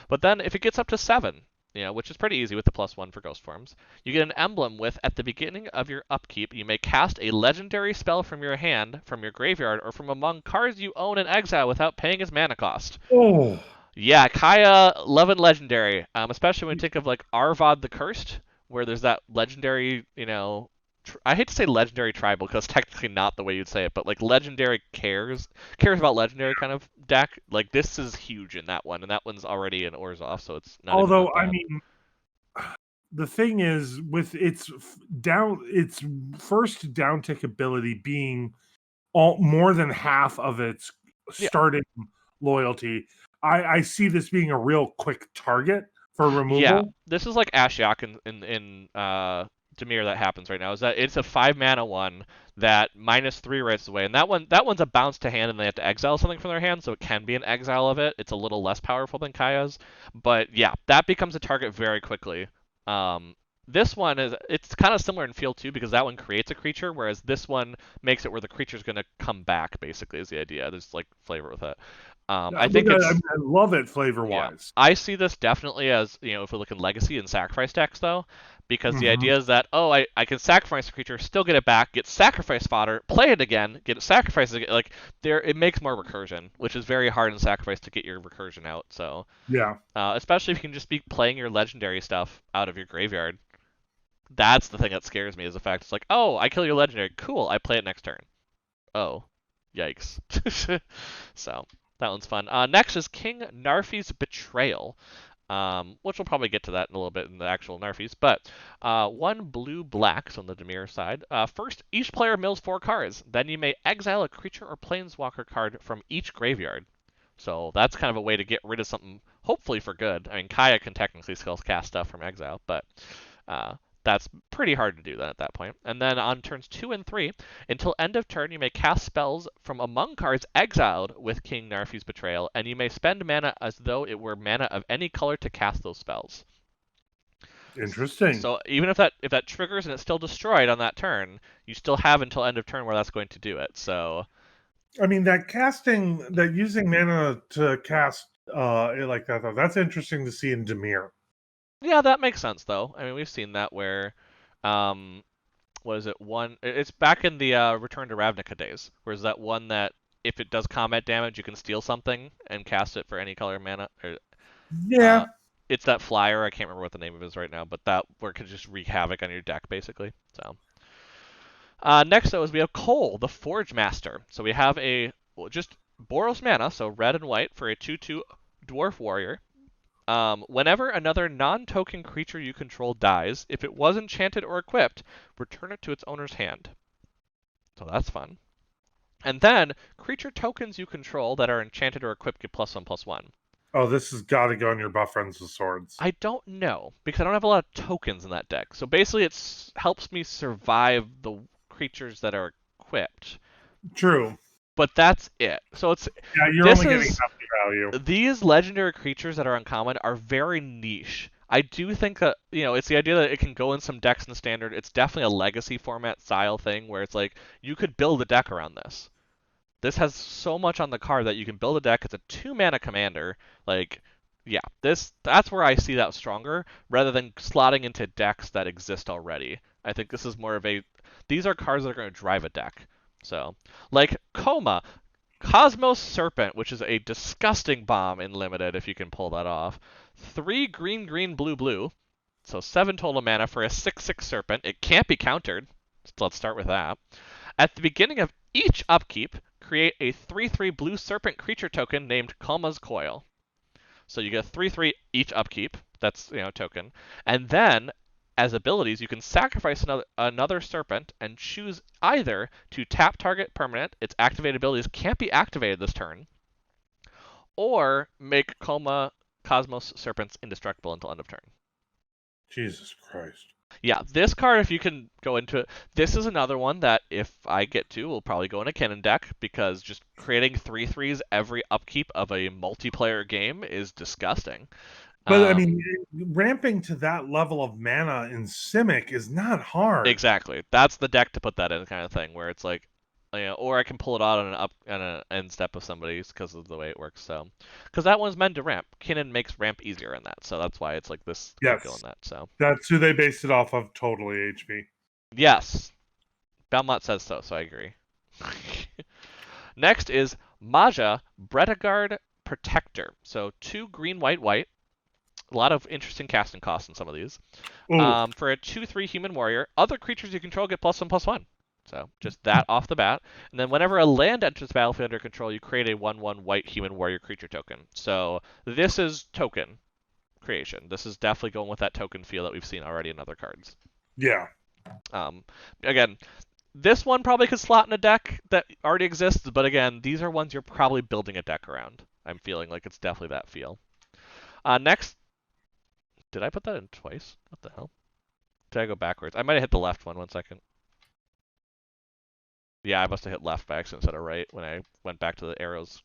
But then if it gets up to 7, which is pretty easy with the +1 for Ghost Forms, you get an emblem with, at the beginning of your upkeep, you may cast a legendary spell from your hand, from your graveyard, or from among cards you own in exile without paying its mana cost. Oh. Yeah, Kaya, love and legendary, especially when you think of like Arvad the Cursed, where there's that legendary, I hate to say legendary tribal because technically not the way you'd say it, but like legendary cares about legendary kind of deck. Like this is huge in that one, and that one's already in Orzhov, so it's not even Although, that bad. I mean, the thing is, with its first down tick ability being more than half of its Yeah, starting loyalty, I see this being a real quick target for yeah. removal. This is like Ashiok in Dimir that happens right now. Is that it's a 5 mana one that -3 right away, and that one's a bounce to hand, and they have to exile something from their hand, so it can be an exile of it. It's a little less powerful than Kaya's, but yeah, that becomes a target very quickly. This one it's kind of similar in feel too, because that one creates a creature, whereas this one makes it where the creature's gonna come back. Basically, is the idea. There's like flavor with it. I think I it's love it flavor yeah. wise. I see this definitely as, if we look at legacy and sacrifice decks though, because the Hmm. idea is that, oh, I can sacrifice a creature, still get it back, get sacrifice fodder, play it again, get it sacrificed again. Like it makes more recursion, which is very hard in sacrifice to get your recursion out. So, Yeah. especially if you can just be playing your legendary stuff out of your graveyard. That's the thing that scares me, is the fact it's like, oh, I kill your legendary, cool, I play it next turn. Oh, yikes. So that one's fun. Next is King Narfi's Betrayal, which we'll probably get to that in a little bit in the actual Narfies. But 1 blue black, so on the Dimir side. First, each player mills 4 cards. Then you may exile a creature or planeswalker card from each graveyard. So that's kind of a way to get rid of something, hopefully for good. I mean, Kaya can technically still cast stuff from exile, but uh, that's pretty hard to do that at that point. And then on turns 2 and 3, until end of turn, you may cast spells from among cards exiled with King Narfi's Betrayal, and you may spend mana as though it were mana of any color to cast those spells. Interesting. So even if that triggers and it's still destroyed on that turn, you still have until end of turn where that's going to do it. So I mean, that using mana to cast it like that's interesting to see in Dimir. yeah, that makes sense though. I mean, we've seen that where um, what is it? It's back in the Return to Ravnica days. Whereas that one that if it does combat damage, you can steal something and cast it for any color mana. Uh, Yeah. it's that flyer. I can't remember what the name of it is right now, but that where it can just wreak havoc on your deck basically. So next though is we have Cole, the Forge Master. So we have just Boros mana, so red and white for a 2/2 dwarf warrior. Whenever another non-token creature you control dies, if it was enchanted or equipped, return it to its owner's hand. So that's fun. And then, creature tokens you control that are enchanted or equipped get +1/+1. Oh, this has got to go on your Buff Friends with Swords. I don't know, because I don't have a lot of tokens in that deck. So basically, it helps me survive the creatures that are equipped. True. But that's it. So Yeah, you're this only getting is half value. these legendary creatures that are uncommon are very niche. I do think that, it's the idea that it can go in some decks in standard. It's definitely a legacy format style thing where it's like you could build a deck around this. This has so much on the card that you can build a deck. It's a 2-mana commander. Like, yeah, that's where I see that stronger rather than slotting into decks that exist already. I think this is more of these are cards that are going to drive a deck. So, like Coma, Cosmos Serpent, which is a disgusting bomb in limited if you can pull that off. 3 green, green, blue, blue. So 7 total mana for a 6/6 Serpent. It can't be countered. So let's start with that. At the beginning of each upkeep, create a 3/3 blue serpent creature token named Kalma's Coil. So you get a 3/3 each upkeep. That's, token. And then, as abilities, you can sacrifice another serpent and choose either to tap target permanent, its activated abilities can't be activated this turn, or make Kalma Cosmos Serpents indestructible until end of turn. Jesus Christ. Yeah, this card, if you can go into it, this is another one that if I get to, will probably go in a cannon deck because just creating 3/3s every upkeep of a multiplayer game is disgusting. But I mean, ramping to that level of mana in Simic is not hard. Exactly. That's the deck to put that in, kind of thing, where it's like, or I can pull it out on an end step of somebody's because of the way it works. So, because that one's meant to ramp. Kinnan makes ramp easier in that, so that's why it's like this could go in that. So that's who they based it off of. Totally HP. Yes, Belmont says so, so I agree. Next is Maja Bretagard Protector. So 2 green, white, white. A lot of interesting casting costs in some of these. For a 2/3 human warrior, other creatures you control get +1/+1. So just that off the bat. And then whenever a land enters the battlefield under control, you create a 1/1 white human warrior creature token. So this is token creation. This is definitely going with that token feel that we've seen already in other cards. Yeah. Again, this one probably could slot in a deck that already exists, but again, these are ones you're probably building a deck around. I'm feeling like it's definitely that feel. Next, did I put that in twice? What the hell? Did I go backwards? I might have hit the left one. 1 second. Yeah, I must have hit left by accident instead of right when I went back to the arrows.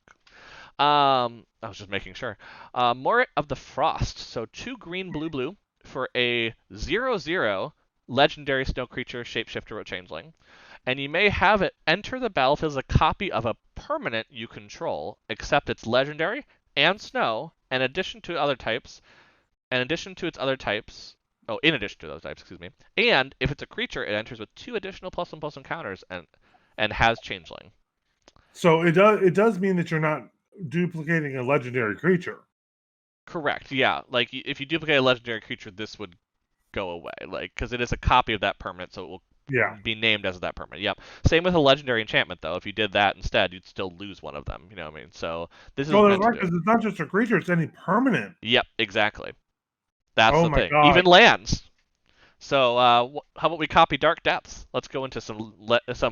I was just making sure. Morit of the Frost. So 2 green, blue, blue for a 0/0 legendary snow creature, shapeshifter, or changeling. And you may have it enter the battlefield as a copy of a permanent you control, except it's legendary and snow, in addition to other types. In addition to its other types, excuse me. And if it's a creature, it enters with 2 additional +1/+1 counters and has changeling. So it does mean that you're not duplicating a legendary creature. Correct. Yeah. Like if you duplicate a legendary creature, this would go away. Like because it is a copy of that permanent, so it will be named as that permanent. Yep. Same with a legendary enchantment though. If you did that instead, you'd still lose one of them. You know what I mean? So this is meant to do. It's not just a creature; it's any permanent. Yep. Exactly. That's the thing. God. Even lands. So how about we copy Dark Depths? Let's go into some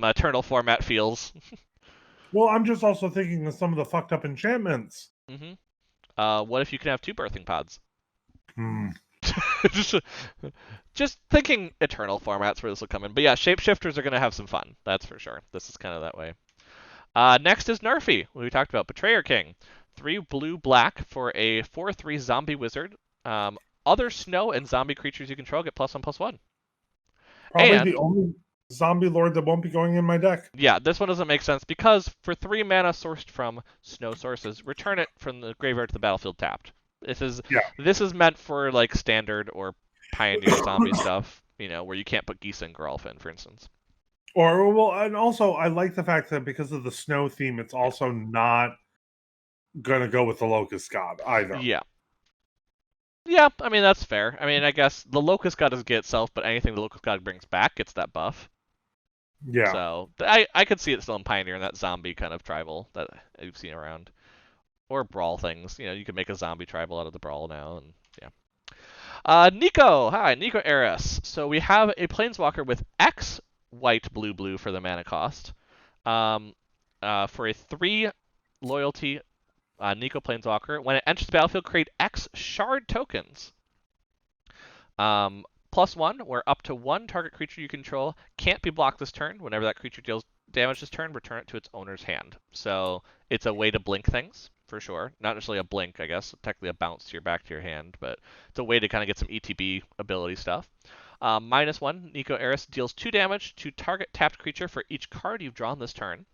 Eternal format feels. Well, I'm just also thinking of some of the fucked up enchantments. What if you can have 2 birthing pods? Hmm. Just thinking Eternal formats where this will come in. But yeah, shapeshifters are going to have some fun. That's for sure. This is kind of that way. Next is Narfi, what we talked about. Betrayer King. 3 blue, black for a 4/3 zombie wizard. Other snow and zombie creatures you control get +1/+1. Probably the only zombie lord that won't be going in my deck. Yeah, this one doesn't make sense because for 3 mana sourced from snow sources, return it from the graveyard to the battlefield tapped. This is meant for like standard or pioneer zombie stuff, where you can't put Geese and Geralf in, for instance. And also I like the fact that because of the snow theme, it's also not gonna go with the Locust God either. Yeah. Yeah, I mean that's fair. I mean I guess the Locust God doesn't get itself, but anything the Locust God brings back gets that buff. Yeah. So I could see it still in Pioneer in that zombie kind of tribal that you've seen around. Or brawl things. You can make a zombie tribal out of the brawl now, and yeah. Nico! Hi, Nico Eris. So we have a Planeswalker with X white, blue, blue for the mana cost. For a 3 loyalty Nico Planeswalker. When it enters the battlefield, create X shard tokens. +1, where up to 1 target creature you control can't be blocked this turn. Whenever that creature deals damage this turn, return it to its owner's hand. So it's a way to blink things. for sure. Not necessarily a blink, I guess. Technically a bounce to your back to your hand, but it's a way to kind of get some ETB ability stuff. -1, Nico Eris deals 2 damage to target tapped creature for each card you've drawn this turn.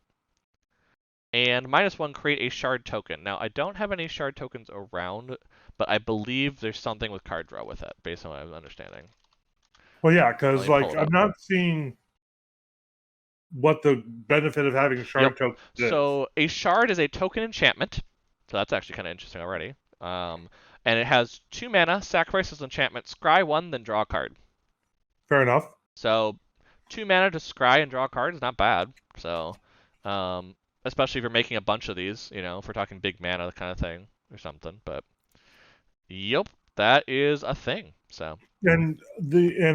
And -1, create a shard token. Now, I don't have any shard tokens around, but I believe there's something with card draw with it, based on what I'm understanding. Well, yeah, Let because me pull like it I'm up. not seeing what the benefit of having Yep. shard tokens is. So a shard is a token enchantment. So that's actually kind of interesting already. And it has 2 mana, sacrifices enchantment, scry 1, then draw a card. Fair enough. So 2 mana to scry and draw a card is not bad. So, especially if you're making a bunch of these, if we're talking big mana kind of thing or something. But yep, that is a thing. So. And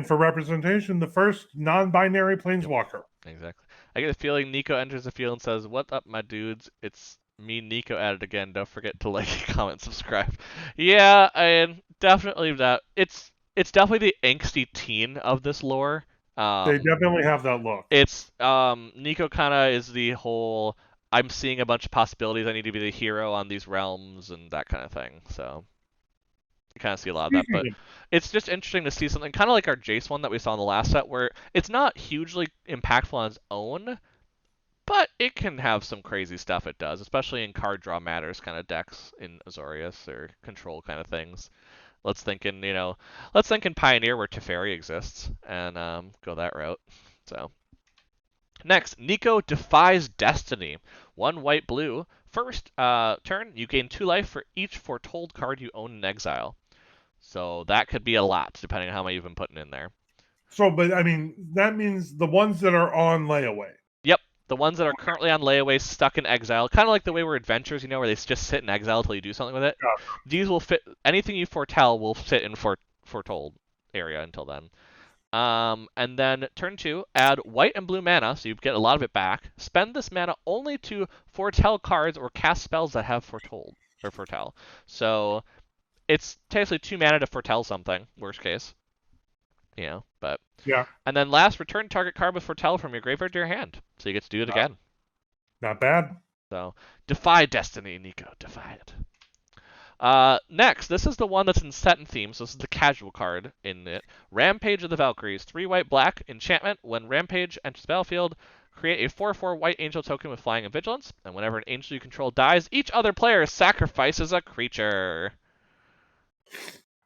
for representation, the first non-binary Yep. planeswalker. Exactly. I get the feeling Nico enters the field and says, "What up, my dudes? It's me, Nico, at it again. Don't forget to like, comment, subscribe." Yeah, and definitely that. It's definitely the angsty teen of this lore. They Um, definitely have that look. it's Nico kind of is the whole. I'm seeing a bunch of possibilities. I need to be the hero on these realms and that kind of thing. So you kind of see a lot of that, but Speaking it's just interesting to see something kind of like our Jace one that we saw in the last set, where it's not hugely impactful on its own, but it can have some crazy stuff it does, especially in card draw matters kind of decks in Azorius or control kind of things. Let's think in Pioneer where Teferi exists and go that route. So next, Nico defies destiny. 1 white blue. First turn, you gain 2 life for each foretold card you own in exile. So that could be a lot, depending on how many you've been putting in there. but I mean, that means the ones that are on layaway. Yep, the ones that are currently on layaway, stuck in exile, kind of like the way we're adventures, where they just sit in exile until you do something with it. Yeah. These will fit. Anything you foretell will fit in foretold area until then. And then turn 2, add white and blue mana, so you get a lot of it back. Spend this mana only to foretell cards or cast spells that have foretold or foretell. So it's technically 2 mana to foretell something, worst case. But Yeah. and then last, return target card with foretell from your graveyard to your hand, so you get to do it again. Not bad. So defy destiny, Nico, defy it. Next, this is the one that's in set and theme, so this is the casual card in it. Rampage of the Valkyries, 3 white black enchantment. When Rampage enters the battlefield, create a 4/4 white angel token with flying and vigilance, and whenever an angel you control dies, each other player sacrifices a creature.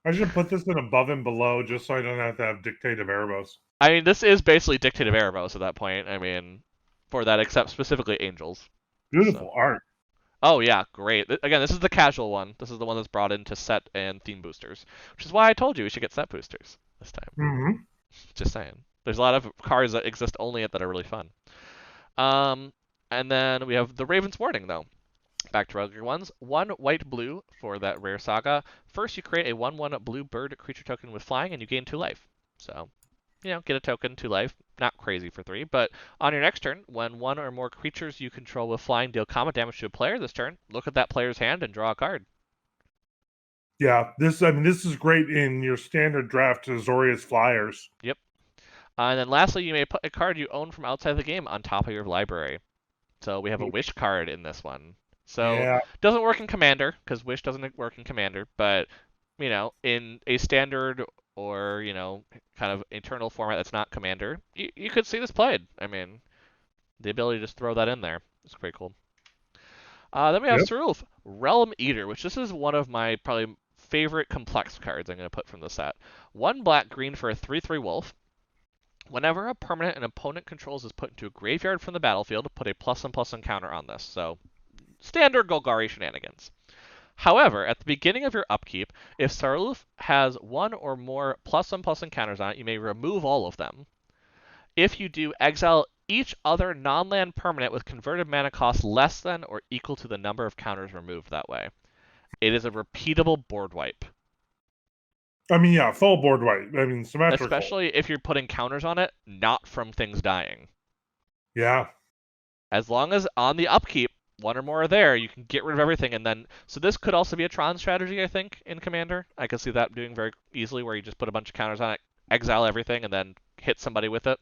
I should put this in above and below just so I don't have to have Dictate of Erebos. I mean, this is basically Dictate of Erebos at that point. I mean, for that, except specifically angels. Beautiful So. art. Oh yeah, great. Again, this is the casual one. This is the one that's brought into set and theme boosters, which is why I told you we should get set boosters this time. Mm-hmm. Just saying. There's a lot of cards that exist only that are really fun. And then we have the Raven's Warning, though. Back to regular ones. 1 white blue for that rare saga. First, you create a 1/1 blue bird creature token with flying, and you gain 2 life. So, get a token, 2 life. Not crazy for 3, but on your next turn, when 1 or more creatures you control with flying deal combat damage to a player this turn, look at that player's hand and draw a card. Yeah, this is great in your standard draft Azorius Flyers. Yep. And then lastly, you may put a card you own from outside the game on top of your library. So we have a Wish card in this one. So Yeah. doesn't work in Commander, because Wish doesn't work in Commander, but in a standard or, kind of eternal format that's not Commander, you could see this played. I mean, the ability to just throw that in there is pretty cool. Then we have Yep. Sarulf, Realm Eater, which this is one of my probably favorite complex cards I'm going to put from the set. 1 black green for a 3/3 wolf. Whenever a permanent an opponent controls is put into a graveyard from the battlefield, put a +1/+1 counter on this. So, standard Golgari shenanigans. However, at the beginning of your upkeep, if Sarulf has 1 or more +1/+1 counters on it, you may remove all of them. If you do, exile each other non-land permanent with converted mana cost less than or equal to the number of counters removed that way. It is a repeatable board wipe. I mean, yeah, full board wipe. I mean, symmetrical. Especially if you're putting counters on it, not from things dying. Yeah. As long as on the upkeep, 1 or more are there, you can get rid of everything, and then... So this could also be a Tron strategy, I think, in Commander. I can see that doing very easily, where you just put a bunch of counters on it, exile everything, and then hit somebody with it.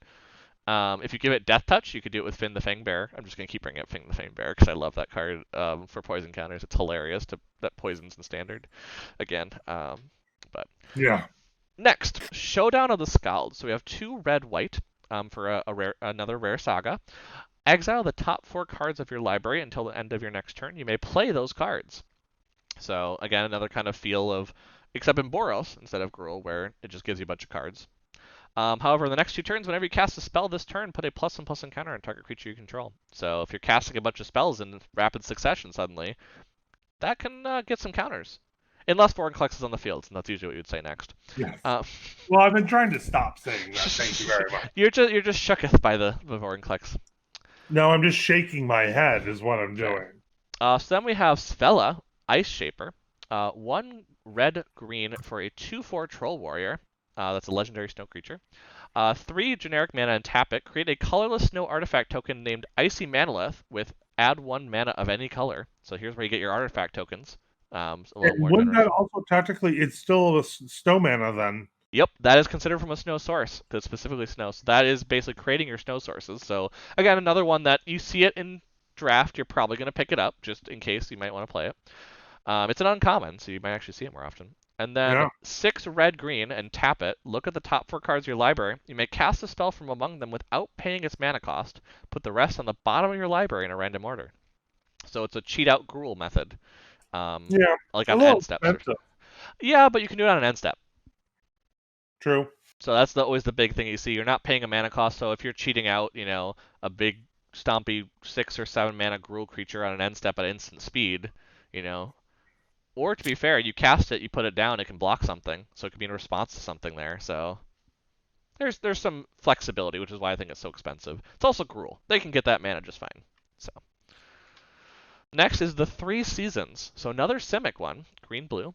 If you give it Death Touch, you could do it with Finn the Fangbearer. I'm just gonna keep bringing up Finn the Fangbearer because I love that card for poison counters. It's hilarious to that poisons in standard. Again, but Yeah. next, Showdown of the Scald. So we have 2 red white for another rare saga. Exile the top 4 cards of your library until the end of your next turn. You may play those cards. So again, another kind of feel of, except in Boros instead of Gruul, where it just gives you a bunch of cards. However, in the next 2 turns, whenever you cast a spell this turn, put a +1/+1 counter on target creature you control. So if you're casting a bunch of spells in rapid succession suddenly, that can get some counters. Unless Vorinclex is on the field, and that's usually what you'd say next. Yes. Uh, Well, I've been trying to stop saying that. Thank you very much. you're just shooketh by the Vorinclex. No, I'm just shaking my head is what I'm Okay. doing. So then we have Svella, Ice Shaper. 1 red-green for a 2/4 Troll Warrior. That's a legendary snow creature. 3 generic mana and tap it. Create a colorless snow artifact token named Icy Manalith with add 1 mana of any color. So here's where you get your artifact tokens. A little And more wouldn't generous. that also technically, it's still a snow mana then? Yep, that is considered from a snow source, because specifically snow. So that is basically creating your snow sources. So again, another one that you see it in draft, you're probably going to pick it up just in case you might want to play it. It's an uncommon, so you might actually see it more often. And then Yeah. 6 red-green and tap it. Look at the top 4 cards of your library. You may cast a spell from among them without paying its mana cost. Put the rest on the bottom of your library in a random order. So it's a cheat out Gruul method, Yeah. like A on little end steps. expensive. Yeah, but you can do it on an end step. True. So that's always the big thing you see. You're not paying a mana cost, so if you're cheating out, a big stompy 6 or 7 mana Gruul creature on an end step at instant speed, you know, or to be fair, you cast it, you put it down, it can block something, so it could be in response to something there. So there's some flexibility, which is why I think it's so expensive. It's also Gruul. They can get that mana just fine. So next is the 3 Seasons. So another Simic one, green blue.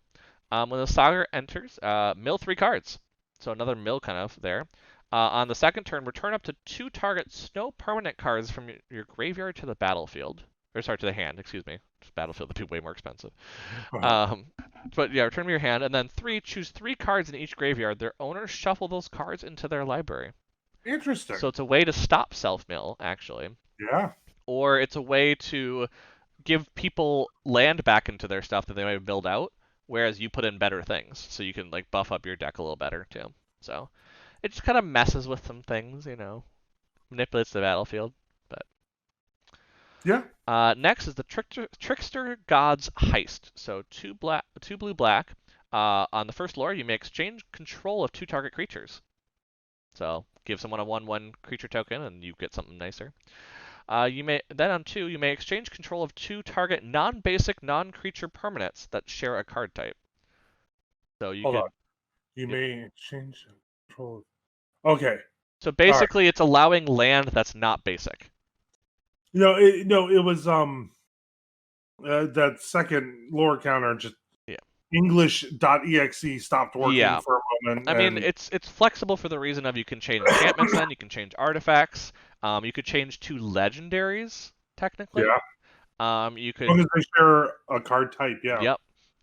When the saga enters, mill 3 cards. So another mill kind of there. On the second turn, return up to 2 target snow permanent cards from your graveyard to the battlefield. Or sorry, to the hand, excuse me. Battlefield would be way more expensive. Um, but yeah, return them to your hand, and then 3, choose 3 cards in each graveyard. Their owners shuffle those cards into their library. Interesting. So it's a way to stop self-mill, actually. Yeah. Or it's a way to give people land back into their stuff that they might build out, whereas you put in better things, so you can like buff up your deck a little better too. So it just kind of messes with some things, manipulates the battlefield. But Yeah. next is the Trickster God's Heist. So 2 blue, black. On the first lore, you may exchange control of 2 target creatures. So give someone a 1/1 creature token, and you get something nicer. On 2, you may exchange control of 2 target non-basic, non-creature permanents that share a card type. So you Hold could. on. You Yep. may change control. Okay. So All right. basically, it's allowing land that's not basic. It was that second lore counter just Yeah. English.exe stopped working Yeah. for a moment. I mean, and it's flexible for the reason of you can change enchantments, then you can change artifacts. You could change 2 legendaries technically. yeah, You as long could. as they share a card type, yeah. Yep.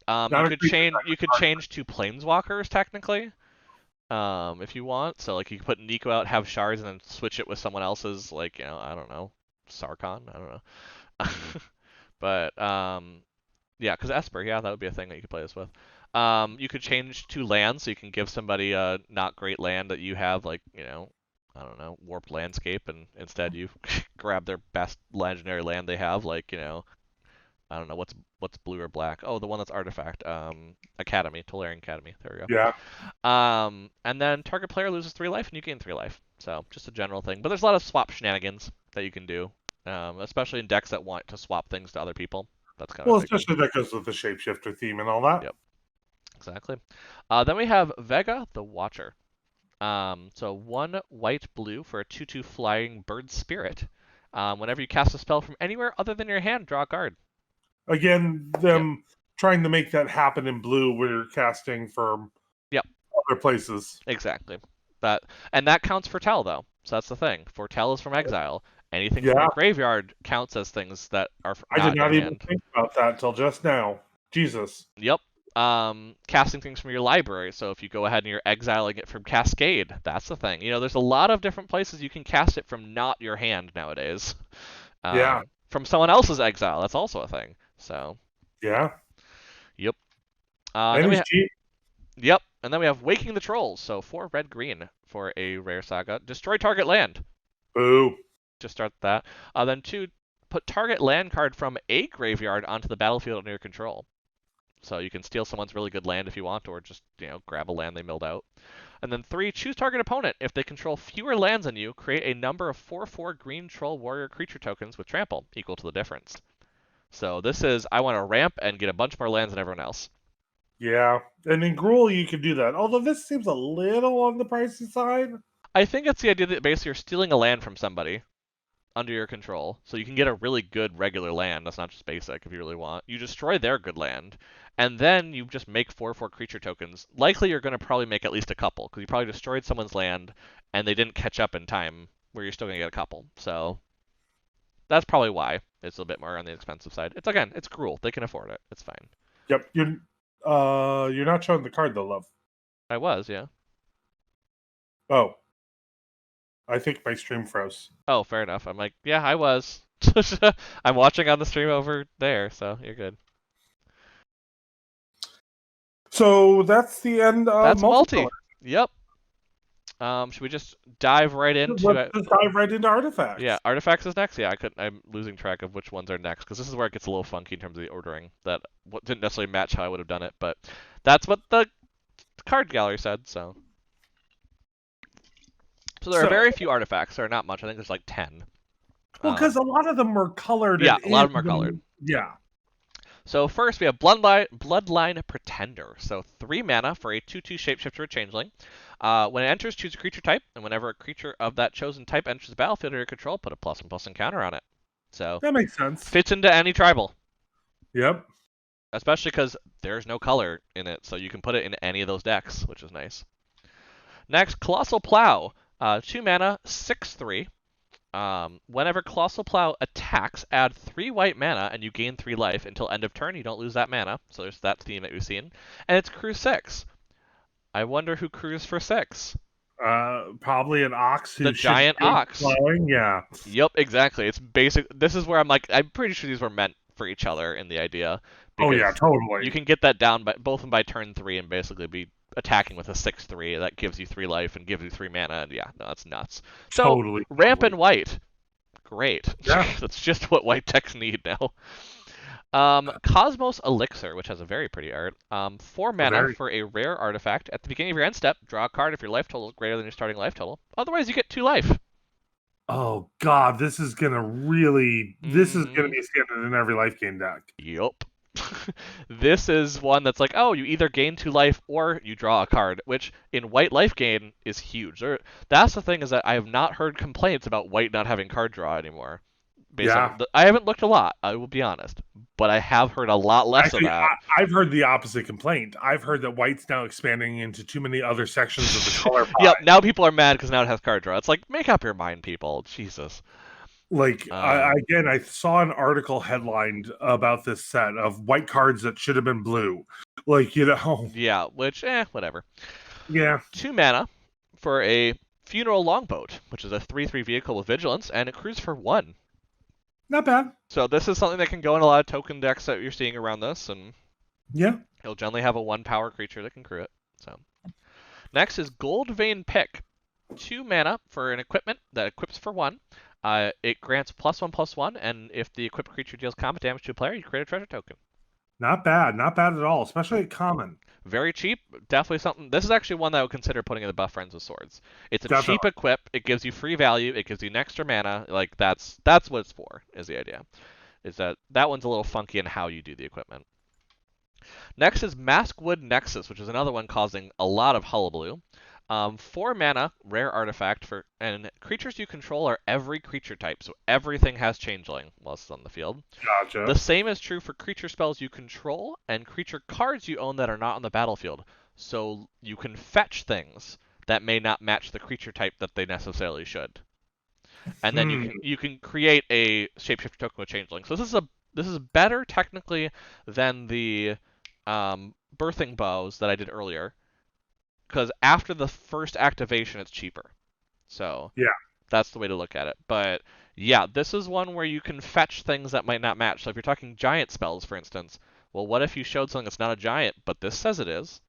You Not a could creature change. type, You a could card change 2 planeswalkers technically. If you want. So like you could put Nico out, have shards, and then switch it with someone else's, like, I don't know, Sarkon. I don't know. But yeah, because Esper, yeah, that would be a thing that you could play this with. You could change 2 lands, so you can give somebody a not great land that you have, like, I don't know, Warped Landscape, and instead you grab their best legendary land they have, like, I don't know what's blue or black. Oh, the one that's artifact. Academy, Tolarian Academy. There we go. Yeah. And then target player loses 3 life and you gain 3 life. So just a general thing. But there's a lot of swap shenanigans that you can do, especially in decks that want to swap things to other people. That's kind of Well, a big one. especially that goes with the shapeshifter theme and all that. Yep, exactly. Then we have Vega the Watcher. So 1 white blue for a 2/2 flying bird spirit. Whenever you cast a spell from anywhere other than your hand, draw a card. Again, them trying to make that happen in blue, we're casting from Yep. other places. Exactly. And that counts for Tell though. So that's the thing. For Tell is from exile. Anything from Yeah. your graveyard counts as things that are I not did in not your even hand. think about that till just now. Jesus. Yep. Casting things from your library. So if you go ahead and you're exiling it from Cascade, that's the thing. There's a lot of different places you can cast it from not your hand nowadays. Yeah. From someone else's exile, that's also a thing. So, Yeah. yep. And And then it's cheap. yep. And then we have Waking the Trolls. So 4 red green for a rare saga. Destroy target land. Boo. Just start that. Then 2, put target land card from a graveyard onto the battlefield under your control. So you can steal someone's really good land if you want, or just, grab a land they milled out. And then 3, choose target opponent. If they control fewer lands than you, create a number of 4/4 green troll warrior creature tokens with trample, equal to the difference. So this is, I want to ramp and get a bunch more lands than everyone else. Yeah. And in Gruul, you could do that. Although this seems a little on the pricey side. I think it's the idea that basically you're stealing a land from somebody under your control, so you can get a really good regular land. That's not just basic if you really want. You destroy their good land, and then you just make 4/4 creature tokens. Likely you're going to probably make at least a couple, because you probably destroyed someone's land, and they didn't catch up in time, where you're still going to get a couple. So that's probably why it's a bit more on the expensive side. It's cruel. They can afford it. It's fine. Yep. You're not showing the card though, love. I was, yeah. Oh. I think my stream froze. Oh, fair enough. I'm like, yeah, I was. I'm watching on the stream over there, so you're good. So that's the end of That's multi. multicolor. Yep. Should we just dive right into Let's it? just dive right into artifacts. Yeah, artifacts is next. Yeah, I'm losing track of which ones are next because this is where it gets a little funky in terms of the ordering. That didn't necessarily match how I would have done it, but that's what the card gallery said. So there are very few artifacts. There are not much. I think there's like 10. Well, because a lot of them were colored. Yeah, and a lot of them are colored. Yeah. So first we have Bloodline Pretender. So 3 mana for a 2/2 shapeshifter or changeling. When it enters, choose a creature type, and whenever a creature of that chosen type enters the battlefield under your control, put a +1/+1 encounter on it. So That makes sense. fits into any tribal. Yep. Especially because there's no color in it, so you can put it in any of those decks, which is nice. Next, Colossal Plow. 2 mana, 6/3. Whenever Colossal Plow attacks, add 3 white mana and you gain 3 life. Until end of turn, you don't lose that mana. So there's that theme that we've seen. And it's crew 6. I wonder who crews for 6. Probably an ox who The giant ox. Plowing. Yeah. Yep, exactly. It's basic. This is where I'm like, I'm pretty sure these were meant for each other in the idea. Oh yeah, totally. You can get that down by both of them by turn 3 and basically be attacking with a 6/3 that gives you 3 life and gives you 3 mana. And yeah, no, that's nuts. So totally. ramp and white, great. Yeah. That's just what white decks need now. Cosmos Elixir, which has a very pretty art. 4 mana for a rare artifact. At the beginning of your end step, draw a card if your life total is greater than your starting life total. Otherwise, you get 2 life. Oh god, this is gonna really. This is gonna be standard in every life game deck. Yup. This is one that's like, oh, you either gain 2 life or you draw a card, which in white life gain is huge. That's the thing, is that I have not heard complaints about white not having card draw anymore. I haven't looked a lot, I will be honest, but I have heard a lot less of that. I've heard the opposite complaint. I've heard that white's now expanding into too many other sections of the color pie. Yep, now people are mad because now it has card draw. It's like, make up your mind, people. Jesus. Like, I saw an article headlined about this set of white cards that should have been blue. Like, Yeah, which, whatever. Yeah. 2 mana for a Funeral Longboat, which is a 3/3 vehicle with vigilance, and it crews for 1. Not bad. So this is something that can go in a lot of token decks that you're seeing around this, and yeah, you'll generally have a 1 power creature that can crew it. So next is Gold Vein Pick. 2 mana for an equipment that equips for 1. It grants +1/+1, and if the equipped creature deals combat damage to a player, you create a treasure token. Not bad at all, especially at common. Very cheap, definitely something. This is actually one that I would consider putting in the buff Friends with Swords. It's a cheap equip. It gives you free value. It gives you an extra mana. Like that's what it's for. Is the idea? Is that one's a little funky in how you do the equipment. Next is Maskwood Nexus, which is another one causing a lot of hullabaloo. 4 mana, rare artifact, and creatures you control are every creature type, so everything has Changeling while it's on the field. Gotcha. The same is true for creature spells you control and creature cards you own that are not on the battlefield, so you can fetch things that may not match the creature type that they necessarily should. And then you can create a shapeshifter token with Changeling. So this is better technically than the birthing bows that I did earlier, because after the first activation, it's cheaper. So Yeah. that's the way to look at it. But yeah, this is one where you can fetch things that might not match. So if you're talking giant spells, for instance, well, what if you showed something that's not a giant, but this says it is?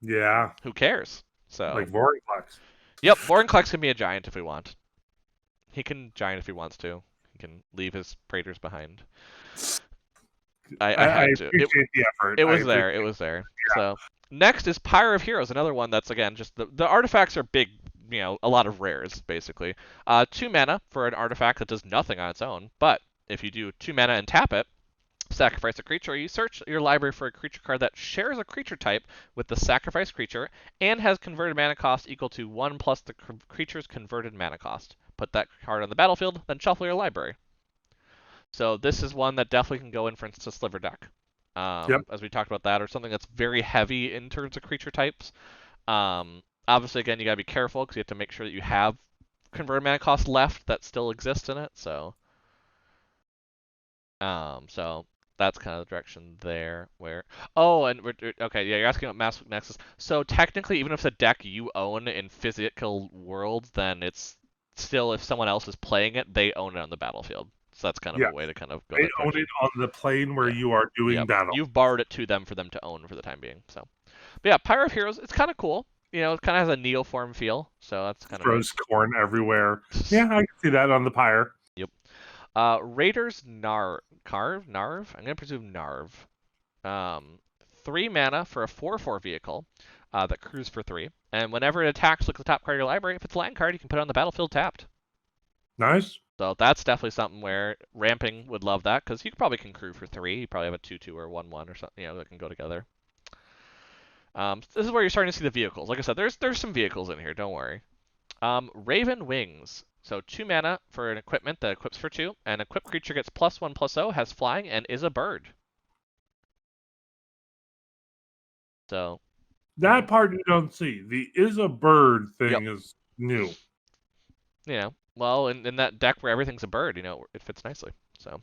Yeah. Who cares? So, Like Vortex. yep, Vorinclex can be a giant if we want. He can giant if he wants to. He can leave his Praetors behind. I I had to. appreciate the effort. It I was there. appreciate It was there. Yeah. So next is Pyre of Heroes, another one that's again just the artifacts are big. A lot of rares basically. 2 mana for an artifact that does nothing on its own, but if you do 2 mana and tap it, sacrifice a creature, you search your library for a creature card that shares a creature type with the sacrificed creature and has converted mana cost equal to 1 plus the creature's converted mana cost. Put that card on the battlefield, then shuffle your library. So this is one that definitely can go in, for instance, a sliver deck. Yep. As we talked about that, or something that's very heavy in terms of creature types. Obviously, again, you gotta be careful because you have to make sure that you have converted mana cost left that still exists in it. So that's kind of the direction there. Okay, yeah, you're asking about Mass Nexus. So technically, even if it's a deck you own in physical worlds, then it's still if someone else is playing it, they own it on the battlefield. So that's kind of Yeah. a way to kind of go They that own it direction. on the plane where Yeah. you are doing Yep. battle. You've borrowed it to them for them to own for the time being. So, but yeah, Pyre of Heroes, it's kind of cool. It kind of has a Neoform feel, so that's kind of Throws neat. corn everywhere. Yeah, I can see that on the pyre. Yep. Raiders Narv. I'm gonna presume Narv. Um, 3 mana for a 4/4 vehicle that crews for 3. And whenever it attacks, look at the top card of your library. If it's a land card, you can put it on the battlefield tapped. Nice. So that's definitely something where ramping would love that because you probably can crew for 3. You probably have a 2/2 or 1/1 or something, that can go together. This is where you're starting to see the vehicles. Like I said, there's some vehicles in here. Don't worry. Raven Wings. So 2 mana for an equipment that equips for 2. An equipped creature gets +1/+0, has flying, and is a bird. So That part you don't see. The is a bird yep. thing is new. Well, in that deck where everything's a bird, it fits nicely. So,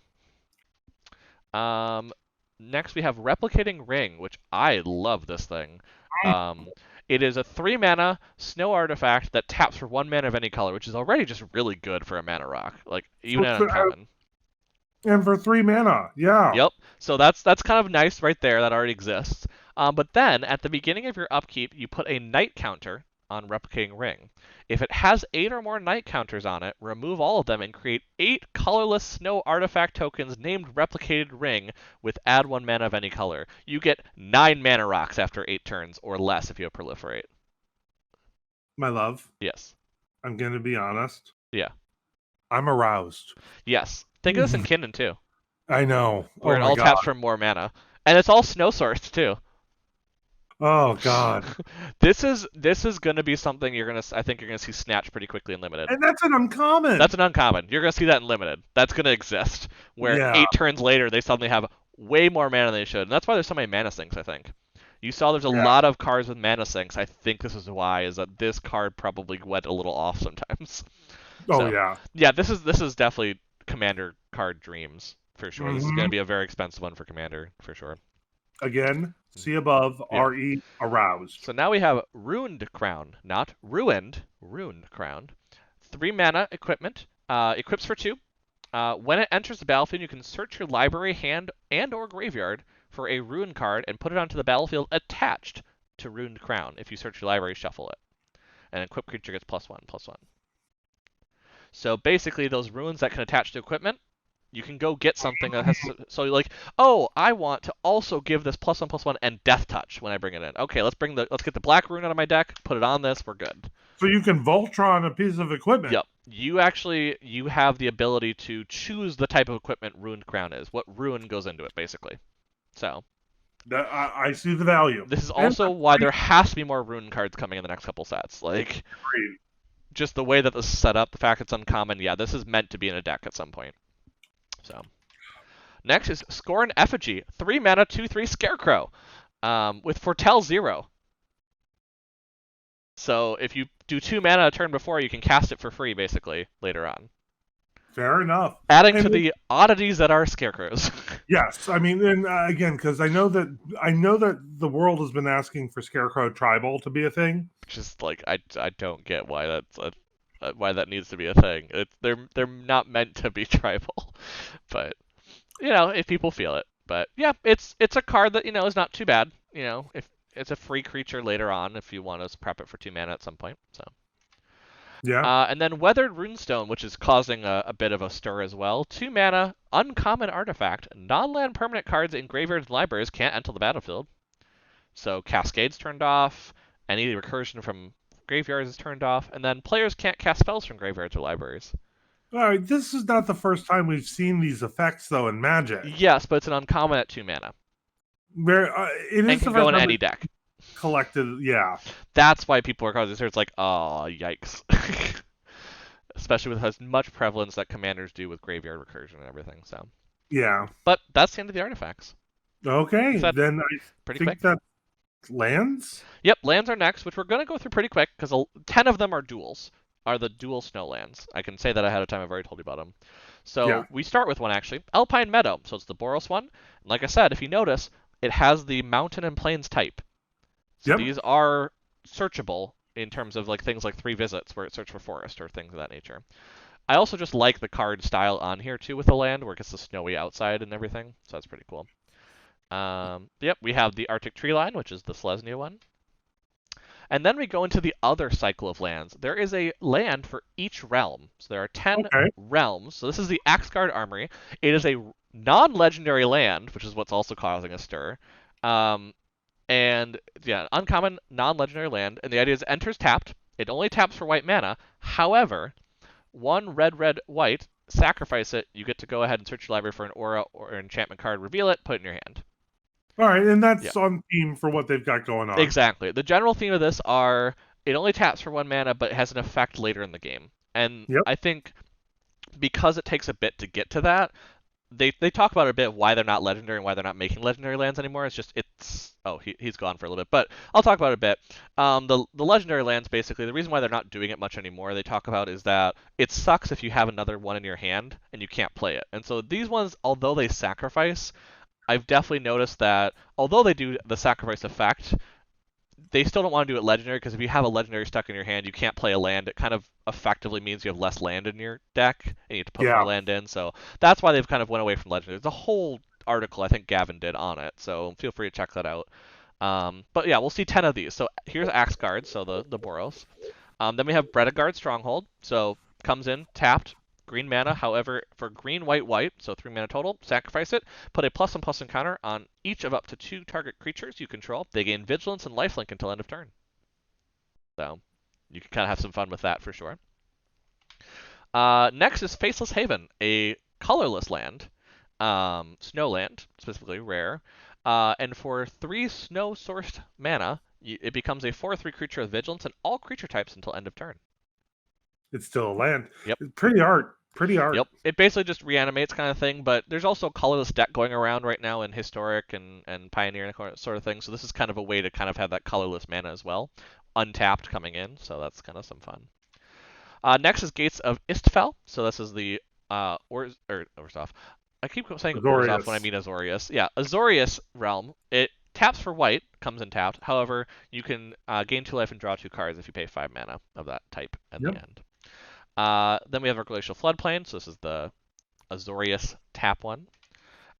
um, next we have Replicating Ring, which I love this thing. Um, it is a 3 mana snow artifact that taps for 1 mana of any color, which is already just really good for a mana rock, like even an uncommon. And for 3 mana, yeah. Yep. So that's kind of nice right there. That already exists. But then at the beginning of your upkeep, you put a night counter on Replicating Ring. If it has 8 or more night counters on it, remove all of them and create 8 colorless snow artifact tokens named Replicated Ring with add 1 mana of any color. You get 9 mana rocks after 8 turns or less if you have Proliferate. My love, Yes. I'm going to be honest. Yeah. I'm aroused. Yes. Think of this in Kinnan too, I know. where Oh it my all god. taps for more mana. And it's all snow sourced too. Oh god. This is gonna be something I think you're gonna see snatch pretty quickly in limited. And that's an uncommon. That's an uncommon. You're gonna see that in limited. That's gonna exist. Where Yeah. 8 turns later they suddenly have way more mana than they should. And that's why there's so many mana sinks, I think. You saw there's a Yeah. lot of cards with mana sinks. I think this is why, is that this card probably went a little off sometimes. Oh So yeah. yeah, this is definitely commander card dreams for sure. This is gonna Mhm. be a very expensive one for commander, for sure. Again, see above, Yeah. RE, aroused. So now we have Ruined Crown, not Ruined, Ruined Crown. 3 mana equipment, equips for 2. When it enters the battlefield, you can search your library, hand, and/or graveyard for a Ruined card and put it onto the battlefield attached to Ruined Crown. If you search your library, shuffle it. An equipped creature gets +1/+1. So basically, those runes that can attach to equipment, you can go get something that has. So you're like, oh, I want to also give this +1/+1 and Death Touch when I bring it in. Okay, let's get the black rune out of my deck, put it on this, we're good. So you can Voltron a piece of equipment. Yep. You have the ability to choose the type of equipment Ruined Crown is. What rune goes into it, basically. So I see the value. this is also why there has to be more rune cards coming in the next couple sets. Like, just the way that this is set up, the fact it's uncommon, yeah, this is meant to be in a deck at some point. So next is Scorn Effigy, 3 mana, 2/3 Scarecrow, with Foretell 0. So if you do 2 mana a turn before, you can cast it for free basically later on. Fair enough. Adding to And the oddities that are scarecrows. yes, I mean, and again, because I know that the world has been asking for Scarecrow Tribal to be a thing. Which is like I don't get why why that needs to be a thing. They're not meant to be tribal, but if people feel it. But yeah, it's a card that is not too bad. If it's a free creature later on if you want to prep it for 2 mana at some point. So. Yeah. And then Weathered Runestone, which is causing a bit of a stir as well. 2 mana, uncommon artifact. Non-land permanent cards in graveyards and libraries can't enter the battlefield. So Cascade's turned off. Any recursion from graveyards is turned off. And then players can't cast spells from graveyards or libraries. All right. This is not the first time we've seen these effects though in Magic. Yes, but it's an uncommon at 2 mana. Where it And is the can go first in time any we deck. collected. Yeah. That's why people are causing this. It's like, oh, yikes. Especially with as much prevalence that commanders do with graveyard recursion and everything. So. Yeah. But that's the end of the artifacts. Okay. Is that Then I pretty quick? think that lands. Yep, lands are next, which we're going to go through pretty quick because 10 of them are duals, are the dual snow lands. I can say that ahead of time. I've already told you about them. Yeah. So we start with one actually, Alpine Meadow. So it's the Boros one. And like I said, if you notice, it has the mountain and plains type. So Yep. these are searchable in terms of like things like 3 visits where it searches for forest or things of that nature. I also just like the card style on here too with the land where it gets the snowy outside and everything. So that's pretty cool. Yep, we have the Arctic Tree Line, which is the Selesnya one. And then we go into the other cycle of lands. There is a land for each realm. So there are 10 Okay. realms. So this is the Axgard Armory. It is a non-legendary land, which is what's also causing a stir. And yeah, uncommon non-legendary land. And the idea is it enters tapped. It only taps for white mana. However, one red, white, sacrifice it. You get to go ahead and search your library for an aura or an enchantment card, reveal it, put it in your hand. All right, and Yeah. that's on theme for what they've got going on. Exactly. The general theme of this are it only taps for 1 mana, but it has an effect later in the game. And Yep. I think because it takes a bit to get to that, they talk about a bit why they're not legendary and why they're not making legendary lands anymore. He's gone for a little bit, but I'll talk about it a bit. The legendary lands basically the reason why they're not doing it much anymore. They talk about is that it sucks if you have another one in your hand and you can't play it. And so these ones, although they sacrifice, I've definitely noticed that although they do the sacrifice effect, they still don't want to do it legendary because if you have a legendary stuck in your hand, you can't play a land. It kind of effectively means you have less land in your deck and you have to put more Yeah. land in. So that's why they've kind of went away from legendary. There's a whole article I think Gavin did on it, so feel free to check that out. But yeah, we'll see 10 of these. So here's Axe Guard, so the Boros. Then we have Guard Stronghold. So comes in tapped, green mana. However, for green, white, so 3 mana total, sacrifice it. Put a +1/+1 counter on each of up to 2 target creatures you control. They gain Vigilance and Lifelink until end of turn. So you can kind of have some fun with that for sure. Next is Faceless Haven, a colorless land, snowland, specifically rare. And for 3 snow-sourced mana, it becomes a 4/3 creature with Vigilance and all creature types until end of turn. It's still a land. Yep. Pretty art. Yep. It basically just reanimates kind of thing, but there's also a colorless deck going around right now in Historic and Pioneer and sort of thing, so this is kind of a way to kind of have that colorless mana as well. Untapped coming in, so that's kind of some fun. Next is Gates of Istfel, so this is the Orzhov. I keep saying Orzhov when I mean Azorius. Yeah, Azorius realm. It taps for white, comes in tapped. However, you can gain 2 life and draw 2 cards if you pay 5 mana of that type at the end. Then we have our Glacial Floodplain, so this is the Azorius tap one.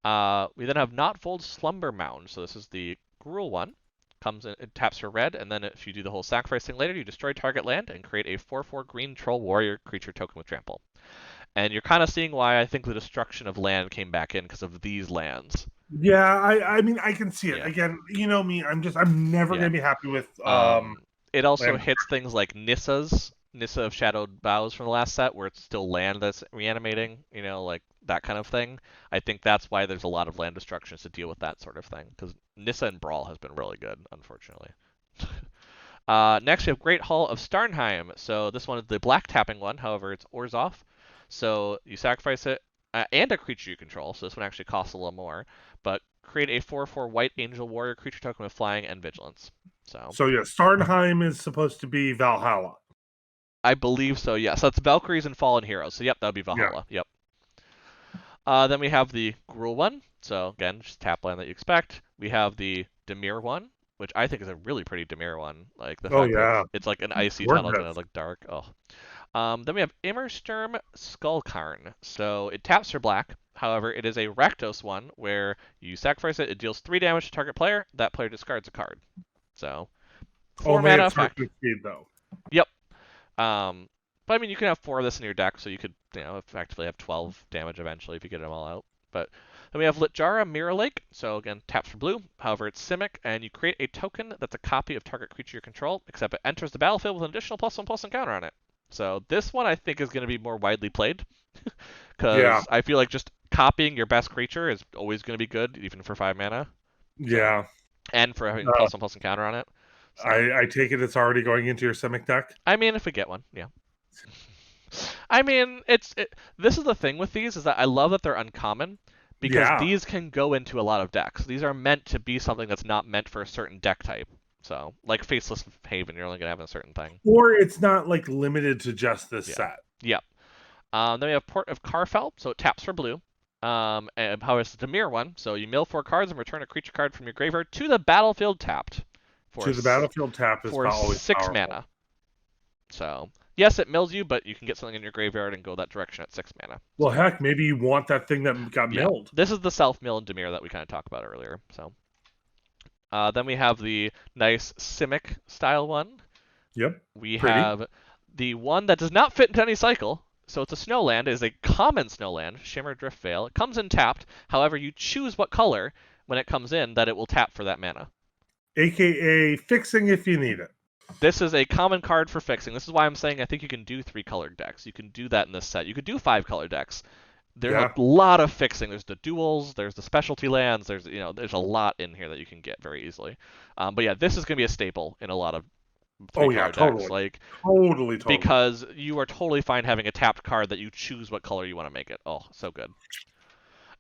We then have Knotfold Slumber Mound, so this is the Gruul one. Comes in, it taps for red, and then if you do the whole sacrifice thing later, you destroy target land and create a 4/4 green troll warrior creature token with trample. And you're kind of seeing why I think the destruction of land came back in because of these lands. Yeah, I mean I can see it. Yeah. Again, you know me, I'm never gonna be happy with it also land. hits things like Nissa of Shadowed Boughs from the last set, where it's still land that's reanimating, like that kind of thing. I think that's why there's a lot of land destructions to deal with that sort of thing, because Nissa and Brawl has been really good, unfortunately. Next, we have Great Hall of Starnheim. So this one is the black tapping one, however, it's Orzhov. So you sacrifice it, and a creature you control, so this one actually costs a little more, but create a 4/4 white angel warrior creature token with flying and vigilance. So yeah, Starnheim is supposed to be Valhalla. I believe so, yes. That's Valkyries and Fallen Heroes. So, yep, that would be Yeah. Valhalla. Yep. Then we have the Gruul one. So, again, just tap land that you expect. We have the Dimir one, which I think is a really pretty Dimir one. Like, the Oh fact that yeah. it's like an icy tunnel, kind Gorgeous. of like dark. Oh. Then we have Immersturm Skullkarn. So, it taps for black. However, it is a Rakdos one where you sacrifice it, it deals 3 damage to target player. That player discards a card. So, 4 Only mana at effect. sorcery speed though. Yep. But I mean, you can have 4 of this in your deck, so you could, effectively have 12 damage eventually if you get them all out. But then we have Litjara Mirror Lake. So again, taps for blue. However, it's Simic, and you create a token that's a copy of target creature you control, except it enters the battlefield with an additional +1/+1 encounter on it. So this one I think is going to be more widely played, Yeah. because I feel like just copying your best creature is always going to be good, even for 5 mana. So, Yeah. and for having Uh, +1/+1 encounter on it. So I take it it's already going into your Simic deck. I mean, if we get one, yeah. I mean, this is the thing with these is that I love that they're uncommon because Yeah. these can go into a lot of decks. These are meant to be something that's not meant for a certain deck type. So, like Faceless Haven, you're only gonna have a certain thing. Or it's not like limited to just this Yeah. set. Yep. Then we have Port of Karfell, so it taps for blue. And how is the Dimir one? So you mill 4 cards and return a creature card from your graveyard to the battlefield tapped To the battlefield tap is for always 6 powerful. mana. So yes, it mills you, but you can get something in your graveyard and go that direction at 6 mana. Well, So, heck, maybe you want that thing that got yeah, milled. this is the self-mill and Dimir that we kind of talked about earlier. So then we have the nice Simic style one. Yep. We Pretty. have the one that does not fit into any cycle. So it's a snowland. It is a common snowland, Shimmer Drift Veil. It comes in tapped. However, you choose what color when it comes in that it will tap for that mana. AKA fixing if you need it. This is a common card for fixing. This is why I'm saying I think you can do 3-colored decks. You can do that in this set. You could do 5-colored decks. There's Yeah. a lot of fixing. There's the duels, there's the specialty lands, there's a lot in here that you can get very easily. But yeah, this is going to be a staple in a lot of 3-color Totally. decks. Like, Totally. because you are totally fine having a tapped card that you choose what color you want to make it. Oh, so good.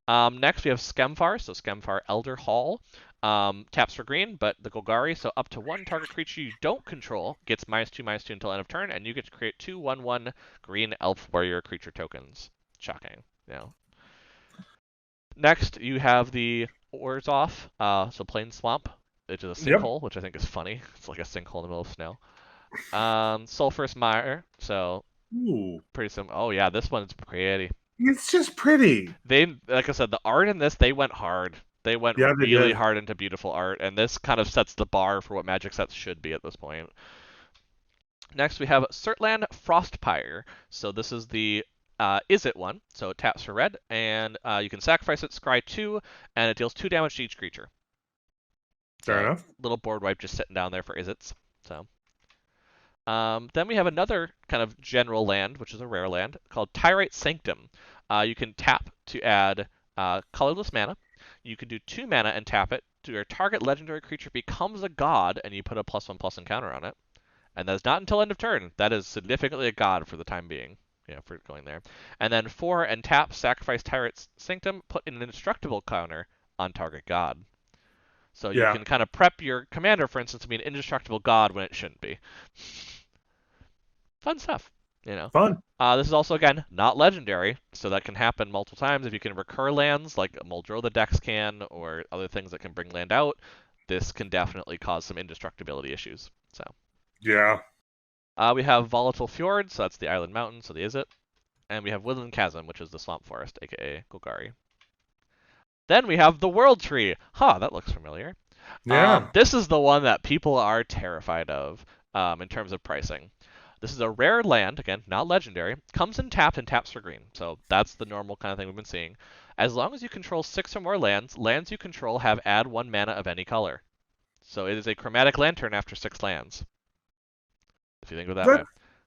Next we have Skemfar, so Skemfar Elder Hall. Taps for green, but the Golgari, so up to 1 target creature you don't control gets -2/-2 until end of turn, and you get to create 2 1/1 green elf warrior creature tokens. Shocking. Next, you have the Orzhov, so Plain Swamp, which is a sinkhole, which I think is funny. It's like a sinkhole in the middle of snow. Sulphurous Mire, so Ooh. pretty simple. Oh yeah, this one's pretty. It's just pretty. Like I said, the art in this, they went hard. They went really hard into beautiful art, and this kind of sets the bar for what Magic sets should be at this point. Next, we have Surtland Frostpire. So this is the Is It one. So it taps for red, and you can sacrifice it, scry 2, and it deals 2 damage to each creature. Fair enough. Little board wipe just sitting down there for Is It's. So. Then we have another kind of general land, which is a rare land, called Tyrite Sanctum. You can tap to add colorless mana. You can do 2 mana and tap it. Your target legendary creature becomes a god, and you put a +1/+1 encounter on it. And that is not until end of turn. That is significantly a god for the time being. For going there. And then 4 and tap, sacrifice Tyrite Sanctum, put an indestructible counter on target god. So you can kind of prep your commander, for instance, to be an indestructible god when it shouldn't be. Fun stuff, Fun. This is also, again, not legendary, so that can happen multiple times. If you can recur lands, like Muldrow the decks can, or other things that can bring land out, this can definitely cause some indestructibility issues. So. Yeah. We have Volatile Fjord, so that's the island mountain, so the Is It. And we have Woodland Chasm, which is the swamp forest, aka Golgari. Then we have the World Tree. That looks familiar. Yeah. This is the one that people are terrified of in terms of pricing. This is a rare land, again, not legendary. Comes in tapped and taps for green. So that's the normal kind of thing we've been seeing. As long as you control 6 or more lands, lands you control have add 1 mana of any color. So it is a chromatic lantern after 6 lands. If you think of it that way.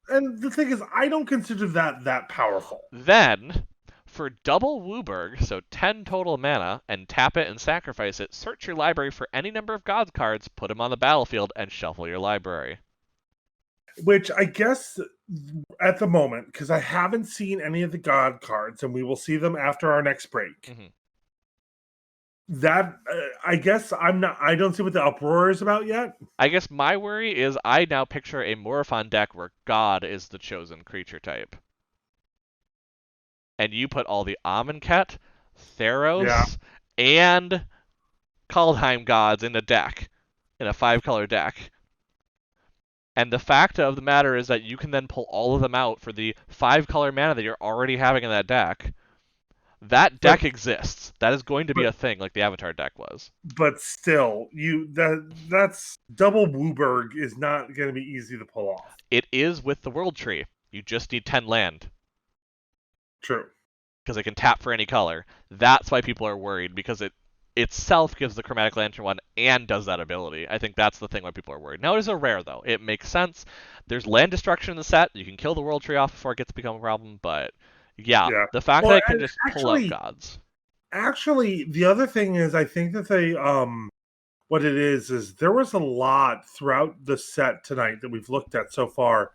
And the thing is, I don't consider that powerful. Then, for double Wooburg, so 10 total mana, and tap it and sacrifice it, search your library for any number of god cards, put them on the battlefield, and shuffle your library. Which I guess at the moment, because I haven't seen any of the god cards, and we will see them after our next break. Mm-hmm. that I guess I'm not. I don't see what the uproar is about yet. I guess my worry is I now picture a Morophon deck where God is the chosen creature type. And you put all the Amonkhet, Yeah, Theros, and Kaldheim gods in a deck, in a 5-color deck. And the fact of the matter is that you can then pull all of them out for the 5-color mana that you're already having in that deck. That but deck exists. That is going to be but a thing like the Avatar deck was. but still, that's double Wooburg is not going to be easy to pull off. It is with the World Tree. You just need 10 land True. because it can tap for any color. That's why people are worried because it itself gives the Chromatic Lantern one and does that ability. I think that's the thing why people are worried. Now it is a rare though. It makes sense. There's land destruction in the set. You can kill the World Tree off before it gets to become a problem, but yeah, Yeah. the fact that Well, it can just pull out actually, gods. actually, the other thing is, I think that they what it is there was a lot throughout the set tonight that we've looked at so far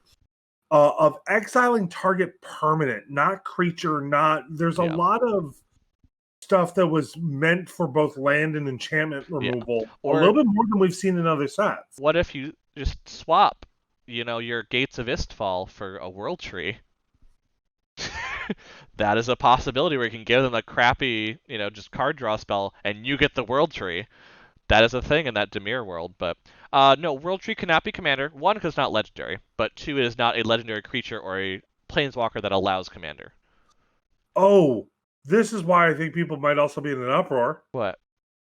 of exiling target permanent, not creature, not. There's a Yeah, lot of stuff that was meant for both land and enchantment yeah. removal, a Or little bit more than we've seen in other sets. what if you just swap, your Gates of Istfall for a World Tree? That is a possibility where you can give them a crappy, just card draw spell, and you get the World Tree. That is a thing in that Dimir world, but no, World Tree cannot be commander. One, because it's not legendary, but two, it is not a legendary creature or a planeswalker that allows commander. Oh, this is why I think people might also be in an uproar. What?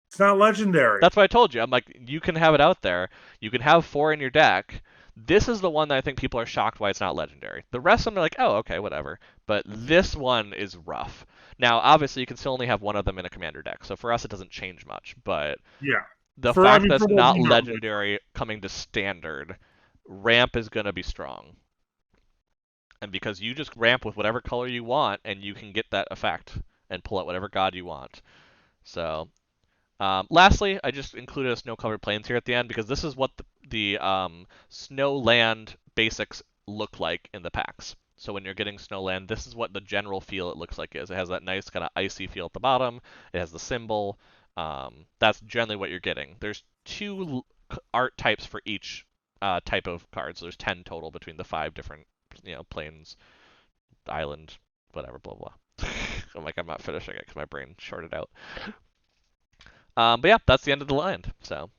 It's not legendary. That's what I told you. I'm like, you can have it out there. You can have 4 in your deck. This is the one that I think people are shocked why it's not legendary. The rest of them are like, oh, okay, whatever. But this one is rough. Now, obviously, you can still only have one of them in a commander deck, so for us, it doesn't change much. But Yeah. the For I fact mean, that for it's what not we normally. legendary coming to standard, ramp is going to be strong. And because you just ramp with whatever color you want, and you can get that effect and pull out whatever god you want. So lastly, I just included a snow-covered plains here at the end because this is what the snowland basics look like in the packs. So when you're getting snowland, this is what the general feel it looks like is. It has that nice kind of icy feel at the bottom. It has the symbol. That's generally what you're getting. There's 2 art types for each type of card. So there's 10 total between the 5 different, plains, island, whatever, blah blah. I'm like, I'm not finishing it because my brain shorted out. But yeah, that's the end of the land. So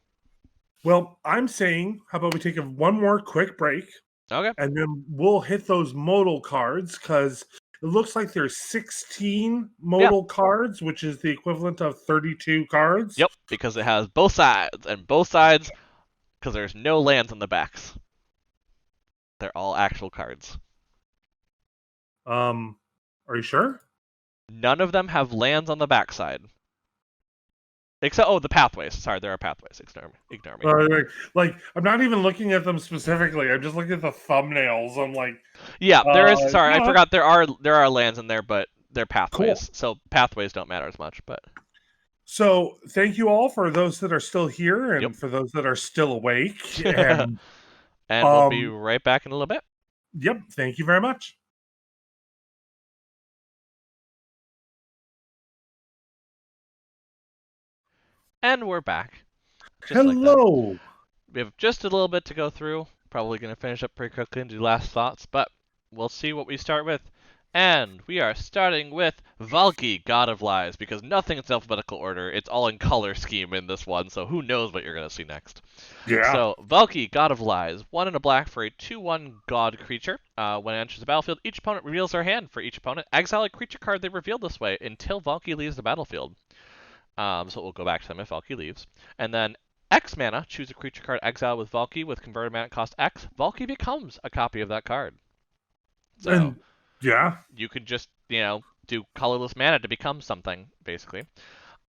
Well, I'm saying, how about we take one more quick break, okay, and then we'll hit those modal cards because it looks like there's 16 yeah, modal cards, which is the equivalent of 32 cards. yep, because it has both sides, and both sides, because there's no lands on the backs. They're all actual cards. Um, are you sure? None of them have lands on the backside. Except, the pathways. Sorry, there are pathways. Ignore me. Ignore me. Like, I'm not even looking at them specifically. I'm just looking at the thumbnails. I'm like, Yeah, there is. Sorry, I yeah, forgot. There are lands in there, but they're cool. pathways. So pathways don't matter as much. But So thank you all for those that are still here yep. and for those that are still awake. And And we'll be um, right back in a little bit. yep, thank you very much. And we're back, just like that. Hello. We have just a little bit to go through. Probably going to finish up pretty quickly and do last thoughts, but we'll see what we start with. And we are starting with Valki, God of Lies, because nothing's in alphabetical order. It's all in color scheme in this one, so who knows what you're going to see next. Yeah. So, Valki, God of Lies, 1 and a black for a 2/1 god creature. When it enters the battlefield, each opponent reveals their hand. For each opponent, exile a creature card they revealed this way until Valki leaves the battlefield. So we'll go back to them if Valki leaves. And then X mana, choose a creature card exile with Valki with converted mana cost X. Valki becomes a copy of that card. So And yeah. you could just, do colorless mana to become something, basically.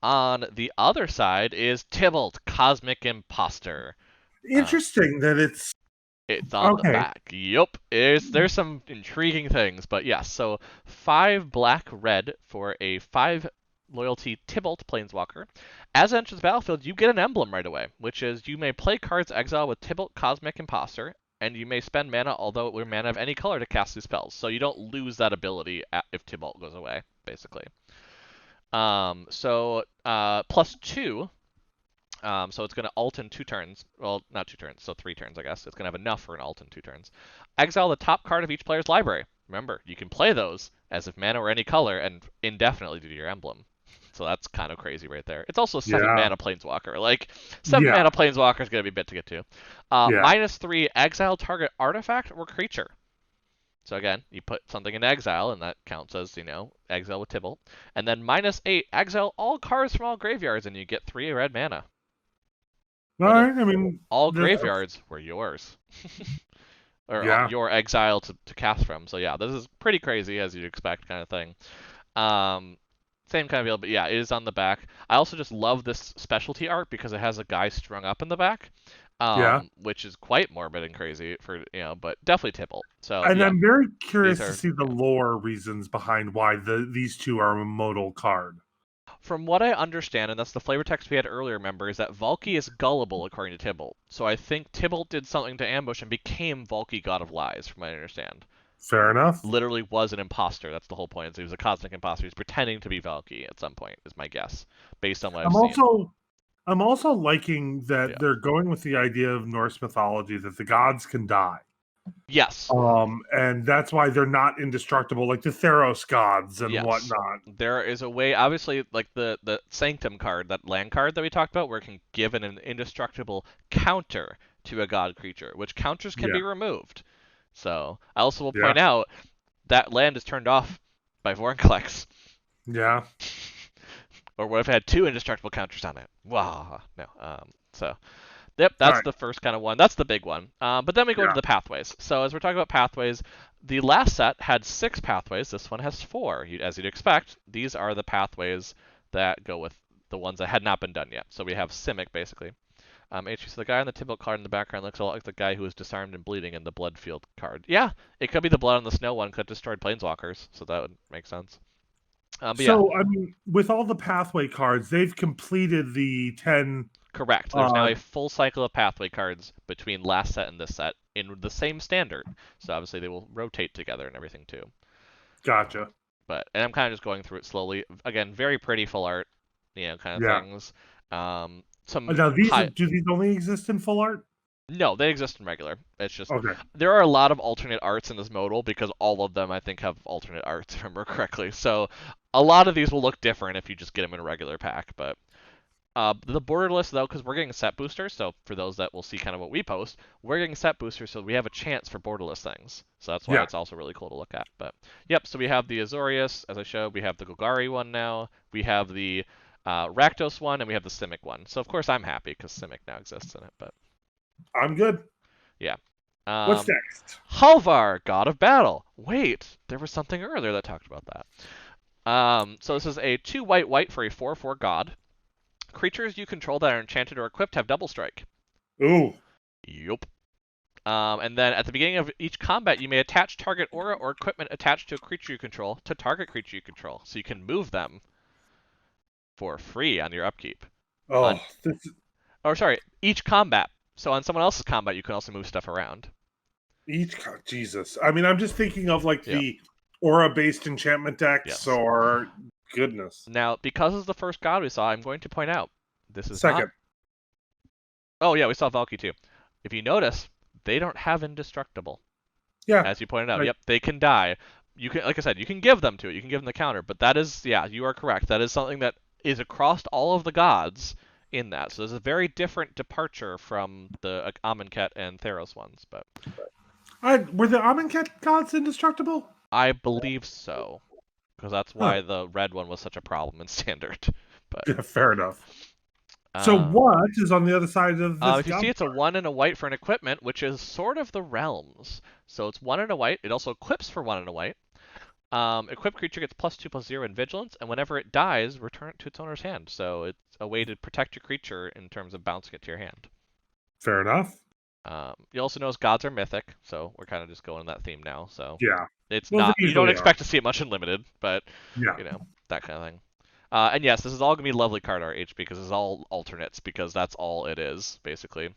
On the other side is Tybalt, Cosmic Imposter. Uh, Interesting that it's on the okay. back. Yup. There's some intriguing things, but yes. So 5 black red for a 5 loyalty Tybalt Planeswalker. As it enters the battlefield, you get an emblem right away, which is you may play cards exile with Tybalt Cosmic Imposter, and you may spend mana, although it were mana of any color, to cast these spells. So you don't lose that ability if Tybalt goes away, basically. +2. So it's going to ult in 2 turns. Well, not 2 turns, so 3 turns, I guess. It's going to have enough for an ult in 2 turns. Exile the top card of each player's library. Remember, you can play those as if mana were any color and indefinitely due to your emblem. So that's kind of crazy right there. It's also 7 Yeah. mana Planeswalker. Like, 7 Yeah. mana Planeswalker is going to be a bit to get to. Yeah. -3, exile target artifact or creature. So again, you put something in exile, and that counts as, exile with Tibble. And then -8, exile all cards from all graveyards, and you get 3 red mana. All What if right. I mean, all this, graveyards were yours? Or yeah. your exile to cast from. So yeah, this is pretty crazy, as you'd expect, kind of thing. Um, Same kind of deal, but yeah, it is on the back. I also just love this specialty art because it has a guy strung up in the back, Yeah. which is quite morbid and crazy for, but definitely Tibble. So And yeah, I'm very these curious to are, see the yeah. lore reasons behind why these two are a modal card. From what I understand, and that's the flavor text we had earlier, remember, is that Valky is gullible according to Tybalt. So I think Tybalt did something to Ambush and became Valky God of Lies, from what I understand. Fair enough. Literally was an imposter. That's the whole point. Is he was a cosmic imposter. He's pretending to be Valky at some point, is my guess, based on what I've I'm seen. also I'm also liking that Yeah. they're going with the idea of Norse mythology that the gods can die. Yes. And that's why they're not indestructible, like the Theros gods and Yes. whatnot. There is a way, obviously, like the Sanctum card, that land card that we talked about, where it can give an indestructible counter to a god creature, which counters can Yeah, be removed. So I also will yeah, point out that land is turned off by Vorinclex. yeah. Or what if it had 2 indestructible counters on it? Wow. No. So yep, All that's right, the first kind of one. That's the big one. But then we go into yeah. the pathways. So as we're talking about pathways, the last set had 6 pathways. This one has 4. As you'd expect, these are the pathways that go with the ones that had not been done yet. So we have Simic, basically. HP, so the guy on the Tibble card in the background looks a lot like the guy who was disarmed and bleeding in the Bloodfield card. Yeah, it could be the Blood on the Snow one, could have destroyed Planeswalkers, so that would make sense. But yeah, So I mean, with all the pathway cards, they've completed the 10. correct. There's now Uh, a full cycle of pathway cards between last set and this set in the same standard. So obviously they will rotate together and everything too. Gotcha. And I'm kind of just going through it slowly. Again, very pretty full art, kind of Yeah. things. Some Now these high. do these only exist in full art? No, they exist in regular. It's just Okay. there are a lot of alternate arts in this modal because all of them I think have alternate arts, if I remember correctly. So a lot of these will look different if you just get them in a regular pack, but the borderless, though, because we're getting set boosters, so for those that will see kind of what we post, we're getting set boosters, so we have a chance for borderless things. So that's why Yeah. it's also really cool to look at. But yep, so we have the Azorius, as I showed, we have the Golgari one now, we have the Rakdos one, and we have the Simic one. So of course I'm happy because Simic now exists in it, but I'm good. yeah. What's Um, next? Halvar, God of Battle. Wait, there was something earlier that talked about that. So this is a 2 white white for a 4/4 god. Creatures you control that are enchanted or equipped have double strike. Ooh. Yup. And then at the beginning of each combat, you may attach target aura or equipment attached to a creature you control to target creature you control, so you can move them for free on your upkeep. On, Oh, this or sorry, each combat. So on someone else's combat, you can also move stuff around. Jesus. I mean, I'm just thinking of like Yeah. the aura-based enchantment decks, Yes. or goodness. Now, because it's the first god we saw, I'm going to point out this is not. Second. Oh yeah, we saw Valky too. If you notice, they don't have indestructible. Yeah. As you pointed out, Like, yep, they can die. You can, like I said, you can give them to it. You can give them the counter, but that is, yeah, you are correct. That is something that is across all of the gods in that. So there's a very different departure from the Amonkhet and Theros ones, but were the Amonkhet gods indestructible? I believe so, because that's Huh. why the red one was such a problem in standard. But Yeah, fair enough. So um, what is on the other side of this if you see, god it's a card? 1 and a white for an equipment, which is sort of the realms. So it's 1 and a white. It also equips for 1 and a white. Equipped creature gets +2/+0 in vigilance, and whenever it dies, return it to its owner's hand. So it's a way to protect your creature in terms of bouncing it to your hand. Fair enough. You also notice gods are mythic, so we're kind of just going in that theme now. So Yeah. it's Well, they not, you don't usually are. expect to see it much in limited, but Yeah. that kind of thing. And yes, this is all gonna be lovely card art HP because it's all alternates because that's all it is basically.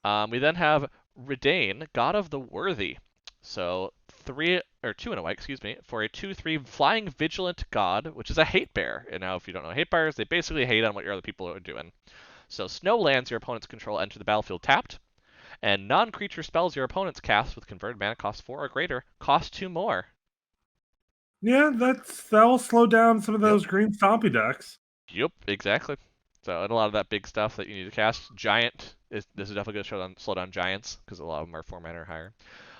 We then have Redain, God of the Worthy. So three or two and a white, excuse me, for a 2/3 flying vigilant god, which is a hate bear. And now, if you don't know hate bears, they basically hate on what your other people are doing. So snow lands your opponent's control enter the battlefield tapped, and non-creature spells your opponents cast with converted mana cost 4 or greater cost 2 more. Yeah, that'll slow down some of Yep. those green stompy decks. Yep, exactly. So, and a lot of that big stuff that you need to cast. Giant, this is definitely going to slow down giants, because a lot of them are 4 mana or higher.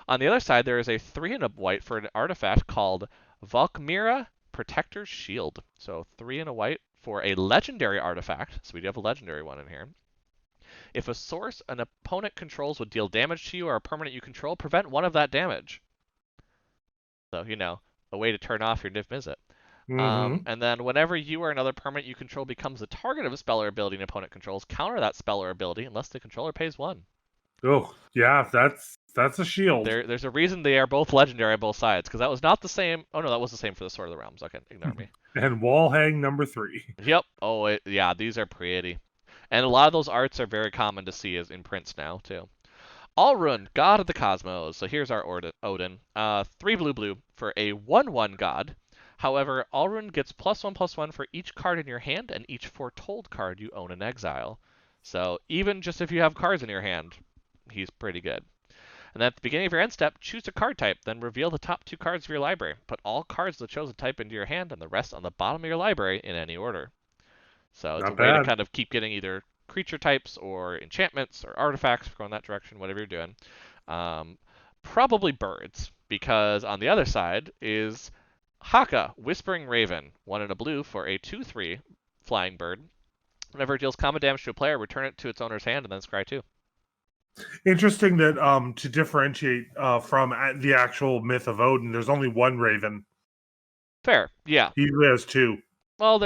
On the other side, there is a 3 and a white for an artifact called Valkmira Protector's Shield. So 3 and a white for a legendary artifact. So we do have a legendary one in here. If a source an opponent controls would deal damage to you or a permanent you control, prevent one of that damage. So, a way to turn off your Niv Mizzet. Mm-hmm. And then whenever you or another permanent you control becomes the target of a spell or ability an opponent controls, counter that spell or ability unless the controller pays 1. Oh, yeah, that's a shield. There's a reason they are both legendary on both sides, because that was not the same. Oh no, that was the same for the Sword of the Realms. Okay, ignore me. And wall hang number 3. Yep. Oh, yeah, these are pretty. And a lot of those arts are very common to see as in prints now, too. Alrund, God of the Cosmos. So here's our Odin. 3 blue for a 1/1 god. However, Alrund gets +1/+1 for each card in your hand and each foretold card you own in exile. So even just if you have cards in your hand, he's pretty good. And then at the beginning of your end step, choose a card type, then reveal the top 2 cards of your library. Put all cards of the chosen type into your hand and the rest on the bottom of your library in any order. So it's a Not way to bad. kind of keep getting either creature types or enchantments or artifacts if you're going that direction, whatever you're doing. Probably birds, because on the other side is Haka, Whispering Raven, 1 and a blue for a 2/3 flying bird. Whenever it deals combat damage to a player, return it to its owner's hand and then scry 2. Interesting that to differentiate from the actual myth of Odin, there's only one Raven. Fair, yeah. He usually has 2. Well,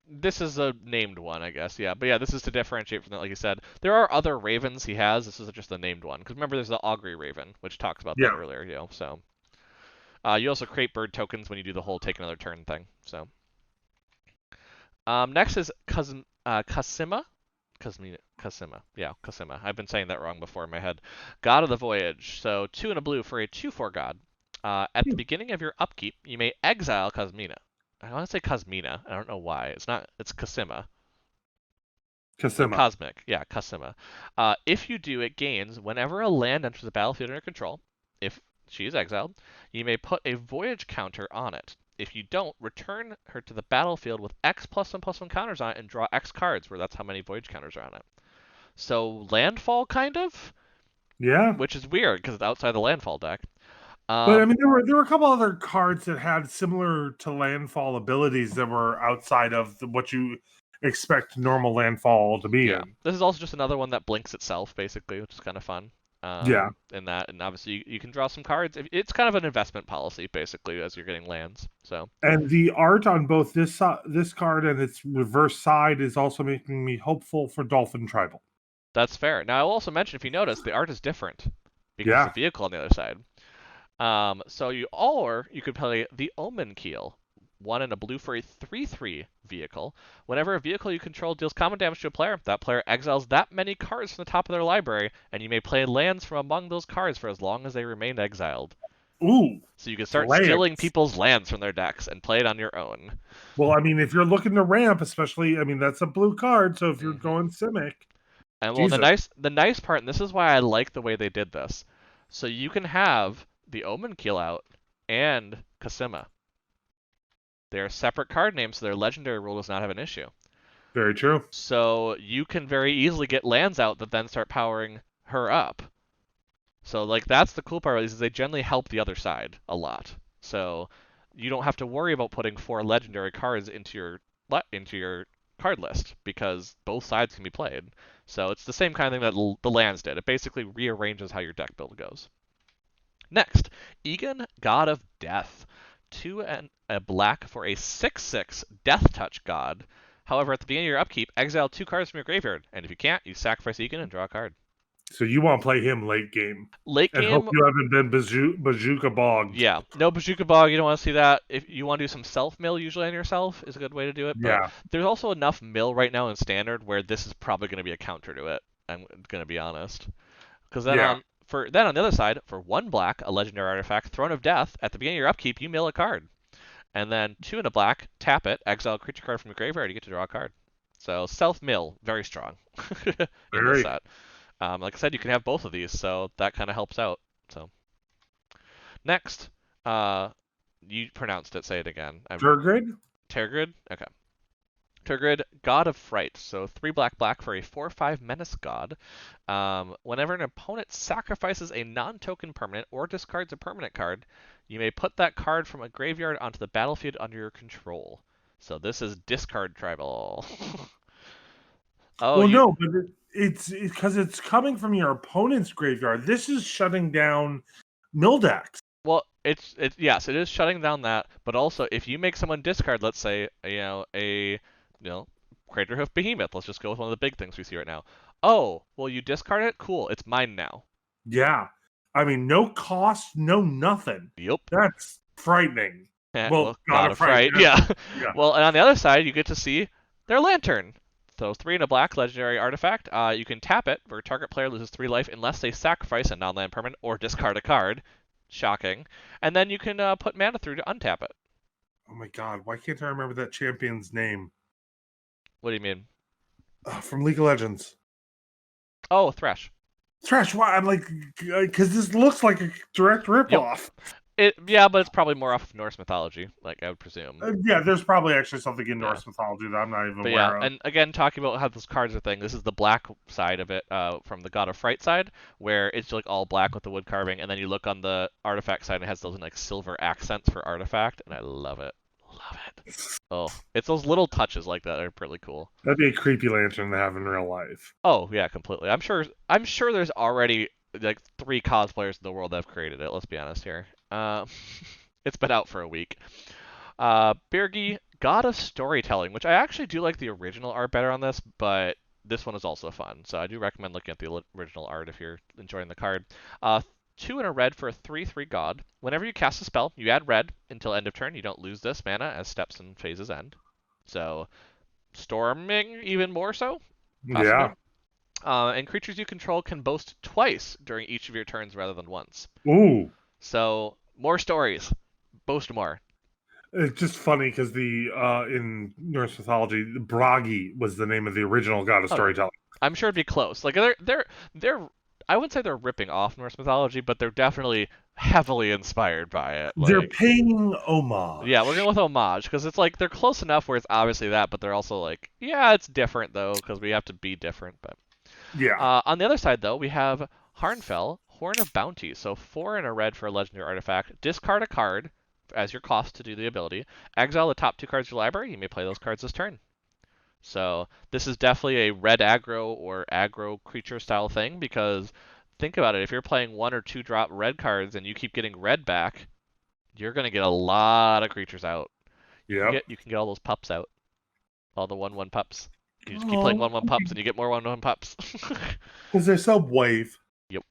this is a named one, I guess, yeah. But yeah, this is to differentiate from that, like you said. There are other ravens he has. This is just a named one. Because remember, there's the Augury Raven, which talks about that Yeah. earlier, so. You also create bird tokens when you do the whole take another turn thing, so. Next is Kasima. Kasima. Yeah, Kasima. I've been saying that wrong before in my head. God of the Voyage. So 2 and a blue for a 2/4 god. At the beginning of your upkeep, you may exile Kasmina. I want to say Cosmina. I don't know why. It's not. It's Kasima. Like Kasima. Cosmic. Yeah, Kasima. If you do, it gains whenever a land enters the battlefield under control. If she is exiled, you may put a voyage counter on it. If you don't, return her to the battlefield with X +1/+1 counters on it and draw X cards, where that's how many voyage counters are on it. So landfall, kind of, Yeah. which is weird because it's outside the landfall deck. But I mean, there were a couple other cards that had similar to landfall abilities that were outside of what you expect normal landfall to be Yeah, in. this is also just another one that blinks itself, basically, which is kind of fun. Yeah. In that, and obviously you can draw some cards. It's kind of an investment policy, basically, as you're getting lands. So. And the art on both this card and its reverse side is also making me hopeful for Dolphin Tribal. That's fair. Now, I'll also mention, if you notice, the art is different because Yeah. of the vehicle on the other side. So you could play the Omen Keel, 1 and a blue for a 3/3 vehicle. Whenever a vehicle you control deals common damage to a player, that player exiles that many cards from the top of their library, and you may play lands from among those cards for as long as they remain exiled. Ooh. So you can start Lands. stealing people's lands from their decks and play it on your own. Well, I mean, if you're looking to ramp, especially, I mean, that's a blue card. So if you're going Simic, and well, the nice part, and this is why I like the way they did this. So you can have the Omen Keel out and Kasima. They're separate card names, so their legendary rule does not have an issue. Very true. So you can very easily get lands out that then start powering her up. So like that's the cool part is they generally help the other side a lot. So you don't have to worry about putting 4 legendary cards into your card list because both sides can be played. So it's the same kind of thing that the lands did. It basically rearranges how your deck build goes. Next, Egon, God of Death. 2 and a black for a 6/6 Death Touch God. However, at the beginning of your upkeep, exile 2 cards from your graveyard, and if you can't, you sacrifice Egon and draw a card. So you want to play him late game. Late and game, hope you haven't been bazooka bogged. yeah, no Bazooka Bog, you don't want to see that. If you want to do some self-mill usually on yourself is a good way to do it, but Yeah. there's also enough mill right now in Standard where this is probably going to be a counter to it, I'm going to be honest. Because then Then on the other side, for 1 black, a legendary artifact, Throne of Death, at the beginning of your upkeep, you mill a card. And then 2 and a black, tap it, exile a creature card from the graveyard, you get to draw a card. So self-mill, very strong in this Very set. Like I said, you can have both of these, so that kind of helps out. So next, you pronounced it. Say it again. Turgid. Tergrid? Okay. Turgid, God of Fright. So 3 black black for a 4/5 menace god. Whenever an opponent sacrifices a non-token permanent or discards a permanent card, you may put that card from a graveyard onto the battlefield under your control. So this is discard tribal. Oh, Well, you. no, but it's because it's coming from your opponent's graveyard. This is shutting down Mildex. Well, it's yes, it is shutting down that, but also if you make someone discard, let's say, Craterhoof Behemoth, let's just go with one of the big things we see right now. Oh, well, you discard it? Cool, it's mine now. Yeah. I mean, no cost, no nothing. Yup. That's frightening. Well, God God of of Fright. Fright, yeah. Yeah. Well, and on the other side, you get to see their Lantern. So 3 and a black legendary artifact. You can tap it where target player loses 3 life unless they sacrifice a non-land permanent or discard a card. Shocking. And then you can put mana through to untap it. Oh my God, why can't I remember that champion's name? What do you mean? From League of Legends. Oh, Thresh. Thresh, why? I'm like, because this looks like a direct ripoff. Yeah, but it's probably more off of Norse mythology, like I would presume. Yeah, there's probably actually something in Norse mythology that I'm not even aware of. And again, talking about how those cards are thing, this is the black side of it from the God of Fright side, where it's like all black with the wood carving, and then you look on the artifact side and it has those like silver accents for artifact, and I love it. Love it. Oh, it's those little touches like that are pretty cool. That'd be a creepy lantern to have in real life. Oh yeah, completely. I'm sure there's already like 3 cosplayers in the world that have created it. Let's be honest here. It's been out for a week. Birgi, God of Storytelling, which I actually do like the original art better on this, but this one is also fun. So I do recommend looking at the original art if you're enjoying the card. 2 and a red for a 3/3 god. Whenever you cast a spell, you add red until end of turn. You don't lose this mana as steps and phases end. So storming even more so. Possibly. Yeah. And creatures you control can boast twice during each of your turns rather than once. Ooh. So more stories, boast more. It's just funny because in Norse mythology, Bragi was the name of the original god of storytelling. I'm sure it'd be close. Like they're I wouldn't say they're ripping off Norse mythology, but they're definitely heavily inspired by it. Like, they're paying homage. Yeah, we're going with homage because it's like they're close enough where it's obviously that, but they're also like, yeah, it's different though because we have to be different. But yeah. On the other side though, we have Harnfell, Horn of Bounty. So 4 and a red for a legendary artifact. Discard a card as your cost to do the ability. Exile the top 2 cards of your library. You may play those cards this turn. So this is definitely a red aggro or aggro creature style thing because think about it. If you're playing 1 or 2 drop red cards and you keep getting red back, you're going to get a lot of creatures out. Yeah. You can get all those pups out. All the 1/1 pups. You just keep playing 1/1 pups and you get more 1/1 pups. Because they're sub-wave. Yep.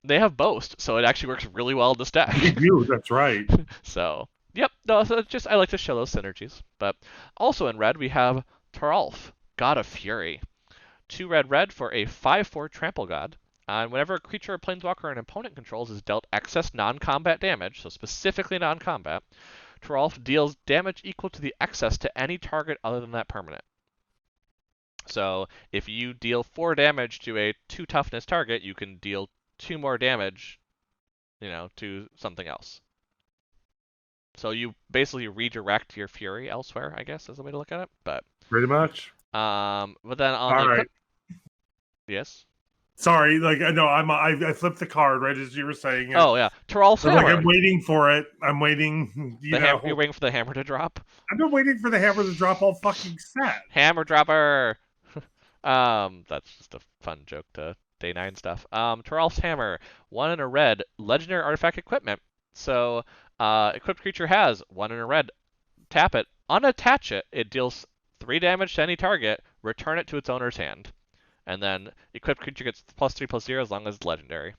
They have boast, so it actually works really well in this deck. They do, that's right. So, yep. No, so it's just I like to show those synergies. But also in red we have Taralf, God of Fury. 2 red for a 5/4 trample god. And whenever a creature or planeswalker an opponent controls is dealt excess non-combat damage, so specifically non-combat, Taralf deals damage equal to the excess to any target other than that permanent. So if you deal 4 damage to a 2 toughness target, you can deal 2 more damage, to something else. So you basically redirect your fury elsewhere, I guess, is the way to look at it. But pretty much. But then on all right. Yes. Sorry, I flipped the card right as you were saying it. Oh yeah, Taralf's hammer. I'm waiting for it. I'm waiting. You're waiting for the hammer to drop. I've been waiting for the hammer to drop all fucking set. Hammer dropper. That's just a fun joke to day 9 stuff. Taralf's hammer, 1 and a red, legendary artifact equipment. So, equipped creature has 1 and a red. Tap it, unattach it. It deals 3 damage to any target. Return it to its owner's hand. And then equipped creature gets +3/+0 as long as it's legendary.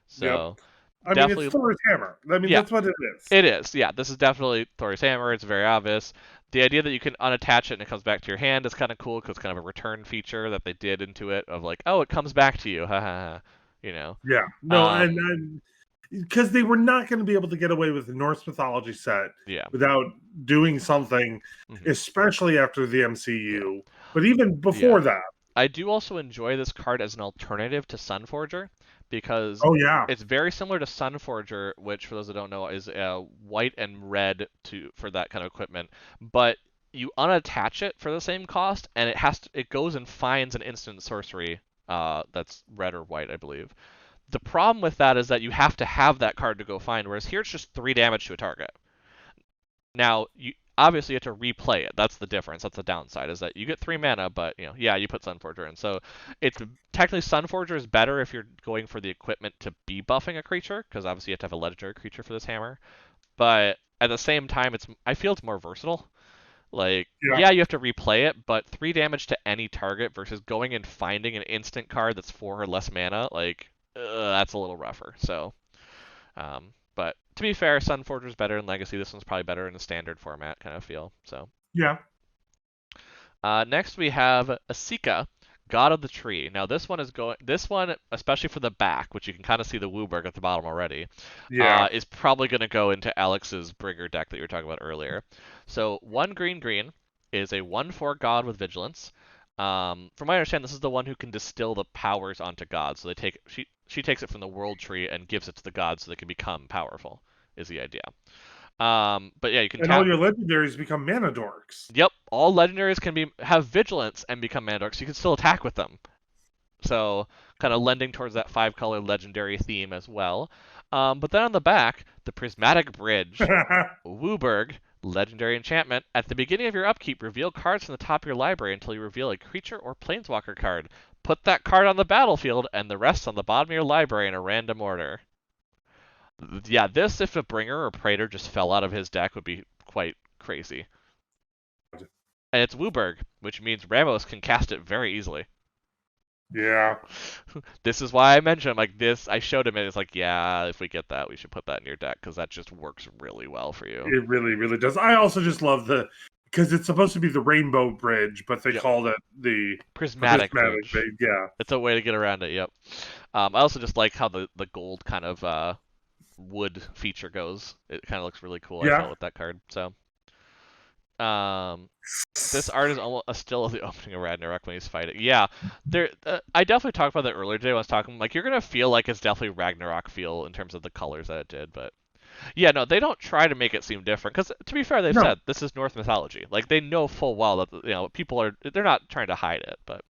So, yep. I mean, it's Thor's hammer. I mean, that's what it is. It is, yeah. This is definitely Thor's hammer. It's very obvious. The idea that you can unattach it and it comes back to your hand is kind of cool because it's kind of a return feature that they did into it of like, oh, it comes back to you. Ha ha ha. You know. Yeah. No, Um, and because they were not going to be able to get away with the Norse mythology set yeah. without doing something, Hmm. especially after the Yeah. MCU, but even Yeah. before that. I do also enjoy this card as an alternative to Sunforger because Oh yeah. it's very similar to Sunforger, which for those that don't know is white and red for that kind of equipment. But you unattach it for the same cost, and it goes and finds an instant sorcery that's red or white, I believe. The problem with that is that you have to have that card to go find, whereas here it's just 3 damage to a target. Now, you obviously have to replay it. That's the difference. That's the downside is that you get 3 mana, but yeah, you put Sunforger in. So it's technically Sunforger is better if you're going for the equipment to be buffing a creature, because obviously you have to have a legendary creature for this hammer. But at the same time, I feel it's more versatile. Like, Yeah. yeah, you have to replay it, but 3 damage to any target versus going and finding an instant card that's 4 or less mana, like, that's a little rougher. So but to be fair, Sunforger's better in Legacy. This one's probably better in the standard format kind of feel. So Yeah. next we have Asika, God of the Tree. Now this one is going. This one, especially for the back, which you can kind of see the Wooburg at the bottom already, Yeah. is probably going to go into Alex's Bringer deck that you were talking about earlier. So one green green is a 1/4 God with Vigilance. From my understanding, this is the one who can distill the powers onto gods. So she takes it from the world tree and gives it to the gods so they can become powerful. Is the idea. But yeah, you can And all tap. your legendaries become mana dorks. Yep, all legendaries can have vigilance and become mana dorks. You can still attack with them. So kind of lending towards that 5-color legendary theme as well. But then on the back, the Prismatic Bridge, Wooburg, legendary enchantment. At the beginning of your upkeep, reveal cards from the top of your library until you reveal a creature or planeswalker card. Put that card on the battlefield and the rest on the bottom of your library in a random order. Yeah, this, if a Bringer or Praetor just fell out of his deck, would be quite crazy. And it's Wooburg, which means Ramos can cast it very easily. Yeah. This is why I mentioned like this. I showed him and it's like, yeah, if we get that, we should put that in your deck because that just works really well for you. It really, really does. I also just love because it's supposed to be the Rainbow Bridge, but they Yep. called it the Prismatic Prismatic Bridge. Bridge. Yeah. It's a way to get around it. Yep. I also just like how the gold kind of wood feature goes. It kind of looks really cool. I Yeah. felt with that card. So um, this art is almost still the opening of Ragnarok when he's fighting. Yeah, there. I definitely talked about that earlier today when I was talking. Like you're gonna feel like it's definitely Ragnarok feel in terms of the colors that it did, but yeah, no, they don't try to make it seem different. Because to be fair, they've No. said this is Norse mythology. Like they know full well that people are they're not trying to hide it, but